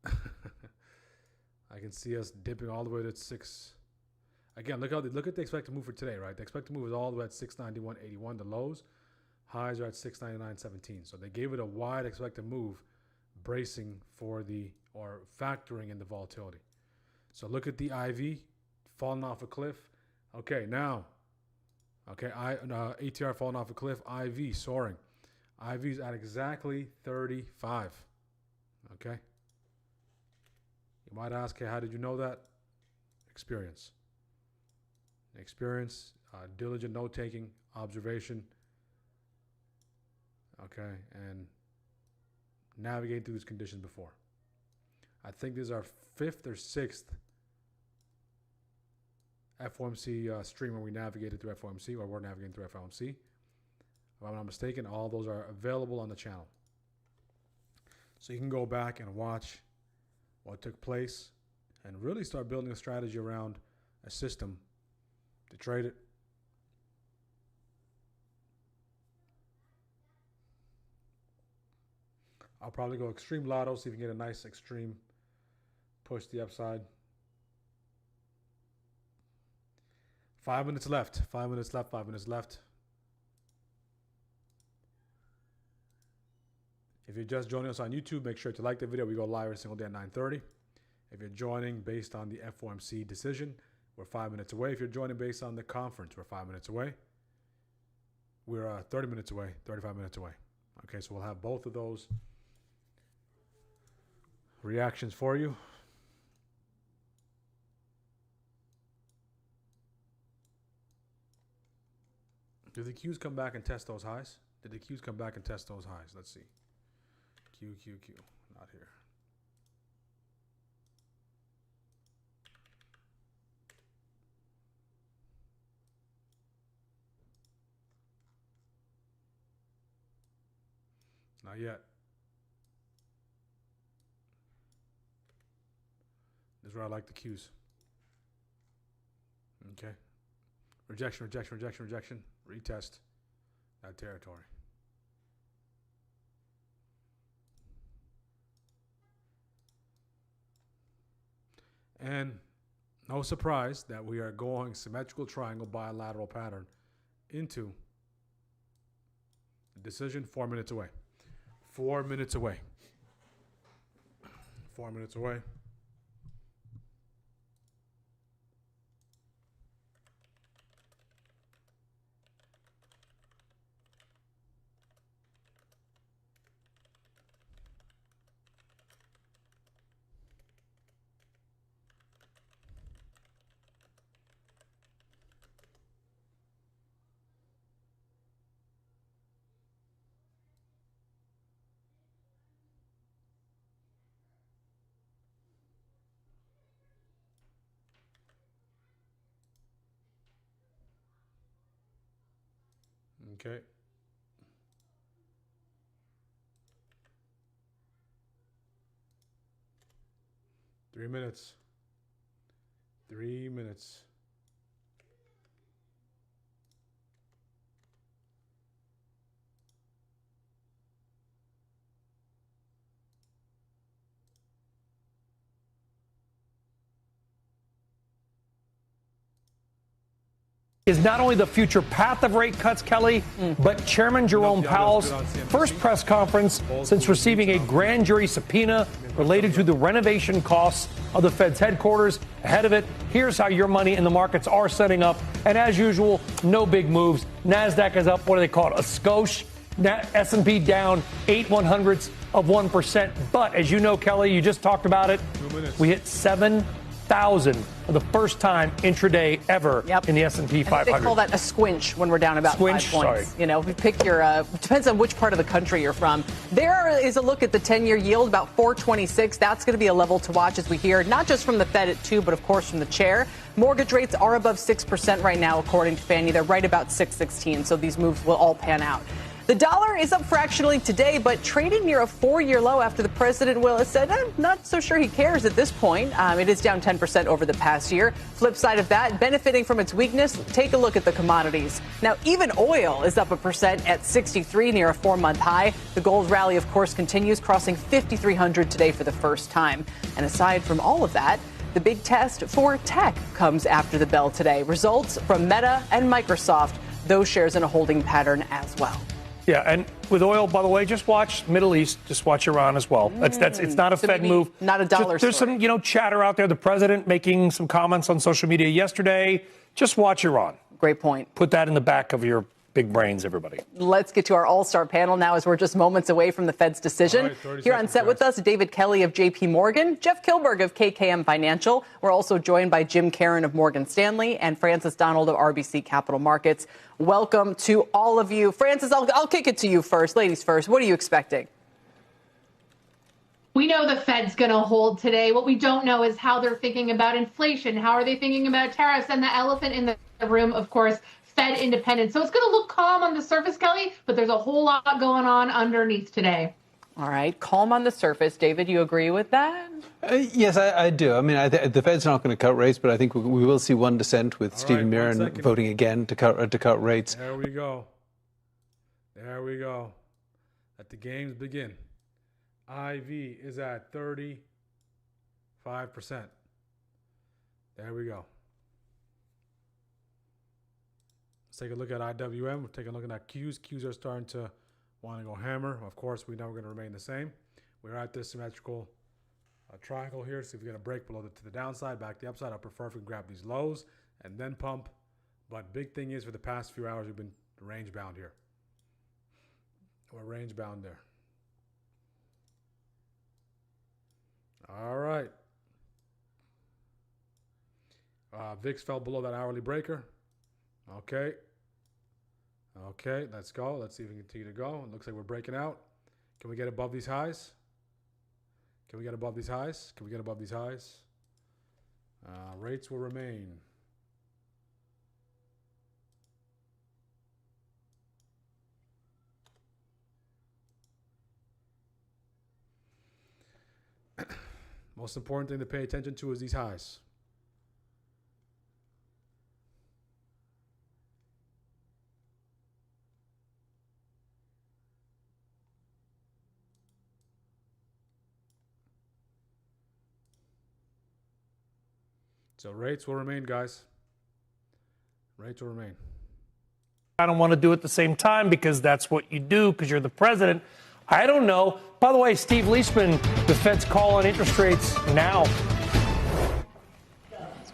I can see us dipping all the way to 6. Again, look at the expected move for today, right? The expected move is all the way at 691.81. The lows, highs are at 699.17. So they gave it a wide expected move, bracing for or factoring in the volatility. So look at the IV falling off a cliff. Okay, now. Okay, ATR falling off a cliff, IV soaring. IV's at exactly 35. Okay. You might ask, hey, how did you know that? Experience. Experience, diligent note-taking, observation. Okay, and navigate through these conditions before. I think this is our 5th or 6th FOMC stream where we navigated through FOMC, or we're navigating through FOMC. If I'm not mistaken, all those are available on the channel. So you can go back and watch what took place and really start building a strategy around a system to trade it. I'll probably go extreme lotto, see if you can get a nice extreme push to the upside. 5 minutes left. 5 minutes left. 5 minutes left. If you're just joining us on YouTube, make sure to like the video. We go live every single day at 9:30. If you're joining based on the FOMC decision, we're 5 minutes away. If you're joining based on the conference, we're 5 minutes away. We're 30 minutes away, 35 minutes away. Okay, so we'll have both of those reactions for you. Did the Qs come back and test those highs? Did the Qs come back and test those highs? Let's see. Q. Not here. Not yet. This is where I like the Qs. Okay. Rejection. Retest that territory. And no surprise that we are going symmetrical triangle bilateral pattern into the decision 4 minutes away. 4 minutes away. 4 minutes away. Okay. Three minutes. 3 minutes. Is not only the future path of rate cuts, Kelly, but Chairman Jerome Powell's first press conference since receiving a grand jury subpoena related to the renovation costs of the Fed's headquarters. Ahead of it, here's how your money in the markets are setting up. And as usual, no big moves. NASDAQ is up, what do they call it, a skosh. S&P down 0.08%. But as you know, Kelly, you just talked about it, we hit 7,000 for the first time intraday ever in the S&P 500. They call that a squinch when we're down about 5 points. Sorry. You know, we pick your, depends on which part of the country you're from. There is a look at the 10-year yield, about 426. That's going to be a level to watch as we hear, not just from the Fed at 2, but of course from the chair. Mortgage rates are above 6% right now, according to Fannie. They're right about 616, so these moves will all pan out. The dollar is up fractionally today, but trading near a 4-year low after the president will has said, not so sure he cares at this point. It is down 10% over the past year. Flip side of that, benefiting from its weakness, take a look at the commodities. Now, even oil is up 1% at 63, near a 4-month high. The gold rally, of course, continues, crossing 5,300 today for the first time. And aside from all of that, the big test for tech comes after the bell today. Results from Meta and Microsoft, those shares in a holding pattern as well. Yeah, and with oil, by the way, just watch Middle East, just watch Iran as well. It's not a So Fed maybe move. not a dollar There's story. some, chatter out there. The president making some comments on social media yesterday. Just watch Iran. Great point. Put that in the back of your big brains, everybody. Let's get to our all-star panel now as we're just moments away from the Fed's decision. Right, Here on set with us, David Kelly of JP Morgan, Jeff Kilberg of KKM Financial. We're also joined by Jim Karen of Morgan Stanley and Francis Donald of RBC Capital Markets. Welcome to all of you. Francis, I'll kick it to you first. Ladies first. What are you expecting? We know the Fed's going to hold today. What we don't know is how they're thinking about inflation. How are they thinking about tariffs? And the elephant in the room, of course, Fed independence. So it's going to look calm on the surface, Kelly, but there's a whole lot going on underneath today. All right. Calm on the surface. David, you agree with that? Yes, I do. I mean, the Fed's not going to cut rates, but I think we will see one dissent with Stephen Mirren voting again to cut rates. There we go. There we go. Let the games begin. IV is at 35%. There we go. Let's take a look at IWM. We're taking a look at that Qs. Qs are starting to want to go hammer. Of course, we know we're going to remain the same. We're at this symmetrical triangle here. See if we get a break below to the downside, back to the upside. I prefer if we grab these lows and then pump. But big thing is, for the past few hours, we've been range bound here. We're range bound there. All right. VIX fell below that hourly breaker. Okay. Okay, let's go. Let's see if we can continue to go. It looks like we're breaking out. Can we get above these highs? Can we get above these highs? Can we get above these highs? Rates will remain. Most important thing to pay attention to is these highs. So rates will remain, guys. Rates will remain. I don't want to do it at the same time because that's what you do because you're the president. I don't know. By the way, Steve Leishman, the Fed's call on interest rates now.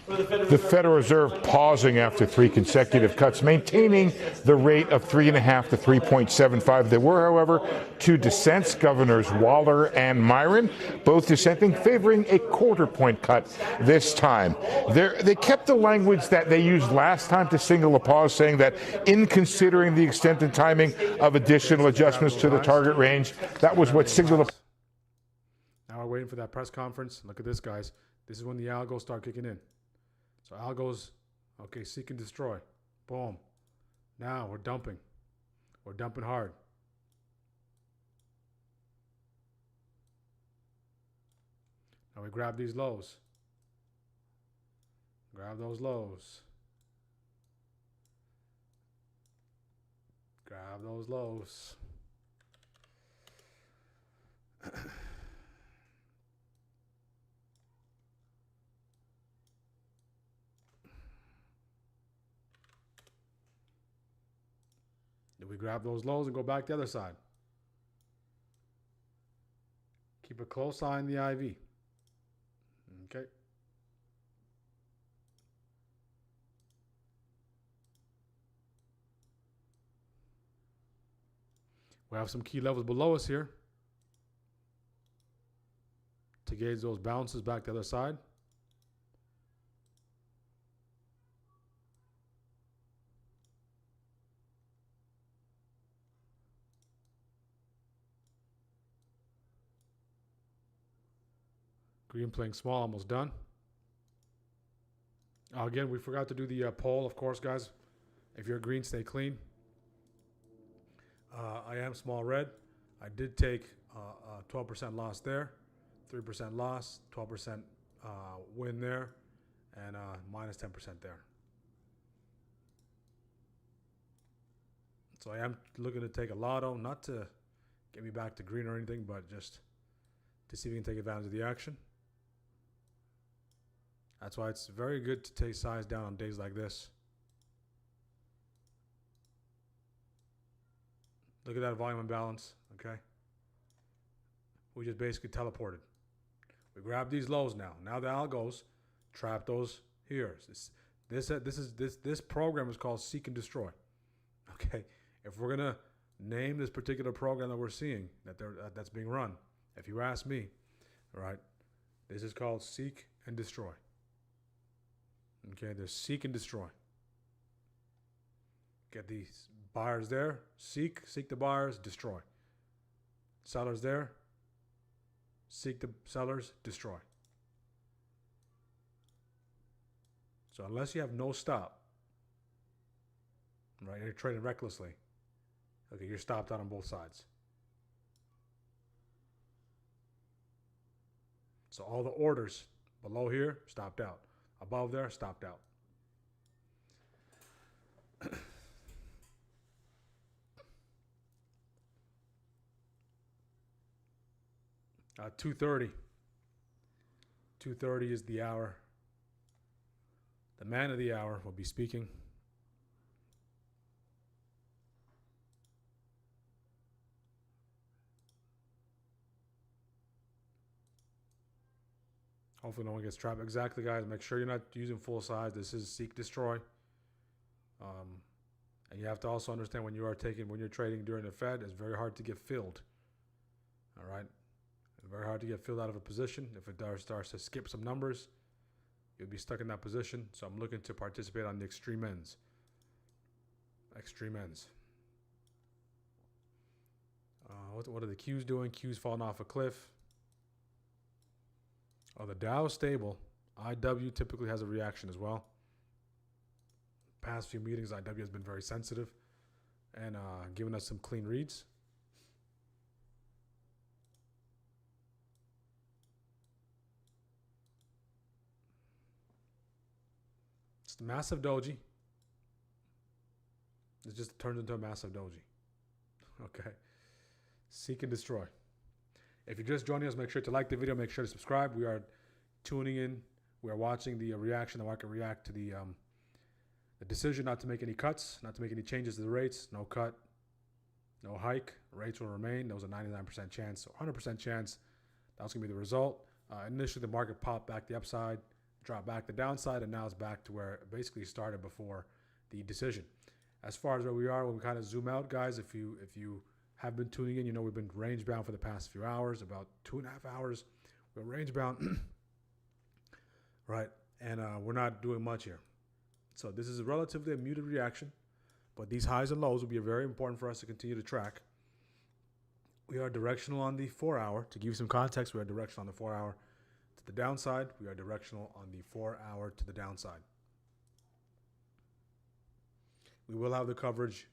The Federal Reserve pausing after 3 consecutive cuts, maintaining the rate of 3.5 to 3.75. There were, however, 2 dissents, Governors Waller and Myron, both dissenting, favoring a quarter-point cut this time. They kept the language that they used last time to signal a pause, saying that in considering the extent and timing of additional adjustments to the target range, that was what signaled a... Now we're waiting for that press conference. Look at this, guys. This is when the algos start kicking in. So algos, okay, seek and destroy. Boom. Now we're dumping. We're dumping hard. Now we grab these lows. Grab those lows. Grab those lows. We grab those lows and go back the other side. Keep a close eye on the IV. Okay. We have some key levels below us here to gauge those bounces back the other side. Green playing small, almost done. Again, we forgot to do the poll, of course, guys. If you're green, stay clean. I am small red. I did take 12% loss there, 3% loss, 12% win there, and minus 10% there. So I am looking to take a lotto, not to get me back to green or anything, but just to see if we can take advantage of the action. That's why it's very good to take size down on days like this. Look at that volume imbalance, okay? We just basically teleported. We grab these lows now. Now the algos trap those here. This program is called Seek and Destroy. Okay, if we're gonna name this particular program that we're seeing that's being run, if you ask me, all right, this is called Seek and Destroy. Okay, there's Seek and Destroy. Get these buyers there, seek the buyers, destroy. Sellers there, seek the sellers, destroy. So unless you have no stop, right, you're trading recklessly, okay, you're stopped out on both sides. So all the orders below here, stopped out. Above there, stopped out. 2:30. 2:30 is the hour. The man of the hour will be speaking. Hopefully no one gets trapped. Exactly, guys. Make sure you're not using full size. This is Seek Destroy. And you have to also understand when you're trading during the Fed, it's very hard to get filled. All right? It's very hard to get filled out of a position. If it starts to skip some numbers, you'll be stuck in that position. So I'm looking to participate on the extreme ends. Extreme ends. What are the Qs doing? Qs falling off a cliff. Oh, the Dow is stable. IW typically has a reaction as well. Past few meetings, IW has been very sensitive and giving us some clean reads. It's the massive doji. It just turns into a massive doji. Okay. Seek and destroy. If you're just joining us, make sure to like the video. Make sure to subscribe. We are tuning in. We are watching the reaction. The market react to the decision not to make any cuts, not to make any changes to the rates. No cut, no hike. Rates will remain. There was a 99% chance, so 100% chance that was going to be the result. Initially, the market popped back the upside, dropped back the downside, and now it's back to where it basically started before the decision. As far as where we are, when we kind of zoom out, guys, if you have been tuning in, you know we've been range bound for the past few hours, about 2.5 hours. We're range bound, right? And we're not doing much here. So this is relatively a muted reaction, but these highs and lows will be very important for us to continue to track. We are directional on the 4-hour. To give you some context, we are directional on the 4-hour to the downside. We are directional on the 4-hour to the downside. We will have the coverage.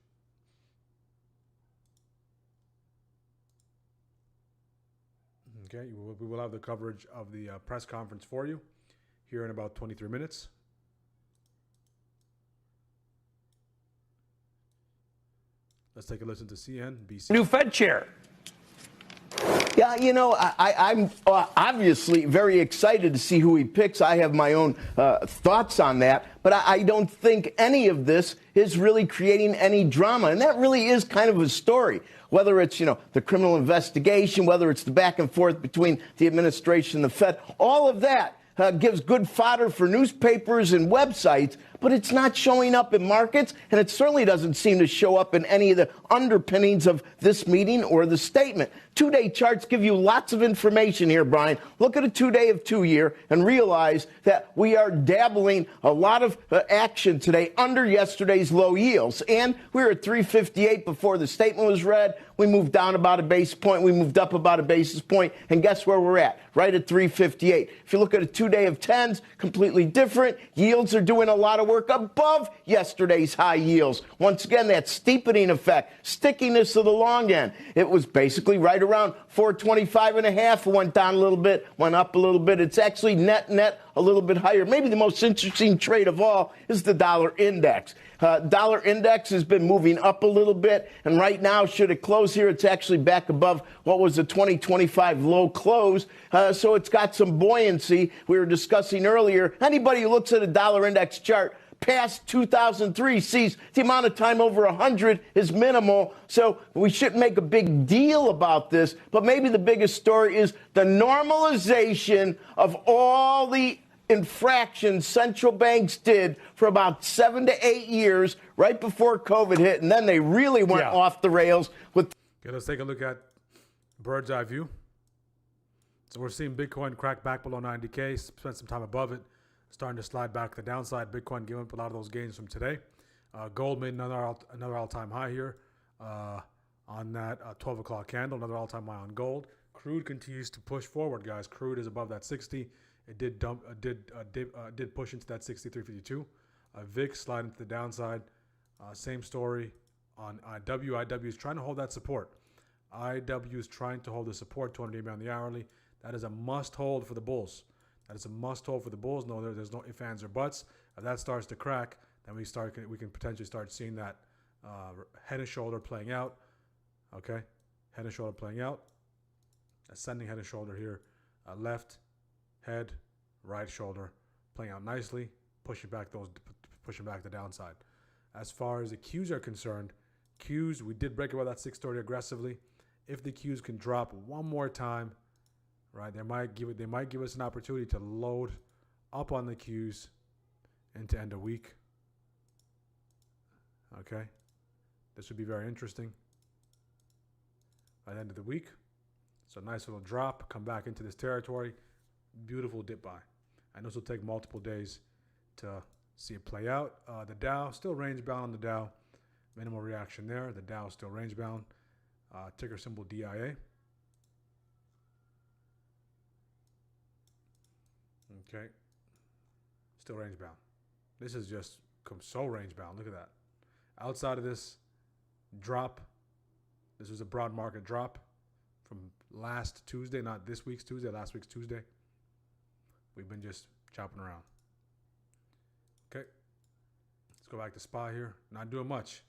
Okay, we will have the coverage of the press conference for you here in about 23 minutes. Let's take a listen to CNBC. New Fed chair. Yeah, you know, I'm obviously very excited to see who he picks. I have my own thoughts on that, but I don't think any of this is really creating any drama. And that really is kind of a story, whether it's, you know, the criminal investigation, whether it's the back and forth between the administration and the Fed, all of that gives good fodder for newspapers and websites, but it's not showing up in markets, and it certainly doesn't seem to show up in any of the underpinnings of this meeting or the statement. Two-day charts give you lots of information here, Brian. Look at a two-day of 2-year and realize that we are dabbling a lot of action today under yesterday's low yields. And we were at 358 before the statement was read. We moved down about a basis point. We moved up about a basis point. And guess where we're at? Right at 358. If you look at a two-day of 10s, completely different. Yields are doing a lot of work above yesterday's high yields. Once again, that steepening effect, stickiness of the long end. It was basically right around 425.5. Went down a little bit, went up a little bit. It's actually net a little bit higher. Maybe the most interesting trade of all is the dollar index. Dollar index has been moving up a little bit, and right now, should it close here, it's actually back above what was the 2025 low close. So it's got some buoyancy. We were discussing earlier, anybody who looks at a dollar index chart past 2003 sees the amount of time over 100 is minimal. So we shouldn't make a big deal about this, but maybe the biggest story is the normalization of all the infractions central banks did for about 7 to 8 years right before COVID hit, and then they really went off the rails with. Okay, let's take a look at bird's eye view. So we're seeing Bitcoin crack back below 90K, spent some time above it, starting to slide back to the downside. Bitcoin giving up a lot of those gains from today. Gold made another all-time high here on that 12 o'clock candle, another all-time high on gold. Crude continues to push forward, guys. Crude is above that 60. It did push into that 63.52. VIX sliding to the downside. Same story on IW. IW is trying to hold that support. IW is trying to hold the support, 200 EMA on the hourly. That is a must hold for the bulls. That is a must hold for the bulls. No, there's no ifs, ands, or buts. If that starts to crack, then we can potentially start seeing that head and shoulder playing out. Okay, head and shoulder playing out. Ascending head and shoulder here. Left head, right shoulder playing out nicely, pushing back the downside. As far as the Qs are concerned, Qs, we did break above that 630 aggressively. If the Qs can drop one more time, right, they might give us an opportunity to load up on the Qs into end of week. Okay, this would be very interesting by the end of the week. So nice little drop, come back into this territory. Beautiful dip buy. And this will take multiple days to see it play out. The Dow, still range bound on the Dow. Minimal reaction there. The Dow is still range bound. Ticker symbol DIA. Okay. Still range bound. This is just so range bound. Look at that. Outside of this drop, this was a broad market drop from last Tuesday, not this week's Tuesday, last week's Tuesday. We've been just chopping around. Okay. Let's go back to SPY here. Not doing much.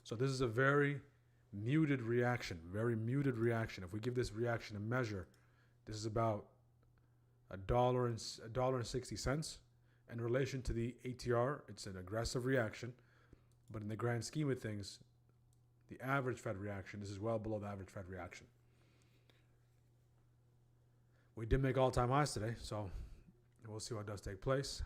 So this is a very muted reaction. Very muted reaction. If we give this reaction a measure, this is about $1.60. In relation to the ATR, it's an aggressive reaction. But in the grand scheme of things, the average Fed reaction, this is well below the average Fed reaction. We did make all-time highs today, so we'll see what does take place.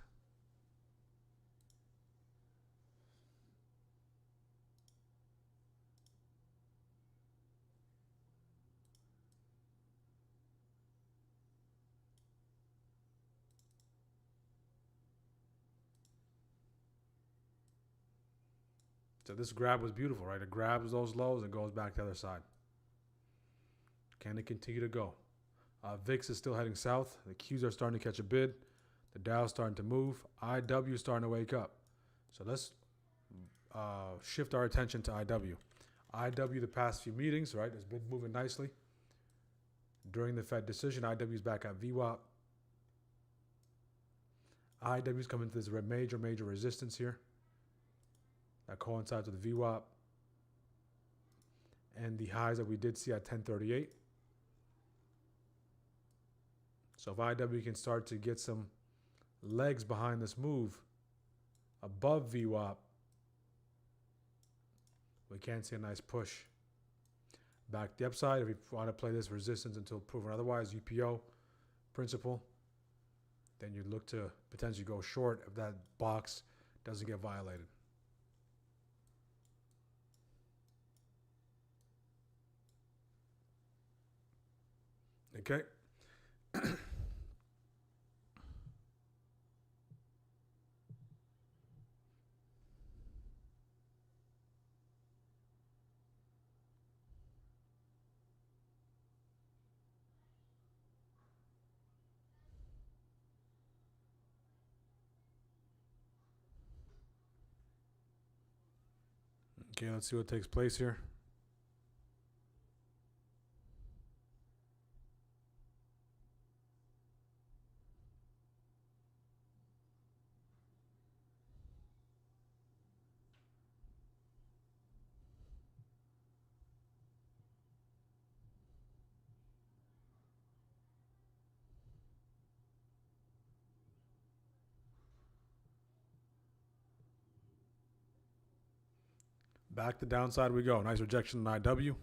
So this grab was beautiful, right? It grabs those lows and goes back to the other side. Can it continue to go? VIX is still heading south. The Qs are starting to catch a bid. The Dow is starting to move. IW is starting to wake up. So let's shift our attention to IW. IW, the past few meetings, right, has been moving nicely. During the Fed decision, IW is back at VWAP. IW is coming to this major resistance here. That coincides with the VWAP and the highs that we did see at 1038. So if IW can start to get some legs behind this move above VWAP, we can see a nice push back the upside. If we want to play this resistance until proven otherwise, UPO principle, then you'd look to potentially go short if that box doesn't get violated. Okay. Okay, let's see what takes place here. Back to downside we go. Nice rejection in IW.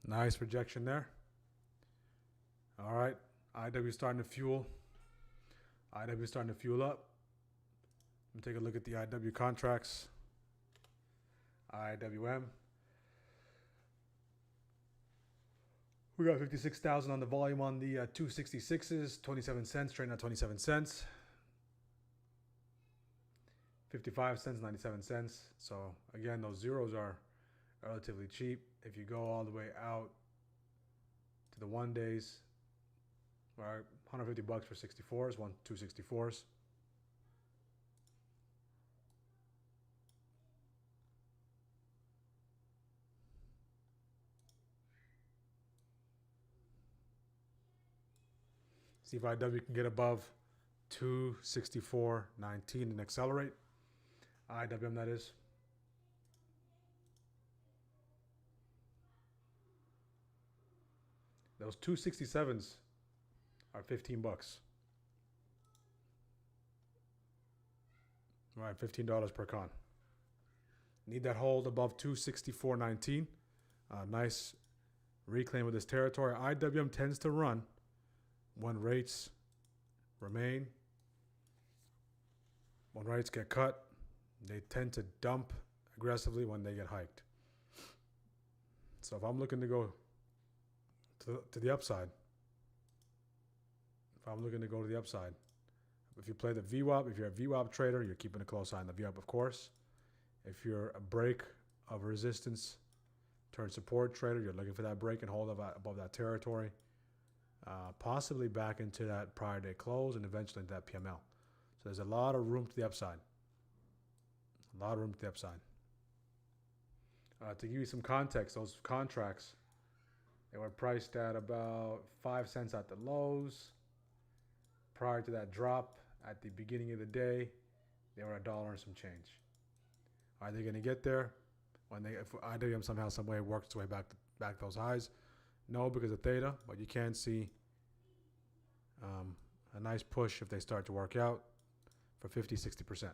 Nice rejection there. All right. IW starting to fuel. IW starting to fuel up. Let me take a look at the IW contracts. IWM. We got 56,000 on the volume on the 266s, 27 cents, trading at 27 cents. 55 cents, 97 cents. So again, those zeros are relatively cheap. If you go all the way out to the 1 days, right, $150 for 64s, 264s. See if IW can get above 264.19 and accelerate. IWM, that is. Those 267s are $15. All right, $15 per con. Need that hold above 264.19. Nice reclaim of this territory. IWM tends to run when rates remain. When rates get cut, they tend to dump aggressively when they get hiked. So if I'm looking to go to the upside, if you play the VWAP, if you're a VWAP trader, you're keeping a close eye on the VWAP, of course. If you're a break of resistance turn support trader, you're looking for that break and hold above that territory, possibly back into that prior day close and eventually into that PML. So there's a lot of room to the upside. To give you some context, those contracts, they were priced at about 5 cents at the lows. Prior to that drop at the beginning of the day, they were $1 and some change. Are they going to get there if IWM somehow, some way works its way back those highs? No, because of theta, but you can see a nice push if they start to work out for 50-60%.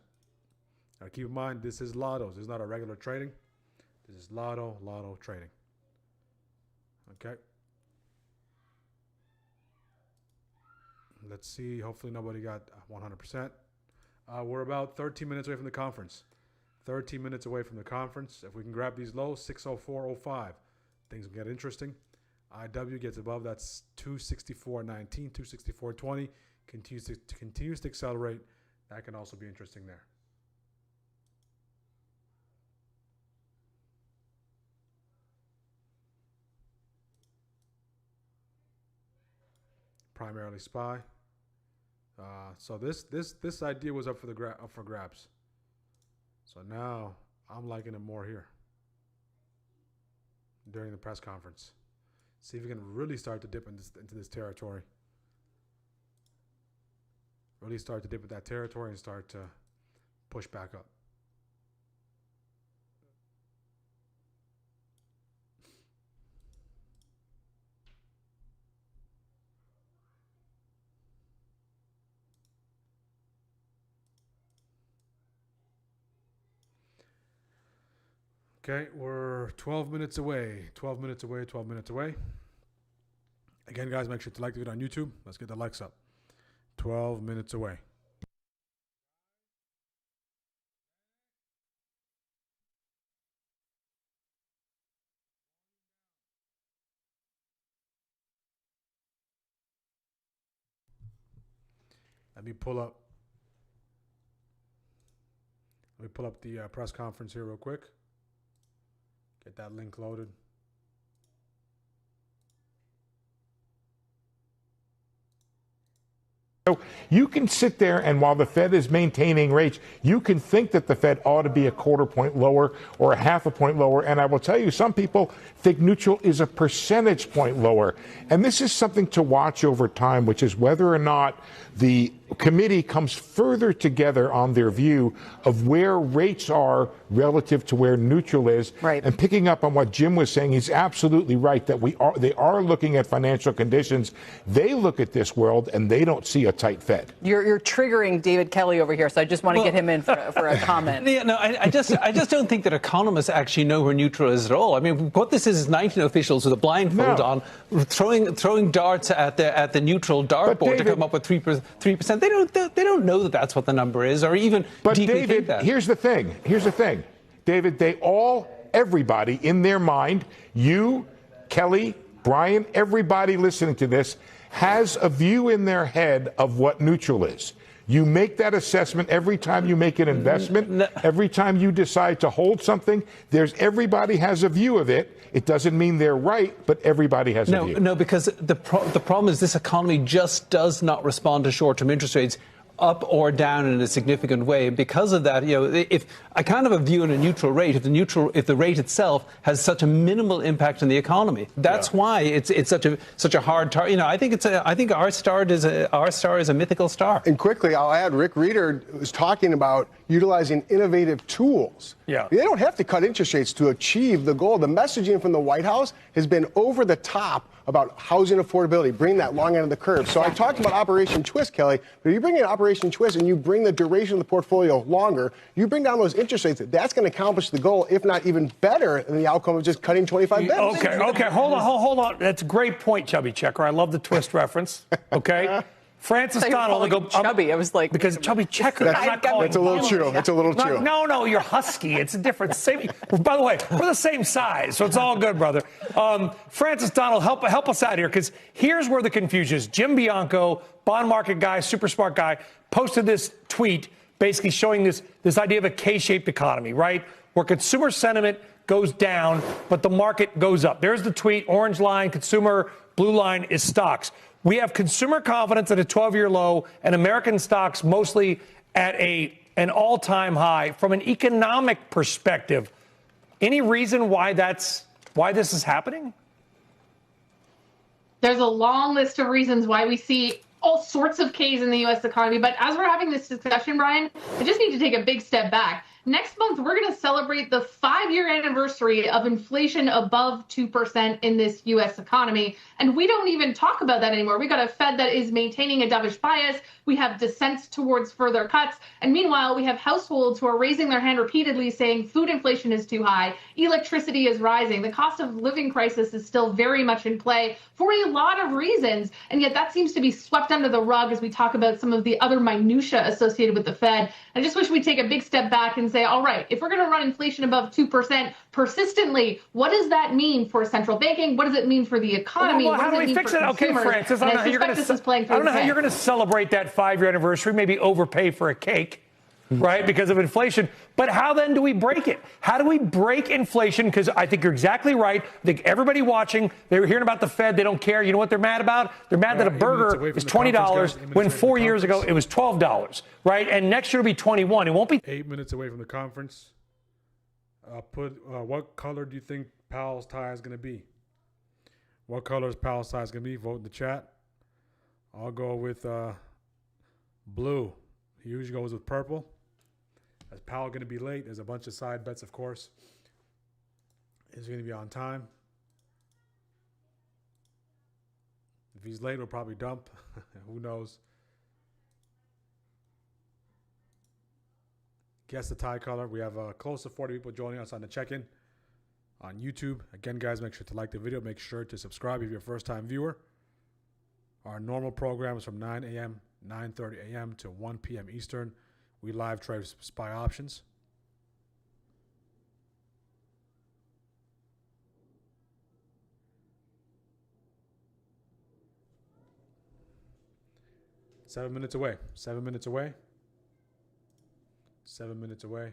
Now keep in mind, this is lottos. This is not a regular trading. This is lotto trading. Okay. Let's see. Hopefully nobody got 100%. We're about 13 minutes away from the conference. 13 minutes away from the conference. If we can grab these lows, 604.05, things will get interesting. IW gets above that 264.19, 264.20, continues to accelerate. That can also be interesting there. Primarily SPY. So this idea was up for grabs. So now I'm liking it more here during the press conference. See if we can really start to dip into this territory. Really start to dip into that territory and start to push back up. Okay, we're 12 minutes away. 12 minutes away, 12 minutes away. Again, guys, make sure to like the video on YouTube. Let's get the likes up. 12 minutes away. Let me pull up the press conference here real quick. Get that link loaded. So you can sit there and while the Fed is maintaining rates, you can think that the Fed ought to be a quarter point lower or a half a point lower. And I will tell you, some people think neutral is a percentage point lower. And this is something to watch over time, which is whether or not the committee comes further together on their view of where rates are relative to where neutral is. Right. And picking up on what Jim was saying, he's absolutely right that they are looking at financial conditions. They look at this world and they don't see a tight Fed. You're triggering David Kelly over here, so I just want to get him in for a comment. Yeah, no, I just don't think that economists actually know where neutral is at all. I mean, what this is 19 officials with a blindfold on, throwing darts at the neutral dartboard to come up with 3%. They don't know that that's what the number is, or even deeply David, think that. Here's the thing. David, everybody in their mind, you, Kelly, Brian, everybody listening to this, has a view in their head of what neutral is. You make that assessment every time you make an investment, every time you decide to hold something. Everybody has a view of it. It doesn't mean they're right, but everybody has a view. No, because the problem is this economy just does not respond to short-term interest rates up or down in a significant way. Because of that, if I kind of a view in a neutral rate, if the rate itself has such a minimal impact on the economy, that's why it's such a hard target. I think our star is a mythical star. And quickly, I'll add, Rick Reeder was talking about utilizing innovative tools. Yeah. They don't have to cut interest rates to achieve the goal. The messaging from the White House has been over the top about housing affordability, bring that long end of the curve. So I talked about Operation Twist, Kelly, but if you bring in Operation Twist and you bring the duration of the portfolio longer, you bring down those interest rates, that's going to accomplish the goal, if not even better than the outcome of just cutting 25 bips. Okay, hold on. That's a great point, Chubby Checker. I love the twist reference. Okay. Francis Donald. Chubby. I was like, because Chubby Checker. It's a little chew. It's a little chew. No, you're husky. It's a different. By the way, we're the same size, so it's all good, brother. Francis Donald, help us out here, because here's where the confusion is. Jim Bianco, bond market guy, super smart guy, posted this tweet basically showing this idea of a K-shaped economy, right, where consumer sentiment goes down, but the market goes up. There's the tweet. Orange line, consumer. Blue line is stocks. We have consumer confidence at a 12-year low and American stocks mostly at an all-time high. From an economic perspective, any reason why this is happening? There's a long list of reasons why we see all sorts of Ks in the U.S. economy. But as we're having this discussion, Brian, I just need to take a big step back. Next month, we're going to celebrate the 5-year anniversary of inflation above 2% in this U.S. economy. And we don't even talk about that anymore. We got a Fed that is maintaining a dovish bias. We have dissents towards further cuts. And meanwhile, we have households who are raising their hand repeatedly saying food inflation is too high. Electricity is rising. The cost of living crisis is still very much in play for a lot of reasons. And yet that seems to be swept under the rug as we talk about some of the other minutia associated with the Fed. I just wish we'd take a big step back and say, all right, if we're going to run inflation above 2% persistently, what does that mean for central banking? What does it mean for the economy? Well, how do we fix it? Okay, Francis, I don't know how you're going to celebrate that 5-year anniversary, maybe overpay for a cake, right, because of inflation. But how then do we break it? How do we break inflation? Because I think you're exactly right. I think everybody watching, they were hearing about the Fed. They don't care. You know what they're mad about? They're mad that a burger is $20 when 4 years ago it was $12, right? And next year it'll be $21. It won't be 8 minutes away from the conference. What color do you think Powell's tie is going to be? What color is Powell's tie is going to be? Vote in the chat. I'll go with blue. He usually goes with purple. Is Powell going to be late? There's a bunch of side bets, of course. Is he going to be on time? If he's late, we'll probably dump. Who knows? Guess the tie color. We have close to 40 people joining us on the check-in on YouTube. Again, guys, make sure to like the video. Make sure to subscribe if you're a first-time viewer. Our normal program is from 9 a.m., 9:30 a.m. to 1 p.m. Eastern. We live trade SPY options. Seven minutes away. 7 minutes away. 7 minutes away.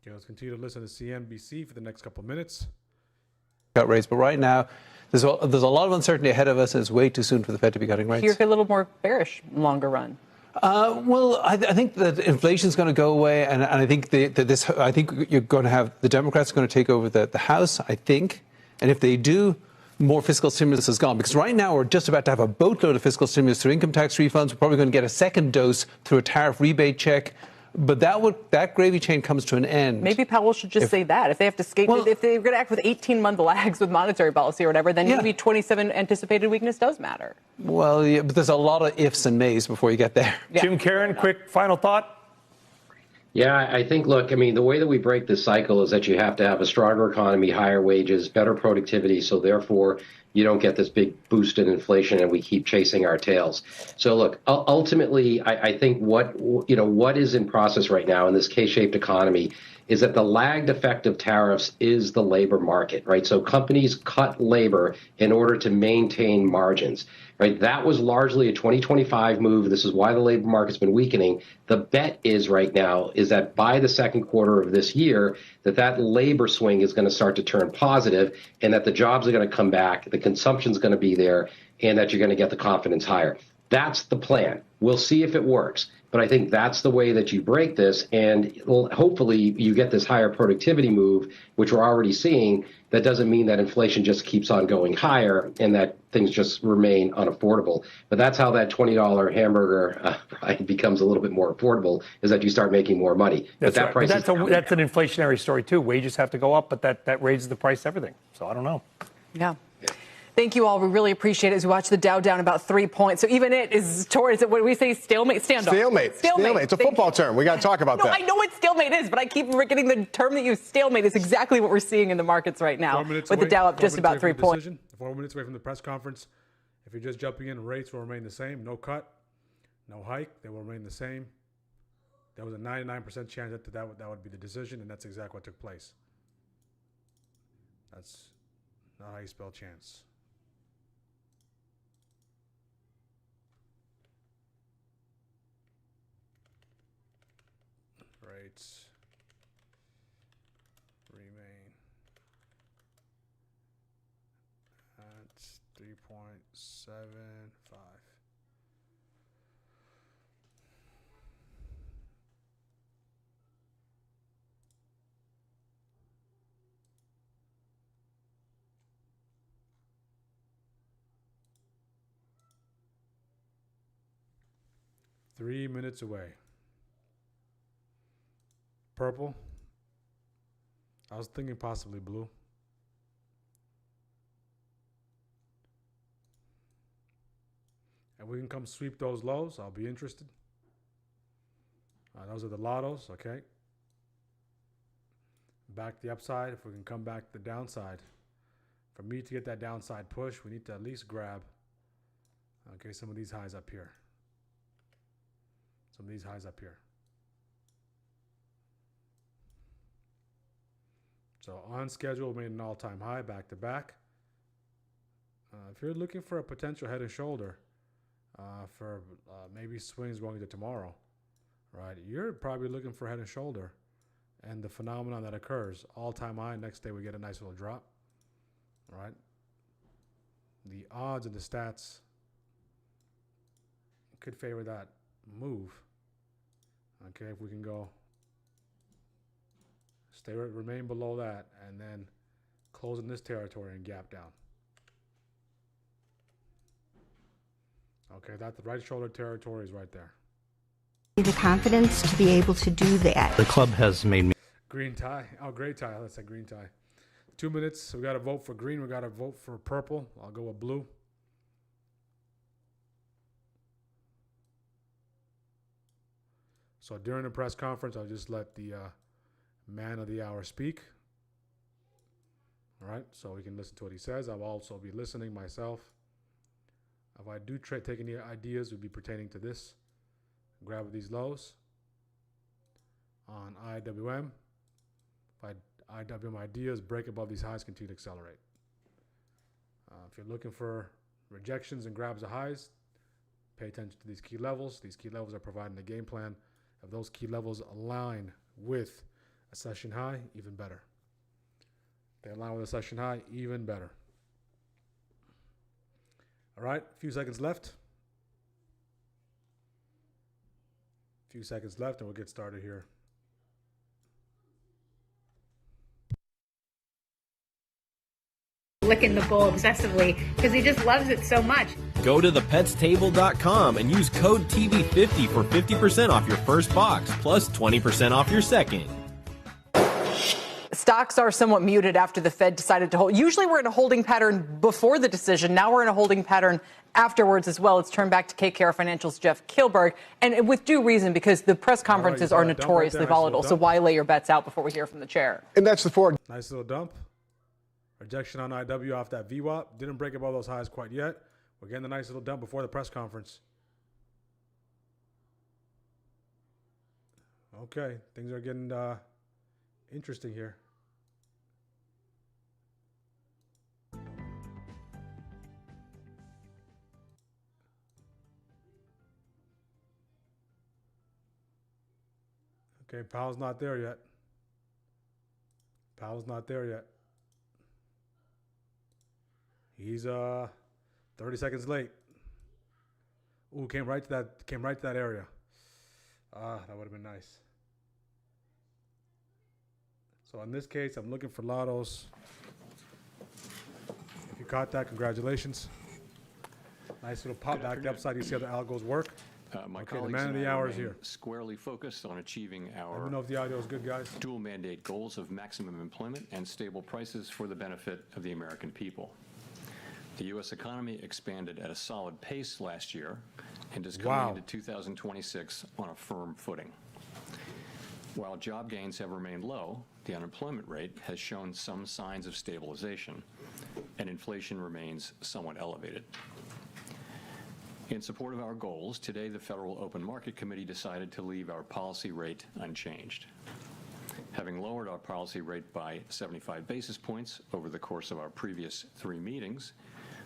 Okay, let's continue to listen to CNBC for the next couple of minutes. Rates, but right now there's a lot of uncertainty ahead of us, and it's way too soon for the Fed to be cutting rates. You're a little more bearish longer run. Well, I think that inflation is going to go away, and I think I think you're going to have the Democrats are going to take over the House, I think, and if they do, more fiscal stimulus is gone. Because right now we're just about to have a boatload of fiscal stimulus through income tax refunds. We're probably going to get a second dose through a tariff rebate check. But that gravy chain comes to an end. Maybe Powell should just say that. If they have to skate, if they're going to act with 18-month lags with monetary policy or whatever, then maybe 27 anticipated weakness does matter. Well, yeah, but there's a lot of ifs and mays before you get there. Yeah. Jim Karen, quick final thought. Yeah, I think, look, I mean, the way that we break this cycle is that you have to have a stronger economy, higher wages, better productivity. So therefore, you don't get this big boost in inflation and we keep chasing our tails. So look, ultimately, I think what is in process right now in this K-shaped economy is that the lagged effect of tariffs is the labor market, right? So companies cut labor in order to maintain margins, right? That was largely a 2025 move. This is why the labor market's been weakening. The bet is right now is that by the second quarter of this year, that labor swing is going to start to turn positive and that the jobs are going to come back, the consumption's going to be there, and that you're going to get the confidence higher. That's the plan. We'll see if it works. But I think that's the way that you break this, and hopefully you get this higher productivity move, which we're already seeing. That doesn't mean that inflation just keeps on going higher and that things just remain unaffordable. But that's how that $20 hamburger becomes a little bit more affordable, is that you start making more money. That's but that right. price That's an inflationary story, too. Wages have to go up, but that raises the price of everything. So I don't know. Yeah. Thank you all. We really appreciate it as we watch the Dow down about 3 points. So even it is towards, what do we say, stalemate? Standoff. Stalemate. It's a football term. We got to talk about that. I know what stalemate is, but I keep forgetting the term that you use. Stalemate is exactly what we're seeing in the markets right now, with the Dow up just about 3 points. 4 minutes away from the press conference. If you're just jumping in, rates will remain the same. No cut, no hike. They will remain the same. There was a 99% chance that would be the decision, and that's exactly what took place. That's not how you spell chance. Rates remain at 3.75. Three minutes away. Purple. I was thinking possibly blue. And we can come sweep those lows. I'll be interested. Those are the lottos, okay. Back the upside. If we can come back the downside. For me to get that downside push, we need to at least grab, okay, some of these highs up here. Some of these highs up here. So on schedule, made an all-time high, back to back. If you're looking for a potential head and shoulder for maybe swings going into tomorrow, right? You're probably looking for head and shoulder, and the phenomenon that occurs, all-time high. Next day we get a nice little drop, right? The odds and the stats could favor that move. Okay, if we can go. Remain below that, and then close in this territory and gap down. Okay, that the right shoulder territory is right there. The confidence to be able to do that. The club has made me. Green tie. Oh, gray tie. Let's say green tie. 2 minutes. We got to vote for green. We got to vote for purple. I'll go with blue. So during the press conference, I'll just let the man of the hour speak. All right, so we can listen to what he says. I'll also be listening myself. If I do take any ideas, would be pertaining to this. Grab these lows on IWM. If IWM ideas break above these highs, continue to accelerate. If you're looking for rejections and grabs of highs, pay attention to these key levels. These key levels are providing the game plan. If those key levels align with a session high, even better. They align with a session high, even better. All right, a few seconds left. A few seconds left, and we'll get started here. Licking the bowl obsessively because he just loves it so much. Go to thepetstable.com and use code TV50 for 50% off your first box, plus 20% off your second. Stocks are somewhat muted after the Fed decided to hold. Usually we're in a holding pattern before the decision. Now we're in a holding pattern afterwards as well. Let's turn back to KKR Financial's Jeff Kilberg, and with due reason, because the press conferences are notoriously volatile. So why lay your bets out before we hear from the chair? And that's the four. Nice little dump. Rejection on IW off that VWAP. Didn't break above those highs quite yet. We're getting a nice little dump before the press conference. Okay, things are getting interesting here. Okay, Powell's not there yet. Powell's not there yet. He's 30 seconds late. Ooh, came right to that area. That would have been nice. So in this case, I'm looking for lottos. If you caught that, congratulations. Nice little pop back upside. You see how the algos work. My Okay, the colleagues man of and the I hour is remain here. squarely focused on achieving Let me our know if the audio is good, guys. dual mandate goals of maximum employment and stable prices for the benefit of the American people. The U.S. economy expanded at a solid pace last year and is coming Wow. into 2026 on a firm footing. While job gains have remained low, the unemployment rate has shown some signs of stabilization, and inflation remains somewhat elevated. In support of our goals, today the Federal Open Market Committee decided to leave our policy rate unchanged. Having lowered our policy rate by 75 basis points over the course of our previous 3 meetings,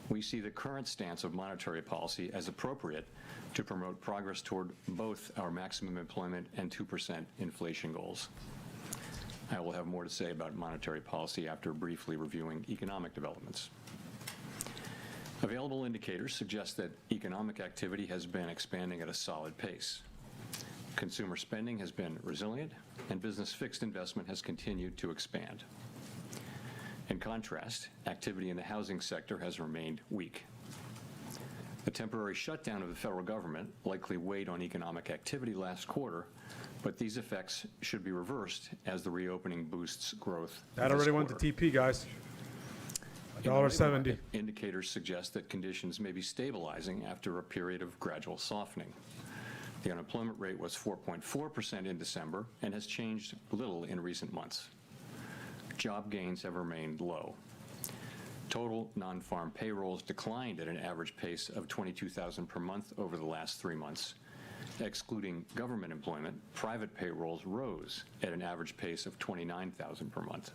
we see the current stance of monetary policy as appropriate to promote progress toward both our maximum employment and 2% inflation goals. I will have more to say about monetary policy after briefly reviewing economic developments. Available indicators suggest that economic activity has been expanding at a solid pace. Consumer spending has been resilient, and business fixed investment has continued to expand. In contrast, activity in the housing sector has remained weak. The temporary shutdown of the federal government likely weighed on economic activity last quarter, but these effects should be reversed as the reopening boosts growth. That already went to TP, guys. $1.70. Indicators suggest that conditions may be stabilizing after a period of gradual softening. The unemployment rate was 4.4% in December and has changed little in recent months. Job gains have remained low. Total non-farm payrolls declined at an average pace of 22,000 per month over the last 3 months. Excluding government employment, private payrolls rose at an average pace of 29,000 per month.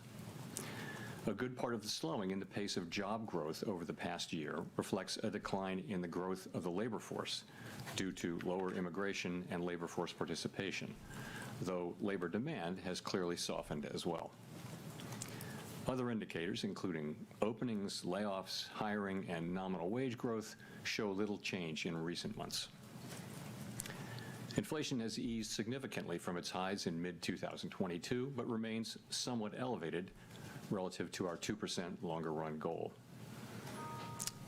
A good part of the slowing in the pace of job growth over the past year reflects a decline in the growth of the labor force due to lower immigration and labor force participation, though labor demand has clearly softened as well. Other indicators, including openings, layoffs, hiring, and nominal wage growth, show little change in recent months. Inflation has eased significantly from its highs in mid-2022, but remains somewhat elevated relative to our 2% longer-run goal.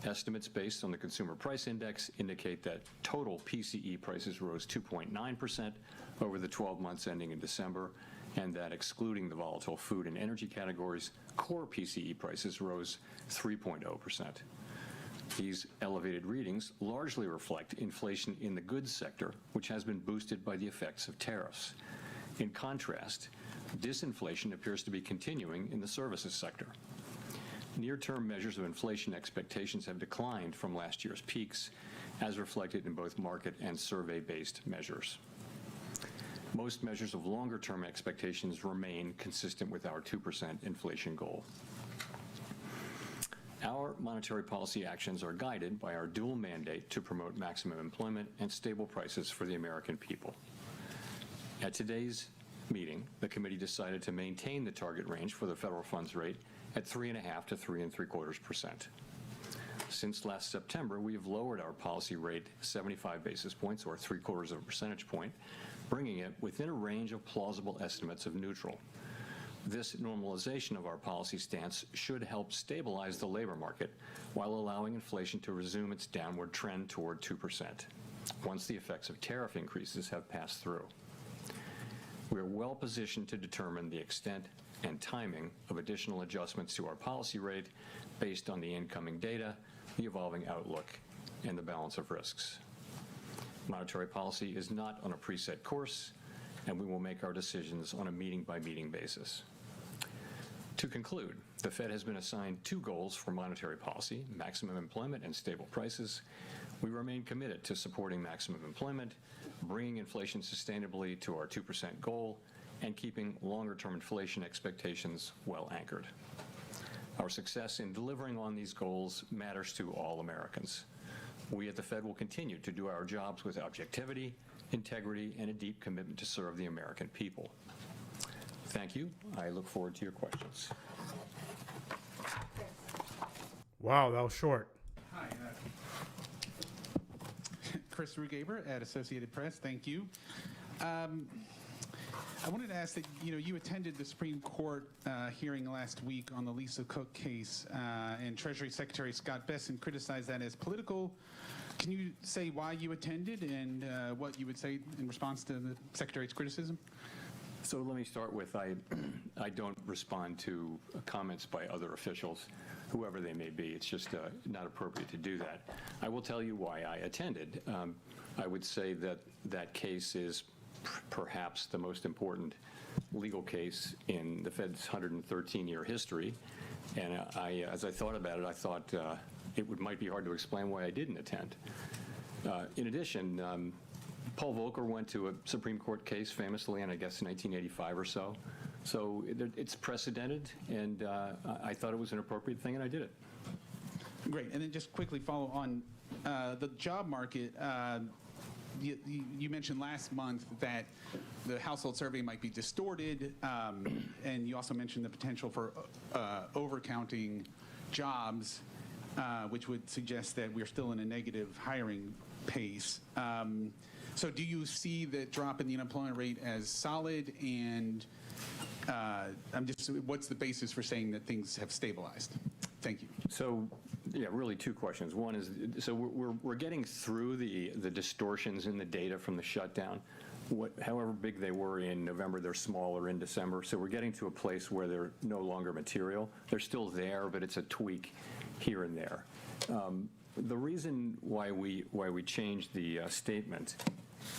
Estimates based on the Consumer Price Index indicate that total PCE prices rose 2.9% over the 12 months ending in December, and that excluding the volatile food and energy categories, core PCE prices rose 3.0%. These elevated readings largely reflect inflation in the goods sector, which has been boosted by the effects of tariffs. In contrast, disinflation appears to be continuing in the services sector. Near-term measures of inflation expectations have declined from last year's peaks, as reflected in both market and survey-based measures. Most measures of longer-term expectations remain consistent with our 2% inflation goal. Our monetary policy actions are guided by our dual mandate to promote maximum employment and stable prices for the American people. At today's meeting, the committee decided to maintain the target range for the federal funds rate at 3.5% to 3.75%. Since last September, we have lowered our policy rate 75 basis points, or 0.75 of a percentage point, bringing it within a range of plausible estimates of neutral. This normalization of our policy stance should help stabilize the labor market while allowing inflation to resume its downward trend toward 2%, once the effects of tariff increases have passed through. We are well positioned to determine the extent and timing of additional adjustments to our policy rate based on the incoming data, the evolving outlook, and the balance of risks. Monetary policy is not on a preset course, and we will make our decisions on a meeting-by-meeting basis. To conclude, the Fed has been assigned 2 goals for monetary policy: maximum employment and stable prices. We remain committed to supporting maximum employment, bringing inflation sustainably to our 2% goal, and keeping longer-term inflation expectations well anchored. Our success in delivering on these goals matters to all Americans. We at the Fed will continue to do our jobs with objectivity, integrity, and a deep commitment to serve the American people. Thank you. I look forward to your questions. Wow, that was short. Hi, Chris Rugaber at Associated Press. Thank you. I wanted to ask that, you attended the Supreme Court hearing last week on the Lisa Cook case, and Treasury Secretary Scott Bessent criticized that as political. Can you say why you attended and what you would say in response to the Secretary's criticism? So let me start with, I don't respond to comments by other officials, whoever they may be. It's just not appropriate to do that. I will tell you why I attended. I would say that that case is perhaps the most important legal case in the Fed's 113-year history. And as I thought about it, I thought might be hard to explain why I didn't attend. In addition, Paul Volcker went to a Supreme Court case famously in, I guess, 1985 or so. So it's precedented, and I thought it was an appropriate thing, and I did it. Great. And then just quickly follow on the job market. You mentioned last month that the household survey might be distorted, and you also mentioned the potential for overcounting jobs, which would suggest that we're still in a negative hiring pace. So do you see the drop in the unemployment rate as solid? And what's the basis for saying that things have stabilized? Thank you. So, yeah, really two questions. One is, so we're getting through the distortions in the data from the shutdown. However big they were in November, they're smaller in December. So we're getting to a place where they're no longer material. They're still there, but it's a tweak here and there. The reason why we changed the statement,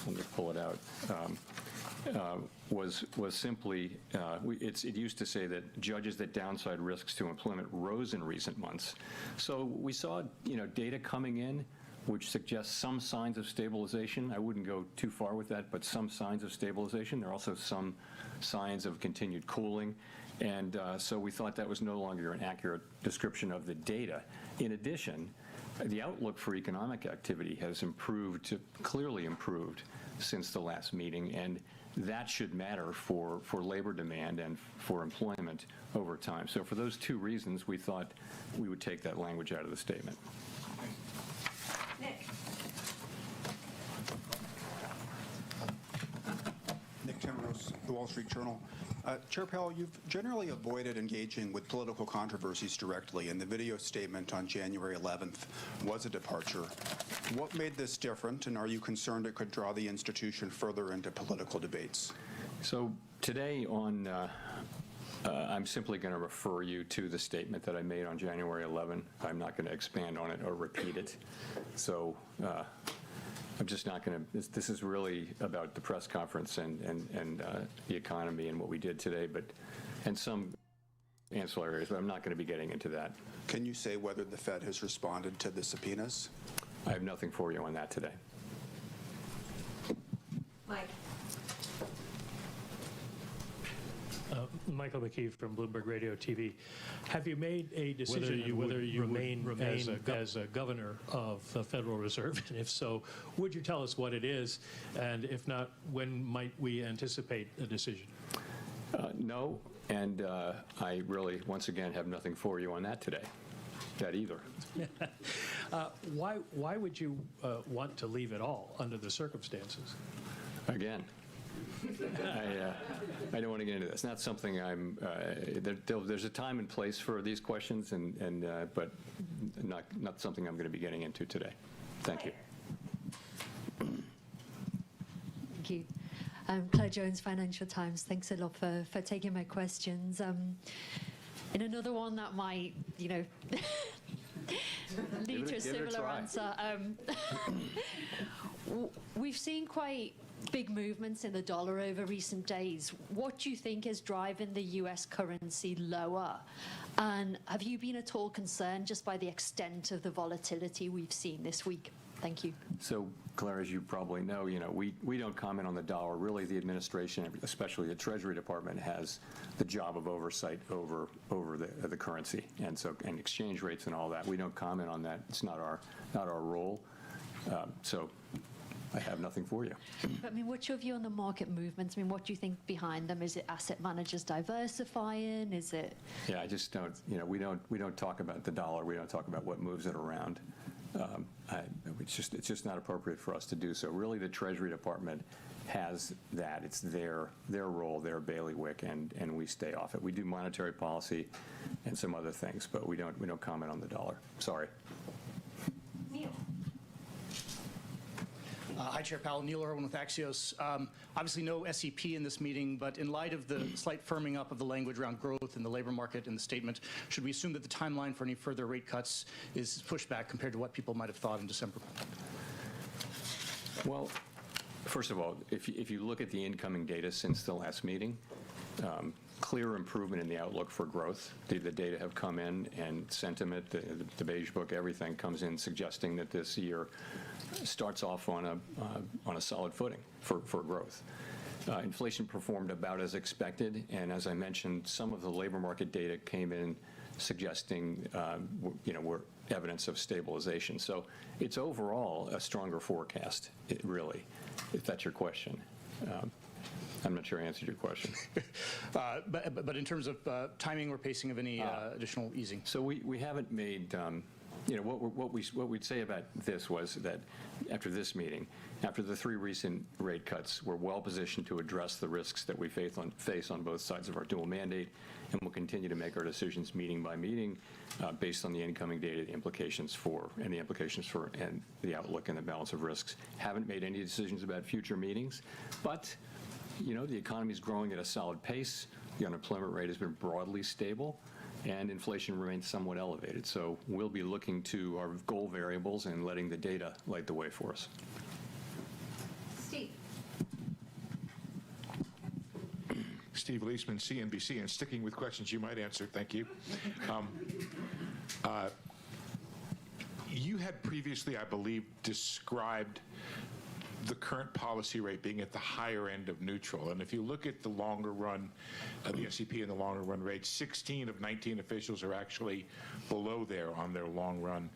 let me pull it out, was simply, it used to say that judges that downside risks to employment rose in recent months. So we saw, data coming in which suggests some signs of stabilization. I wouldn't go too far with that, but some signs of stabilization. There are also some signs of continued cooling. And so we thought that was no longer an accurate description of the data. In addition, the outlook for economic activity has clearly improved since the last meeting, and that should matter for labor demand and for employment over time. So for those two reasons, we thought we would take that language out of the statement. Nick Timros, The Wall Street Journal. Chair Powell, you've generally avoided engaging with political controversies directly, and the video statement on January 11th was a departure. What made this different, and are you concerned it could draw the institution further into political debates? So today I'm simply going to refer you to the statement that I made on January 11. I'm not going to expand on it or repeat it. So I'm just not going to. This is really about the press conference and the economy and what we did today, and some ancillary areas, but I'm not going to be getting into that. Can you say whether the Fed has responded to the subpoenas? I have nothing for you on that today. Mike. Michael McKee from Bloomberg Radio TV. Have you made a decision whether you remain as a governor of the Federal Reserve? And if so, would you tell us what it is? And if not, when might we anticipate a decision? No, and I really, once again, have nothing for you on that today. That either. Why would you want to leave it all under the circumstances? Again, I don't want to get into this. It's not something there's a time and place for these questions, but not something I'm going to be getting into today. Thank you. Thank you. Claire Jones, Financial Times. Thanks a lot for taking my questions. In another one that might, lead to a similar answer. We've seen quite big movements in the dollar over recent days. What do you think is driving the U.S. currency lower? And have you been at all concerned just by the extent of the volatility we've seen this week? Thank you. So, Claire, as you probably know, we don't comment on the dollar. Really, the administration, especially the Treasury Department, has the job of oversight over the currency and exchange rates and all that. We don't comment on that. It's not our role. So I have nothing for you. But, what's your view on the market movements? What do you think behind them? Is it asset managers diversifying? Is it? Yeah, I just don't. We don't talk about the dollar. We don't talk about what moves it around. It's just not appropriate for us to do so. Really, the Treasury Department has that. It's their role, their bailiwick, and we stay off it. We do monetary policy and some other things, but we don't comment on the dollar. Sorry. Neil. Hi, Chair Powell. Neil Irwin with Axios. Obviously, no SEP in this meeting, but in light of the slight firming up of the language around growth in the labor market in the statement, should we assume that the timeline for any further rate cuts is pushed back compared to what people might have thought in December? Well, first of all, if you look at the incoming data since the last meeting, clear improvement in the outlook for growth. The data have come in, and sentiment, the beige book, everything comes in suggesting that this year starts off on a solid footing for growth. Inflation performed about as expected, and as I mentioned, some of the labor market data came in suggesting we're evidence of stabilization. So it's overall a stronger forecast, really, if that's your question. I'm not sure I answered your question. But in terms of timing or pacing of any additional easing? So we haven't made, what we'd say about this was that after this meeting, after the 3 recent rate cuts, we're well positioned to address the risks that we face on both sides of our dual mandate, and we'll continue to make our decisions meeting by meeting based on the incoming data, the implications for and the outlook and the balance of risks. Haven't made any decisions about future meetings, but the economy is growing at a solid pace. The unemployment rate has been broadly stable, and inflation remains somewhat elevated. So we'll be looking to our goal variables and letting the data light the way for us. Steve. Steve Leisman, CNBC, and sticking with questions you might answer, thank you. You had previously, I believe, described the current policy rate being at the higher end of neutral. And if you look at the longer run, the SEP and the longer run rate, 16 of 19 officials are actually below there on their long run.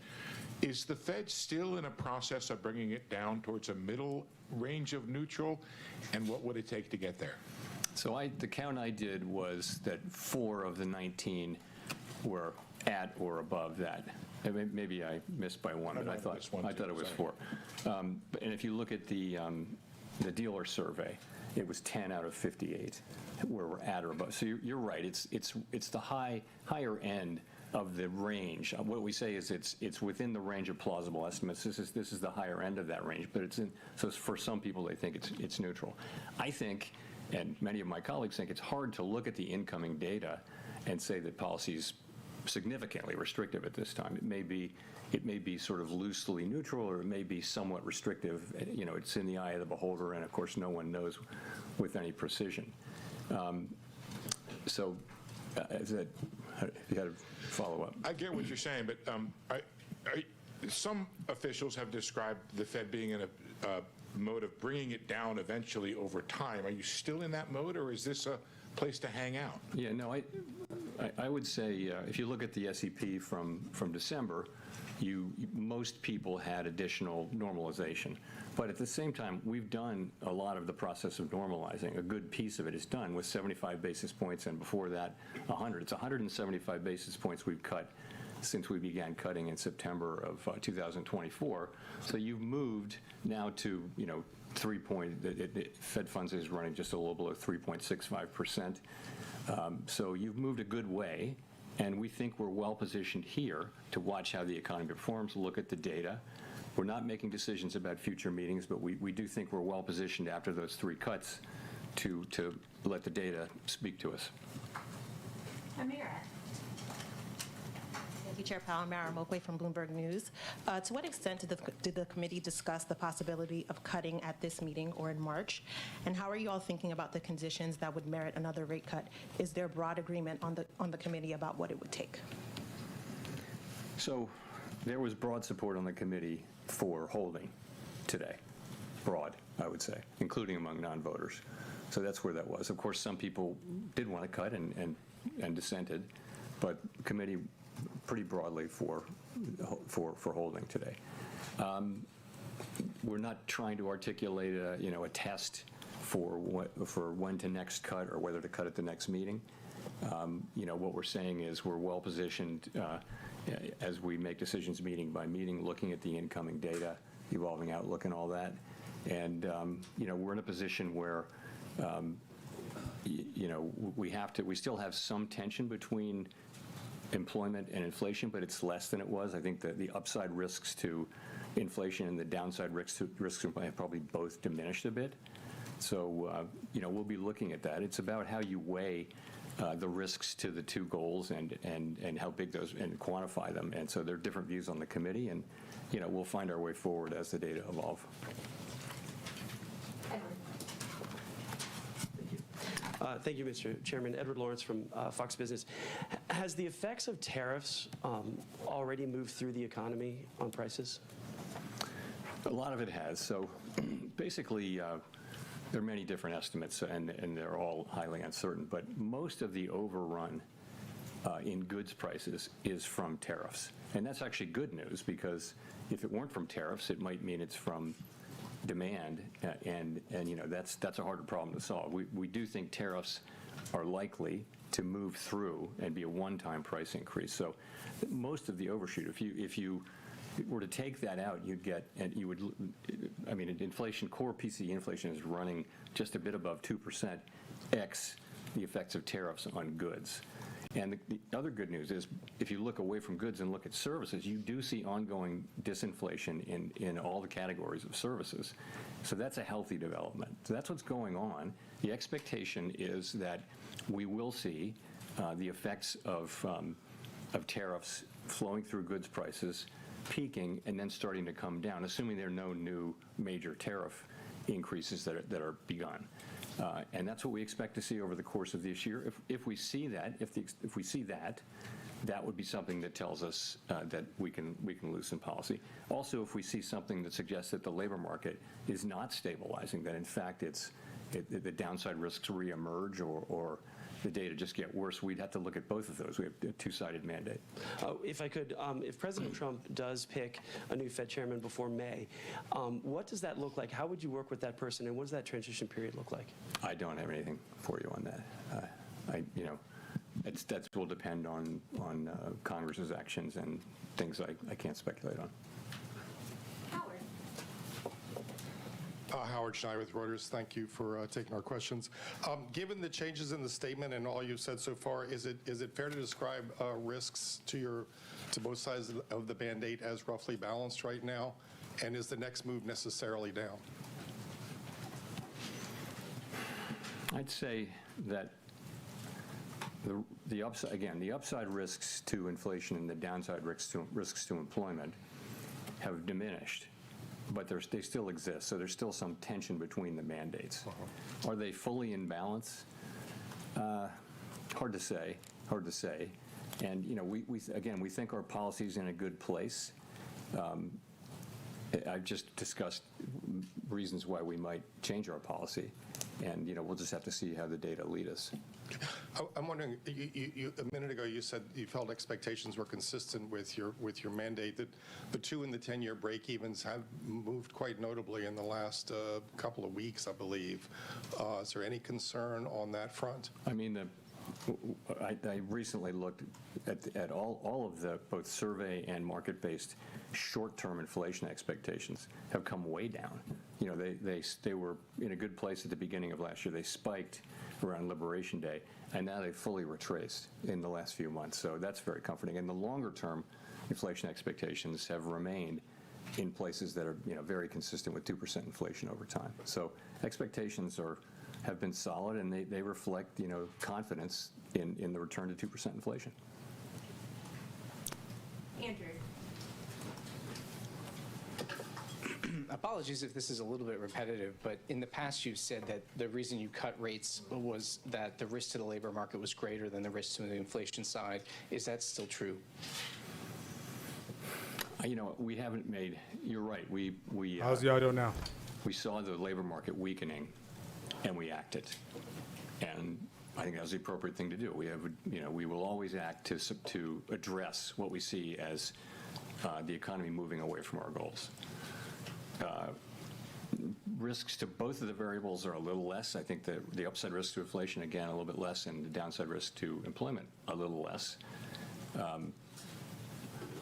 Is the Fed still in a process of bringing it down towards a middle range of neutral? And what would it take to get there? So the count I did was that 4 of the 19 were at or above that. Maybe I missed by 1, but I thought it was 4. And if you look at the dealer survey, it was 10 out of 58 where we're at or above. So you're right. It's the higher end of the range. What we say is it's within the range of plausible estimates. This is the higher end of that range. But so for some people they think it's neutral. I think, and many of my colleagues think, it's hard to look at the incoming data and say that policy's significantly restrictive at this time. It may be sort of loosely neutral, or it may be somewhat restrictive. It's in the eye of the beholder, and of course no one knows with any precision. Is that, you had a follow-up? I get what you're saying, but some officials have described the Fed being in a mode of bringing it down eventually over time. Are you still in that mode, or is this a place to hang out? Yeah, no, I would say if you look at the SEP from December, most people had additional normalization. But at the same time, we've done a lot of the process of normalizing. A good piece of it is done with 75 basis points, and before that, 100. It's 175 basis points we've cut since we began cutting in September of 2024. So you've moved now to, the Fed funds is running just a little below 3.65%. So you've moved a good way, and we think we're well positioned here to watch how the economy performs, look at the data. We're not making decisions about future meetings, but we do think we're well positioned after those 3 cuts to let the data speak to us. Amira. Thank you, Chair Powell. Mara Mokway from Bloomberg News. To what extent did the committee discuss the possibility of cutting at this meeting or in March? And how are you all thinking about the conditions that would merit another rate cut? Is there broad agreement on the committee about what it would take? So there was broad support on the committee for holding today. Broad, I would say, including among non-voters. So that's where that was. Of course, some people did want to cut and dissented, but the committee pretty broadly for holding today. We're not trying to articulate a test for when to next cut or whether to cut at the next meeting. What we're saying is we're well positioned as we make decisions meeting by meeting, looking at the incoming data, evolving outlook and all that. And, we're in a position where, we still have some tension between employment and inflation, but it's less than it was. I think that the upside risks to inflation and the downside risks to inflation have probably both diminished a bit. So, we'll be looking at that. It's about how you weigh the risks to the two goals and how big those, and quantify them. And so there are different views on the committee, and, we'll find our way forward as the data evolve. Thank you, Mr. Chairman. Edward Lawrence from Fox Business. Has the effects of tariffs already moved through the economy on prices? A lot of it has. So basically, there are many different estimates, and they're all highly uncertain. But most of the overrun in goods prices is from tariffs. And that's actually good news, because if it weren't from tariffs, it might mean it's from demand, and that's a harder problem to solve. We do think tariffs are likely to move through and be a one-time price increase. So most of the overshoot, if you were to take that out, you'd get, and you would, inflation, core PCE inflation is running just a bit above 2%, x the effects of tariffs on goods. And the other good news is, if you look away from goods and look at services, you do see ongoing disinflation in all the categories of services. So that's a healthy development. So that's what's going on. The expectation is that we will see the effects of tariffs flowing through goods prices, peaking, and then starting to come down, assuming there are no new major tariff increases that are begun. And that's what we expect to see over the course of this year. If we see that, if we see that, that would be something that tells us that we can loosen policy. Also, if we see something that suggests that the labor market is not stabilizing, that in fact the downside risks reemerge, or the data just get worse, we'd have to look at both of those. We have a two-sided mandate. If I could, if President Trump does pick a new Fed chairman before May, what does that look like? How would you work with that person, and what does that transition period look like? I don't have anything for you on that. That will depend on Congress's actions and things I can't speculate on. Howard Schneider with Reuters. Thank you for taking our questions. Given the changes in the statement and all you've said so far, is it fair to describe risks to both sides of the mandate as roughly balanced right now? And is the next move necessarily down? I'd say that the upside risks to inflation and the downside risks to employment have diminished, but they still exist. So there's still some tension between the mandates. Are they fully in balance? Hard to say. And we think our policy's in a good place. I've just discussed reasons why we might change our policy, and we'll just have to see how the data lead us. I'm wondering, you a minute ago you said you felt expectations were consistent with your mandate. That the 2 and the 10-year break-evens have moved quite notably in the last couple of weeks, I believe. Is there any concern on that front? I mean, I recently looked at all of the both survey and market-based short-term inflation expectations have come way down. They were in a good place at the beginning of last year. They spiked around Liberation Day, and now they've fully retraced in the last few months. So that's very comforting. And the longer-term inflation expectations have remained in places that are very consistent with 2% inflation over time. So expectations have been solid, and they reflect confidence in the return to 2% inflation. Andrew. Apologies if this is a little bit repetitive, but in the past you've said that the reason you cut rates was that the risk to the labor market was greater than the risk to the inflation side. Is that still true? We haven't made. You're right. We. How's the audio now? We saw the labor market weakening, and we acted, and I think that was the appropriate thing to do. We will always act to address what we see as the economy moving away from our goals. risks to both of the variables are a little less. I think the upside risk to inflation, again, a little bit less, and the downside risk to employment, a little less.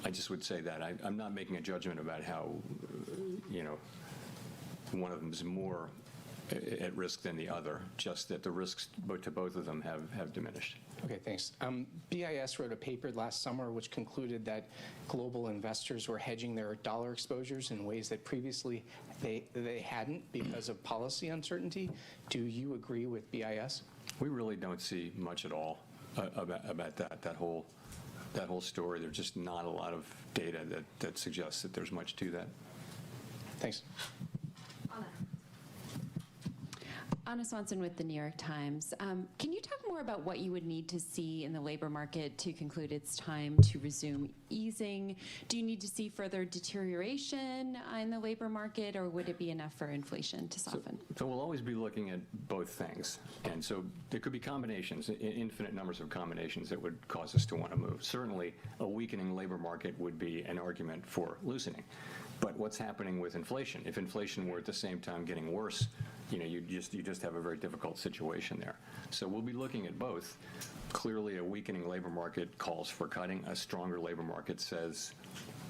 I just would say that. I'm not making a judgment about how, one of them is more at risk than the other, just that the risks to both of them have diminished. Okay, thanks. BIS wrote a paper last summer which concluded that global investors were hedging their dollar exposures in ways that previously they hadn't because of policy uncertainty. Do you agree with BIS? We really don't see much at all about that whole story. There's just not a lot of data that suggests that there's much to that. Thanks. Anna Swanson with the New York Times. Can you talk more about what you would need to see in the labor market to conclude it's time to resume easing? Do you need to see further deterioration in the labor market, or would it be enough for inflation to soften? So we'll always be looking at both things. And so there could be combinations, infinite numbers of combinations that would cause us to want to move. Certainly, a weakening labor market would be an argument for loosening. But what's happening with inflation? If inflation were at the same time getting worse, you just have a very difficult situation there. So we'll be looking at both. Clearly, a weakening labor market calls for cutting. A stronger labor market says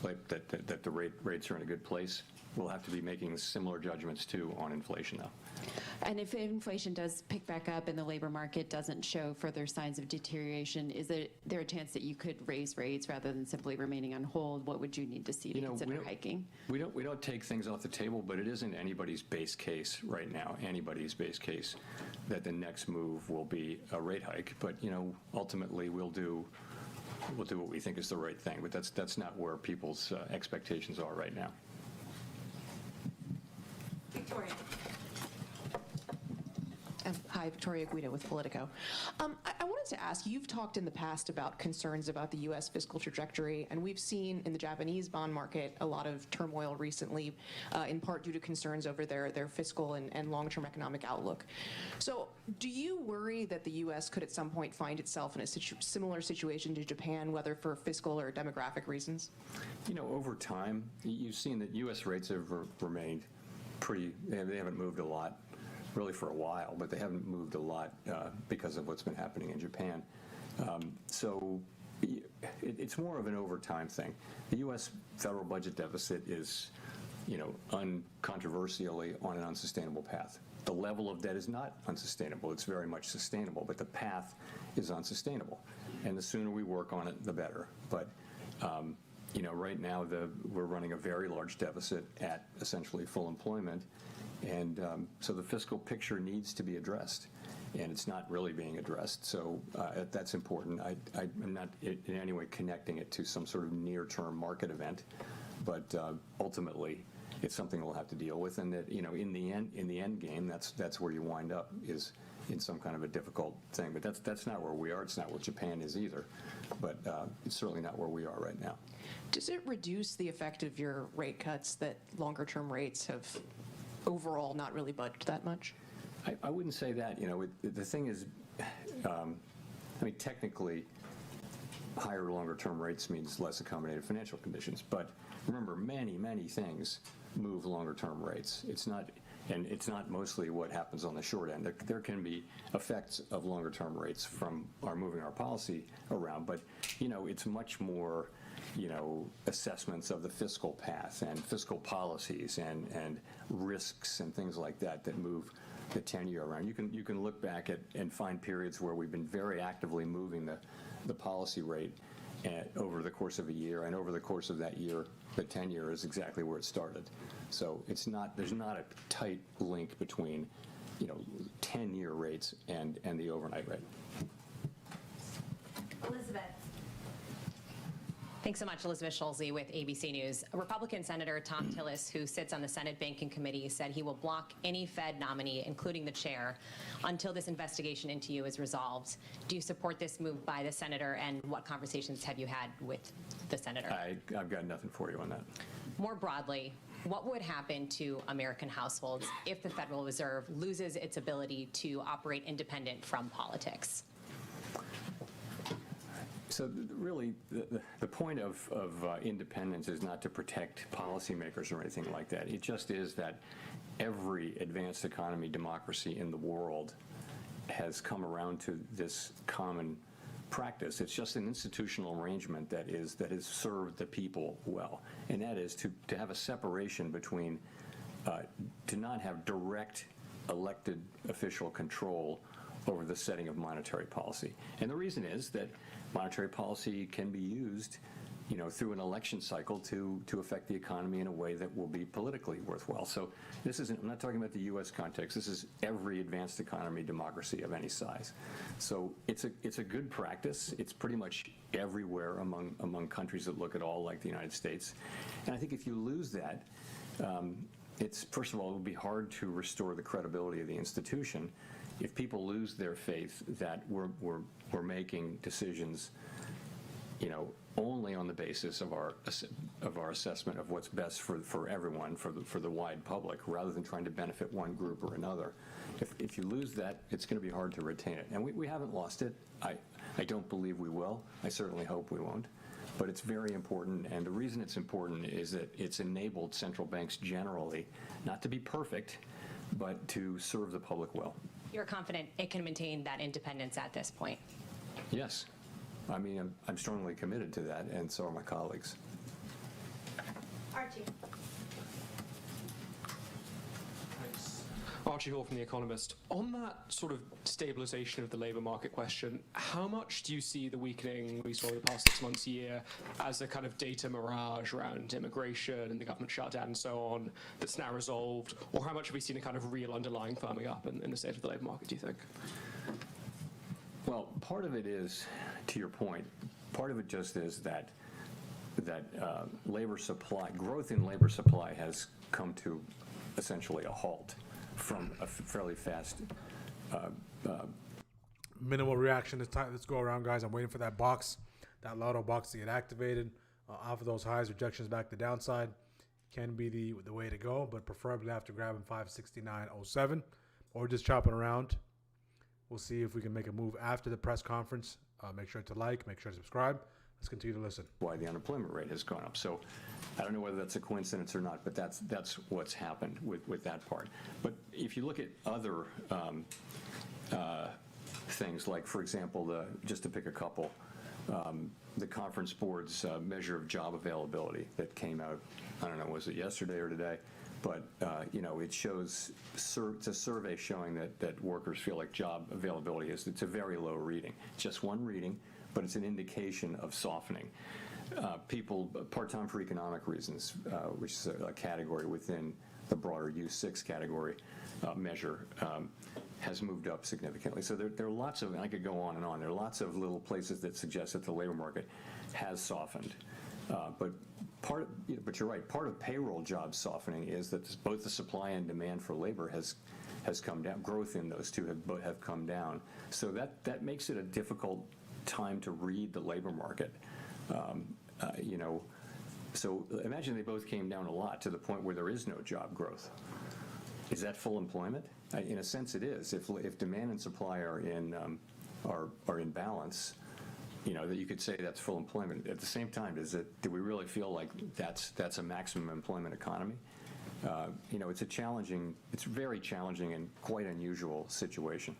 that the rates are in a good place. We'll have to be making similar judgments, too, on inflation, though. And if inflation does pick back up and the labor market doesn't show further signs of deterioration, is there a chance that you could raise rates rather than simply remaining on hold? What would you need to see to consider hiking? We don't take things off the table, but it isn't anybody's base case right now, anybody's base case, that the next move will be a rate hike. But, ultimately we'll do what we think is the right thing. But that's not where people's expectations are right now. Victoria. Hi, Victoria Guida with Politico. I wanted to ask, you've talked in the past about concerns about the U.S. fiscal trajectory, and we've seen in the Japanese bond market a lot of turmoil recently, in part due to concerns over their fiscal and long-term economic outlook. So do you worry that the U.S. could at some point find itself in a similar situation to Japan, whether for fiscal or demographic reasons? Over time, you've seen that U.S. rates have remained they haven't moved a lot, really for a while, but they haven't moved a lot because of what's been happening in Japan. So it's more of an over time thing. The U.S. federal budget deficit is, uncontroversially on an unsustainable path. The level of debt is not unsustainable. It's very much sustainable, but the path is unsustainable. And the sooner we work on it, the better. But right now we're running a very large deficit at essentially full employment. And so the fiscal picture needs to be addressed, and it's not really being addressed. So that's important. I'm not in any way connecting it to some sort of near-term market event, but ultimately it's something we'll have to deal with. And that in the end game, that's where you wind up, is in some kind of a difficult thing. But that's not where we are. It's not where Japan is either. But it's certainly not where we are right now. Does it reduce the effect of your rate cuts that longer-term rates have overall not really budged that much? I wouldn't say that. The thing is, technically, higher longer-term rates means less accommodative financial conditions. But remember, many things move longer-term rates. It's not mostly what happens on the short end. There can be effects of longer-term rates from our moving our policy around, but it's much more assessments of the fiscal path and fiscal policies and risks and things like that move the 10-year around. You can look back and find periods where we've been very actively moving the policy rate over the course of a year, and over the course of that year, the 10-year is exactly where it started. So there's not a tight link between 10-year rates and the overnight rate. Elizabeth. Thanks so much, Elizabeth Schulze with ABC News. Republican Senator Tom Tillis, who sits on the Senate Banking Committee, said he will block any Fed nominee, including the chair, until this investigation into you is resolved. Do you support this move by the senator, and what conversations have you had with the senator? I've got nothing for you on that. More broadly, what would happen to American households if the Federal Reserve loses its ability to operate independent from politics? So really, the point of independence is not to protect policymakers or anything like that. It just is that every advanced economy democracy in the world has come around to this common practice. It's just an institutional arrangement that has served the people well, and that is to have a separation between, to not have direct elected official control over the setting of monetary policy. And the reason is that monetary policy can be used, through an election cycle to affect the economy in a way that will be politically worthwhile. So this isn't, I'm not talking about the U.S. context, this is every advanced economy democracy of any size. So it's a good practice. It's pretty much everywhere among countries that look at all like the United States. And I think if you lose that, it's, first of all, it would be hard to restore the credibility of the institution if people lose their faith that we're making decisions, only on the basis of our assessment of what's best for everyone, for the wide public, rather than trying to benefit one group or another. If you lose that, it's going to be hard to retain it. And we haven't lost it. I don't believe we will. I certainly hope we won't. But it's very important, and the reason it's important is that it's enabled central banks generally not to be perfect, but to serve the public well. You're confident it can maintain that independence at this point? Yes. I mean, I'm strongly committed to that, and so are my colleagues. Archie. Archie Hall from The Economist. On that sort of stabilization of the labour market question, how much do you see the weakening we saw in the past 6 months, a year, as a kind of data mirage around immigration and the government shutdown and so on that's now resolved? Or how much have we seen a kind of real underlying firming up in the state of the labour market, do you think? Well, part of it is, to your point, part of it just is that labor supply, growth in labor supply has come to essentially a halt from a fairly fast minimal reaction this time. Let's go around, guys. I'm waiting for that box, that lotto box to get activated. Off of those highs, rejections back to downside can be the way to go, but preferably after grabbing 569.07 or just chopping around. We'll see if we can make a move after the press conference. Make sure to like, make sure to subscribe. Let's continue to listen. Why the unemployment rate has gone up. So I don't know whether that's a coincidence or not, but that's what's happened with that part. But if you look at other things, like, for example, just to pick a couple, the Conference Board's measure of job availability that came out, I don't know, was it yesterday or today? But, it shows, it's a survey showing that workers feel like job availability it's a very low reading. Just one reading, but it's an indication of softening. People, part-time for economic reasons, which is a category within the broader U6 category measure, has moved up significantly. So there are lots of, and I could go on and on, there are lots of little places that suggest that the labor market has softened. But you're right, part of payroll job softening is that both the supply and demand for labor has come down. Growth in those two have come down. So that makes it a difficult time to read the labor market. So imagine they both came down a lot to the point where there is no job growth. Is that full employment? In a sense, it is. If demand and supply are in balance, that you could say that's full employment. At the same time, do we really feel like that's a maximum employment economy? It's very challenging and quite unusual situation.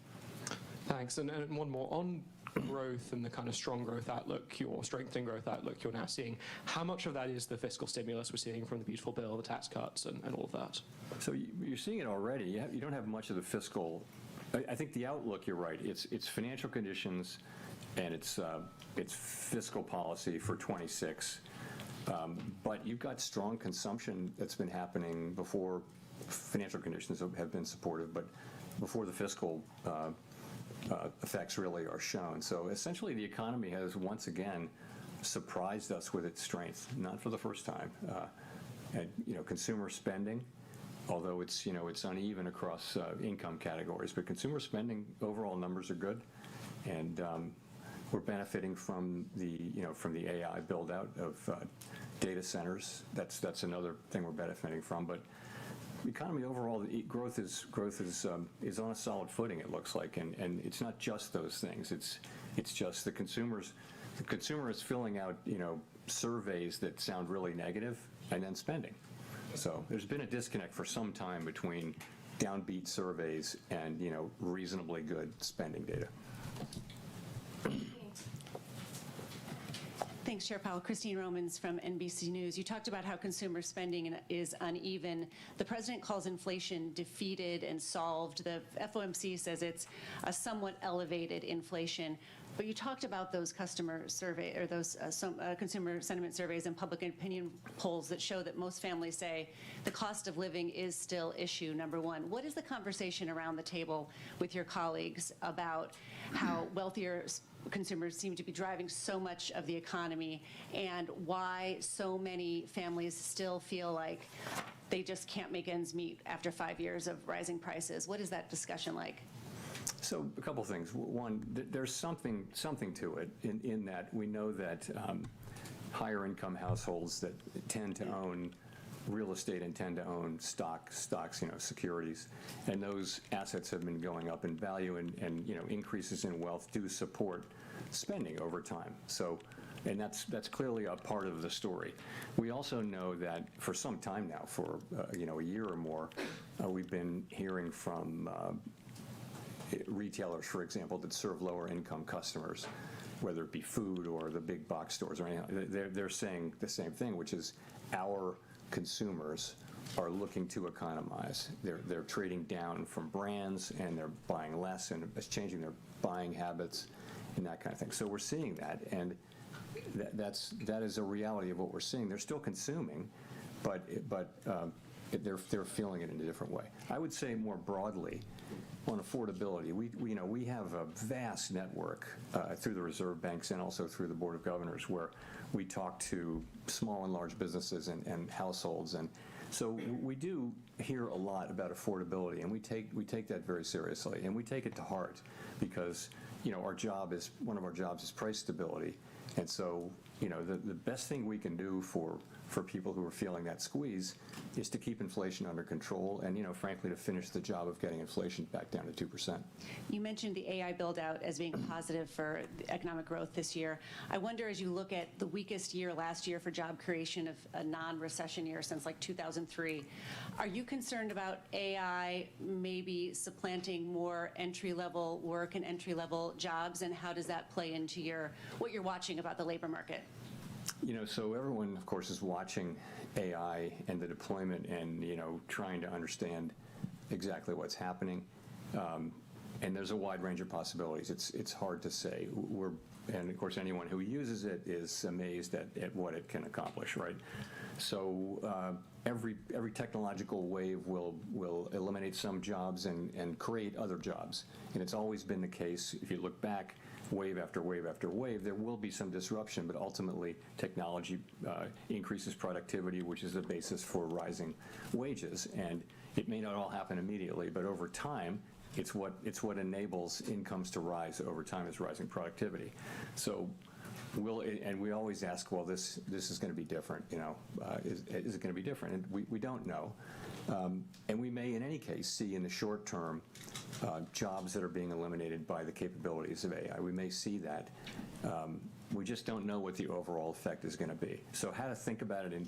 Thanks. And one more on growth and the kind of strong growth outlook, your strengthening growth outlook you're now seeing. How much of that is the fiscal stimulus we're seeing from the beautiful bill, the tax cuts, and all of that? So you're seeing it already. You don't have much of the fiscal. I think the outlook, you're right. It's financial conditions and it's fiscal policy for 26. But you've got strong consumption that's been happening before financial conditions have been supportive, but before the fiscal effects really are shown. So essentially the economy has once again surprised us with its strength, not for the first time. And consumer spending, although it's uneven across income categories, but consumer spending overall numbers are good, and we're benefiting from the AI build out of data centers. That's another thing we're benefiting from. But the economy overall, the growth is on a solid footing, it looks like, and it's not just those things. It's just the consumers. The consumer is filling out, surveys that sound really negative and then spending. So there's been a disconnect for some time between downbeat surveys and, reasonably good spending data. Thanks, Chair Powell. Christine Romans from NBC News. You talked about how consumer spending is uneven. The president calls inflation defeated and solved. The FOMC says it's a somewhat elevated inflation. But you talked about those customer survey or those consumer sentiment surveys and public opinion polls that show that most families say the cost of living is still issue number one. What is the conversation around the table with your colleagues about how wealthier consumers seem to be driving so much of the economy and why so many families still feel like they just can't make ends meet after 5 years of rising prices? What is that discussion like? So a couple things. One, there's something to it in that we know that higher income households that tend to own real estate and tend to own stocks, securities, and those assets have been going up in value, and increases in wealth do support spending over time. So, and that's clearly a part of the story. We also know that for some time now, for a year or more, we've been hearing from retailers, for example, that serve lower income customers, whether it be food or the big box stores or anything. They're saying the same thing, which is our consumers are looking to economize. They're trading down from brands and they're buying less, and it's changing their buying habits and that kind of thing. So we're seeing that, and that is a reality of what we're seeing. They're still consuming, but they're feeling it in a different way. I would say more broadly, on affordability, we have a vast network through the reserve banks and also through the Board of Governors where we talk to small and large businesses and households, and so we do hear a lot about affordability, and we take that very seriously, and we take it to heart because one of our jobs is price stability, and so the best thing we can do for people who are feeling that squeeze is to keep inflation under control and, frankly, to finish the job of getting inflation back down to 2%. You mentioned the AI build-out as being positive for economic growth this year. I wonder, as you look at the weakest year last year for job creation of a non-recession year since like 2003, are you concerned about AI maybe supplanting more entry-level work and entry-level jobs, and how does that play into what you're watching about the labor market? So everyone, of course, is watching AI and the deployment and, trying to understand exactly what's happening. And there's a wide range of possibilities. It's hard to say. And, of course, anyone who uses it is amazed at what it can accomplish, right? So every technological wave will eliminate some jobs and create other jobs. And it's always been the case. If you look back, wave after wave after wave, there will be some disruption, but ultimately technology increases productivity, which is the basis for rising wages. And it may not all happen immediately, but over time, it's what enables incomes to rise over time, is rising productivity. So and we always ask, well, this is going to be different, is it going to be different? And we don't know. And we may, in any case, see in the short term jobs that are being eliminated by the capabilities of AI. We may see that. We just don't know what the overall effect is going to be. So how to think about it in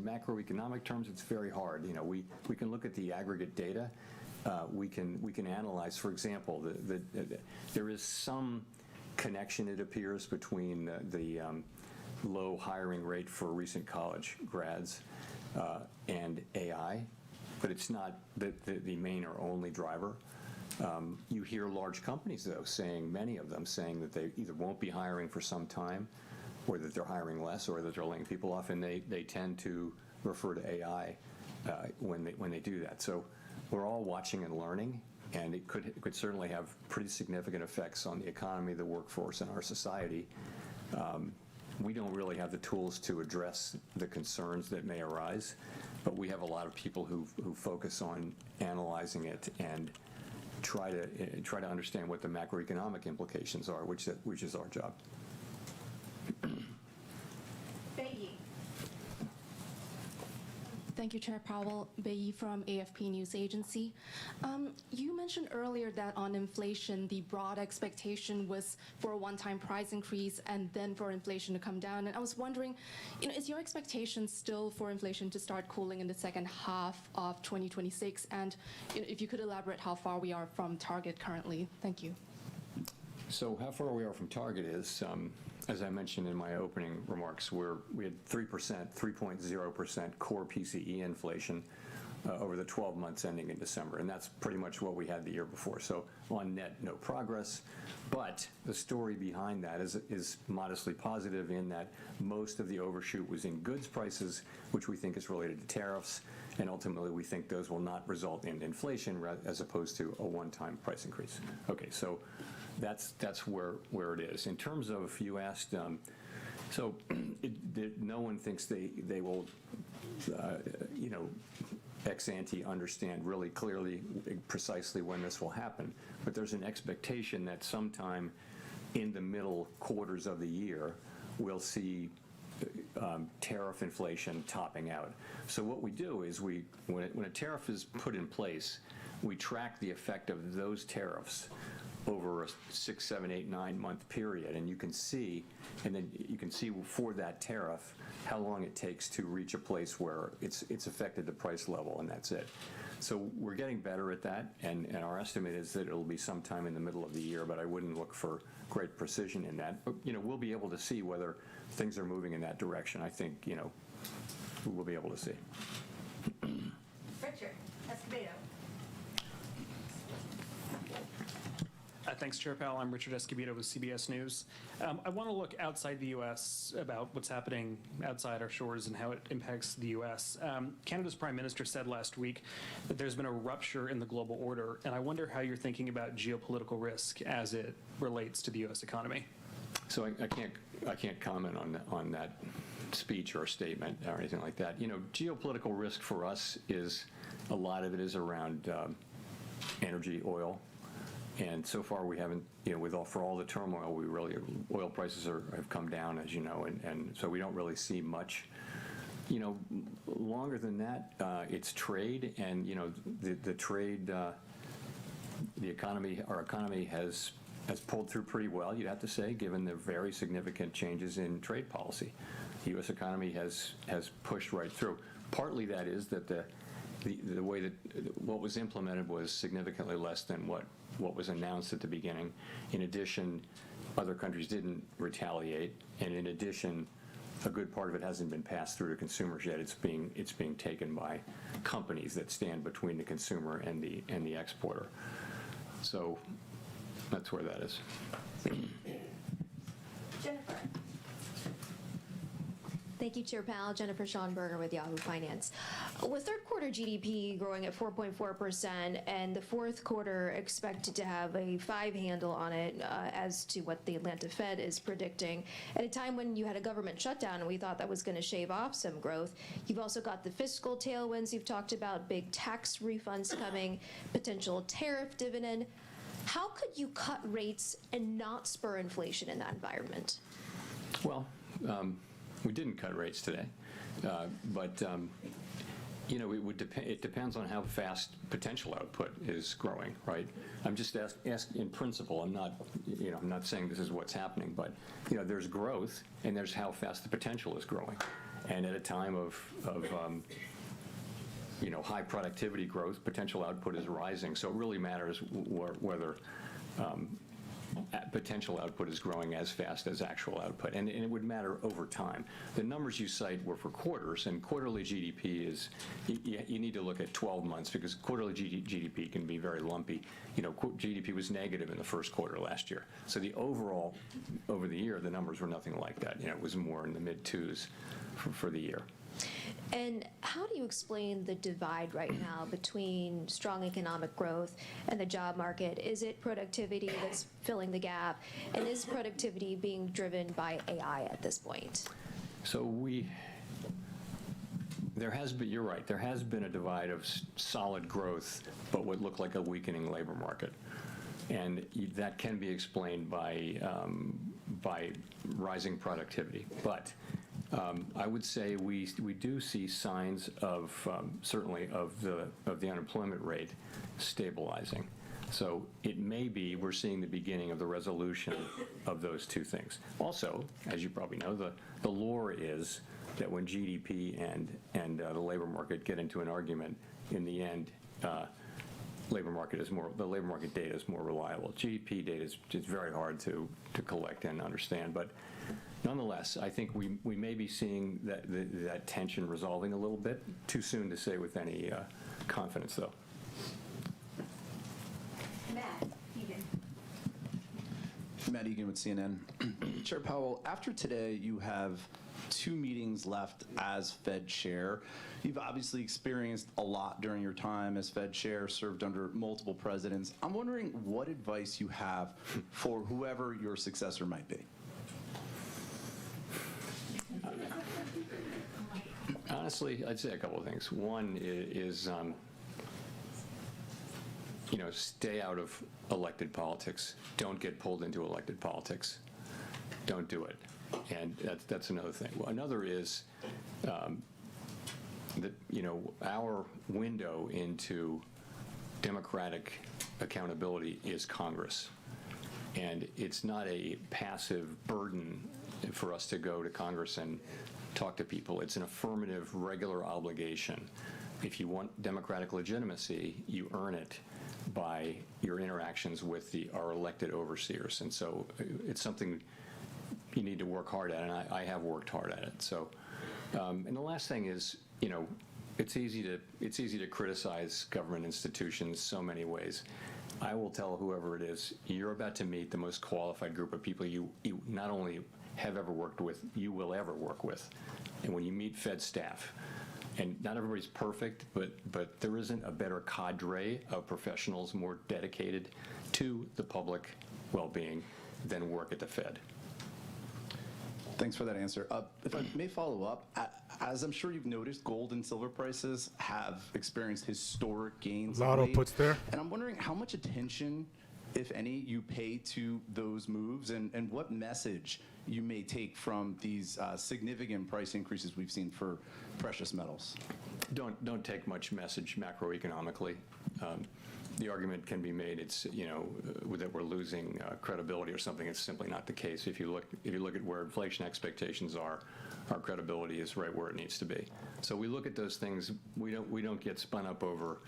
macroeconomic terms, it's very hard. We can look at the aggregate data. We can analyze, for example, there is some connection, it appears, between the low hiring rate for recent college grads and AI, but it's not the main or only driver. You hear large companies, though, many of them saying that they either won't be hiring for some time, or that they're hiring less, or that they're laying people off, and they tend to refer to AI when they do that. So we're all watching and learning, and it could certainly have pretty significant effects on the economy, the workforce, and our society. We don't really have the tools to address the concerns that may arise, but we have a lot of people who focus on analyzing it and try to understand what the macroeconomic implications are, which is our job. Thank you, Chair Powell. Bayi from AFP News Agency. You mentioned earlier that on inflation, the broad expectation was for a one-time price increase and then for inflation to come down. And I was wondering, is your expectation still for inflation to start cooling in the second half of 2026? And if you could elaborate how far we are from target currently. Thank you. So how far we are from target is, as I mentioned in my opening remarks, we had 3.0% core PCE inflation over the 12 months ending in December, and that's pretty much what we had the year before. So on net, no progress, but the story behind that is modestly positive in that most of the overshoot was in goods prices, which we think is related to tariffs, and ultimately we think those will not result in inflation as opposed to a one-time price increase. Okay, so that's where it is. In terms of, you asked, no one thinks they will, ex ante understand really clearly, precisely when this will happen. But there's an expectation that sometime in the middle quarters of the year, we'll see tariff inflation topping out. So what we do is when a tariff is put in place, we track the effect of those tariffs over a 6, 7, 8, 9 month period, and you can see for that tariff how long it takes to reach a place where it's affected the price level, and that's it. So we're getting better at that, and our estimate is that it'll be sometime in the middle of the year, but I wouldn't look for great precision in that. But we'll be able to see whether things are moving in that direction. I think we'll be able to see. Richard Escobedo. Thanks, Chair Powell. I'm Richard Escobedo with CBS News. I want to look outside the U.S. about what's happening outside our shores and how it impacts the U.S. Canada's Prime Minister said last week that there's been a rupture in the global order, and I wonder how you're thinking about geopolitical risk as it relates to the U.S. economy. So I can't comment on that speech or statement or anything like that. Geopolitical risk for us is, a lot of it is around energy, oil. And so far we haven't, for all the turmoil, oil prices have come down, as you know, and so we don't really see much. Longer than that, it's trade, and the trade, our economy has pulled through pretty well, you'd have to say, given the very significant changes in trade policy. The U.S. economy has pushed right through. Partly that is that the way that what was implemented was significantly less than what was announced at the beginning. In addition, other countries didn't retaliate, and in addition, a good part of it hasn't been passed through to consumers yet. It's being taken by companies that stand between the consumer and the exporter. So that's where that is. Jennifer. Thank you, Chair Powell. Jennifer Schonberger with Yahoo Finance. With third quarter GDP growing at 4.4% and the fourth quarter expected to have a 5 handle on it as to what the Atlanta Fed is predicting, at a time when you had a government shutdown and we thought that was going to shave off some growth, you've also got the fiscal tailwinds you've talked about, big tax refunds coming, potential tariff dividend. How could you cut rates and not spur inflation in that environment? Well, we didn't cut rates today, but it depends on how fast potential output is growing, right? I'm just asking in principle. I'm not saying this is what's happening, but there's growth and there's how fast the potential is growing, and at a time of high productivity growth, potential output is rising. So it really matters whether potential output is growing as fast as actual output, and it would matter over time. The numbers you cite were for quarters, and quarterly GDP is, you need to look at 12 months because quarterly GDP can be very lumpy. GDP was negative in the first quarter last year, so the overall, over the year, the numbers were nothing like that. It was more in the mid-2s for the year. And how do you explain the divide right now between strong economic growth and the job market? Is it productivity that's filling the gap? And is productivity being driven by AI at this point? So there has been, you're right, there has been a divide of solid growth, but what looked like a weakening labor market. And that can be explained by rising productivity. But I would say we do see signs of certainly of the unemployment rate stabilizing. So it may be we're seeing the beginning of the resolution of those two things. Also, as you probably know, the lore is that when GDP and the labor market get into an argument, in the end, the labor market data is more reliable. GDP data is very hard to collect and understand, but nonetheless, I think we may be seeing that tension resolving a little bit. Too soon to say with any confidence, though. Matt Egan with CNN. Chair Powell, after today, you have 2 meetings left as Fed chair. You've obviously experienced a lot during your time as Fed chair, served under multiple presidents. I'm wondering what advice you have for whoever your successor might be. Honestly, I'd say a couple of things. One is stay out of elected politics. Don't get pulled into elected politics. Don't do it. And that's another thing. Well, another is that, our window into democratic accountability is Congress. And it's not a passive burden for us to go to Congress and talk to people. It's an affirmative, regular obligation. If you want democratic legitimacy, you earn it by your interactions with our elected overseers. And so it's something you need to work hard at, and I have worked hard at it. So, and the last thing is, it's easy to criticize government institutions so many ways. I will tell whoever it is, you're about to meet the most qualified group of people you not only have ever worked with, you will ever work with. And when you meet Fed staff, and not everybody's perfect, but there isn't a better cadre of professionals more dedicated to the public well-being than work at the Fed. Thanks for that answer. If I may follow up, as I'm sure you've noticed, gold and silver prices have experienced historic gains. A lot of puts there. And I'm wondering how much attention, if any, you pay to those moves, and what message you may take from these significant price increases we've seen for precious metals. Don't take much message macroeconomically. The argument can be made that we're losing credibility or something. It's simply not the case. If you look at where inflation expectations are, our credibility is right where it needs to be. So we look at those things. We don't get spun up over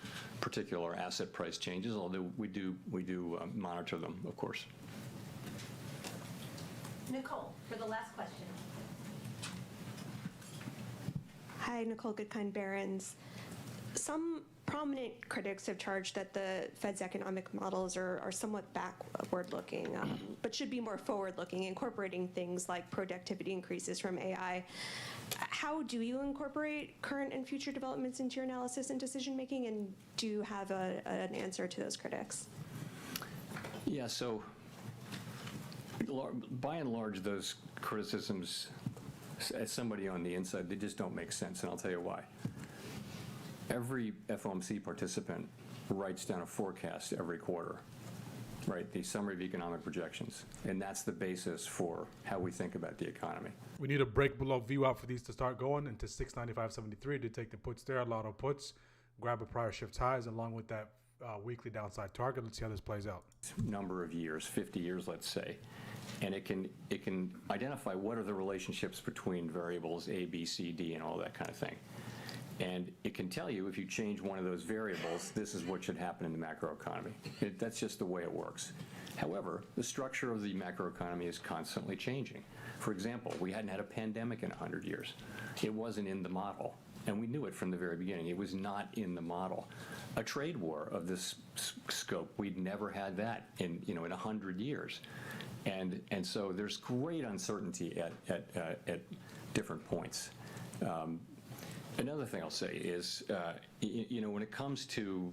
particular asset price changes, although we do monitor them, of course. Nicole, for the last question. Hi, Nicole Goodkind-Barron's. Some prominent critics have charged that the Fed's economic models are somewhat backward-looking, but should be more forward-looking, incorporating things like productivity increases from AI. How do you incorporate current and future developments into your analysis and decision-making, and do you have an answer to those critics? Yeah, so by and large, those criticisms, as somebody on the inside, they just don't make sense, and I'll tell you why. Every FOMC participant writes down a forecast every quarter, right? The summary of economic projections, and that's the basis for how we think about the economy. We need a break below VWAP for these to start going into 695.73 to take the puts there, a lot of puts, grab a prior shift highs along with that weekly downside target. Let's see how this plays out. Number of years, 50 years, let's say, and it can identify what are the relationships between variables A, B, C, D, and all that kind of thing. And it can tell you if you change one of those variables, this is what should happen in the macroeconomy. That's just the way it works. However, the structure of the macroeconomy is constantly changing. For example, we hadn't had a pandemic in 100 years. It wasn't in the model, and we knew it from the very beginning. It was not in the model. A trade war of this scope, we'd never had that in 100 years. And so there's great uncertainty at different points. Another thing I'll say is, when it comes to,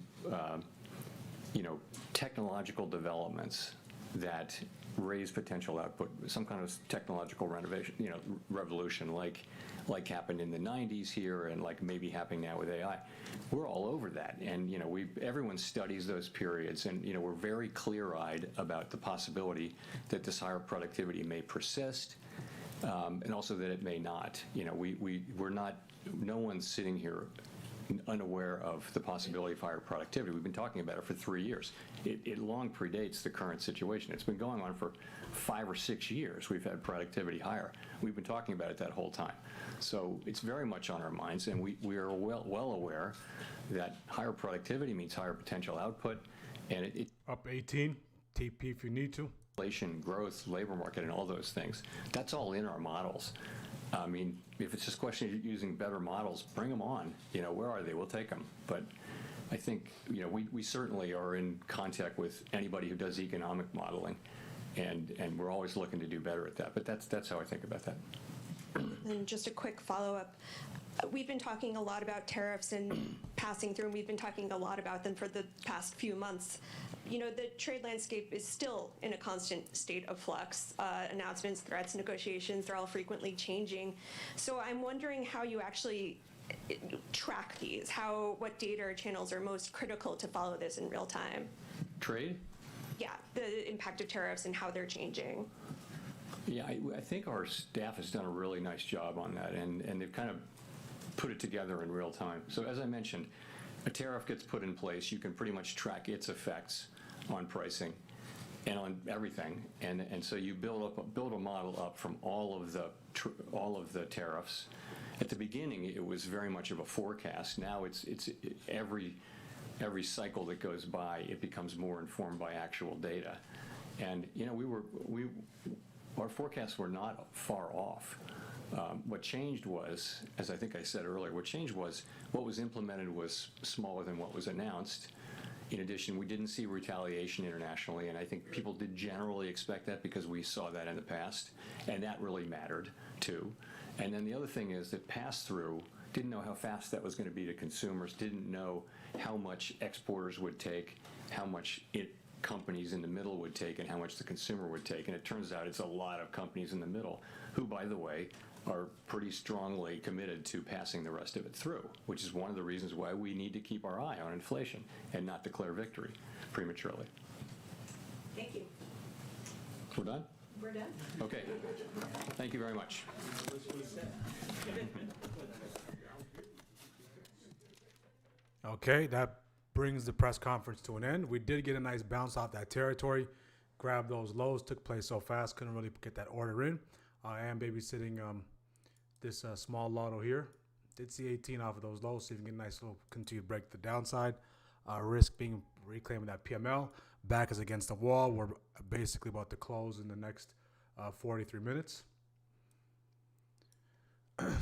technological developments that raise potential output, some kind of technological revolution, like happened in the 90s here, and like maybe happening now with AI, we're all over that. And everyone studies those periods, and we're very clear-eyed about the possibility that this higher productivity may persist. and also that it may not. You know, we're not, no one's sitting here unaware of the possibility of higher productivity. We've been talking about it for 3 years. It long predates the current situation. It's been going on for 5 or 6 years. We've had productivity higher. We've been talking about it that whole time. So it's very much on our minds, and we are well aware that higher productivity means higher potential output, and it Up 18, TP if you need to. inflation, growth, labor market, and all those things. That's all in our models. I mean, if it's just a question of using better models, bring them on. You know, where are they? We'll take them. But I think, you know, we certainly are in contact with anybody who does economic modeling, and we're always looking to do better at that. But that's how I think about that. And just a quick follow-up. We've been talking a lot about tariffs and passing through, and we've been talking a lot about them for the past few months. You know, the trade landscape is still in a constant state of flux. Announcements, threats, negotiations, they're all frequently changing. So I'm wondering how you actually track these, what data or channels are most critical to follow this in real time? Trade? Yeah, the impact of tariffs and how they're changing. Yeah, I think our staff has done a really nice job on that, and they've kind of put it together in real time. So as I mentioned, a tariff gets put in place, you can pretty much track its effects on pricing and on everything, and so you build a model up from all of the tariffs. At the beginning, it was very much of a forecast. Now it's every cycle that goes by, it becomes more informed by actual data, and you know our forecasts were not far off. What changed was, as I think I said earlier, what was implemented was smaller than what was announced. In addition, we didn't see retaliation internationally, and I think people did generally expect that because we saw that in the past, and that really mattered too. And then the other thing is that pass-through, didn't know how fast that was going to be to consumers, didn't know how much exporters would take, how much companies in the middle would take, and how much the consumer would take. And it turns out it's a lot of companies in the middle who, by the way, are pretty strongly committed to passing the rest of it through, which is one of the reasons why we need to keep our eye on inflation and not declare victory prematurely. Thank you. We're done? We're done. Okay. Thank you very much. Okay, that brings the press conference to an end. We did get a nice bounce off that territory, grabbed those lows, took place so fast, couldn't really get that order in. I am babysitting this small lotto here. Did see 18 off of those lows, see if we can get a nice little continue to break the downside. Risk being reclaiming that PML. Back is against the wall. We're basically about to close in the next 43 minutes.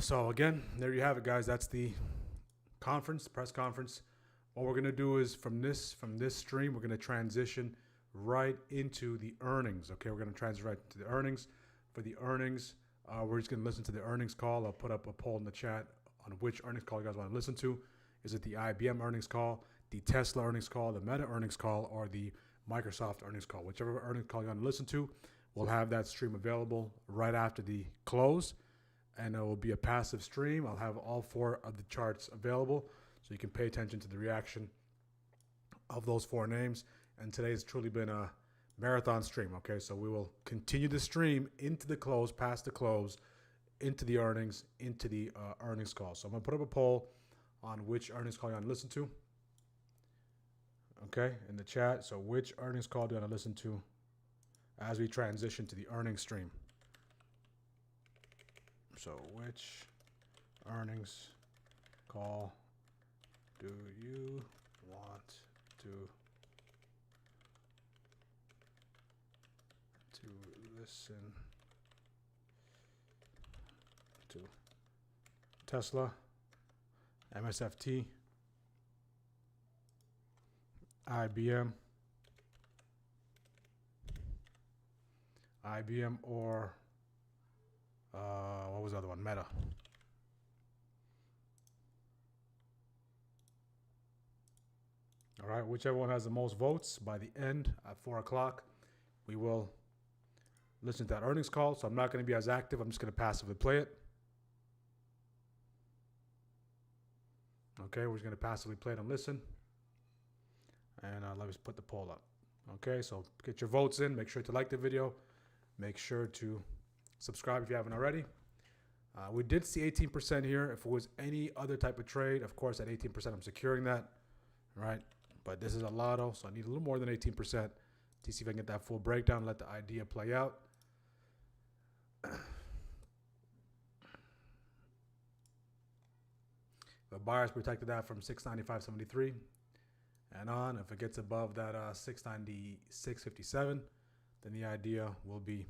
So again, there you have it, guys. That's the conference, press conference. What we're gonna do is from this stream, we're gonna transition right into the earnings. Okay, we're gonna transition right to the earnings. For the earnings, we're just gonna listen to the earnings call. I'll put up a poll in the chat on which earnings call you guys want to listen to. Is it the IBM earnings call, the Tesla earnings call, the Meta earnings call, or the Microsoft earnings call? Whichever earnings call you want to listen to, we'll have that stream available right after the close, and it will be a passive stream. I'll have all 4 of the charts available, so you can pay attention to the reaction of those 4 names. And today has truly been a marathon stream, okay? So we will continue the stream into the close, past the close, into the earnings, into the earnings call. So I'm gonna put up a poll on which earnings call you want to listen to, okay, in the chat. So which earnings call do you want to listen to as we transition to the earnings stream? So which earnings call do you want to listen to? Tesla, MSFT, IBM, or what was the other one? Meta. All right, whichever one has the most votes by the end at 4 o'clock, we will listen to that earnings call. So I'm not going to be as active. I'm just going to passively play it. Okay, we're just going to passively play it and listen. And let me just put the poll up. Okay, so get your votes in. Make sure to like the video. Make sure to Subscribe if you haven't already. We did see 18% here. If it was any other type of trade, of course, at 18%, I'm securing that, right? But this is a lotto, so I need a little more than 18% to see if I can get that full breakdown, let the idea play out. The buyers protected that from 695.73 and on. If it gets above that 696.57, then the idea will be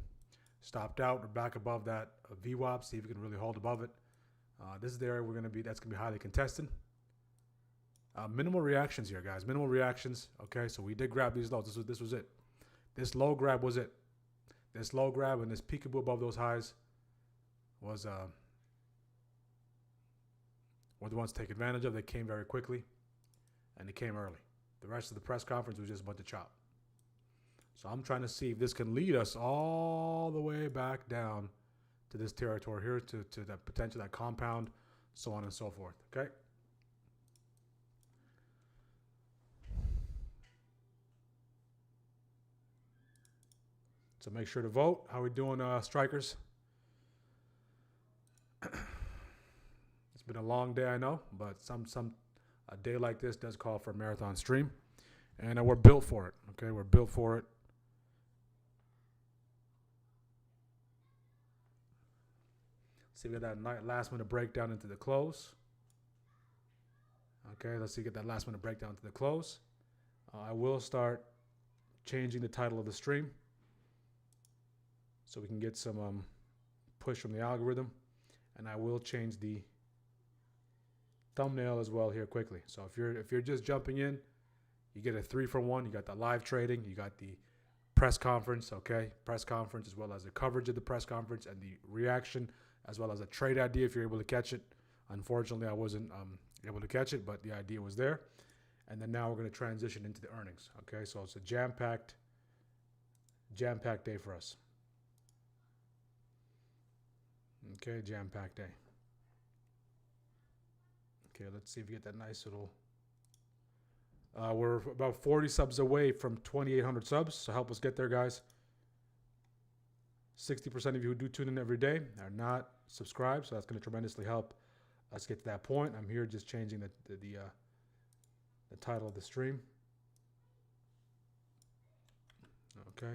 stopped out. We're back above that VWAP. See if we can really hold above it. This is the area that's gonna be highly contested. Minimal reactions here, guys. Minimal reactions. Okay, so we did grab these lows. This was it. This low grab was it. This low grab and this peekaboo above those highs was were the ones to take advantage of. They came very quickly, and they came early. The rest of the press conference was just a bunch of chop. So I'm trying to see if this can lead us all the way back down to this territory here, to that potential, that compound, so on and so forth, okay? So make sure to vote. How we doing, strikers? It's been a long day, I know, but a day like this does call for a marathon stream, and we're built for it. Okay, we're built for it. See, we got that last minute breakdown into the close. Okay, let's see, get that last minute breakdown to the close. I will start changing the title of the stream so we can get some push from the algorithm, and I will change the thumbnail as well here quickly. So if you're just jumping in, you get a 3-for-1. You got the live trading, you got the press conference, okay? Press conference, as well as the coverage of the press conference and the reaction, as well as a trade idea if you're able to catch it. Unfortunately, I wasn't able to catch it, but the idea was there. And then now we're going to transition into the earnings, okay? So it's a jam-packed day for us. Okay, jam-packed day. Okay, let's see if we get that nice little... we're about 40 subs away from 2,800 subs, so help us get there, guys. 60% of you who do tune in every day are not subscribed, so that's going to tremendously help us get to that point. I'm here just changing the title of the stream. Okay.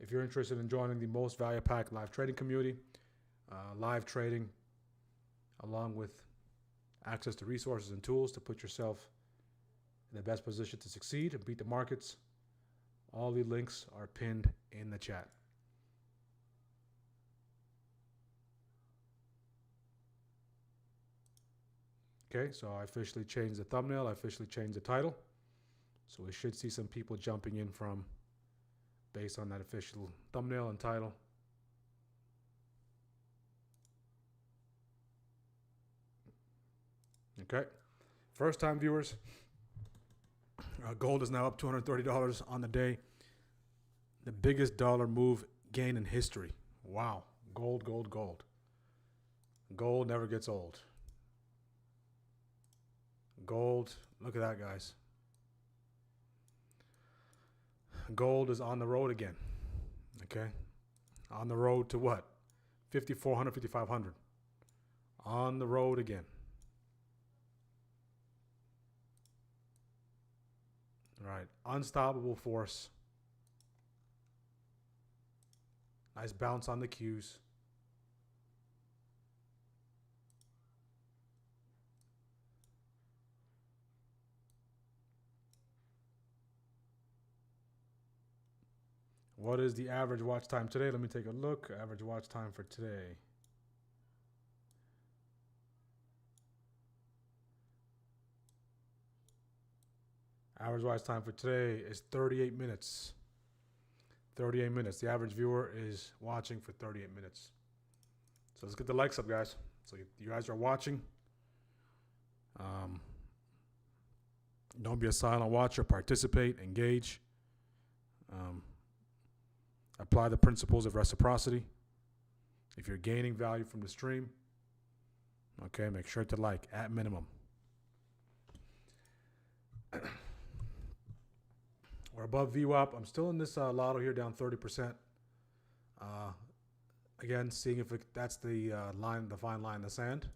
If you're interested in joining the most value-packed live trading community, live trading, along with access to resources and tools to put yourself in the best position to succeed and beat the markets, all the links are pinned in the chat. Okay, so I officially changed the thumbnail. I officially changed the title. So we should see some people jumping in from based on that official thumbnail and title. Okay, first time viewers, gold is now up $230 on the day. The biggest dollar move gain in history. Wow, gold, gold, gold. Gold never gets old. Gold, look at that, guys. Gold is on the road again, okay? On the road to what? 5,400, 5,500. On the road again. Right, unstoppable force. Nice bounce on the Qs. What is the average watch time today? Let me take a look. Average watch time for today. Average watch time for today is 38 minutes. 38 minutes. The average viewer is watching for 38 minutes. So let's get the likes up, guys. So you guys are watching. Don't be a silent watcher. Participate. Engage. Apply the principles of reciprocity. If you're gaining value from the stream, okay, make sure to like at minimum. We're above VWAP. I'm still in this lotto here, down 30%. again, seeing if that's the fine line in the sand.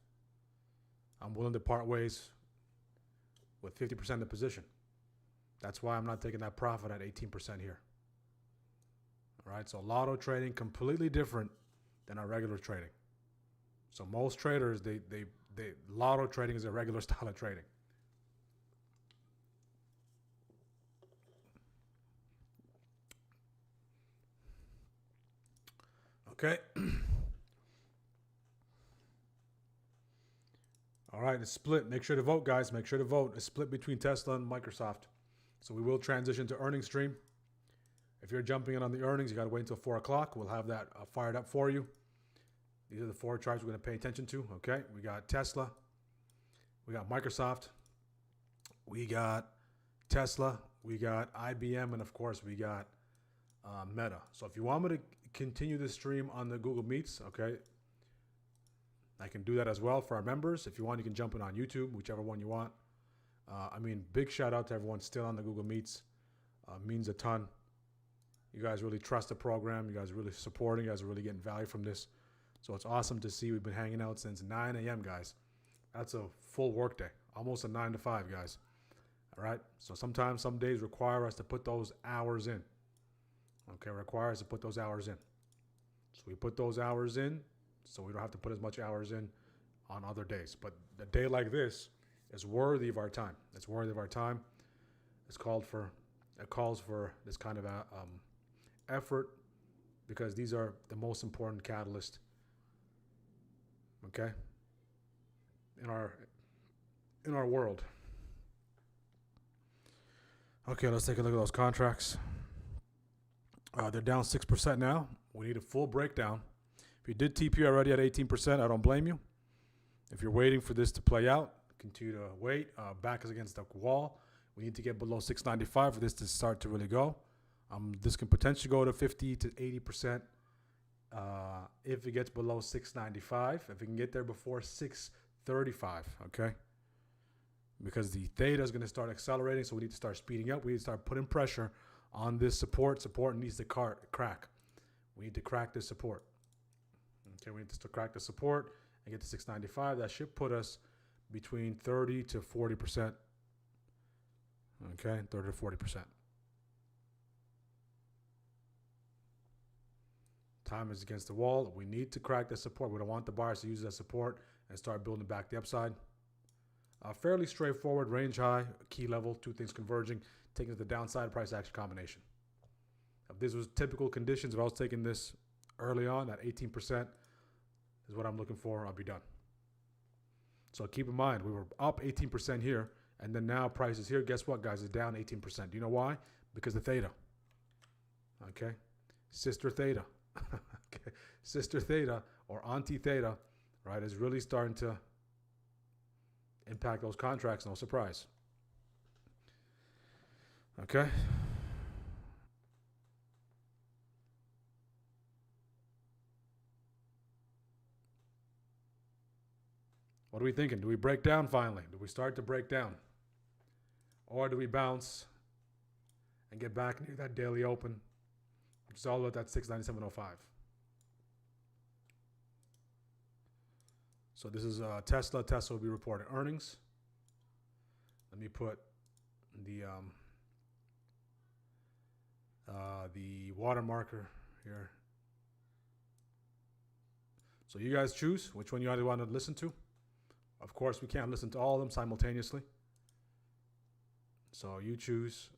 I'm willing to part ways with 50% of the position. That's why I'm not taking that profit at 18% here. All right, so lotto trading, completely different than our regular trading. So most traders, lotto trading is a regular style of trading. Okay. All right, it's split. Make sure to vote, guys. Make sure to vote. It's split between Tesla and Microsoft. So we will transition to earnings stream. If you're jumping in on the earnings, you got to wait until 4 o'clock. We'll have that fired up for you. These are the 4 charts we're going to pay attention to. Okay, we got Tesla. We got Microsoft. We got Tesla. We got IBM. And, of course, we got Meta. So if you want me to continue the stream on the Google Meets, okay, I can do that as well for our members. If you want, you can jump in on YouTube, whichever one you want. Big shout out to everyone still on the Google Meets. Means a ton. You guys really trust the program. You guys are really supporting. You guys are really getting value from this. So it's awesome to see. We've been hanging out since 9 a.m., guys. That's a full work day. Almost a 9 to 5, guys. All right? So sometimes some days require us to put those hours in. Okay, require us to put those hours in. So we put those hours in so we don't have to put as much hours in on other days. But a day like this is worthy of our time. It's worthy of our time. It calls for this kind of effort because these are the most important catalyst, okay, in our world. Okay, let's take a look at those contracts. They're down 6% now. We need a full breakdown. If you did TP already at 18%, I don't blame you. If you're waiting for this to play out, continue to wait. Back is against the wall. We need to get below 695 for this to start to really go. This can potentially go to 50 to 80% if it gets below 695. If it can get there before 635, okay? Because the theta is going to start accelerating, so we need to start speeding up. We need to start putting pressure on this support. Support needs to crack. We need to crack this support. Okay, we need to crack the support and get to 695. That should put us between 30 to 40%. Okay, 30 to 40%. Time is against the wall. We need to crack the support. We don't want the buyers to use that support and start building back the upside. Fairly straightforward, range high, key level, two things converging, taking to the downside, price action combination. If this was typical conditions, if I was taking this early on at 18% is what I'm looking for, I'll be done. So keep in mind, we were up 18% here, and then now price is here. Guess what, guys? It's down 18%. Do you know why? Because of theta. Okay? Sister theta. Okay? Sister theta or anti-theta, right, is really starting to impact those contracts. No surprise. Okay? What are we thinking? Do we break down finally? Do we start to break down? Or do we bounce and get back near that daily open, which is all about that 697.05? So this is Tesla. Tesla will be reporting earnings. Let me put the water marker here. So you guys choose which one you either want to listen to. Of course, we can't listen to all of them simultaneously. So you choose.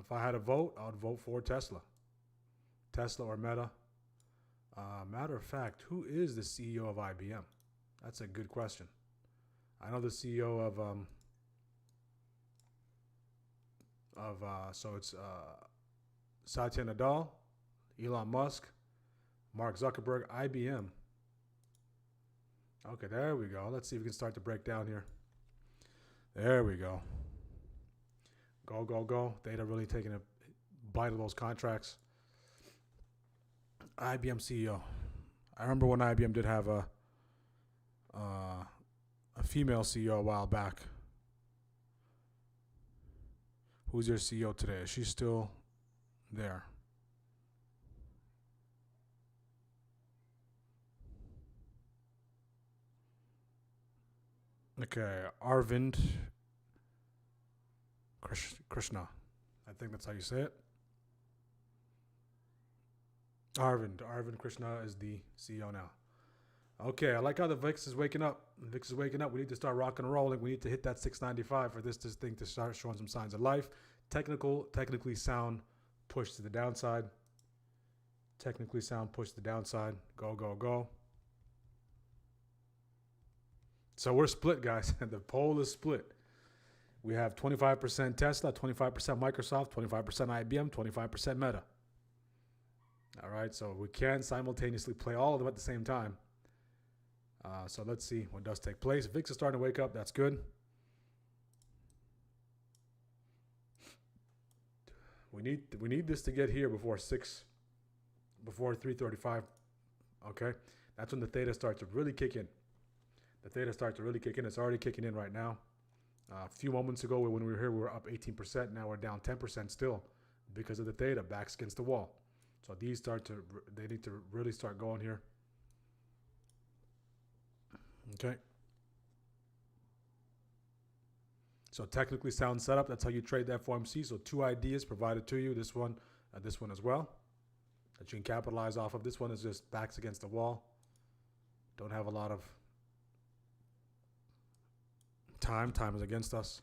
If I had a vote, I would vote for Tesla. Tesla or Meta. Matter of fact, who is the CEO of IBM? That's a good question. I know the CEO so it's Satya Nadella, Elon Musk, Mark Zuckerberg, IBM. Okay, there we go. Let's see if we can start to break down here. There we go. Go, go, go. Theta really taking a bite of those contracts. IBM CEO. I remember when IBM did have a female CEO a while back. Who's your CEO today? Is she still there? Okay, Arvind Krishna. I think that's how you say it. Arvind Krishna is the CEO now. Okay, I like how the VIX is waking up. The VIX is waking up. We need to start rocking and rolling. We need to hit that 695 for this thing to start showing some signs of life. Technically sound push to the downside. Technically sound push to the downside. Go, go, go. So we're split, guys. The poll is split. We have 25% Tesla, 25% Microsoft, 25% IBM, 25% Meta. All right, so we can simultaneously play all of them at the same time. So let's see what does take place. VIX is starting to wake up. That's good. We need this to get here before 335. Okay, that's when the theta starts to really kick in. The theta starts to really kick in. It's already kicking in right now. A few moments ago when we were here, we were up 18%. Now we're down 10% still because of the theta, backs against the wall. So they need to really start going here. Okay. So technically sound setup, that's how you trade the FOMC. So 2 ideas provided to you, this one as well, that you can capitalize off of. This one is just backs against the wall. Don't have a lot of time. Time is against us.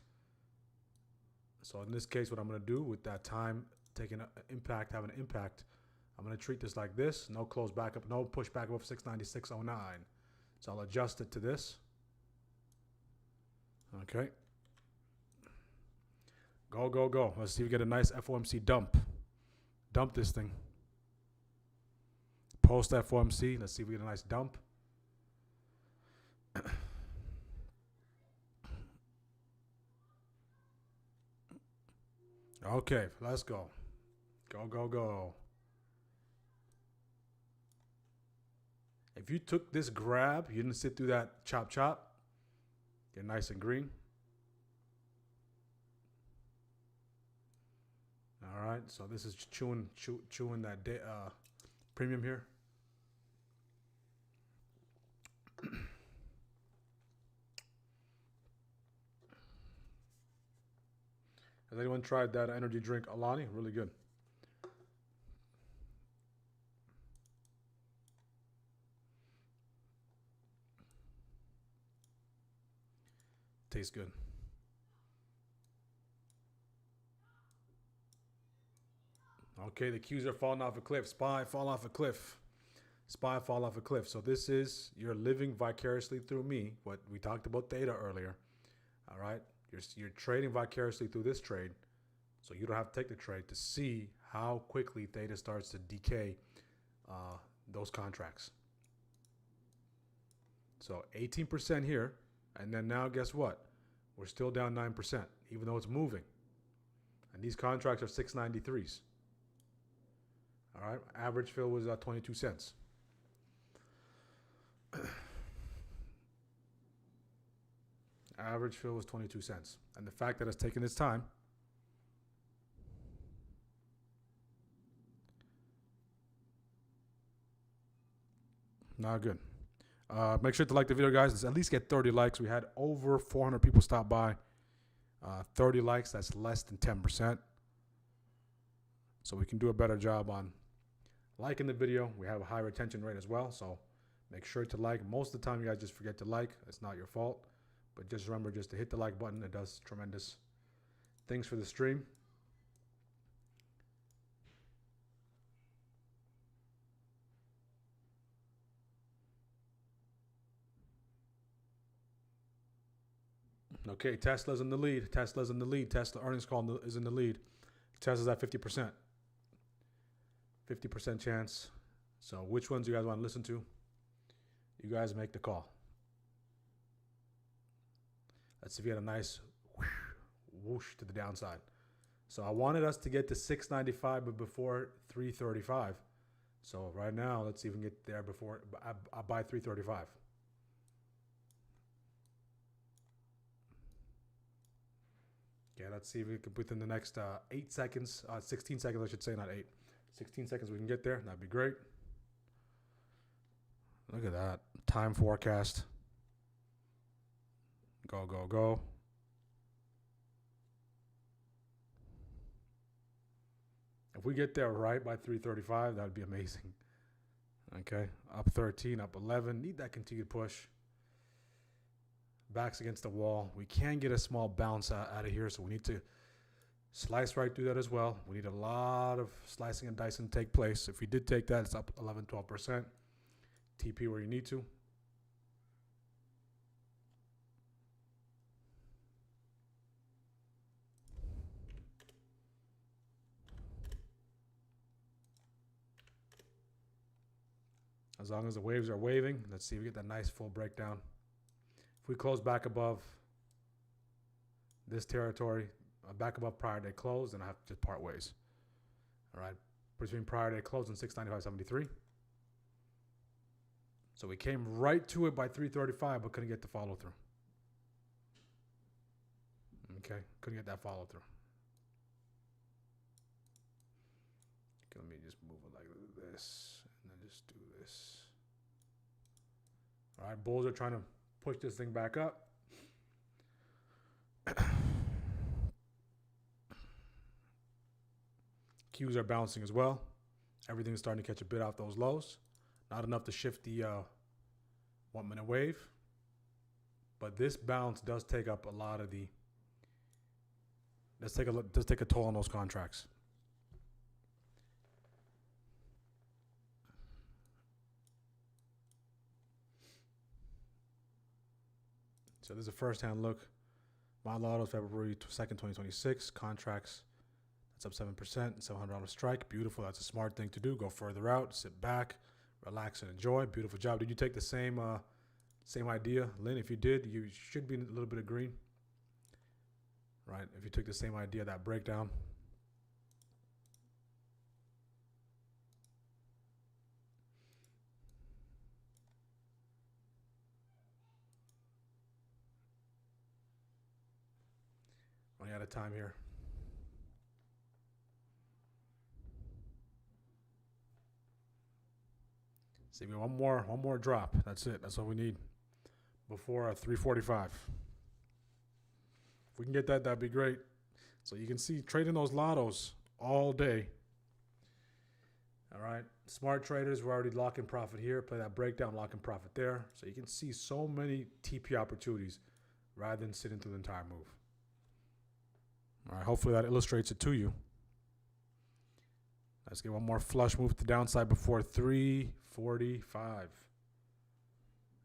So in this case, what I'm going to do with that time having an impact, I'm going to treat this like this. No close back up, no push back above 696.09. So I'll adjust it to this. Okay. Go, go, go. Let's see if we get a nice FOMC dump. Dump this thing. Post FOMC. Let's see if we get a nice dump. Okay, let's go. Go, go, go. If you took this grab, you didn't sit through that chop, you're nice and green. All right, so this is chewing that premium here. Has anyone tried that energy drink, Alani? Really good. Tastes good. Okay, the Qs are falling off a cliff. SPY fall off a cliff. SPY fall off a cliff. So this is, you're living vicariously through me. What we talked about theta earlier. All right, you're trading vicariously through this trade. So you don't have to take the trade to see how quickly theta starts to decay those contracts. So 18% here. And then now guess what? We're still down 9%, even though it's moving. And these contracts are 693s. All right, average fill was 22 cents. Average fill was 22 cents. And the fact that it's taken its time, not good. Make sure to like the video, guys. Let's at least get 30 likes. We had over 400 people stop by. 30 likes, that's less than 10%. So we can do a better job on liking the video. We have a high retention rate as well, so make sure to like. Most of the time, you guys just forget to like. It's not your fault. But just remember just to hit the like button. It does tremendous things for the stream. Okay, Tesla's in the lead. Tesla's in the lead. Tesla earnings call is in the lead. Tesla's at 50%. 50% chance. So which ones you guys want to listen to? You guys make the call. Let's see if you had a nice whoosh to the downside. So I wanted us to get to 695 but before 335. So right now, let's see if we can get there before I buy 335. Yeah, let's see if we can within the next 8 seconds, 16 seconds, I should say, not 8. 16 seconds we can get there. That'd be great. Look at that. Time forecast. Go, go, go. If we get there right by 335, that would be amazing. Okay, up 13, up 11. Need that continued push. Backs against the wall. We can get a small bounce out of here, so we need to slice right through that as well. We need a lot of slicing and dicing to take place. If we did take that, it's up 11, 12%. TP where you need to. As long as the waves are waving, let's see if we get that nice full breakdown. If we close back above this territory, back above prior day close, then I have to just part ways. All right, between prior day close and 695.73. So we came right to it by 335, but couldn't get the follow through. Okay, couldn't get that follow through. Okay, let me just move it like this, and then just do this. All right, bulls are trying to push this thing back up. Qs are bouncing as well. Everything's starting to catch a bit off those lows. Not enough to shift the 1 minute wave. But this bounce does take up a lot of the, does take a toll on those contracts. So this is a first-hand look. Model autos, February 2nd, 2026. Contracts, that's up 7%, $700 strike. Beautiful. That's a smart thing to do. Go further out, sit back, relax and enjoy. Beautiful job. Did you take the same idea, Lynn? If you did, you should be in a little bit of green. Right? If you took the same idea, that breakdown. Running out of time here. See, one more drop. That's it. That's all we need before 345. If we can get that, that'd be great. So you can see trading those lottos all day. All right. Smart traders, we're already locking profit here. Play that breakdown, locking profit there. So you can see so many TP opportunities rather than sitting through the entire move. All right, hopefully that illustrates it to you. Let's get one more flush move to the downside before 345.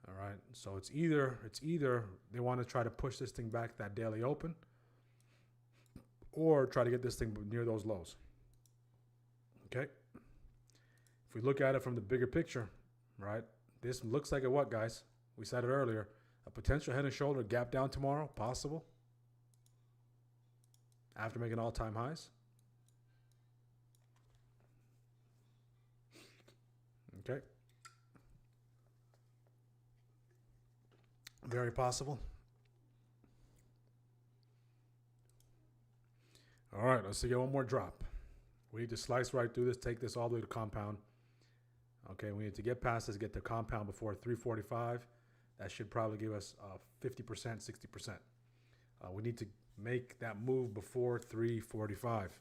All right, so it's either they want to try to push this thing back that daily open or try to get this thing near those lows. Okay? If we look at it from the bigger picture, right, this looks like a what, guys? We said it earlier. A potential head and shoulder gap down tomorrow, possible. After making all-time highs. Okay. Very possible. All right, let's see, get one more drop. We need to slice right through this, take this all the way to compound. Okay, we need to get past this, get the compound before 345. That should probably give us 50%, 60%. We need to make that move before 345.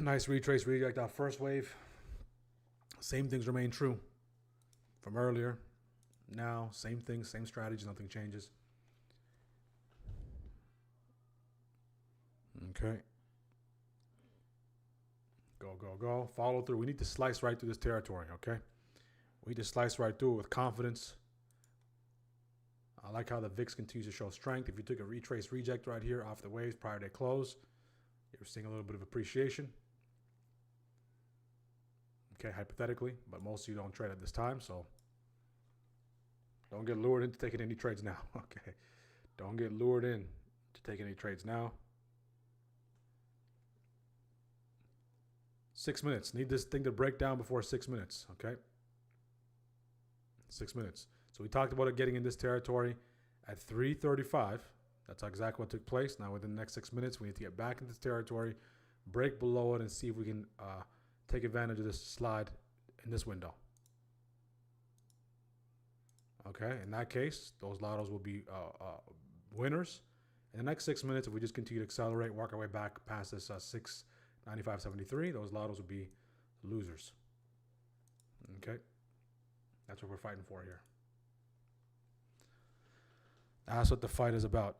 Nice retrace, reject off first wave. Same things remain true from earlier. Now, same things, same strategy, nothing changes. Okay. Go, go, go. Follow through. We need to slice right through this territory, okay? We need to slice right through it with confidence. I like how the VIX continues to show strength. If you took a retrace reject right here off the waves prior to close, you're seeing a little bit of appreciation. Okay, hypothetically, but most of you don't trade at this time, so don't get lured into taking any trades now. Okay, don't get lured in to taking any trades now. 6 minutes. Need this thing to break down before 6 minutes, okay? 6 minutes. So we talked about it getting in this territory at 335. That's exactly what took place. Now within the next 6 minutes, we need to get back into this territory, break below it, and see if we can take advantage of this slide in this window. Okay, in that case, those lottos will be winners. In the next 6 minutes, if we just continue to accelerate, work our way back past this 695.73, those lottos will be losers. Okay, that's what we're fighting for here. That's what the fight is about.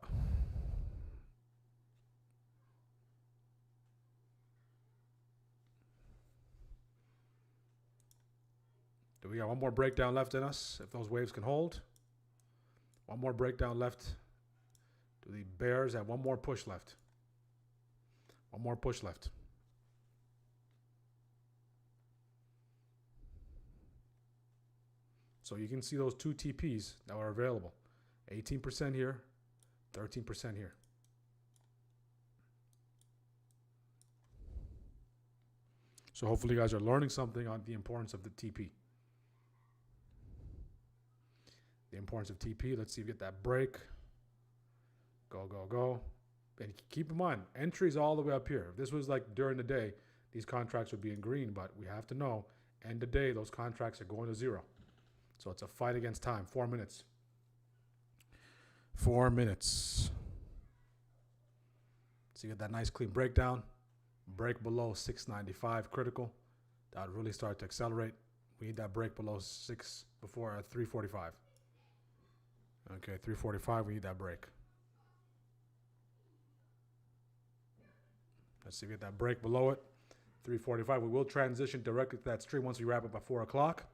Do we got one more breakdown left in us? If those waves can hold. One more breakdown left. Do the bears have one more push left? One more push left. So you can see those two TPs that are available. 18% here, 13% here. So hopefully you guys are learning something on the importance of the TP. The importance of TP. Let's see if we get that break. Go, go, go. And keep in mind, entries all the way up here. If this was like during the day, these contracts would be in green, but we have to know, end of day, those contracts are going to zero. So it's a fight against time. 4 minutes. 4 minutes. So you get that nice clean breakdown. Break below 695 critical. That would really start to accelerate. We need that break below 345. Okay, 345, we need that break. Let's see if we get that break below it. 345, we will transition directly to that stream once we wrap up at 4 o'clock.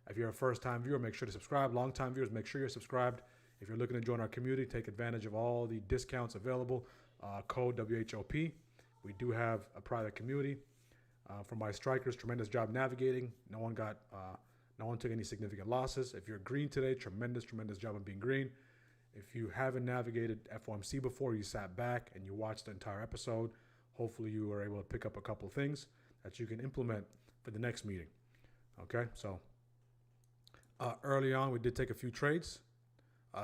If you're a first-time viewer, make sure to subscribe. Long-time viewers, make sure you're subscribed. If you're looking to join our community, take advantage of all the discounts available. Code WHOP. We do have a private community. For my strikers, tremendous job navigating. No one took any significant losses. If you're green today, tremendous job of being green. If you haven't navigated FOMC before, you sat back and you watched the entire episode. Hopefully you were able to pick up a couple of things that you can implement for the next meeting. Okay, so early on we did take a few trades.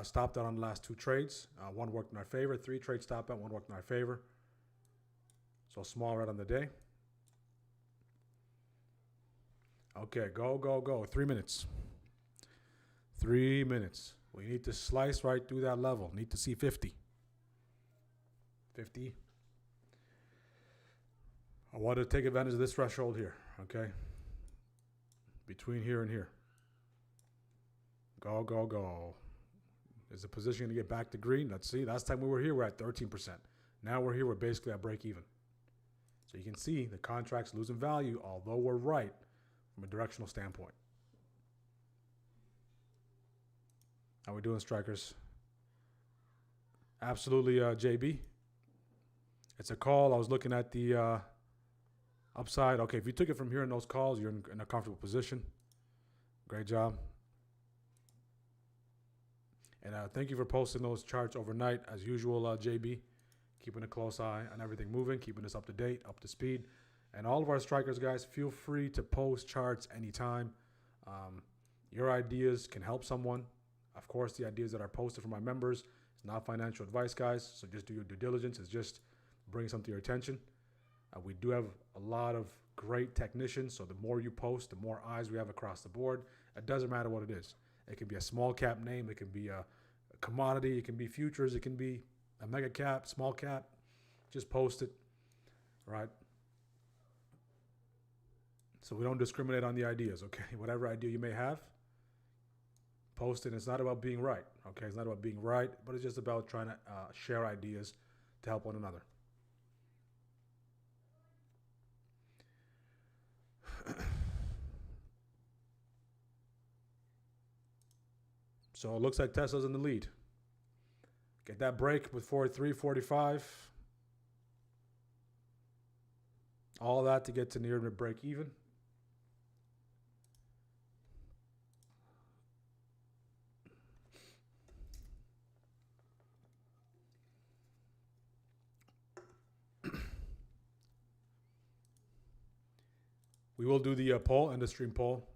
Stopped out on the last two trades. One worked in our favor. 3 trades stopped out, one worked in our favor. So small right on the day. Okay, go, go, go. 3 minutes. 3 minutes. We need to slice right through that level. Need to see 50. 50. I want to take advantage of this threshold here, okay? Between here and here. Go, go, go. Is the position going to get back to green? Let's see. Last time we were here, we're at 13%. Now we're here, we're basically at break even. So you can see the contract's losing value, although we're right from a directional standpoint. How we doing, strikers? Absolutely, JB. It's a call. I was looking at the upside. Okay, if you took it from here in those calls, you're in a comfortable position. Great job. And thank you for posting those charts overnight, as usual, JB. Keeping a close eye on everything moving, keeping us up to date, up to speed. And all of our strikers, guys, feel free to post charts anytime. Your ideas can help someone. Of course, the ideas that are posted from my members is not financial advice, guys. So just do your due diligence. It's just bring something to your attention. We do have a lot of great technicians. So the more you post, the more eyes we have across the board. It doesn't matter what it is. It can be a small cap name. It can be a commodity. It can be futures. It can be a mega cap, small cap. Just post it, right? So we don't discriminate on the ideas, okay? Whatever idea you may have, post it. It's not about being right, okay? It's not about being right, but it's just about trying to share ideas to help one another. So it looks like Tesla's in the lead. Get that break before 345. All that to get to near the break even. We will do the poll, end of stream poll.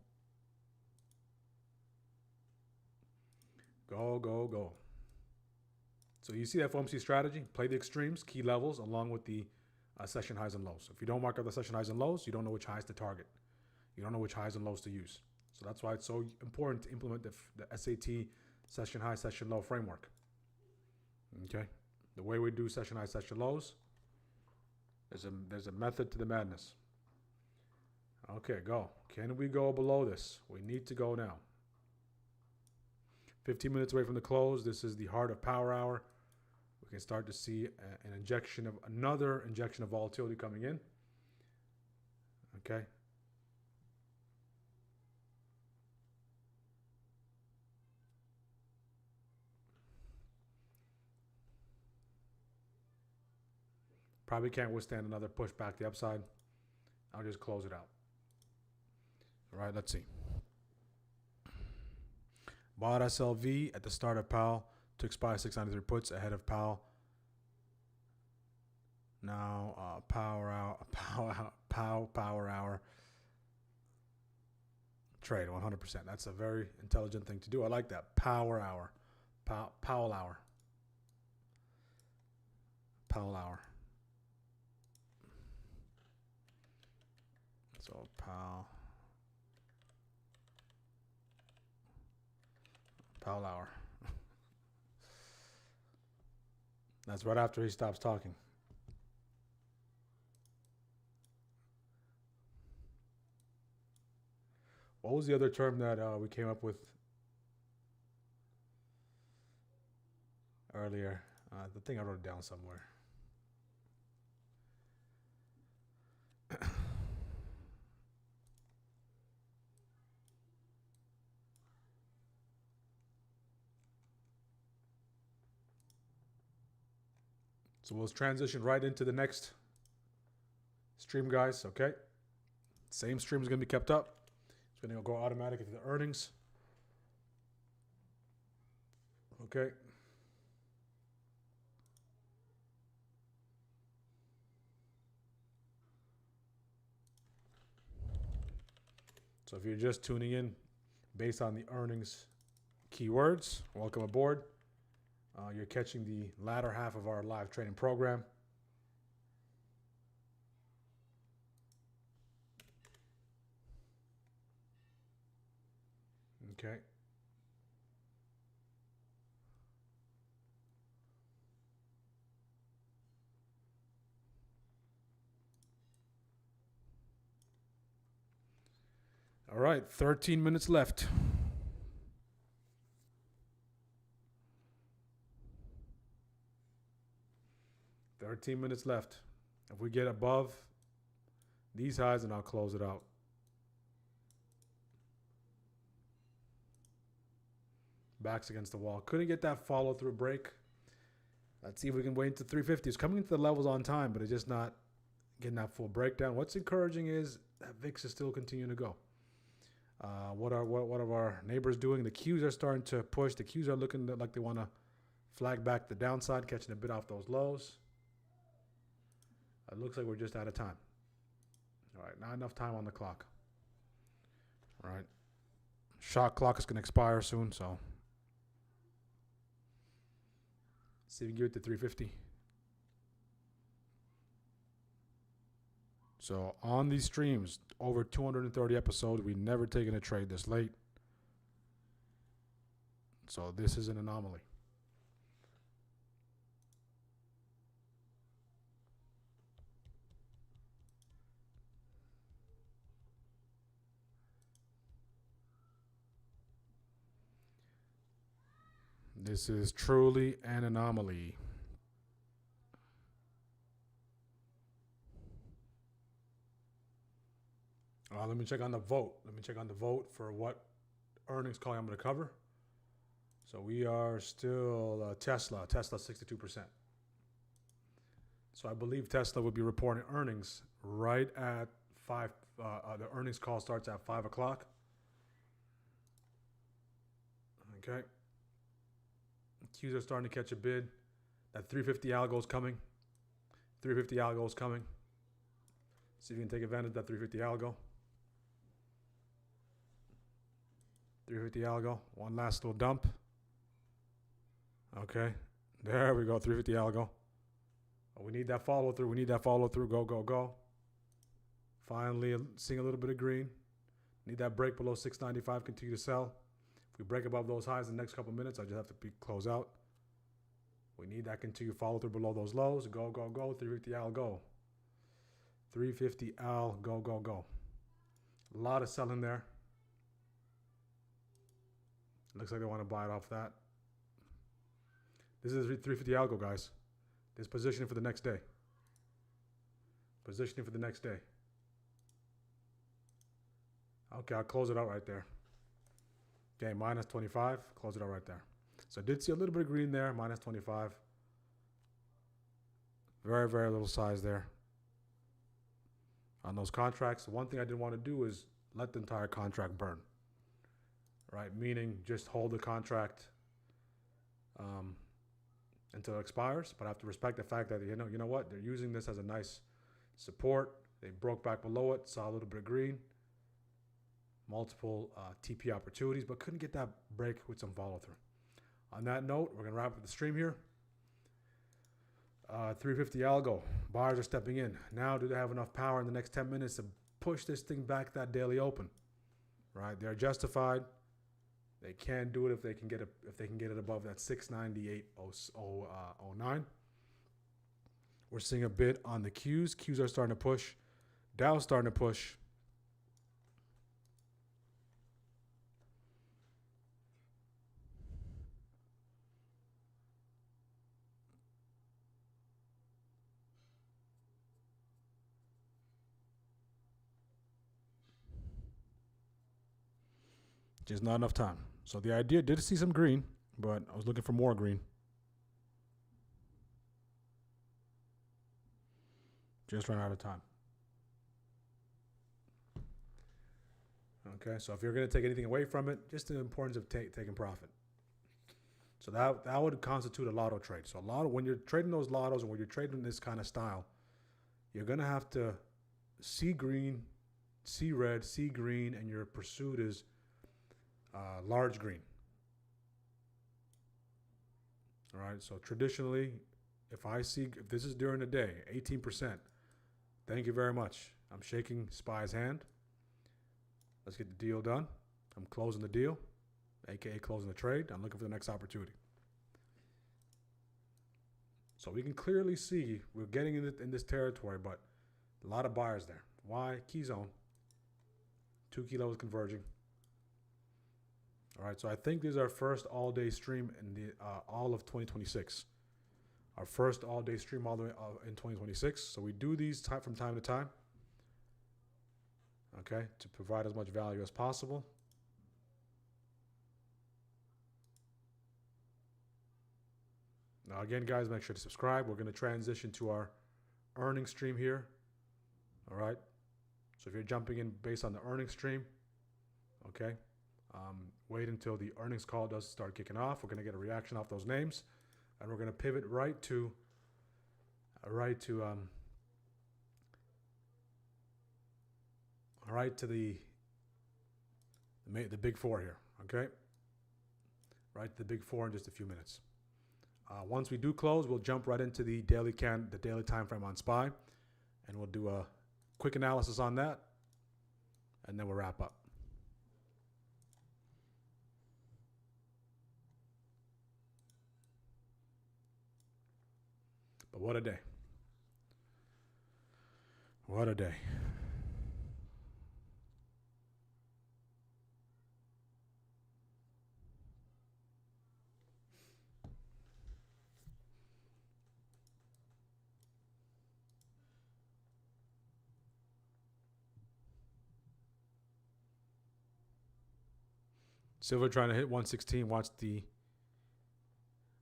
Go, go, go. So you see that FOMC strategy, play the extremes, key levels, along with the session highs and lows. If you don't mark up the session highs and lows, you don't know which highs to target. You don't know which highs and lows to use. So that's why it's so important to implement the SAT session high, session low framework. Okay? The way we do session high, session lows, there's a method to the madness. Okay, go. Can we go below this? We need to go now. 15 minutes away from the close. This is the heart of power hour. We can start to see another injection of volatility coming in. Okay. Probably can't withstand another push back the upside. I'll just close it out. All right, let's see. Bought SLV at the start of Powell. Took SPY 693 puts ahead of Powell. Now power hour. Trade 100%. That's a very intelligent thing to do. I like that. Power hour. Powell hour. Powell hour. So Powell hour. That's right after he stops talking. What was the other term that we came up with earlier? The thing I wrote it down somewhere. So we'll transition right into the next stream, guys, okay? Same stream is going to be kept up. It's going to go automatic into the earnings. Okay. So if you're just tuning in based on the earnings keywords, welcome aboard. You're catching the latter half of our live training program. Okay. All right, 13 minutes left. If we get above these highs, then I'll close it out. Backs against the wall. Couldn't get that follow through break. Let's see if we can wait into 350. It's coming into the levels on time, but it's just not getting that full breakdown. What's encouraging is that VIX is still continuing to go. What are our neighbors doing? The Qs are starting to push. The Qs are looking like they want to flag back the downside, catching a bit off those lows. It looks like we're just out of time. All right, not enough time on the clock. All right. Shot clock is going to expire soon, so see if we can get it to 350. So on these streams, over 230 episodes, we've never taken a trade this late. So this is an anomaly. This is truly an anomaly. Let me check on the vote. Let me check on the vote for what earnings call I'm going to cover. So we are still Tesla 62%. So I believe Tesla would be reporting earnings right at 5. The earnings call starts at 5 o'clock. Okay. Qs are starting to catch a bid. That 350 algo is coming. 350 algo is coming. See if you can take advantage of that 350 algo. 350 algo. One last little dump. Okay. There we go. 350 algo. Oh, we need that follow through. Go, go, go. Finally seeing a little bit of green. Need that break below 695, continue to sell. If we break above those highs in the next couple minutes, I just have to close out. We need that continued follow through below those lows. Go, go, go. 350 Al, go. 350 Al, go, go, go. A lot of selling there. Looks like they want to buy it off that. This is 350 algo, guys. This positioning for the next day. Positioning for the next day. Okay, I'll close it out right there. Okay, minus 25. Close it out right there. So I did see a little bit of green there, minus 25. Very, very little size there on those contracts. The one thing I didn't want to do is let the entire contract burn. Right, meaning just hold the contract until it expires. But I have to respect the fact that you know what, they're using this as a nice support. They broke back below it, saw a little bit of green, multiple TP opportunities, but couldn't get that break with some follow through. On that note, we're gonna wrap up the stream here. 350 algo, buyers are stepping in. Now, do they have enough power in the next 10 minutes to push this thing back that daily open? Right, they're justified. They can do it if they can get it above that 698.09. We're seeing a bit on the Qs. Qs are starting to push. Dow's starting to push. Just not enough time. So the idea did see some green, but I was looking for more green. Just ran out of time. Okay, so if you're going to take anything away from it, just the importance of taking profit. So that would constitute a lotto trade. So when you're trading those lottos and when you're trading this kind of style, you're going to have to see green, see red, see green, and your pursuit is large green. All right, so traditionally, if this is during the day, 18%, thank you very much. I'm shaking SPY's hand. Let's get the deal done. I'm closing the deal, aka closing the trade. I'm looking for the next opportunity. So we can clearly see we're getting in this territory, but a lot of buyers there. Why? Key zone. 2 kilos converging. All right, so I think this is our first all-day stream in the all of 2026. Our first all-day stream all the way in 2026. So we do these from time to time, okay, to provide as much value as possible. Now, again, guys, make sure to subscribe. We're going to transition to our earnings stream here. All right, so if you're jumping in based on the earnings stream, okay. Wait until the earnings call does start kicking off. We're going to get a reaction off those names, and we're going to pivot right to the big four here. Okay, right to the big four in just a few minutes. Once we do close, we'll jump right into the daily time frame on SPY, and we'll do a quick analysis on that, and then we'll wrap up. But what a day. What a day. Silver trying to hit 116. Watch the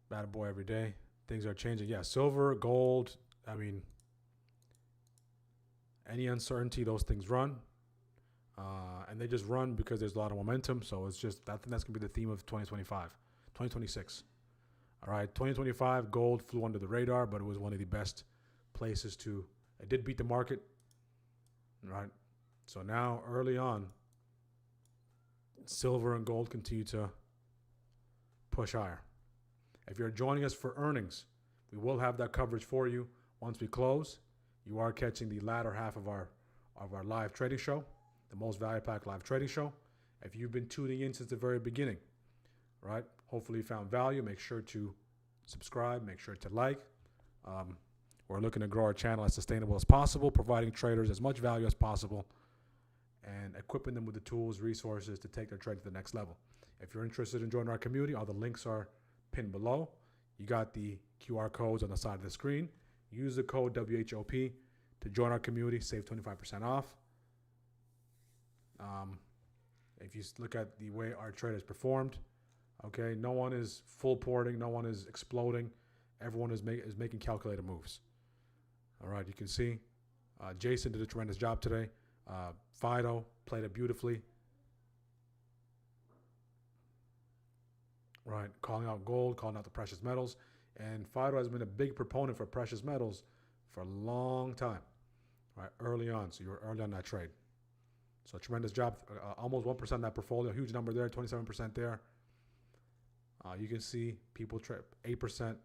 bad boy every day. Things are changing. Yeah, silver, gold. I mean, any uncertainty, those things run. And they just run because there's a lot of momentum. So it's just, I think that's going to be the theme of 2026. All right, 2025, gold flew under the radar, but it was one of the best places it did beat the market. Right. So now, early on, silver and gold continue to push higher. If you're joining us for earnings, we will have that coverage for you once we close. You are catching the latter half of our live trading show. the most value-packed live trading show. If you've been tuning in since the very beginning, right? Hopefully you found value. Make sure to subscribe. Make sure to like. We're looking to grow our channel as sustainable as possible, providing traders as much value as possible, and equipping them with the tools, resources to take their trade to the next level. If you're interested in joining our community, all the links are pinned below. You got the QR codes on the side of the screen. Use the code WHOP to join our community, save 25% off. If you look at the way our trade has performed, okay, no one is full porting, no one is exploding. Everyone is making calculated moves. All right, you can see Jason did a tremendous job today. Fido played it beautifully. Right, calling out gold, calling out the precious metals. And Fido has been a big proponent for precious metals for a long time, right, early on. So you were early on that trade. So tremendous job, almost 1% of that portfolio, huge number there, 27% there. You can see people trade 8%,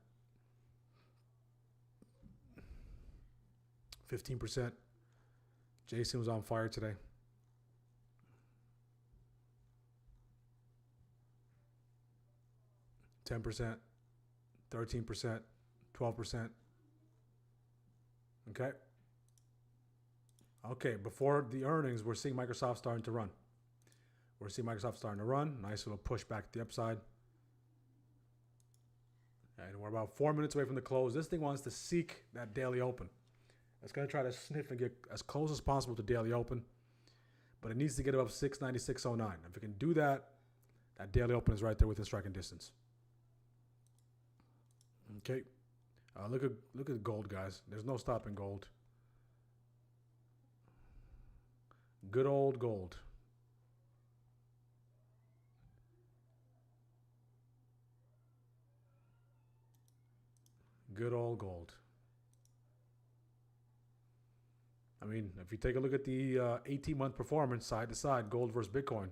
15%. Jason was on fire today. %, 13%, 12%. Okay. Okay, before the earnings, we're seeing Microsoft starting to run. We're seeing Microsoft starting to run. Nice little push back to the upside. And we're about 4 minutes away from the close. This thing wants to seek that daily open. It's going to try to sniff and get as close as possible to daily open. But it needs to get above 696.09. If it can do that, that daily open is right there within striking distance. Okay. Look at gold, guys. There's no stopping gold. Good old gold. Good old gold. I mean, if you take a look at the 18-month performance side to side, gold versus Bitcoin,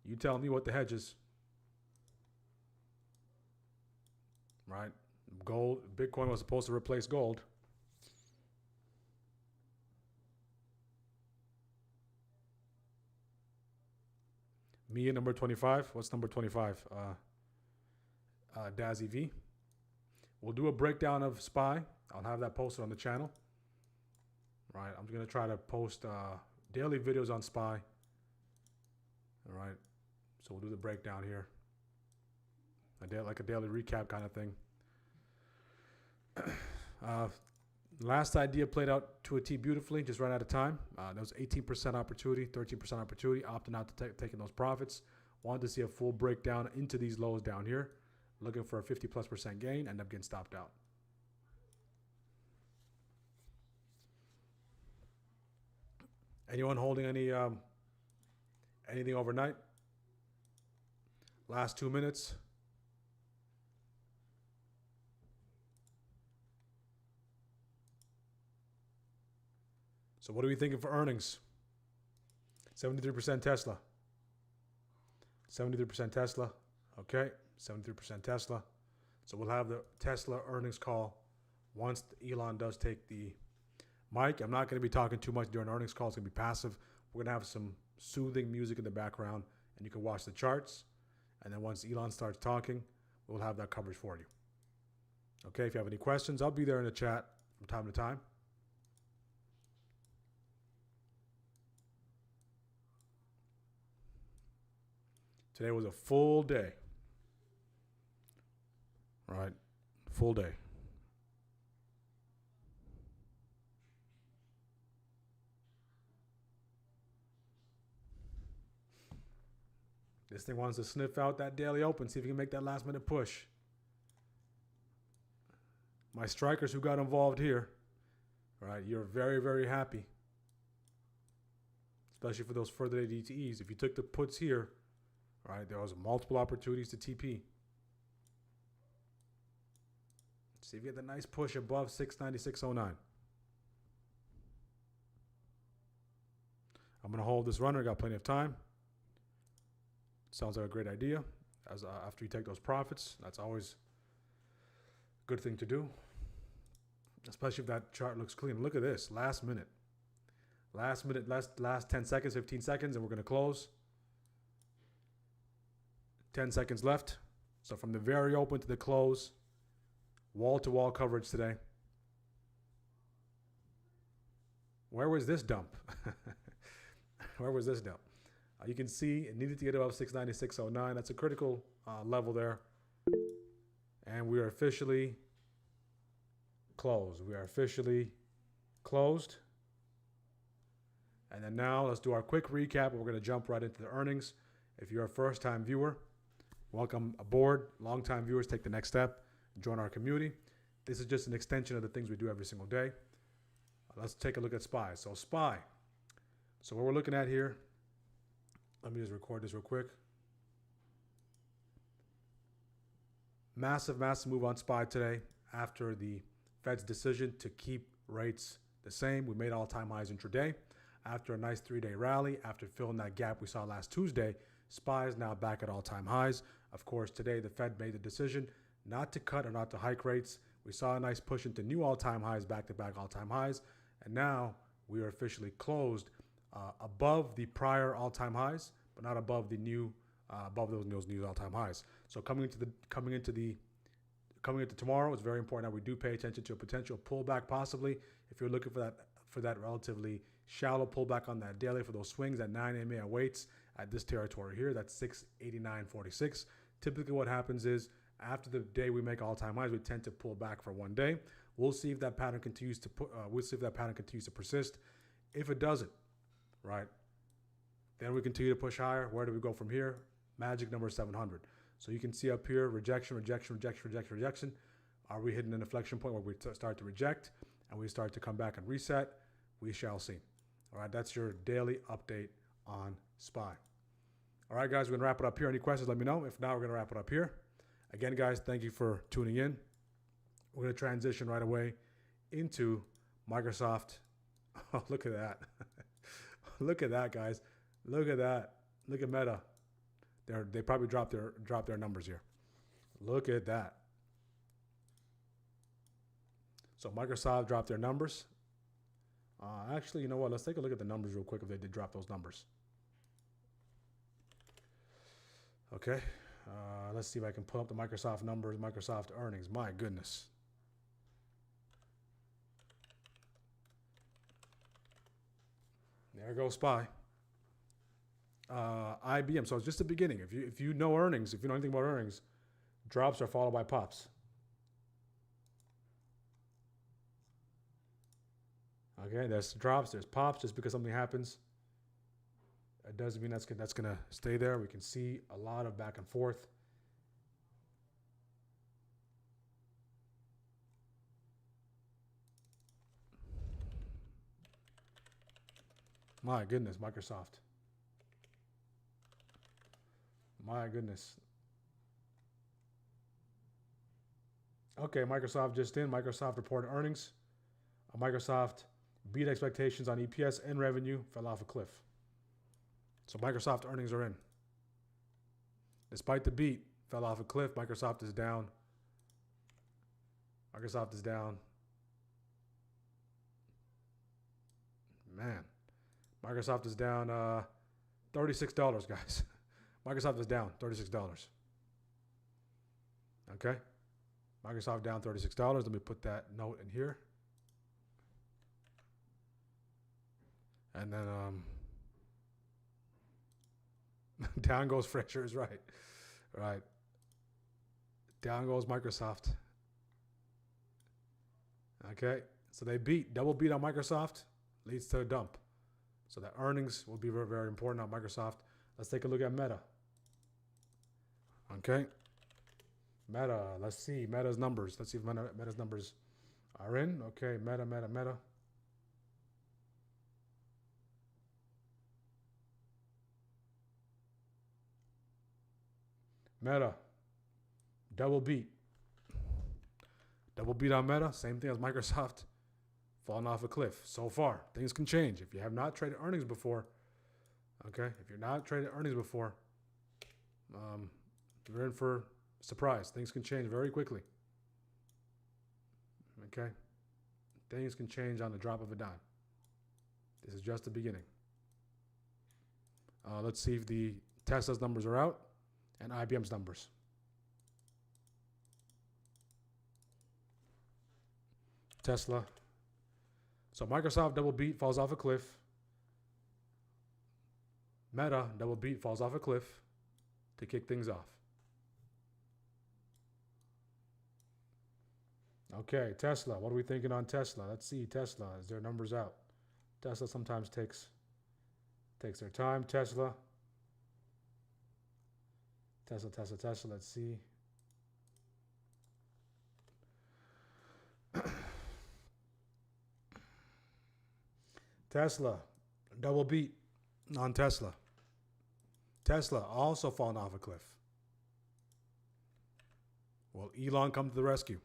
you tell me what the hedge is. Right? Gold, Bitcoin was supposed to replace gold. Me at number 25. What's number 25? Dazzy V. We'll do a breakdown of SPY. I'll have that posted on the channel. Right. I'm going to try to post daily videos on SPY. All right. So we'll do the breakdown here. Like a daily recap kind of thing. Last idea played out to a T beautifully. Just ran out of time. That was 18% opportunity, 13% opportunity. Opting out to taking those profits. Wanted to see a full breakdown into these lows down here. Looking for a 50+% gain. End up getting stopped out. Anyone holding anything overnight? Last 2 minutes. So what are we thinking for earnings? 73% Tesla. 73% Tesla. Okay, 73% Tesla. So we'll have the Tesla earnings call once Elon does take the mic. I'm not going to be talking too much during earnings call. It's going to be passive. We're going to have some soothing music in the background, and you can watch the charts. And then once Elon starts talking, we'll have that coverage for you. Okay, if you have any questions, I'll be there in the chat from time to time. Today was a full day. Right? Full day. This thing wants to sniff out that daily open, see if you can make that last minute push. My strikers who got involved here, right? You're very, very happy. Especially for those further day DTEs. If you took the puts here, right, there was multiple opportunities to TP. See if you get the nice push above 696.09. I'm going to hold this runner. Got plenty of time. Sounds like a great idea. As after you take those profits, that's always a good thing to do. Especially if that chart looks clean. Look at this. Last minute. Last minute, last 10 seconds, 15 seconds, and we're going to close. 10 seconds left. So from the very open to the close, wall-to-wall coverage today. Where was this dump? Where was this dump? You can see it needed to get above 696.09. That's a critical level there. And we are officially closed. We are officially closed. And then now let's do our quick recap. We're going to jump right into the earnings. If you're a first-time viewer, welcome aboard. Long-time viewers, take the next step. Join our community. This is just an extension of the things we do every single day. Let's take a look at SPY. So SPY. So what we're looking at here, let me just record this real quick. Massive move on SPY today after the Fed's decision to keep rates the same. We made all-time highs intraday. After a nice 3-day rally, after filling that gap we saw last Tuesday, SPY is now back at all-time highs. Of course, today the Fed made the decision not to cut or not to hike rates. We saw a nice push into new all-time highs, back-to-back all-time highs. And now we are officially closed above the prior all-time highs, but not above the new, above those new all-time highs. So coming into tomorrow, it's very important that we do pay attention to a potential pullback, possibly if you're looking for that relatively shallow pullback on that daily for those swings at 9 MA weights at this territory here. That's 689.46. Typically, what happens is after the day we make all-time highs, we tend to pull back for one day. We'll see if that pattern continues to persist. If it doesn't, right, then we continue to push higher. Where do we go from here? Magic number 700. So you can see up here, rejection. Are we hitting an inflection point where we start to reject and we start to come back and reset? We shall see. All right, that's your daily update on SPY. All right, guys, we're going to wrap it up here. Any questions, let me know. If not, we're going to wrap it up here. Again, guys, thank you for tuning in. We're going to transition right away into Microsoft. Oh, look at that. Look at that, guys. Look at that. Look at Meta. They probably dropped their numbers here. Look at that. So Microsoft dropped their numbers. Actually, you know what? Let's take a look at the numbers real quick if they did drop those numbers. Okay. Let's see if I can pull up the Microsoft numbers, Microsoft earnings. My goodness. There goes SPY. IBM. So it's just the beginning. If you know earnings, if you know anything about earnings, drops are followed by pops. Okay, there's drops, there's pops. Just because something happens, it doesn't mean that's going to stay there. We can see a lot of back and forth. My goodness, Microsoft. My goodness. Okay, Microsoft just in. Microsoft reported earnings. Microsoft beat expectations on EPS and revenue, fell off a cliff. So Microsoft earnings are in. Despite the beat, fell off a cliff. Microsoft is down. Microsoft is down. Man. Microsoft is down $36, guys. Microsoft is down $36. Okay? Microsoft down $36. Let me put that note in here. And then down goes Freshers, right. Right. Down goes Microsoft. Okay? So they double beat on Microsoft, leads to a dump. So the earnings will be very, very important on Microsoft. Let's take a look at Meta. Okay. Meta, let's see Meta's numbers. Let's see if Meta's numbers are in. Okay, Meta. Meta, double beat. Double beat on Meta, same thing as Microsoft. Falling off a cliff. So far, things can change. If you have not traded earnings before, okay, you're in for a surprise. Things can change very quickly. Okay? Things can change on the drop of a dime. This is just the beginning. Let's see if the Tesla's numbers are out and IBM's numbers. Tesla. So Microsoft double beat, falls off a cliff. Meta double beat, falls off a cliff to kick things off. Okay, Tesla. What are we thinking on Tesla? Let's see. Tesla. Is their numbers out? Tesla sometimes takes their time. Tesla. Let's see. Tesla. Double beat on Tesla. Tesla also falling off a cliff. Will Elon come to the rescue?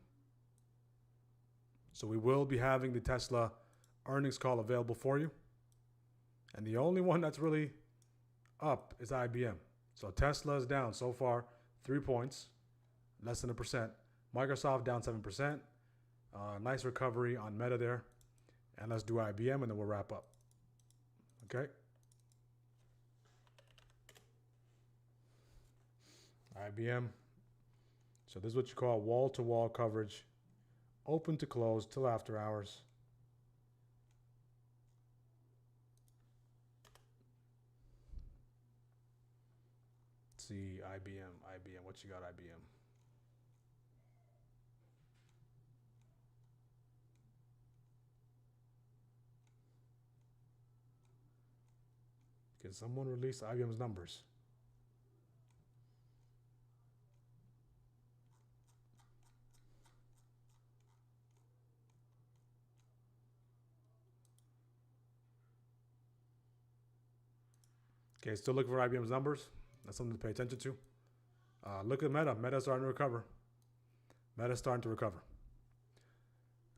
So we will be having the Tesla earnings call available for you. And the only one that's really up is IBM. So Tesla is down so far 3 points, less than 1%. Microsoft down 7%. Nice recovery on Meta there. And let's do IBM and then we'll wrap up. Okay. IBM. So this is what you call wall-to-wall coverage. Open to close till after hours. Let's see, IBM. What you got, IBM? Can someone release IBM's numbers? Okay, still looking for IBM's numbers. That's something to pay attention to. Look at Meta. Meta's starting to recover.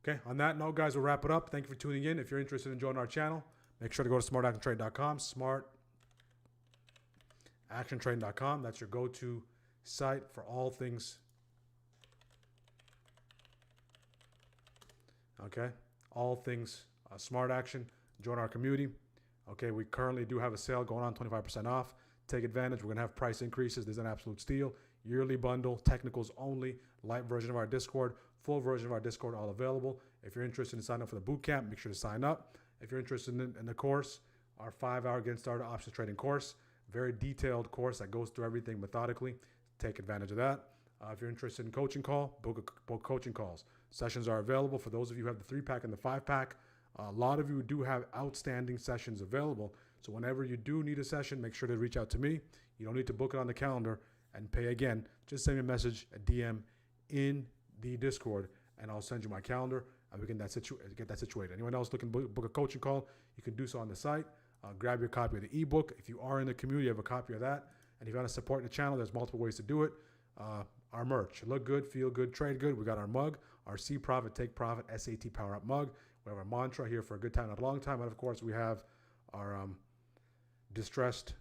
Okay, on that note, guys, we'll wrap it up. Thank you for tuning in. If you're interested in joining our channel, make sure to go to smartactiontrade.com. Smartactiontrade.com. That's your go-to site for all things. Okay, all things smart action. Join our community. Okay, we currently do have a sale going on, 25% off. Take advantage. We're going to have price increases. There's an absolute steal. Yearly bundle, technicals only, light version of our Discord, full version of our Discord, all available. If you're interested in signing up for the boot camp, make sure to sign up. If you're interested in the course, our 5-hour Get Started Options Trading course, very detailed course that goes through everything methodically. Take advantage of that. If you're interested in coaching call, book coaching calls. Sessions are available for those of you who have the 3-pack and the 5-pack. A lot of you do have outstanding sessions available. So whenever you do need a session, make sure to reach out to me. You don't need to book it on the calendar and pay again. Just send me a message, a DM in the Discord, and I'll send you my calendar and we can get that situated. Anyone else looking to book a coaching call, you can do so on the site. Grab your copy of the ebook. If you are in the community, you have a copy of that. And if you want to support the channel, there's multiple ways to do it. Our merch, look good, feel good, trade good. We got our mug, our See Profit, Take Profit, SAT Power Up mug. We have our mantra here for a good time, not a long time. And of course, we have our distressed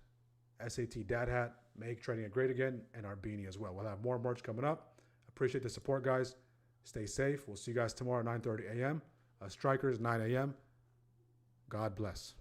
SAT dad hat, make trading it great again, and our beanie as well. We'll have more merch coming up. Appreciate the support, guys. Stay safe. We'll see you guys tomorrow at 9:30 a.m. Strikers, 9 a.m. God bless.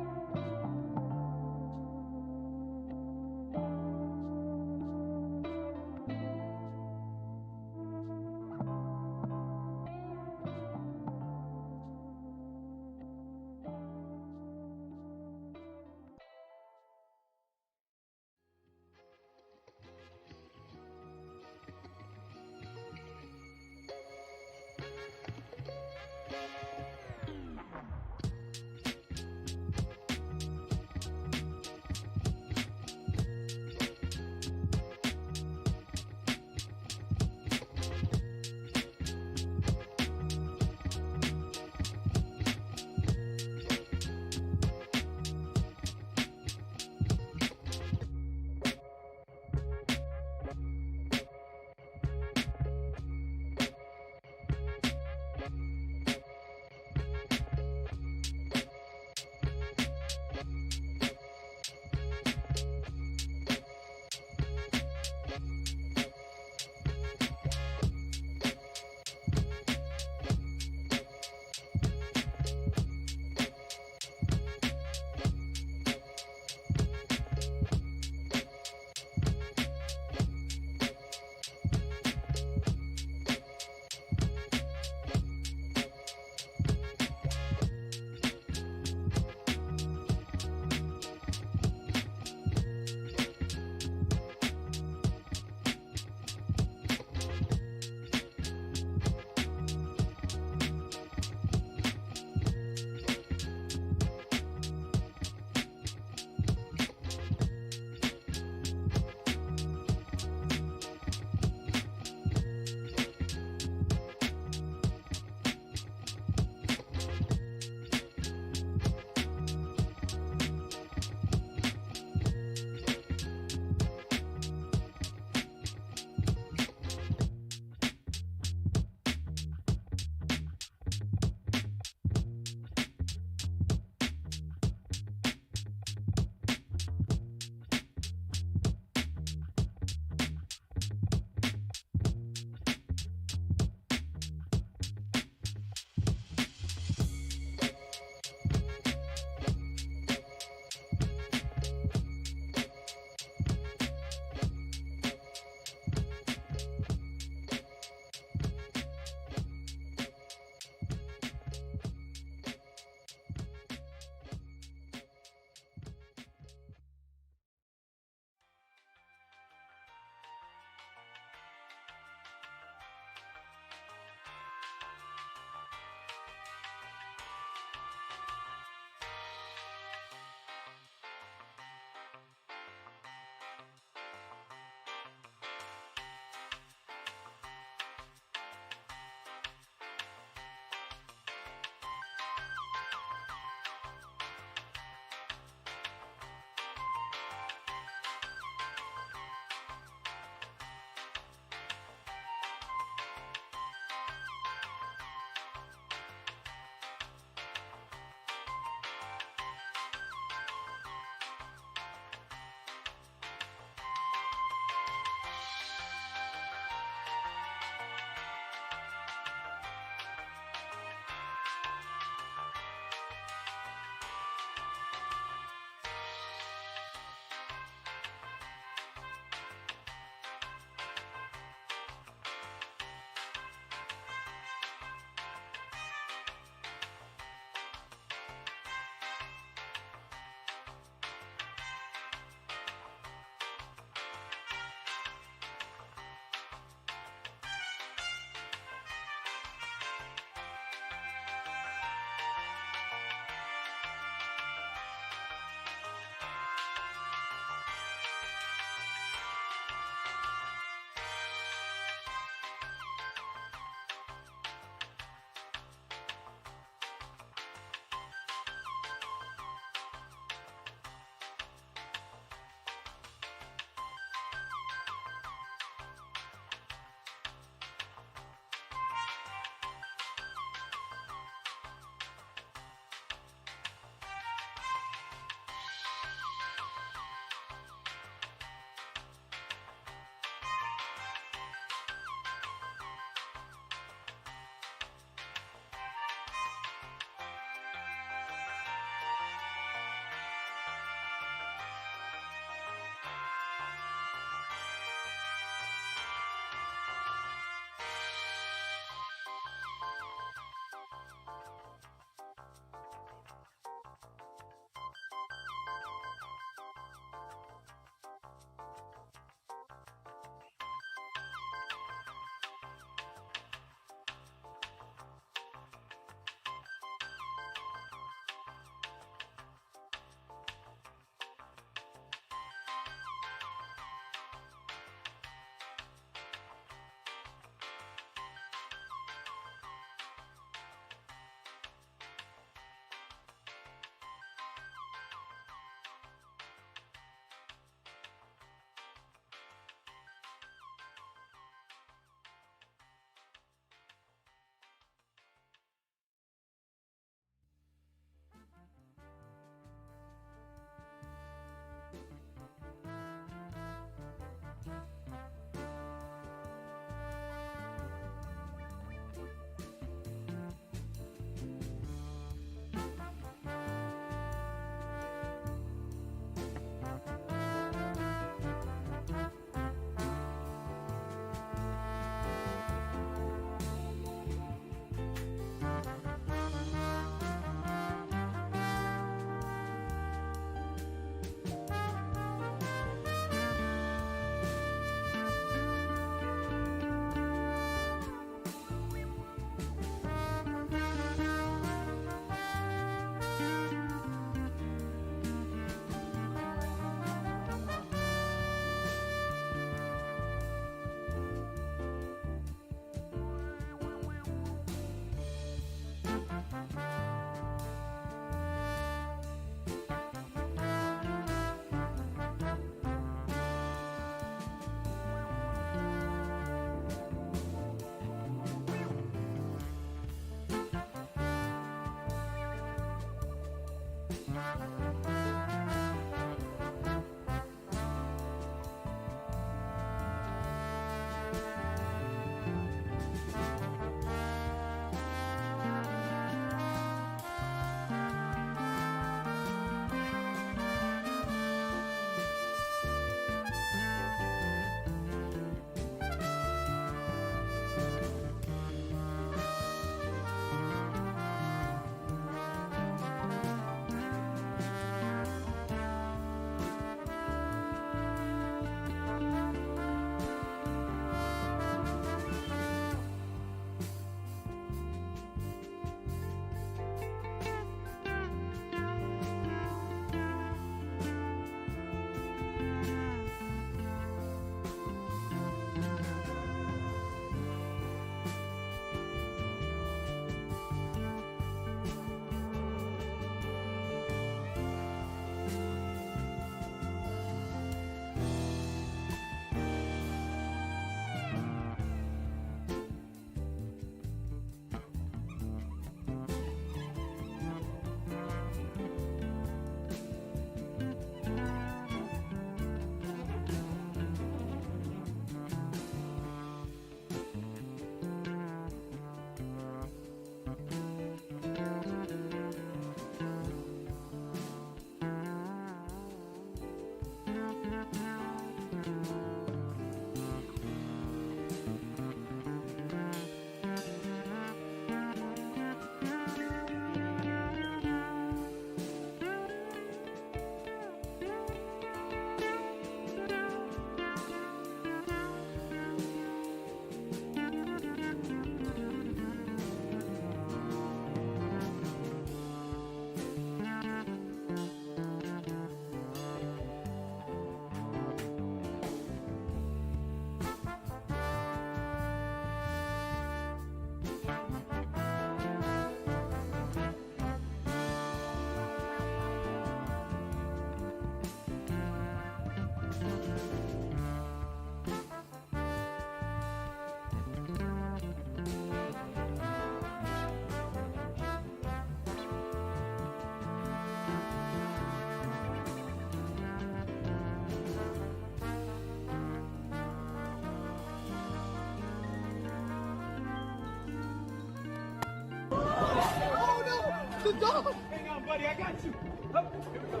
Hang on, buddy, I got you. Oh, here we go.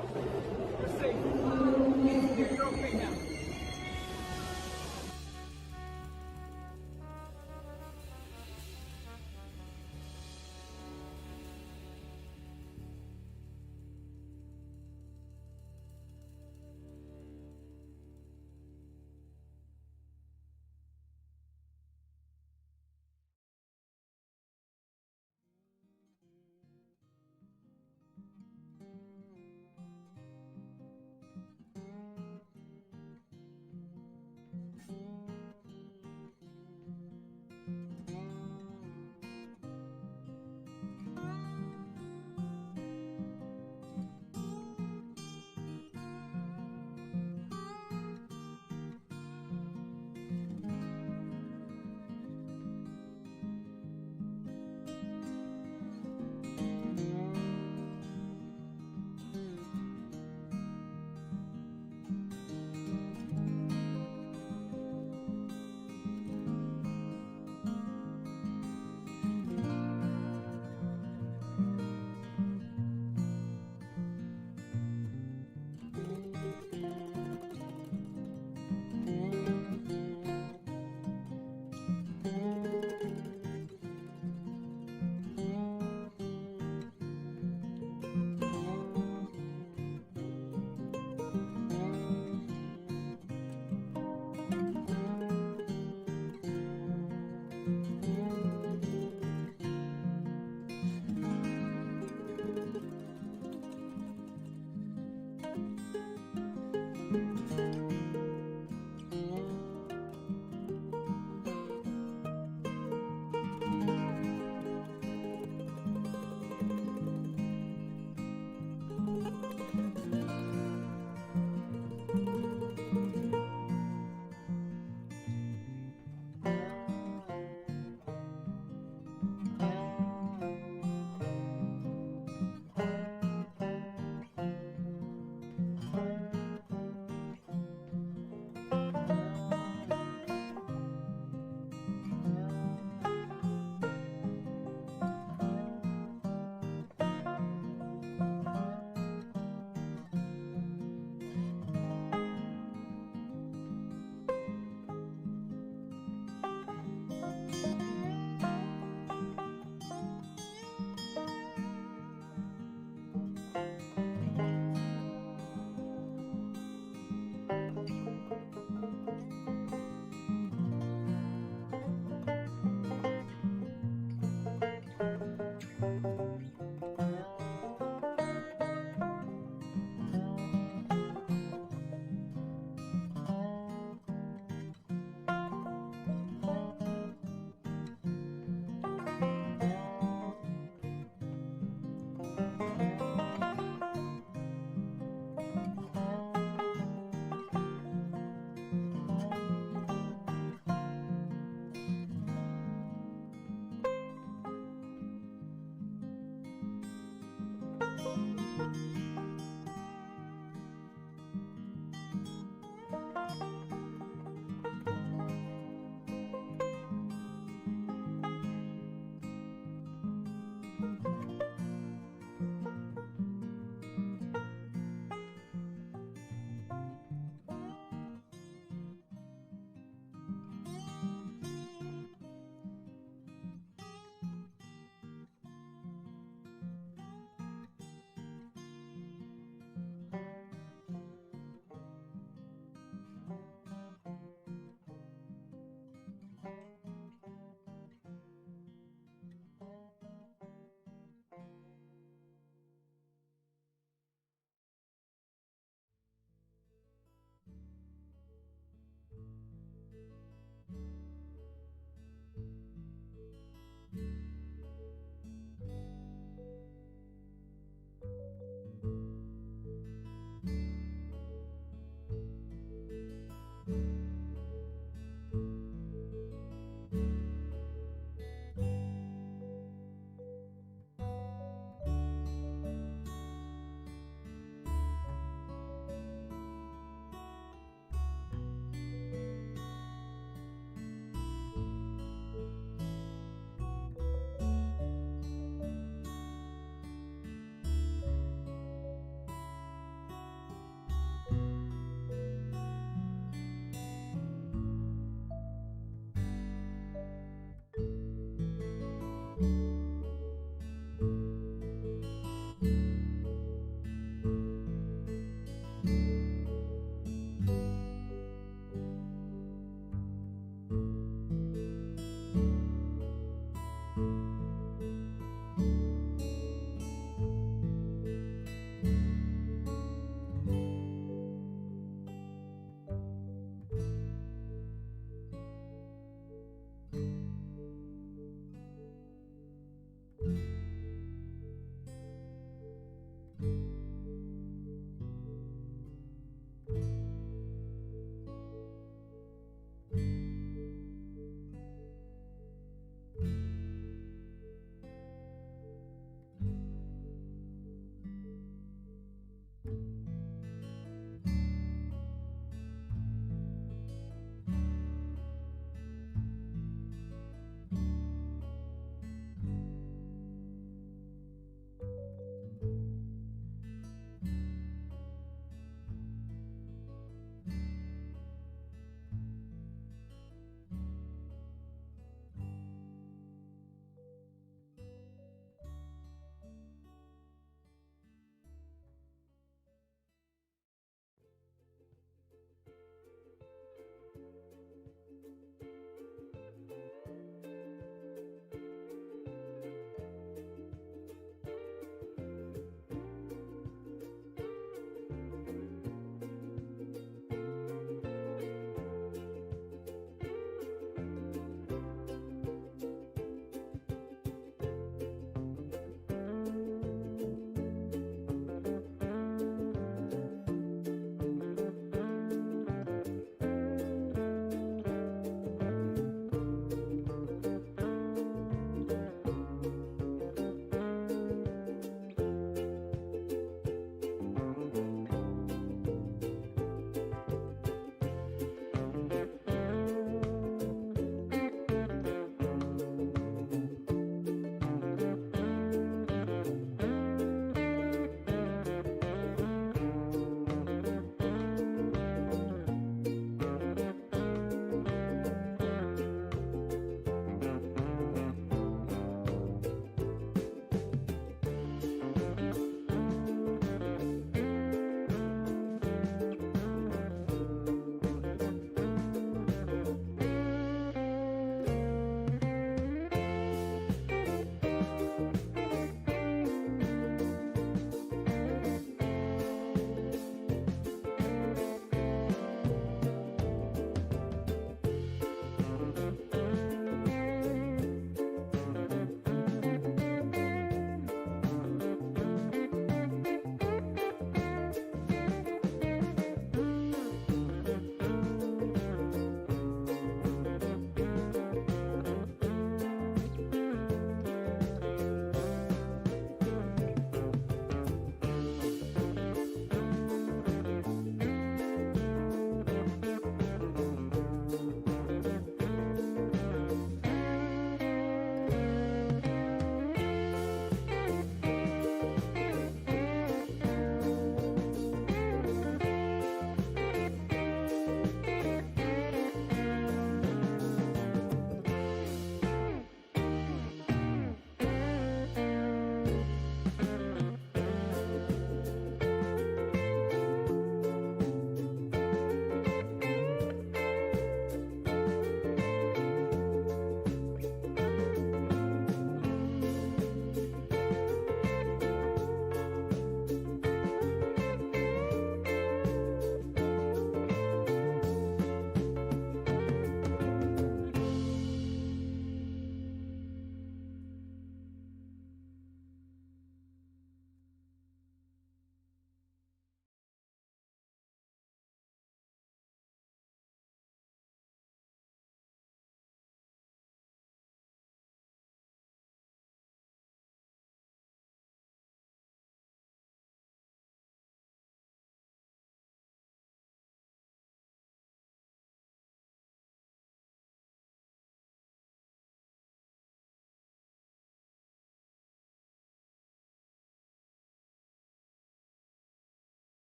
You're safe. You're okay now.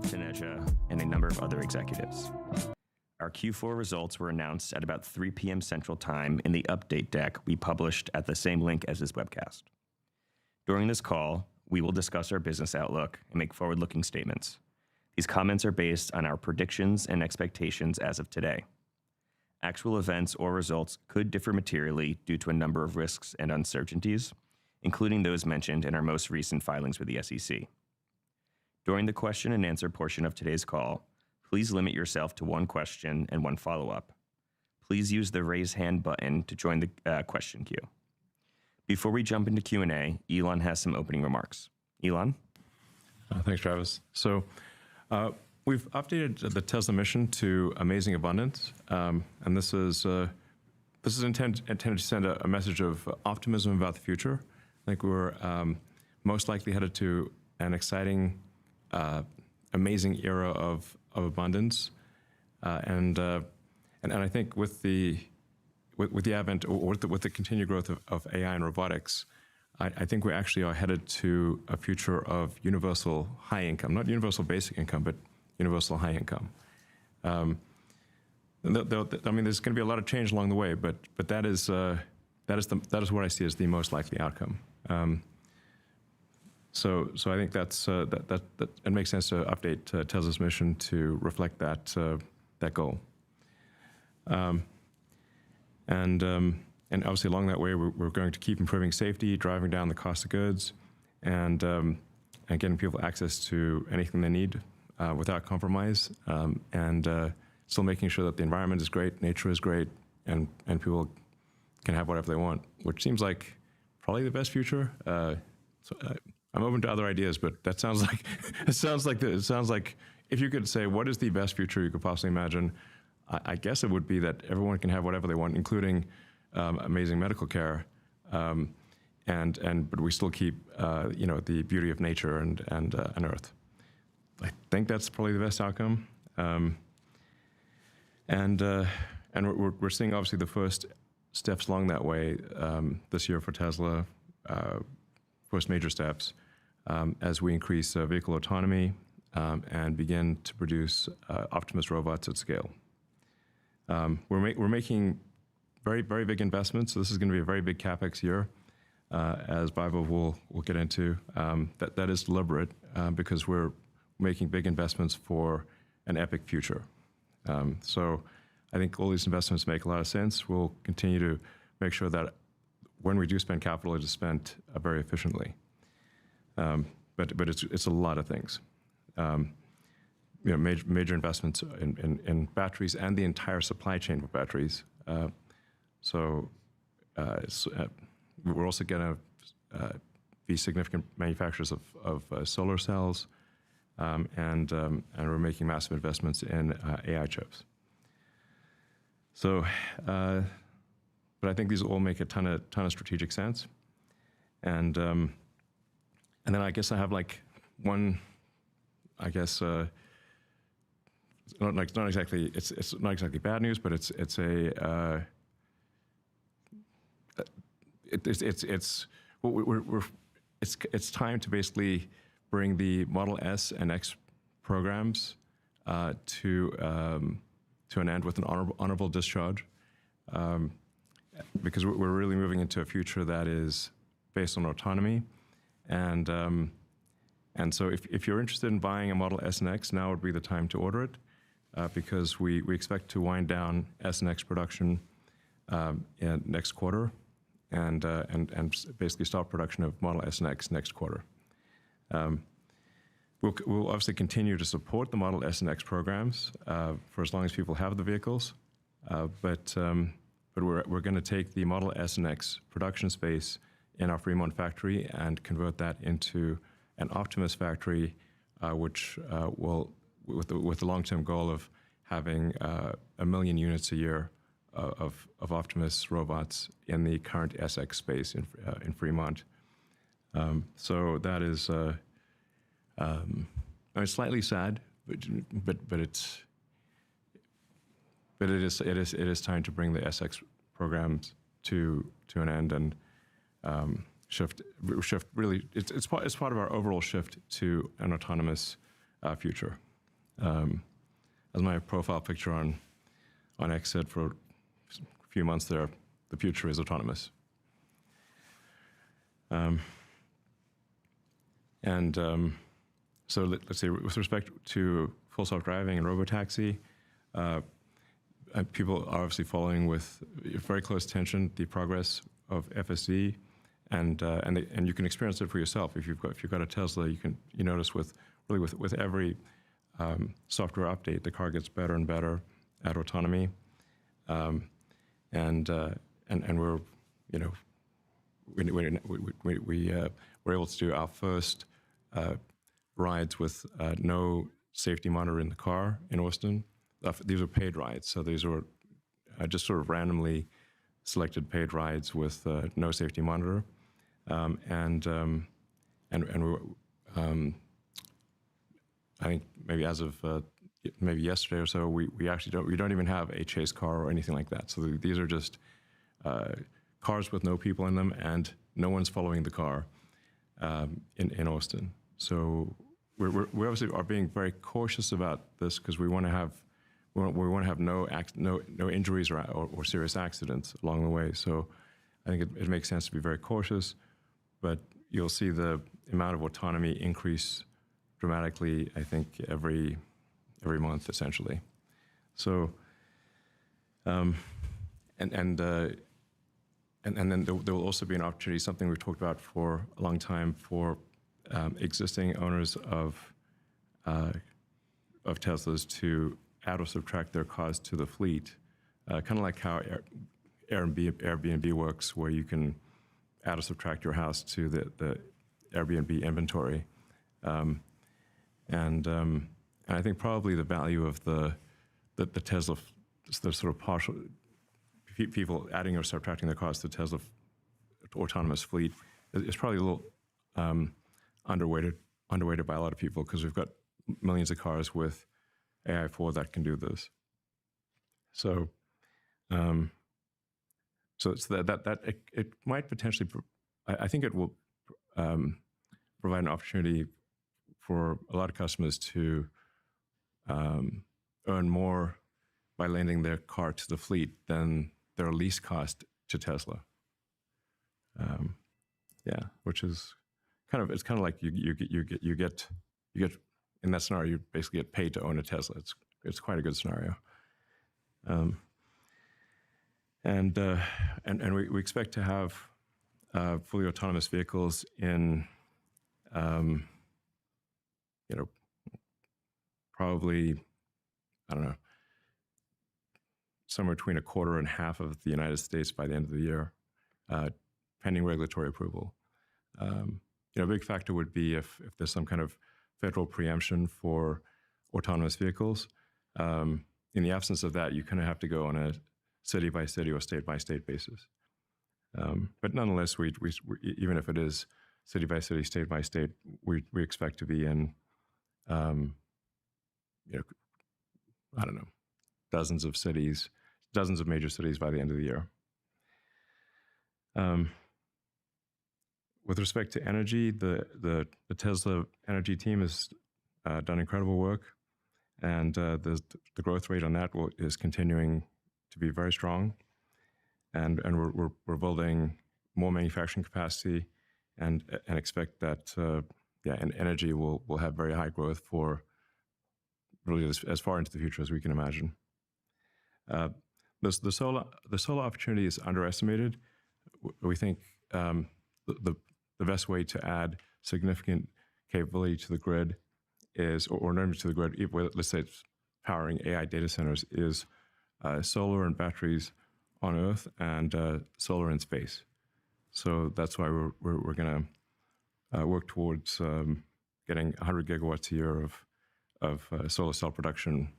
Taneja, and a number of other executives. Our Q4 results were announced at about 3 p.m. Central Time in the update deck we published at the same link as this webcast. During this call, we will discuss our business outlook and make forward-looking statements. These comments are based on our predictions and expectations as of today. Actual events or results could differ materially due to a number of risks and uncertainties, including those mentioned in our most recent filings with the SEC. During the question and answer portion of today's call, please limit yourself to one question and one follow-up. Please use the raise hand button to join the question queue. Before we jump into Q&A, Elon has some opening remarks. Elon? Thanks, Travis. So we've updated the Tesla mission to Amazing Abundance, and this is intended to send a message of optimism about the future. I think we're most likely headed to an exciting, amazing era of abundance, and I think with the advent or with the continued growth of AI and robotics, I think we actually are headed to a future of universal high income, not universal basic income, but universal high income. I mean, there's going to be a lot of change along the way, but that is what I see as the most likely outcome. So I think that it makes sense to update Tesla's mission to reflect that goal. And obviously along that way, we're going to keep improving safety, driving down the cost of goods, and getting people access to anything they need without compromise, and still making sure that the environment is great, nature is great, and people can have whatever they want, which seems like probably the best future. I'm open to other ideas, but that sounds like it sounds like if you could say what is the best future you could possibly imagine, I guess it would be that everyone can have whatever they want, including amazing medical care, but we still keep the beauty of nature and Earth. I think that's probably the best outcome, and we're seeing obviously the first steps along that way this year for Tesla, first major steps as we increase vehicle autonomy and begin to produce Optimus robots at scale. We're making very, very big investments, so this is going to be a very big CapEx year, as Vaibhav will get into. That is deliberate because we're making big investments for an epic future. So I think all these investments make a lot of sense. We'll continue to make sure that when we do spend capital, it is spent very efficiently. But it's a lot of things. Major investments in batteries and the entire supply chain for batteries. We're also going to be significant manufacturers of solar cells, and we're making massive investments in AI chips. So, but I think these all make a ton of strategic sense, and then I guess I have like one, I guess. It's not exactly bad news, but it's time to basically bring the Model S and X programs to an end with an honorable discharge, because we're really moving into a future that is based on autonomy, and so if you're interested in buying a Model S and X, now would be the time to order it, because we expect to wind down S and X production in next quarter, and basically stop production of Model S and X next quarter. We'll obviously continue to support the Model S and X programs for as long as people have the vehicles, but we're going to take the Model S and X production space in our Fremont factory and convert that into an Optimus factory, which will, with the long-term goal of having 1 million units a year of Optimus robots in the current SX space in Fremont. So that is slightly sad, but it is time to bring the SX programs to an end and shift really. It's part of our overall shift to an autonomous future. As my profile picture on X said for a few months there, the future is autonomous. So let's say with respect to full self-driving and robotaxi, people are obviously following with very close attention the progress of FSD, and you can experience it for yourself. If you've got a Tesla, you notice with every software update, the car gets better and better at autonomy, and we're we're able to do our first rides with no safety monitor in the car in Austin. These are paid rides, so these are just sort of randomly selected paid rides with no safety monitor, and we're, I think maybe as of maybe yesterday or so, we actually don't even have a chase car or anything like that. So these are just cars with no people in them, and no one's following the car in Austin. So we obviously are being very cautious about this because we want to have no injuries or serious accidents along the way. So I think it makes sense to be very cautious, but you'll see the amount of autonomy increase dramatically, I think, every month, essentially. So, and then there will also be an opportunity, something we've talked about for a long time, for existing owners of Teslas to add or subtract their cars to the fleet, kind of like how Airbnb works, where you can add or subtract your house to the Airbnb inventory. And I think probably the value of the Tesla, the sort of partial people adding or subtracting their cars to the Tesla autonomous fleet is probably a little underweighted by a lot of people, because we've got millions of cars with AI4 that can do this. So, so it's that it might potentially, I think it will provide an opportunity for a lot of customers to earn more by lending their car to the fleet than their lease cost to Tesla. Yeah, which is it's kind of like you get in that scenario, you basically get paid to own a Tesla. It's quite a good scenario. And we expect to have fully autonomous vehicles in probably, I don't know, somewhere between a quarter and half of the United States by the end of the year, pending regulatory approval. A big factor would be if there's some kind of federal preemption for autonomous vehicles. In the absence of that, you kind of have to go on a city-by-city or state-by-state basis. But nonetheless, we even if it is city-by-city, state-by-state, we expect to be in, I don't know, dozens of cities, dozens of major cities by the end of the year. With respect to energy, the Tesla energy team has done incredible work, and the growth rate on that is continuing to be very strong, and we're building more manufacturing capacity, and expect that and energy will have very high growth for really as far into the future as we can imagine. The solar opportunity is underestimated. We think the best way to add significant capability to the grid is, or not to the grid, let's say it's powering AI data centers, is solar and batteries on Earth and solar in space. So that's why we're going to work towards getting 100 gigawatts a year of solar cell production,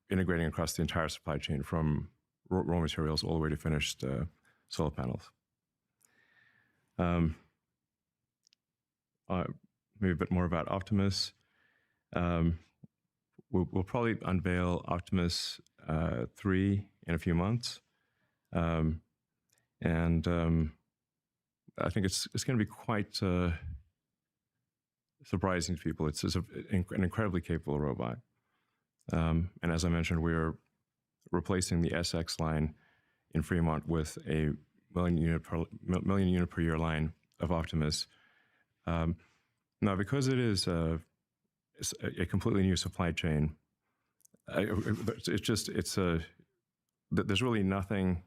integrating across the entire supply chain from raw materials all the way to finished solar panels. Maybe a bit more about Optimus. We'll probably unveil Optimus 3 in a few months, and I think it's going to be quite surprising to people. It's an incredibly capable robot. And as I mentioned, we're replacing the SX line in Fremont with a million unit per year line of Optimus. Now, because it is a completely new supply chain, there's really nothing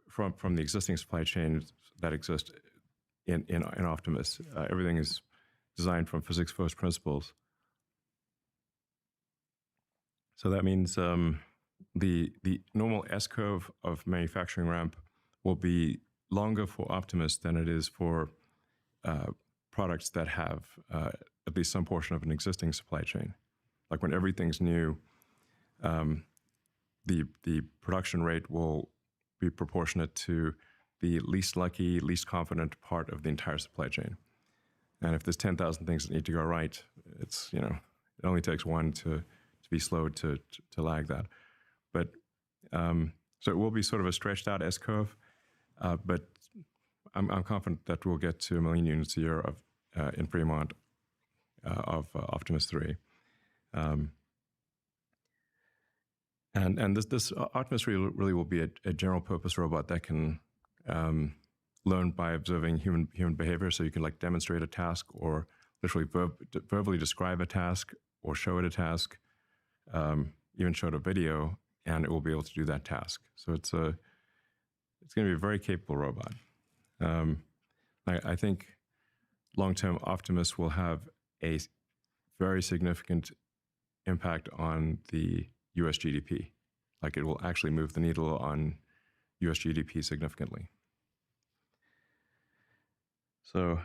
from the existing supply chain that exists in Optimus. Everything is designed from physics first principles. So that means the normal S-curve of manufacturing ramp will be longer for Optimus than it is for products that have at least some portion of an existing supply chain. Like when everything's new, the production rate will be proportionate to the least lucky, least confident part of the entire supply chain. And if there's 10,000 things that need to go right, it's, it only takes one to be slowed to lag that. But so it will be sort of a stretched out S-curve, but I'm confident that we'll get to 1 million units a year of in Fremont of Optimus 3. And this Optimus really will be a general purpose robot that can learn by observing human behavior. So you can like demonstrate a task or literally verbally describe a task or show it a task, even show it a video, and it will be able to do that task. So it's going to be a very capable robot. I think long-term Optimus will have a very significant impact on the U.S. GDP. Like it will actually move the needle on U.S. GDP significantly. So,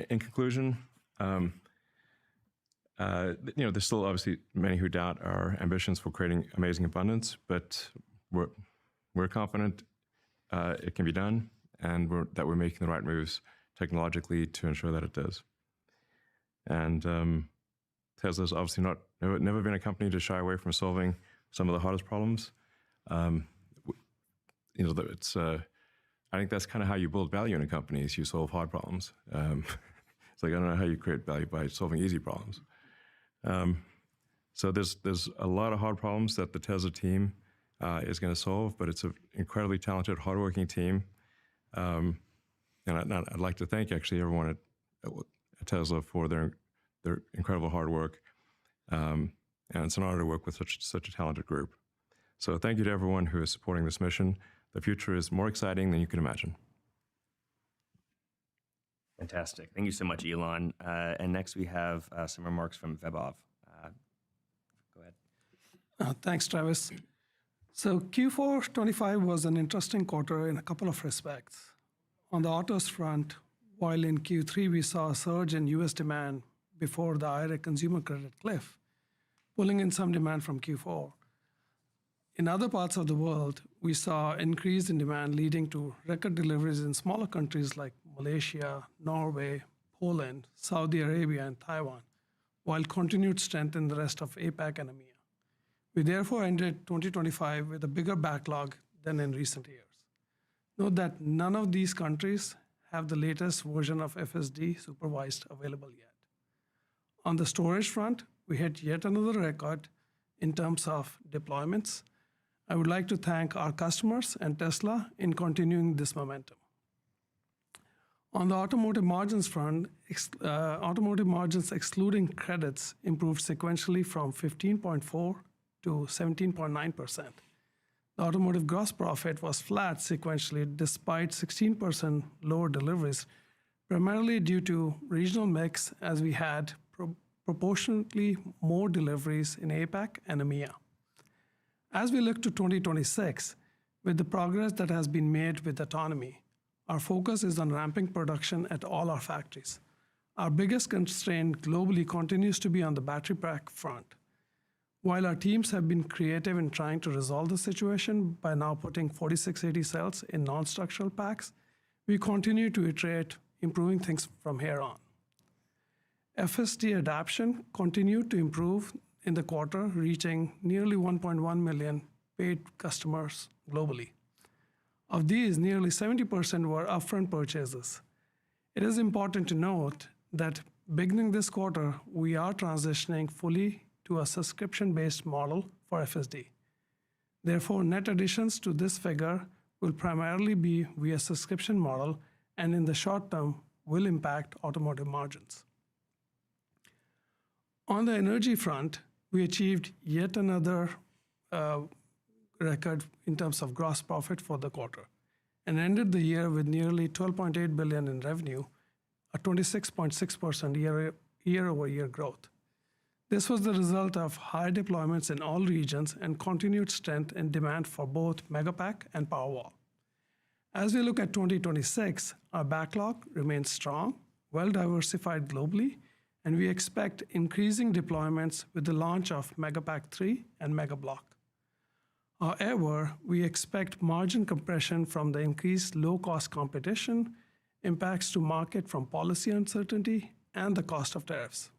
in conclusion, there's still obviously many who doubt our ambitions for creating amazing abundance, but we're confident it can be done, and that we're making the right moves technologically to ensure that it does. And Tesla's obviously never been a company to shy away from solving some of the hardest problems. I think that's kind of how you build value in a company, is you solve hard problems. It's like, I don't know how you create value by solving easy problems. So there's a lot of hard problems that the Tesla team is going to solve, but it's an incredibly talented, hardworking team. And I'd like to thank actually everyone at Tesla for their incredible hard work. And it's an honor to work with such a talented group. So thank you to everyone who is supporting this mission. The future is more exciting than you can imagine. Fantastic. Thank you so much, Elon. And next we have some remarks from Webov. Go ahead. Thanks, Travis. So Q4 25 was an interesting quarter in a couple of respects. On the autos front, while in Q3 we saw a surge in U.S. demand before the IRA consumer credit cliff, pulling in some demand from Q4. In other parts of the world, we saw an increase in demand leading to record deliveries in smaller countries like Malaysia, Norway, Poland, Saudi Arabia, and Taiwan, while continued strength in the rest of APAC and EMEA. We therefore ended 2025 with a bigger backlog than in recent years. Note that none of these countries have the latest version of FSD supervised available yet. On the storage front, we hit yet another record in terms of deployments. I would like to thank our customers and Tesla in continuing this momentum. On the automotive margins front, automotive margins excluding credits improved sequentially from 15.4 to 17.9%. The automotive gross profit was flat sequentially despite 16% lower deliveries, primarily due to regional mix as we had proportionately more deliveries in APAC and EMEA. As we look to 2026, with the progress that has been made with autonomy, our focus is on ramping production at all our factories. Our biggest constraint globally continues to be on the battery pack front. While our teams have been creative in trying to resolve the situation by now putting 4680 cells in non-structural packs, we continue to iterate, improving things from here on. FSD adoption continued to improve in the quarter, reaching nearly 1.1 million paid customers globally. Of these, nearly 70% were upfront purchases. It is important to note that beginning this quarter, we are transitioning fully to a subscription-based model for FSD. Therefore, net additions to this figure will primarily be via subscription model, and in the short term will impact automotive margins. On the energy front, we achieved yet another record in terms of gross profit for the quarter and ended the year with nearly $12.8 billion in revenue, a 26.6% year-over-year growth. This was the result of high deployments in all regions and continued strength in demand for both Megapack and Powerwall. As we look at 2026, our backlog remains strong, well diversified globally, and we expect increasing deployments with the launch of Megapack 3 and Megablock. However, we expect margin compression from the increased low-cost competition, impacts to market from policy uncertainty, and the cost of tariffs.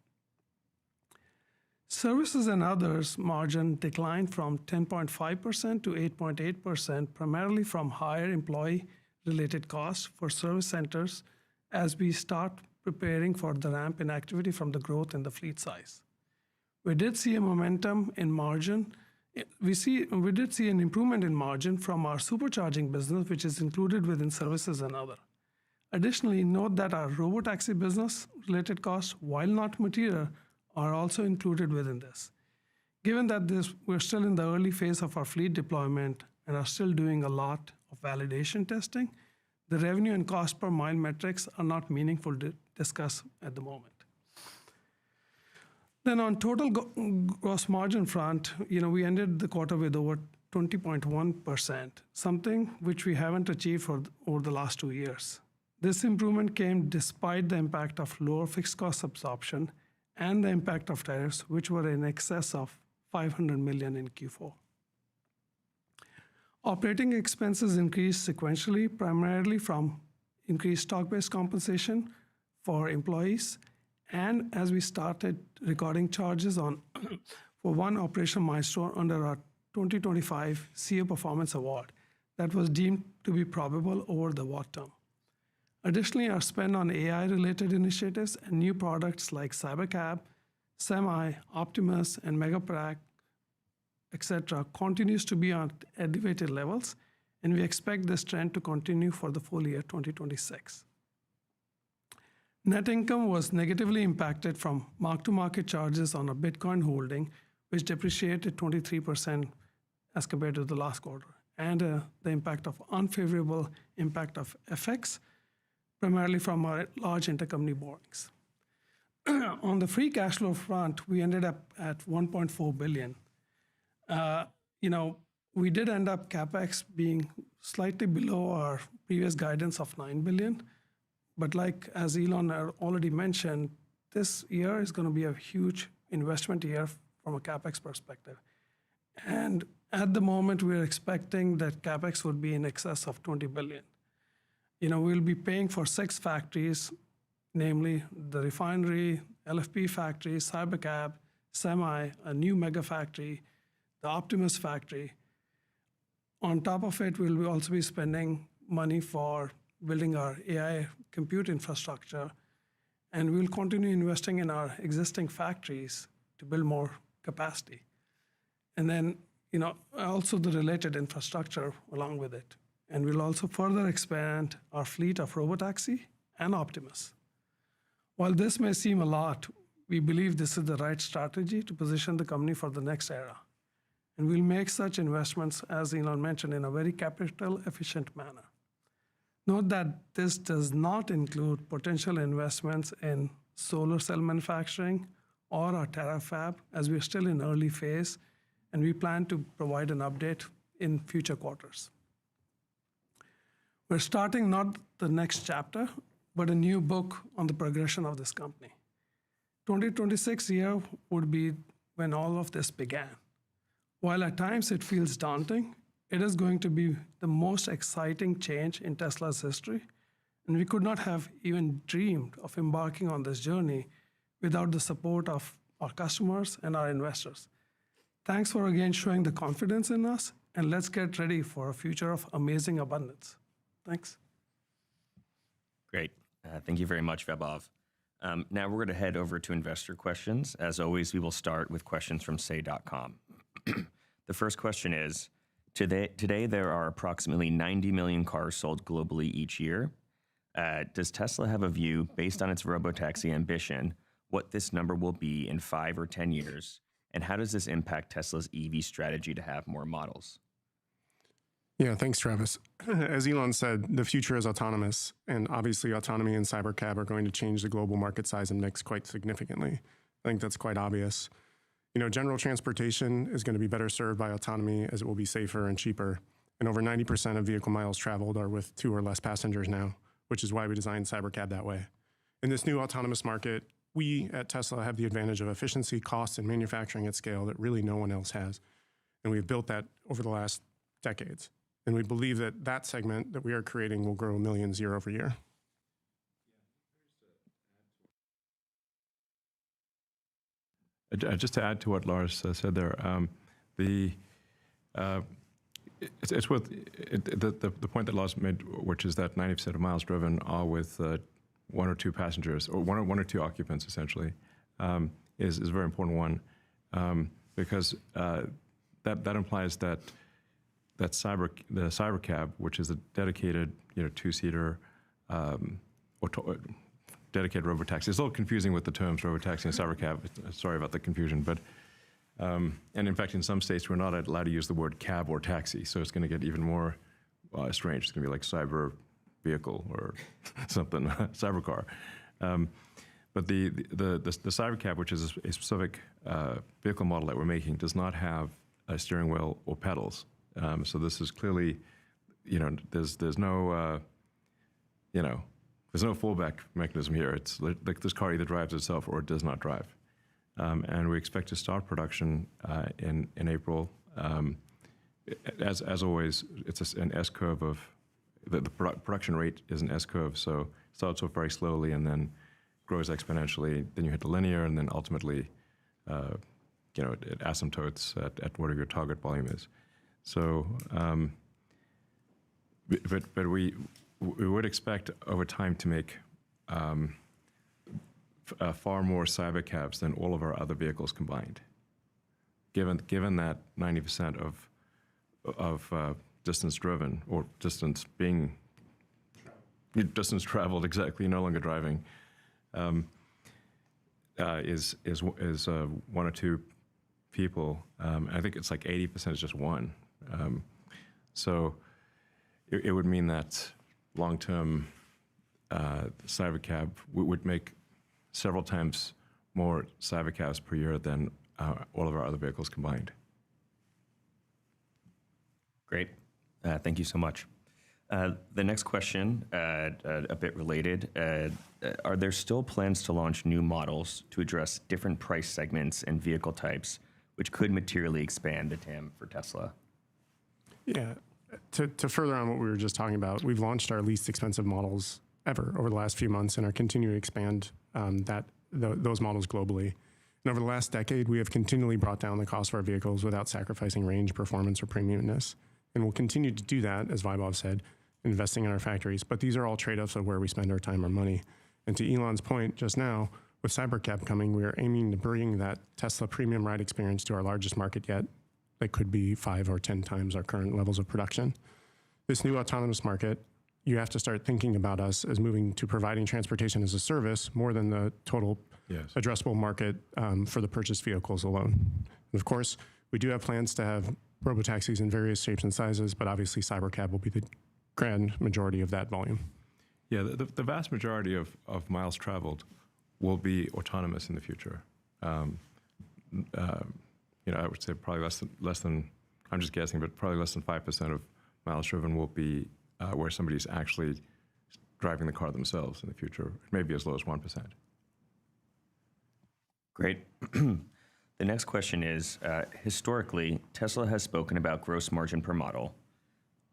Services and others margin declined from 10.5% to 8.8%, primarily from higher employee-related costs for service centers as we start preparing for the ramp in activity from the growth in the fleet size. We did see a momentum in margin. We did see an improvement in margin from our supercharging business, which is included within services and other. Additionally, note that our robotaxi business-related costs, while not material, are also included within this. Given that we're still in the early phase of our fleet deployment and are still doing a lot of validation testing, the revenue and cost per mile metrics are not meaningful to discuss at the moment. Then on total gross margin front, we ended the quarter with over 20.1%, something which we haven't achieved over the last 2 years. This improvement came despite the impact of lower fixed cost absorption and the impact of tariffs, which were in excess of $500 million in Q4. Operating expenses increased sequentially, primarily from increased stock-based compensation for employees, and as we started recording charges for one operational milestone under our 2025 CEO Performance Award that was deemed to be probable over the WOT term. Additionally, our spend on AI-related initiatives and new products like CyberCab, Semi, Optimus, and Megapack, etc., continues to be on elevated levels, and we expect this trend to continue for the full year 2026. Net income was negatively impacted from mark-to-market charges on a Bitcoin holding, which depreciated 23% as compared to the last quarter, and the impact of unfavorable impact of FX, primarily from our large intercompany borrowings. On the free cash flow front, we ended up at $1.4 billion. We did end up CapEx being slightly below our previous guidance of $9 billion, but as Elon already mentioned, this year is going to be a huge investment year from a CapEx perspective. And at the moment, we're expecting that CapEx would be in excess of $20 billion. We'll be paying for 6 factories, namely the refinery, LFP factory, CyberCab, Semi, a new mega factory, the Optimus factory. On top of it, we'll also be spending money for building our AI compute infrastructure, and we'll continue investing in our existing factories to build more capacity. And then, also the related infrastructure along with it. And we'll also further expand our fleet of robotaxi and Optimus. While this may seem a lot, we believe this is the right strategy to position the company for the next era. And we'll make such investments, as Elon mentioned, in a very capital-efficient manner. Note that this does not include potential investments in solar cell manufacturing or our Terafab, as we're still in early phase, and we plan to provide an update in future quarters. We're starting not the next chapter, but a new book on the progression of this company. 2026 year would be when all of this began. While at times it feels daunting, it is going to be the most exciting change in Tesla's history, and we could not have even dreamed of embarking on this journey without the support of our customers and our investors. Thanks for again showing the confidence in us, and let's get ready for a future of amazing abundance. Thanks. Great. Thank you very much, Vaibhav. Now we're going to head over to investor questions. As always, we will start with questions from say.com. The first question is, today there are approximately 90 million cars sold globally each year. Does Tesla have a view, based on its robotaxi ambition, what this number will be in 5 or 10 years? And how does this impact Tesla's EV strategy to have more models? Yeah, thanks, Travis. As Elon said, the future is autonomous, and obviously autonomy and cybercab are going to change the global market size and mix quite significantly. I think that's quite obvious. You know, general transportation is going to be better served by autonomy as it will be safer and cheaper. And over 90% of vehicle miles traveled are with 2 or less passengers now, which is why we designed cybercab that way. In this new autonomous market, we at Tesla have the advantage of efficiency, cost, and manufacturing at scale that really no one else has. And we've built that over the last decades. And we believe that that segment that we are creating will grow millions year over year. Just to add to what Lars said there, it's with the point that Lars made, which is that 90% of miles driven are with 1 or 2 passengers, or one or two occupants, essentially, is a very important one, because that implies that the cybercab, which is a dedicated 2-seater dedicated robotaxi. It's a little confusing with the terms robotaxi and cybercab. Sorry about the confusion, but and in fact, in some states, we're not allowed to use the word cab or taxi, so it's going to get even more strange. It's going to be like cyber vehicle or something, cybercar. But the cybercab, which is a specific vehicle model that we're making, does not have a steering wheel or pedals. So this is clearly, there's no, there's no fallback mechanism here. It's like this car either drives itself or it does not drive. And we expect to start production in April. As always, it's an S-curve of, the production rate is an S-curve, so it starts off very slowly and then grows exponentially. Then you hit the linear, and then ultimately, it asymptotes at whatever your target volume is. So, but we would expect over time to make far more cybercabs than all of our other vehicles combined. Given that 90% of distance driven, or distance traveled, exactly, no longer driving, is 1 or 2 people. I think it's like 80% is just 1. So it would mean that long-term cybercab would make several times more cybercabs per year than all of our other vehicles combined. Great. Thank you so much. The next question, a bit related. Are there still plans to launch new models to address different price segments and vehicle types, which could materially expand the TAM for Tesla? Yeah. To further on what we were just talking about, we've launched our least expensive models ever over the last few months and are continuing to expand those models globally. And over the last decade, we have continually brought down the cost of our vehicles without sacrificing range, performance, or premiumness. And we'll continue to do that, as Vaibhav said, investing in our factories. But these are all trade-offs of where we spend our time or money. And to Elon's point just now, with Cybercab coming, we are aiming to bring that Tesla premium ride experience to our largest market yet. That could be 5 or 10 times our current levels of production. This new autonomous market, you have to start thinking about us as moving to providing transportation as a service more than the total addressable market for the purchased vehicles alone. And of course, we do have plans to have robotaxis in various shapes and sizes, but obviously Cybercab will be the grand majority of that volume. Yeah, the vast majority of miles traveled will be autonomous in the future. I would say probably less than, I'm just guessing, but probably less than 5% of miles driven will be where somebody's actually driving the car themselves in the future. It may be as low as 1%. Great. The next question is, historically, Tesla has spoken about gross margin per model.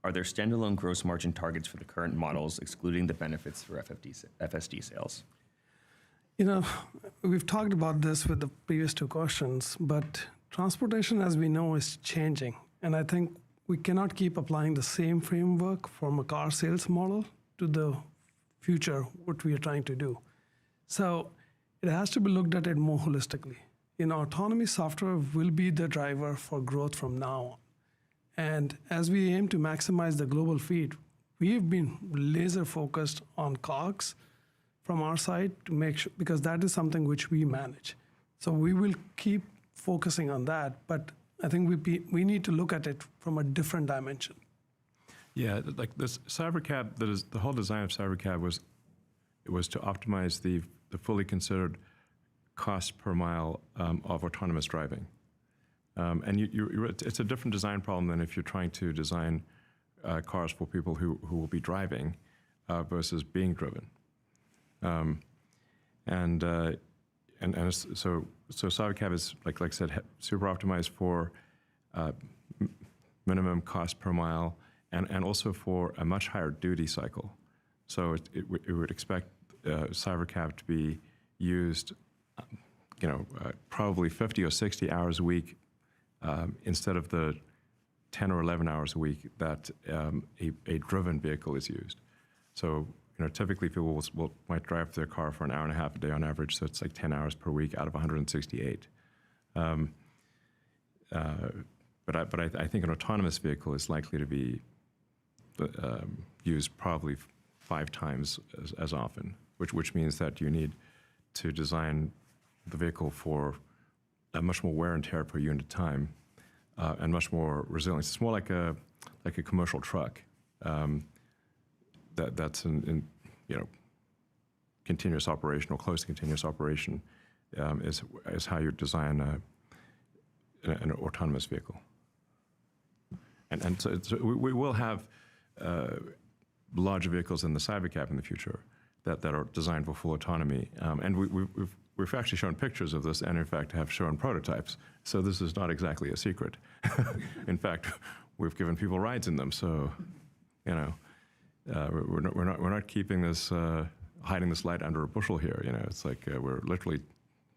Are there standalone gross margin targets for the current models, excluding the benefits for FSD sales? We've talked about this with the previous 2 questions, but transportation, as we know, is changing. And I think we cannot keep applying the same framework from a car sales model to the future, what we are trying to do. So it has to be looked at it more holistically. Autonomy software will be the driver for growth from now on. And as we aim to maximize the global fleet, we've been laser focused on COGS from our side to make sure, because that is something which we manage. So we will keep focusing on that, but I think we need to look at it from a different dimension. Yeah, like this CyberCab, the whole design of CyberCab was to optimize the fully considered cost per mile of autonomous driving. And it's a different design problem than if you're trying to design cars for people who will be driving versus being driven. So CyberCab is, like I said, super optimized for minimum cost per mile and also for a much higher duty cycle. So it would expect CyberCab to be used, probably 50 or 60 hours a week instead of the 10 or 11 hours a week that a driven vehicle is used. So, typically people might drive their car for an hour and a half a day on average, so it's like 10 hours per week out of 168. But I think an autonomous vehicle is likely to be used probably 5 times as often, which means that you need to design the vehicle for a much more wear and tear per unit time and much more resilience. It's more like a commercial truck that's in continuous operation or close to continuous operation is how you design an autonomous vehicle. And so we will have larger vehicles in the CyberCab in the future that are designed for full autonomy. And we've actually shown pictures of this and, in fact, have shown prototypes. So this is not exactly a secret. In fact, we've given people rides in them. So, we're not keeping this, hiding this light under a bushel here. It's like we're literally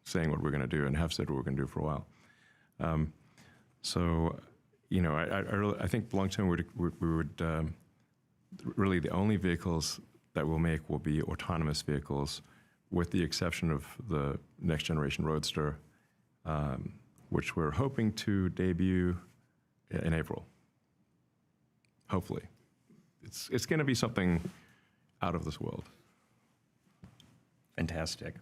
saying what we're going to do and have said what we're going to do for a while. I think long term we would really the only vehicles that we'll make will be autonomous vehicles, with the exception of the next generation Roadster, which we're hoping to debut in April. Hopefully. It's going to be something out of this world. Fantastic.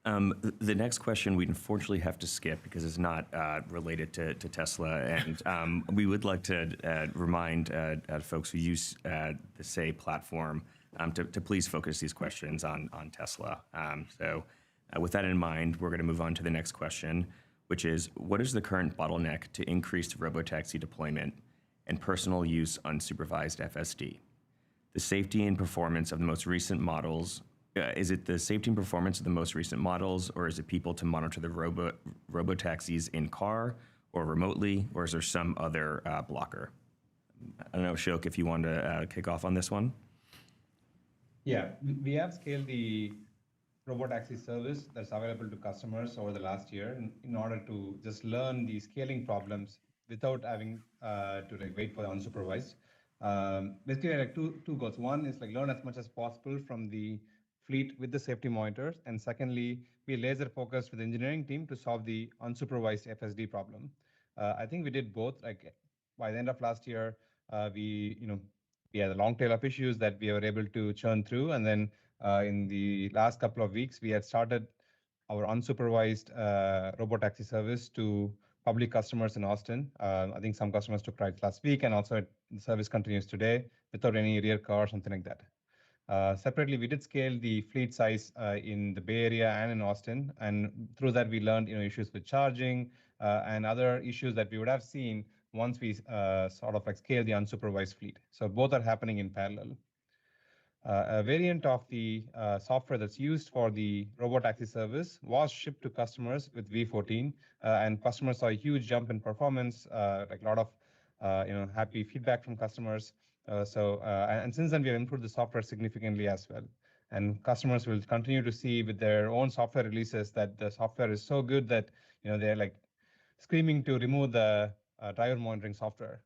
The next question we unfortunately have to skip because it's not related to Tesla, and we would like to remind folks who use the SAY platform to please focus these questions on Tesla. With that in mind, we're going to move on to the next question, which is, what is the current bottleneck to increased robotaxi deployment and personal use unsupervised FSD? The safety and performance of the most recent models. Is it the safety and performance of the most recent models, or is it people to monitor the robotaxis in car or remotely, or is there some other blocker? I don't know, Ashok, if you want to kick off on this one. Yeah, we have scaled the robotaxi service that's available to customers over the last year in order to just learn the scaling problems without having to wait for the unsupervised. Basically, two goals. One is learn as much as possible from the fleet with the safety monitors, and secondly, be laser focused with the engineering team to solve the unsupervised FSD problem. I think we did both. By the end of last year, we had a long tail of issues that we were able to churn through, and then in the last couple of weeks, we had started our unsupervised robotaxi service to public customers in Austin. I think some customers took rides last week, and also the service continues today without any rear car or something like that. Separately, we did scale the fleet size in the Bay Area and in Austin, and through that we learned issues with charging and other issues that we would have seen once we scale the unsupervised fleet. So both are happening in parallel. A variant of the software that's used for the robotaxi service was shipped to customers with V14, and customers saw a huge jump in performance, a lot of happy feedback from customers. And since then, we have improved the software significantly as well. And customers will continue to see with their own software releases that the software is so good that they're screaming to remove the driver monitoring software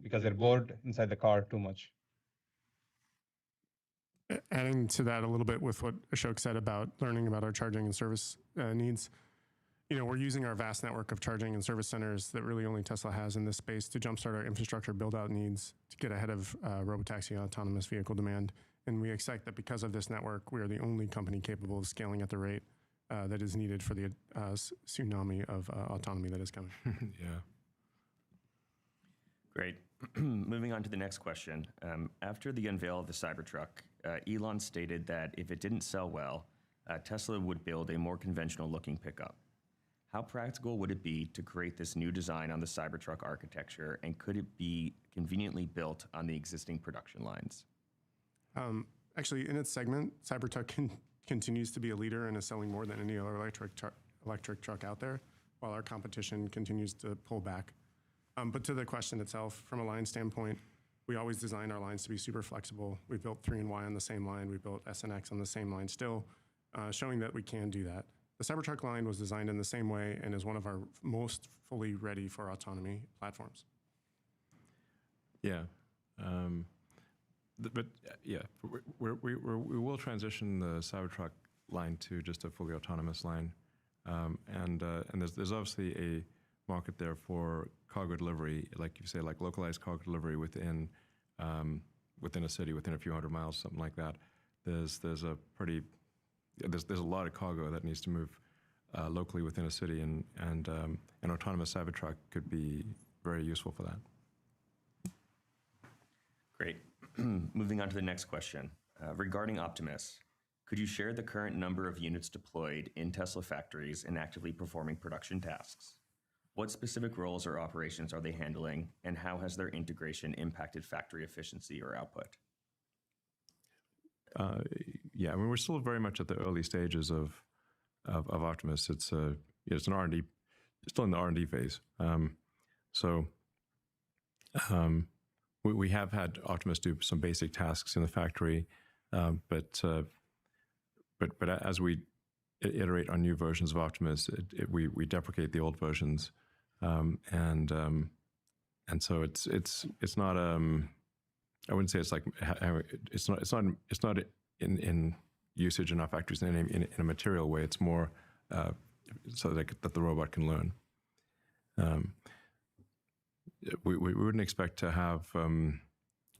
because they're bored inside the car too much. Adding to that a little bit with what Ashok said about learning about our charging and service needs, we're using our vast network of charging and service centers that really only Tesla has in this space to jumpstart our infrastructure build-out needs to get ahead of robotaxi and autonomous vehicle demand. And we expect that because of this network, we are the only company capable of scaling at the rate that is needed for the tsunami of autonomy that is coming. Yeah. Great. Moving on to the next question. After the unveil of the Cybertruck, Elon stated that if it didn't sell well, Tesla would build a more conventional-looking pickup. How practical would it be to create this new design on the Cybertruck architecture, and could it be conveniently built on the existing production lines? Actually, in its segment, Cybertruck continues to be a leader and is selling more than any other electric truck out there, while our competition continues to pull back. But to the question itself, from a line standpoint, we always design our lines to be super flexible. We built 3 and Y on the same line. We built S and X on the same line still, showing that we can do that. The Cybertruck line was designed in the same way and is one of our most fully ready for autonomy platforms. Yeah. But yeah, we will transition the Cybertruck line to just a fully autonomous line. And there's obviously a market there for cargo delivery, like you say, like localized cargo delivery within a city, within a few hundred miles, something like that. There's a lot of cargo that needs to move locally within a city, and an autonomous Cybertruck could be very useful for that. Great. Moving on to the next question. Regarding Optimus, could you share the current number of units deployed in Tesla factories and actively performing production tasks? What specific roles or operations are they handling, and how has their integration impacted factory efficiency or output? Yeah, I mean, we're still very much at the early stages of Optimus. It's an R&D, still in the R&D phase. We have had Optimus do some basic tasks in the factory, but as we iterate on new versions of Optimus, we deprecate the old versions, and so it's not I wouldn't say it's like it's not in usage in our factories in a material way. It's more so that the robot can learn. We wouldn't expect to have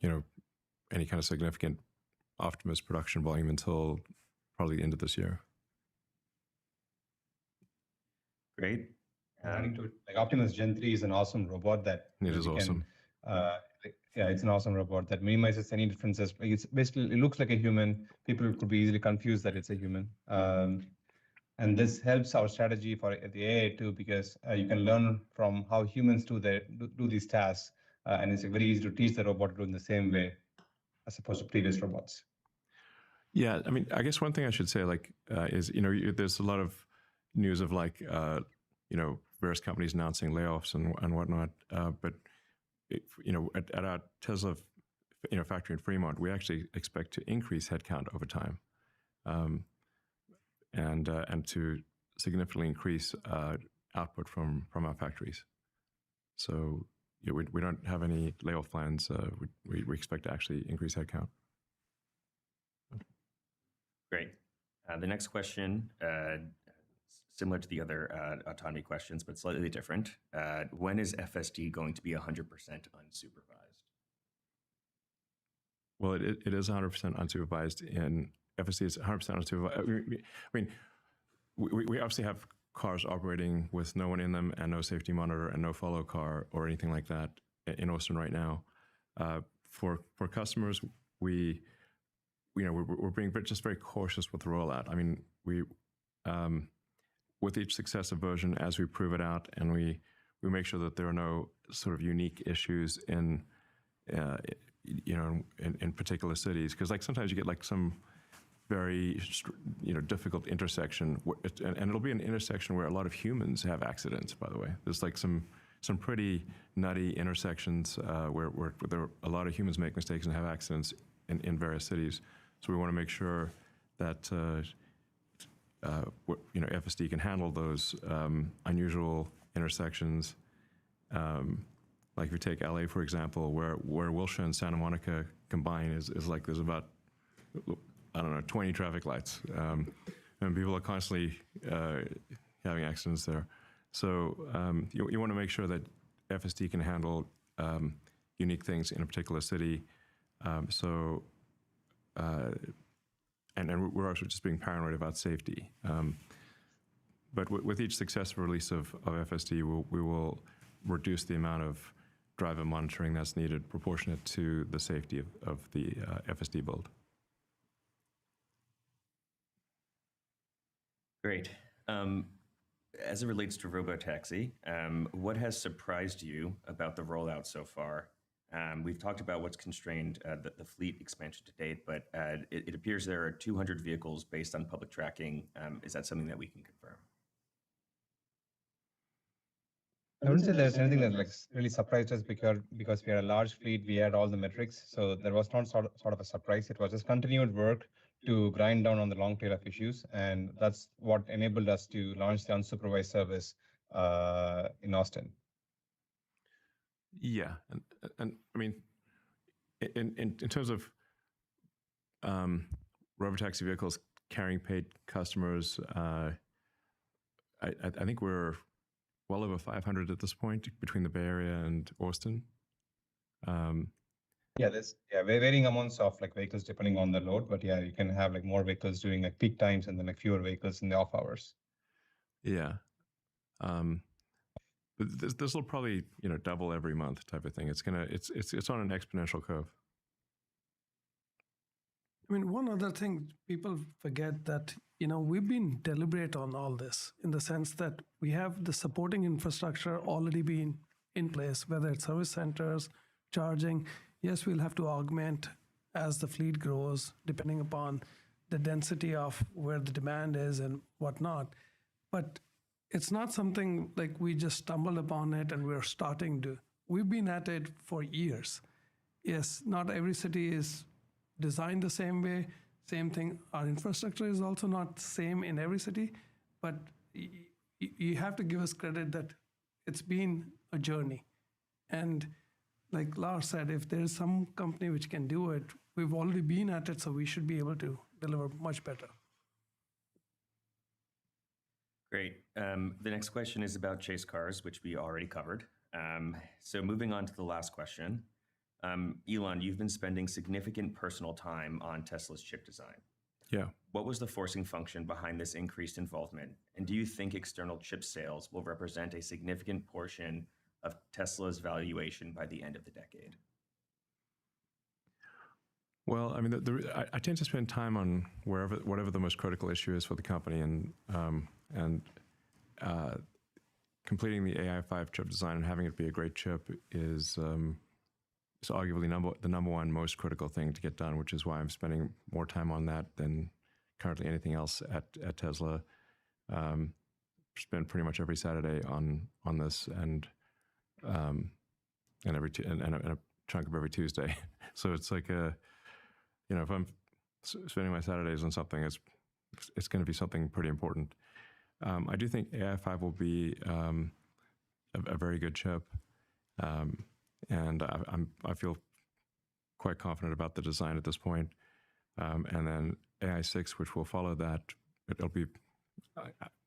any kind of significant Optimus production volume until probably the end of this year. Great. Adding to it, like Optimus Gen 3 is an awesome robot that it is awesome. Yeah, it's an awesome robot that minimizes any differences. It's basically, it looks like a human. People could be easily confused that it's a human. And this helps our strategy for the AI too, because you can learn from how humans do these tasks, and it's very easy to teach the robot to do in the same way as opposed to previous robots. Yeah, I mean, I guess one thing I should say, is there's a lot of news of various companies announcing layoffs and whatnot, but at our Tesla factory in Fremont, we actually expect to increase headcount over time, and to significantly increase output from our factories. So we don't have any layoff plans. We expect to actually increase headcount. Great. The next question, similar to the other autonomy questions, but slightly different. When is FSD going to be 100% unsupervised? Well, it is 100% unsupervised in FSD. It's 100% unsupervised. I mean, we obviously have cars operating with no one in them and no safety monitor and no follow car or anything like that in Austin right now. For customers, we're being just very cautious with the rollout. I mean, with each successive version, as we prove it out, and we make sure that there are no sort of unique issues in particular cities, because sometimes you get some very difficult intersection, and it'll be an intersection where a lot of humans have accidents. By the way, there's some pretty nutty intersections where there are a lot of humans make mistakes and have accidents in various cities. So we want to make sure that FSD can handle those unusual intersections. Like if you take LA, for example, where Wilshire and Santa Monica combine is like there's about I don't know, 20 traffic lights. And people are constantly having accidents there. So you want to make sure that FSD can handle unique things in a particular city. And we're also just being paranoid about safety. But with each successful release of FSD, we will reduce the amount of driver monitoring that's needed proportionate to the safety of the FSD build. Great. As it relates to robotaxi, what has surprised you about the rollout so far? We've talked about what's constrained the fleet expansion to date, but it appears there are 200 vehicles based on public tracking. Is that something that we can confirm? I wouldn't say there's anything that really surprised us because we are a large fleet. We had all the metrics, so there was not sort of a surprise. It was just continued work to grind down on the long tail of issues, and that's what enabled us to launch the unsupervised service in Austin. Yeah, and I mean, in terms of robotaxi vehicles carrying paid customers, I think we're well over 500 at this point between the Bay Area and Austin. We're varying amounts of vehicles depending on the load, but you can have more vehicles during peak times and then fewer vehicles in the off hours. Yeah. But this will probably double every month type of thing. It's on an exponential curve. I mean, one other thing people forget that, we've been deliberate on all this in the sense that we have the supporting infrastructure already been in place, whether it's service centers, charging. Yes, we'll have to augment as the fleet grows, depending upon the density of where the demand is and whatnot. But it's not something like we just stumbled upon it and we're starting to. We've been at it for years. Yes, not every city is designed the same way. Same thing, our infrastructure is also not the same in every city, but you have to give us credit that it's been a journey. And like Lars said, if there's some company which can do it, we've already been at it, so we should be able to deliver much better. Great. The next question is about chase cars, which we already covered. So moving on to the last question. Elon, you've been spending significant personal time on Tesla's chip design. Yeah. What was the forcing function behind this increased involvement? And do you think external chip sales will represent a significant portion of Tesla's valuation by the end of the decade? Well, I mean, I tend to spend time on whatever the most critical issue is for the company, and completing the AI5 chip design and having it be a great chip is arguably the number one most critical thing to get done, which is why I'm spending more time on that than currently anything else at Tesla. Spend pretty much every Saturday on this and a chunk of every Tuesday. So it's like if I'm spending my Saturdays on something, it's going to be something pretty important. I do think AI5 will be a very good chip. And I feel quite confident about the design at this point. And then AI6, which will follow that, it'll be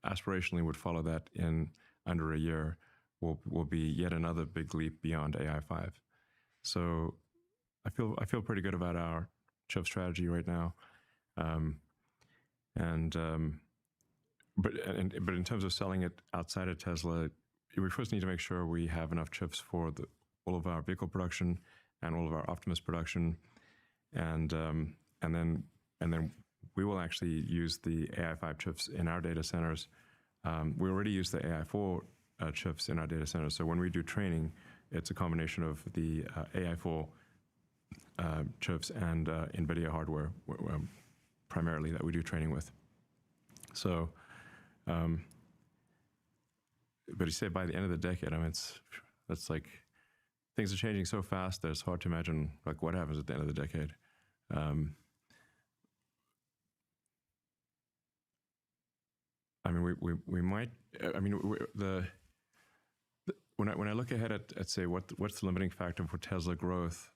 aspirationally would follow that in under a year, will be yet another big leap beyond AI5. So I feel pretty good about our chip strategy right now. But in terms of selling it outside of Tesla, we first need to make sure we have enough chips for all of our vehicle production and all of our Optimus production, and then we will actually use the AI5 chips in our data centers. We already use the AI4 chips in our data centers. So when we do training, it's a combination of the AI4 chips and NVIDIA hardware primarily that we do training with. So, but you say by the end of the decade, I mean, that's like, things are changing so fast that it's hard to imagine what happens at the end of the decade. I mean, we might. I mean, when I look ahead at say what's the limiting factor for Tesla growth,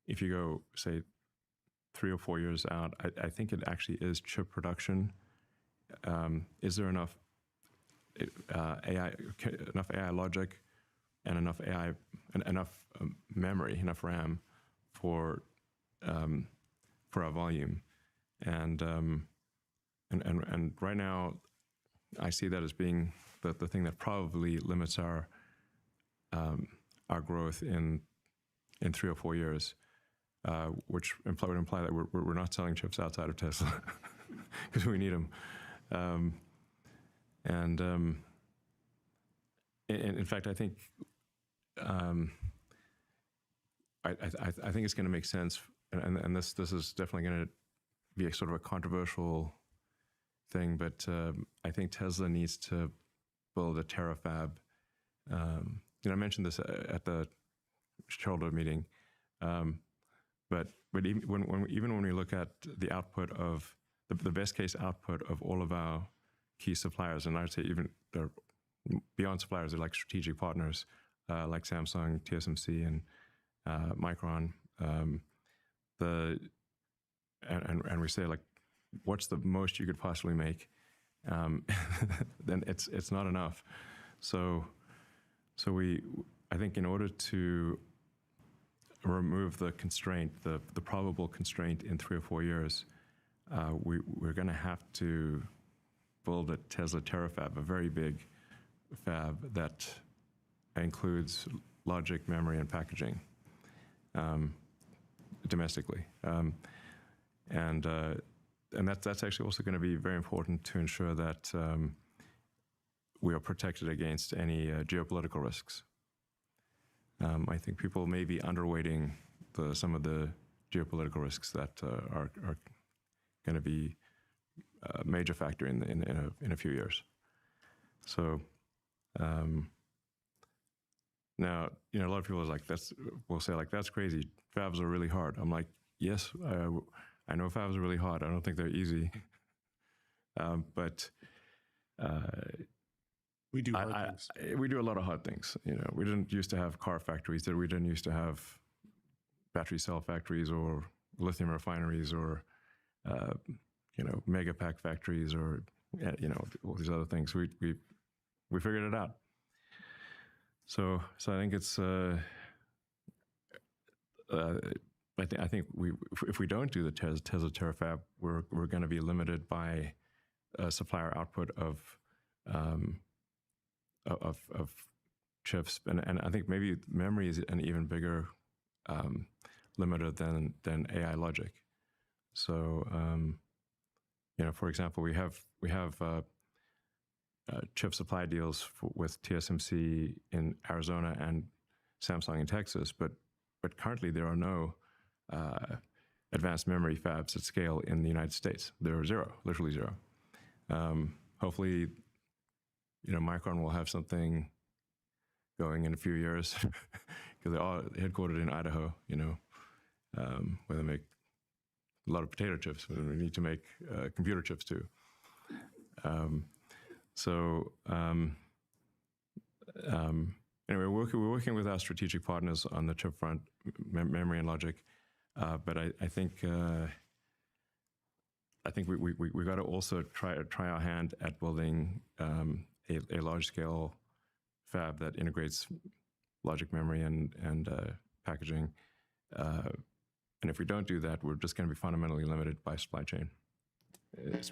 if you go say 3 or 4 years out, I think it actually is chip production. Is there enough AI logic and enough AI and enough memory, enough RAM for our volume? And right now, I see that as being the thing that probably limits our growth in 3 or 4 years, which would imply that we're not selling chips outside of Tesla because we need them. In fact, I think I think it's going to make sense, and this is definitely going to be a sort of a controversial thing, but I think Tesla needs to build a terafab. I mentioned this at the shareholder meeting, but even when we look at the output of the best case output of all of our key suppliers, and I'd say even beyond suppliers, they're like strategic partners, like Samsung, TSMC, and Micron. And we say, like, what's the most you could possibly make? Then it's not enough. So I think in order to remove the constraint, the probable constraint in 3 or 4 years, we're going to have to build a Tesla terafab, a very big fab that includes logic, memory, and packaging domestically. And that's actually also going to be very important to ensure that we are protected against any geopolitical risks. I think people may be underweighting some of the geopolitical risks that are going to be a major factor in a few years. So now, a lot of people will say that's crazy. Fabs are really hard. I'm like, yes, I know fabs are really hard. I don't think they're easy. But we do hard things. We do a lot of hard things. We didn't used to have car factories. We didn't used to have battery cell factories or lithium refineries or mega pack factories or all these other things. We figured it out. So I think it's. I think if we don't do the Tesla terafab, we're going to be limited by supplier output of chips, and I think maybe memory is an even bigger limiter than AI logic. So for example, we have chip supply deals with TSMC in Arizona and Samsung in Texas, but currently there are no advanced memory fabs at scale in the United States. There are zero, literally zero. Hopefully, Micron will have something going in a few years because they're all headquartered in Idaho, where they make a lot of potato chips. We need to make computer chips too. Anyway, we're working with our strategic partners on the chip front, memory and logic. But I think we got to also try our hand at building a large scale fab that integrates logic, memory, and packaging. And if we don't do that, we're just going to be fundamentally limited by supply chain,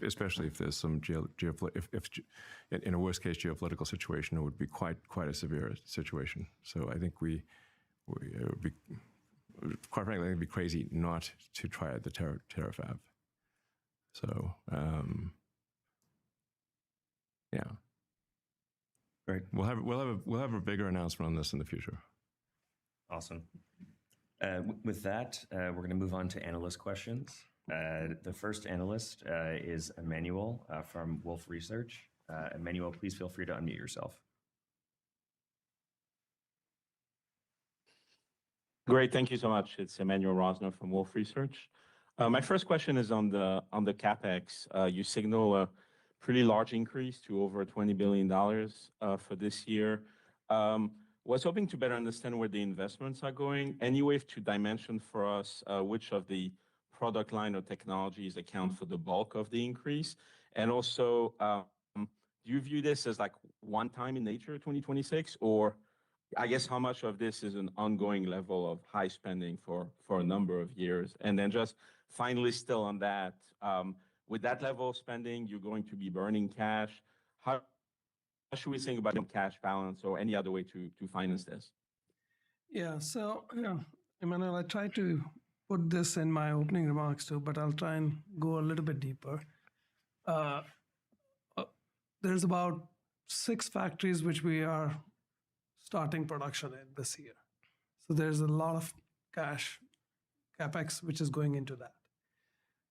especially if there's some if in a worst case geopolitical situation, it would be quite a severe situation. So I think it would be, quite frankly, it'd be crazy not to try the terafab. So yeah, great. We'll have a bigger announcement on this in the future. Awesome. With that, we're going to move on to analyst questions. The first analyst is Emmanuel from Wolfe Research. Emmanuel, please feel free to unmute yourself. Great, thank you so much. It's Emmanuel Rosner from Wolfe Research. My first question is on the CapEx. You signal a pretty large increase to over $20 billion for this year. Was hoping to better understand where the investments are going. Any way to dimension for us which of the product line or technologies account for the bulk of the increase? And also, do you view this as like one time in nature, 2026, or I guess how much of this is an ongoing level of high spending for a number of years? And then just finally, still on that, with that level of spending, you're going to be burning cash. How should we think about cash balance or any other way to finance this? Yeah, so, Emmanuel, I tried to put this in my opening remarks too, but I'll try and go a little bit deeper. There's about 6 factories which we are starting production in this year. So there's a lot of cash, CapEx, which is going into that.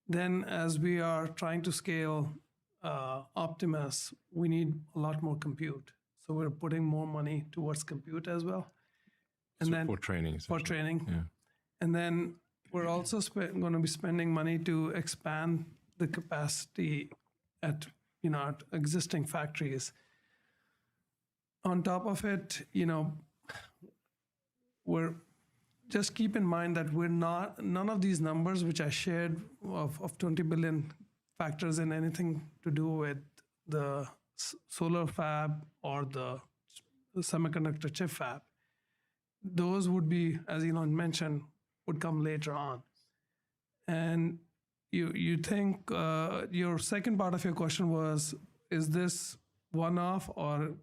Then as we are trying to scale Optimus, we need a lot more compute. So we're putting more money towards compute as well. And So then for training. For training. Yeah. And then we're also going to be spending money to expand the capacity at at existing factories. On top of it, we're just keep in mind that none of these numbers which I shared of 20 billion factors in anything to do with the solar fab or the semiconductor chip fab. Those would be, as Elon mentioned, would come later on. And you think your second part of your question was, is this one-off or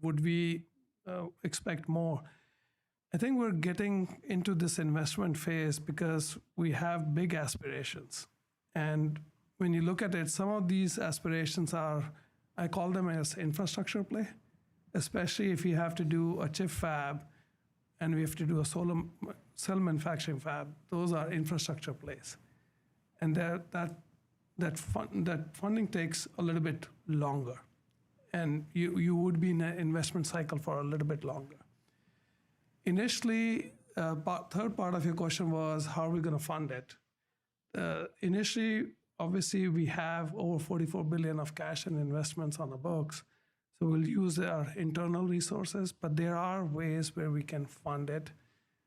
would we expect more? I think we're getting into this investment phase because we have big aspirations. And when you look at it, some of these aspirations are, I call them as infrastructure play, especially if you have to do a chip fab and we have to do a solar cell manufacturing fab. Those are infrastructure plays. And that funding takes a little bit longer. And you would be in an investment cycle for a little bit longer. Initially, third part of your question was, how are we going to fund it? Initially, obviously, we have over 44 billion of cash and investments on the books. So we'll use our internal resources, but there are ways where we can fund it,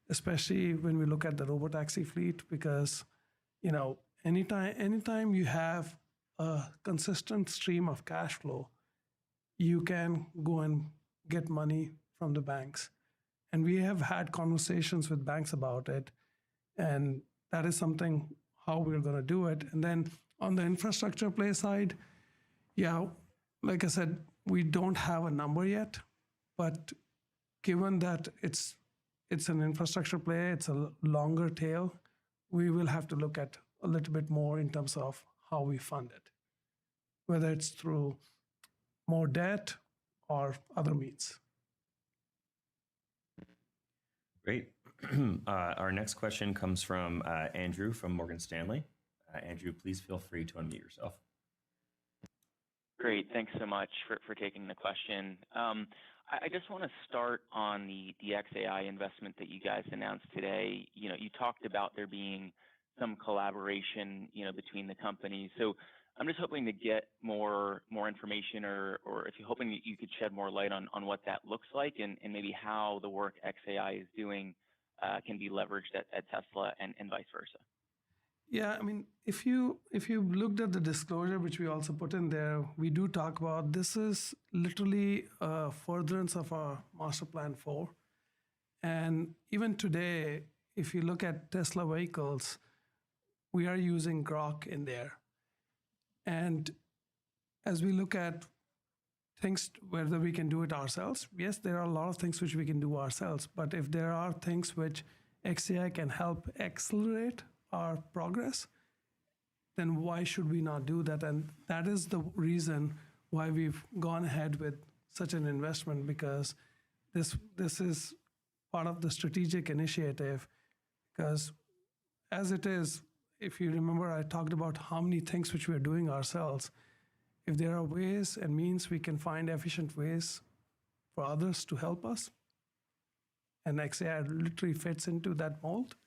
especially when we look at the robotaxi fleet, because, anytime you have a consistent stream of cash flow, you can go and get money from the banks. And we have had conversations with banks about it. And that is something, how we're going to do it. And then on the infrastructure play side, yeah, like I said, we don't have a number yet. But given that it's an infrastructure play, it's a longer tail, we will have to look at a little bit more in terms of how we fund it, whether it's through more debt or other means. Great. Our next question comes from Andrew from Morgan Stanley. Andrew, please feel free to unmute yourself. Great. Thanks so much for taking the question. I just want to start on the xAI investment that you guys announced today. You talked about there being some collaboration, between the companies. So I'm just hoping to get more information, or if you're hoping that you could shed more light on what that looks like, and maybe how the work xAI is doing can be leveraged at Tesla and vice versa. Yeah, I mean, if you looked at the disclosure, which we also put in there, we do talk about this is literally a furtherance of our Master Plan 4. And even today, if you look at Tesla vehicles, we are using Grok in there. And as we look at things, whether we can do it ourselves, yes, there are a lot of things which we can do ourselves. But if there are things which xAI can help accelerate our progress, then why should we not do that? And that is the reason why we've gone ahead with such an investment, because this is part of the strategic initiative. Because as it is, if you remember, I talked about how many things which we are doing ourselves. If there are ways and means we can find efficient ways for others to help us, and xAI literally fits into that mold.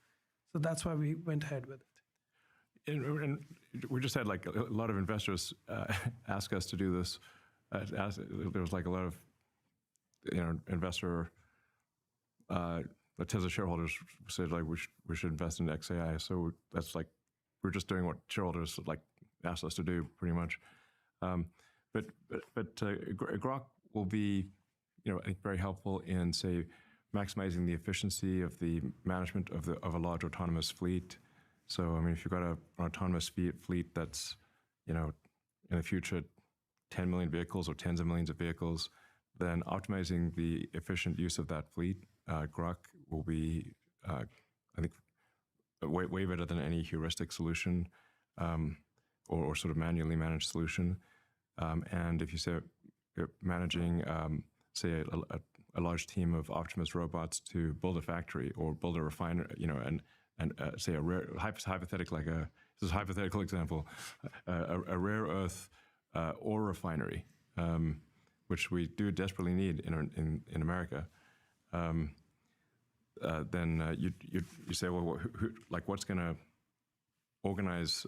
So that's why we went ahead with it. And we just had like a lot of investors ask us to do this. There was like a lot of investor, Tesla shareholders said like we should invest in xAI. So that's like we're just doing what shareholders like asked us to do, pretty much. But Grok will be, I think, very helpful in, say, maximizing the efficiency of the management of a large autonomous fleet. So, I mean, if you've got an autonomous fleet that's, in the future, 10 million vehicles or tens of millions of vehicles, then optimizing the efficient use of that fleet, Grok will be, I think, way better than any heuristic solution or sort of manually managed solution. And if you say you're managing, say, a large team of Optimus robots to build a factory or build a refinery, and say a rare hypothetical, this is a hypothetical example, a rare earth ore refinery, which we do desperately need in America. Then you say, well, what's going to organize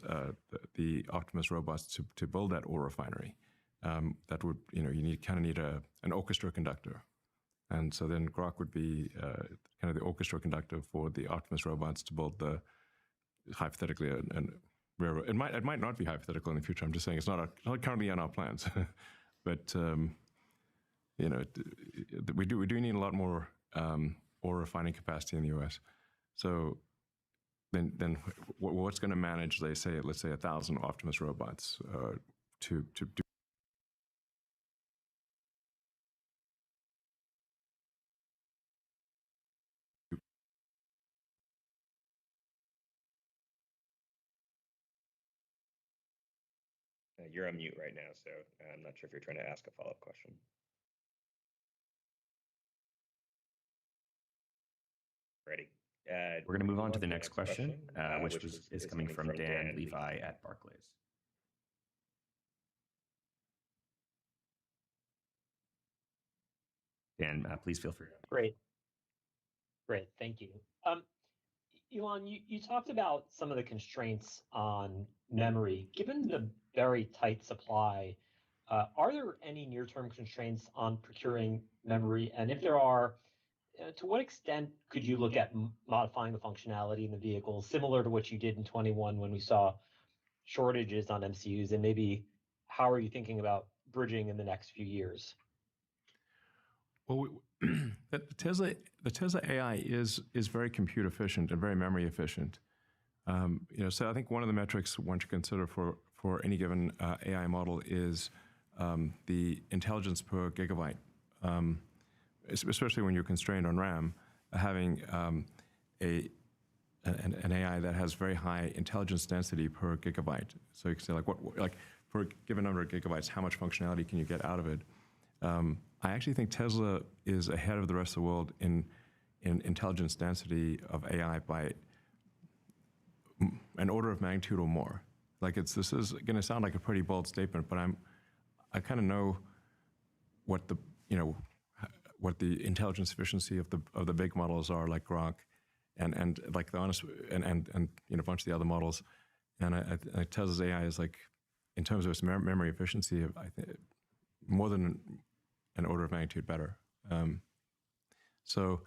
the Optimus robots to build that ore refinery? That would, you kind of need an orchestra conductor. And so then Grok would be kind of the orchestra conductor for the Optimus robots to build hypothetically, it might not be hypothetical in the future. I'm just saying it's not currently on our plans. But, we do need a lot more ore refining capacity in the U.S. So then what's going to manage, let's say 1,000 Optimus robots to do. You're on mute right now, so I'm not sure if you're trying to ask a follow-up question. Ready. We're going to move on to the next question, which is coming from Dan Levi at Barclays. Dan, please feel free. Great. Thank you. Elon, you talked about some of the constraints on memory. Given the very tight supply, are there any near-term constraints on procuring memory? And if there are, to what extent could you look at modifying the functionality in the vehicle, similar to what you did in 21 when we saw shortages on MCUs? And maybe how are you thinking about bridging in the next few years? Well, the Tesla AI is very compute efficient and very memory efficient. So I think one of the metrics one should consider for any given AI model is the intelligence per gigabyte, especially when you're constrained on RAM. Having an AI that has very high intelligence density per gigabyte. So you can say for a given number of gigabytes, how much functionality can you get out of it? I actually think Tesla is ahead of the rest of the world in intelligence density of AI by an order of magnitude or more. This is going to sound like a pretty bold statement, but I kind of know what the intelligence efficiency of the big models are, like Grok, and like the honest and a bunch of the other models. And I Tesla's AI is in terms of its memory efficiency, I think more than an order of magnitude better. So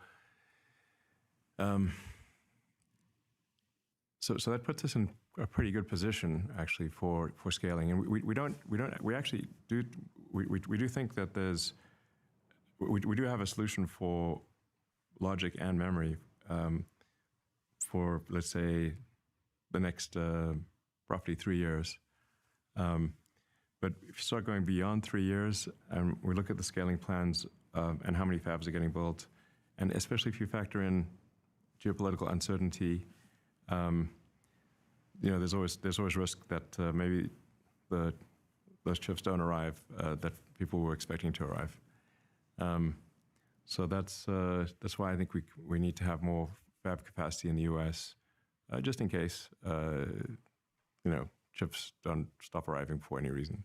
that puts us in a pretty good position actually for scaling. And we actually do think that we do have a solution for logic and memory for, let's say, the next roughly 3 years. But if you start going beyond 3 years, and we look at the scaling plans and how many fabs are getting built, and especially if you factor in geopolitical uncertainty, there's always risk that maybe those chips don't arrive that people were expecting to arrive. So that's why I think we need to have more fab capacity in the U.S. Just in case chips don't stop arriving for any reason.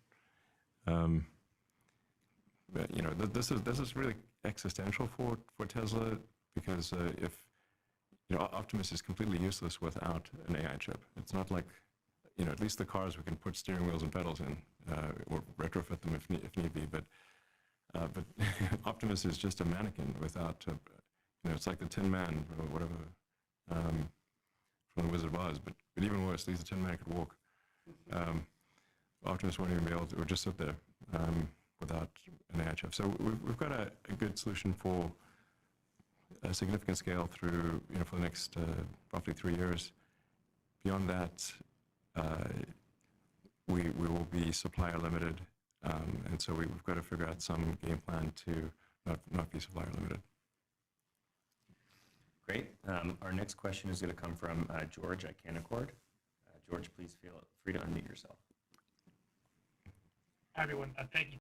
This is really existential for Tesla because if Optimus is completely useless without an AI chip. It's not like at least the cars we can put steering wheels and pedals in or retrofit them if need be. But Optimus is just a mannequin without it's like the Tin Man or whatever from the Wizard of Oz, but even worse, these are 10-man could walk. Optimists won't even be able to, or just sit there without an AHF. So we've got a good solution for a significant scale through, for the next roughly 3 years. Beyond that, we will be supplier limited, and so we've got to figure out some game plan to not be supplier limited. Great. Our next question is going to come from George at Canaccord. George, please feel free to unmute yourself. Hi, everyone. Thank you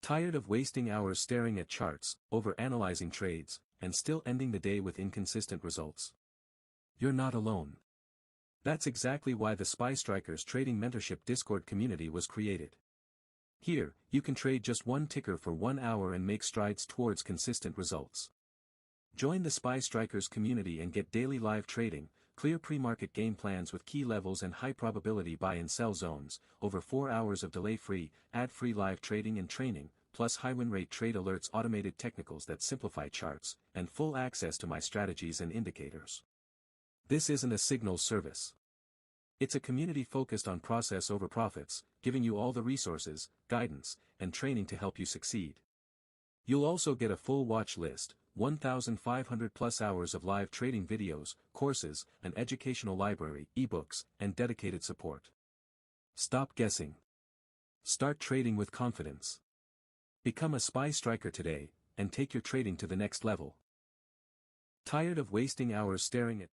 Tired of wasting hours staring at charts, over-analyzing trades, and still ending the day with inconsistent results? You're not alone. That's exactly why the SPY Strikers Trading Mentorship Discord community was created. Here, you can trade just one ticker for 1 hour and make strides towards consistent results. Join the SPY Strikers community and get daily live trading, clear pre-market game plans with key levels and high probability buy and sell zones, over 4 hours of delay-free, ad-free live trading and training, plus high win rate trade alerts, automated technicals that simplify charts, and full access to my strategies and indicators. This isn't a signal service. It's a community focused on process over profits, giving you all the resources, guidance, and training to help you succeed. You'll also get a full watch list, 1,500 plus hours of live trading videos, courses, an educational library, ebooks, and dedicated support. Stop guessing. Start trading with confidence. Become a SPY Striker today, and take your trading to the next level. Tired of wasting hours staring at